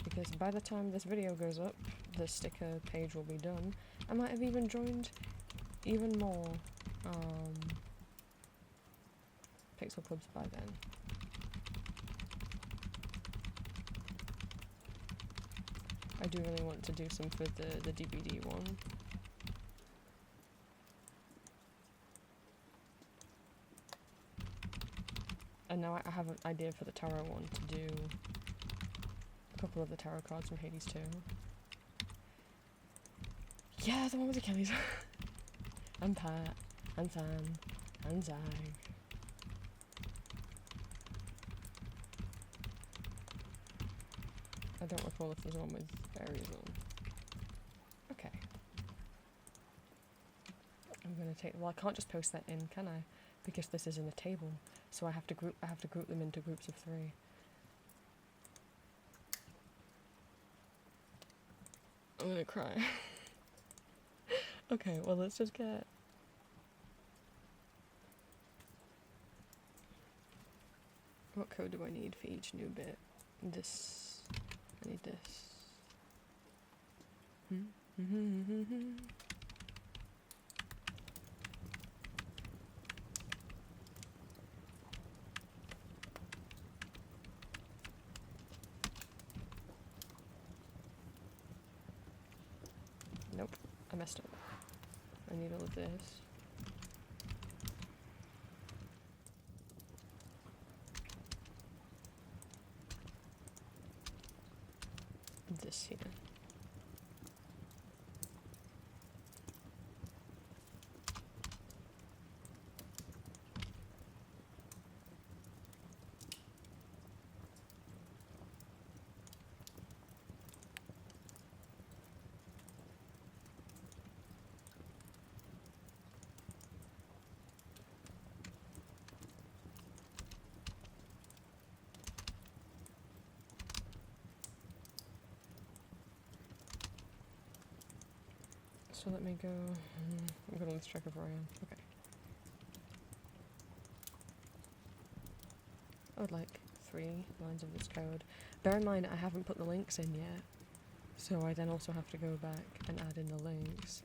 Because by the time this video goes up, the sticker page will be done. I might have even joined even more pixel clubs by then. I do really want to do some for the DVD one. And now I have an idea for the tarot one to do a couple of the tarot cards from Hades too. Yeah, the one with the Kellys. And Pat, and Sam, and Zag. I don't recall if there's one with berries on. Okay. I'm gonna take. Well, I can't just post that in, can I? Because this is in a table, so I have to group them into groups of 3. I'm gonna cry. Okay, well let's just get. What code do I need for each new bit? This. I need this. Nope, I messed up. I need all of this. This here. So let me go. I'm gonna lose track of where I am. Okay. I would like 3 lines of this code. Bear in mind, I haven't put the links in yet, so I then also have to go back and add in the links.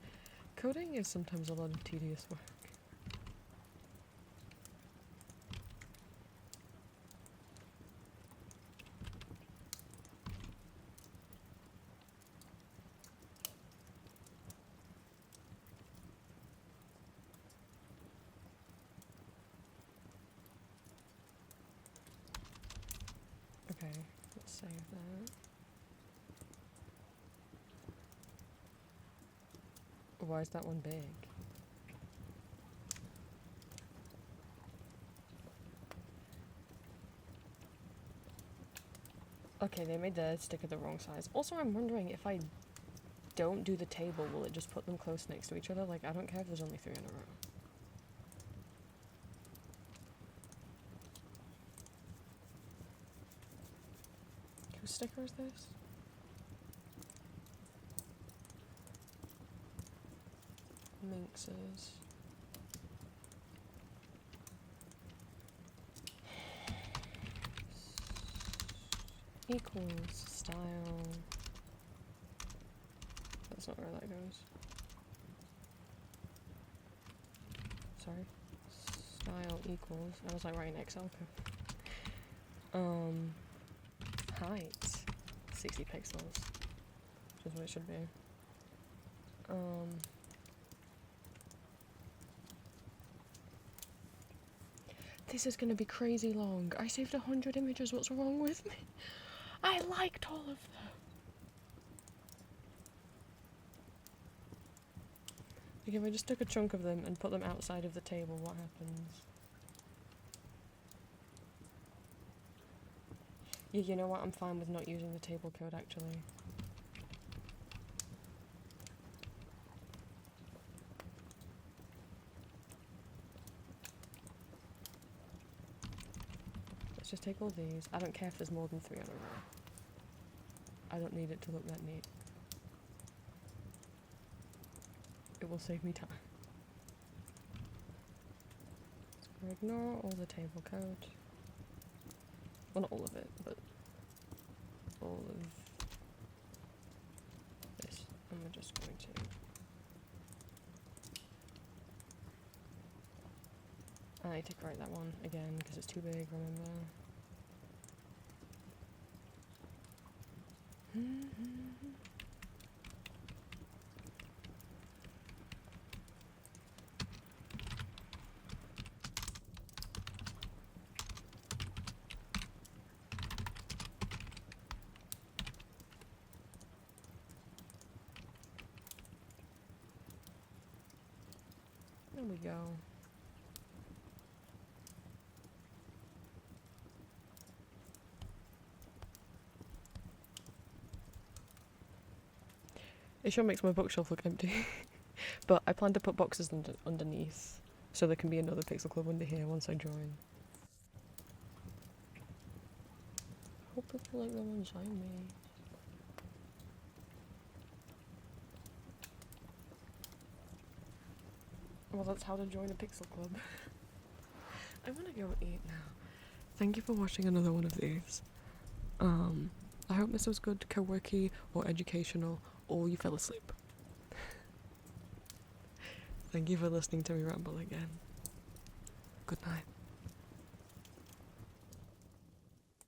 Coding is sometimes a lot of tedious work. Okay, let's save that. Why is that one big? Okay, they made the sticker the wrong size. Also, I'm wondering if I don't do the table, will it just put them close next to each other? Like, I don't care if there's only 3 in a row. Whose sticker is this? Minx's. Equals style. That's not where that goes. Sorry. Style equals. I was like writing Excel code. Height. 60 pixels. Which is what it should be. This is gonna be crazy long. I saved 100 images. What's wrong with me? I liked all of them. Like, if I just took a chunk of them and put them outside of the table, what happens? Yeah, you know what? I'm fine with not using the table code, actually. Let's just take all these. I don't care if there's more than 3 on a row. I don't need it to look that neat. It will save me time. So ignore all the table code. Well, not all of it, but all of this. And we're just going to... I need to correct that one again because it's too big, remember? There we go. It sure makes my bookshelf look empty. But I plan to put boxes underneath, so there can be another Pixel Club under here once I join. Hope people like them inside me. Well, that's how to join a Pixel Club. I want to go eat now. Thank you for watching another one of these. I hope this was good, co-worky, or educational, or you fell asleep. Thank you for listening to me ramble again. Good night.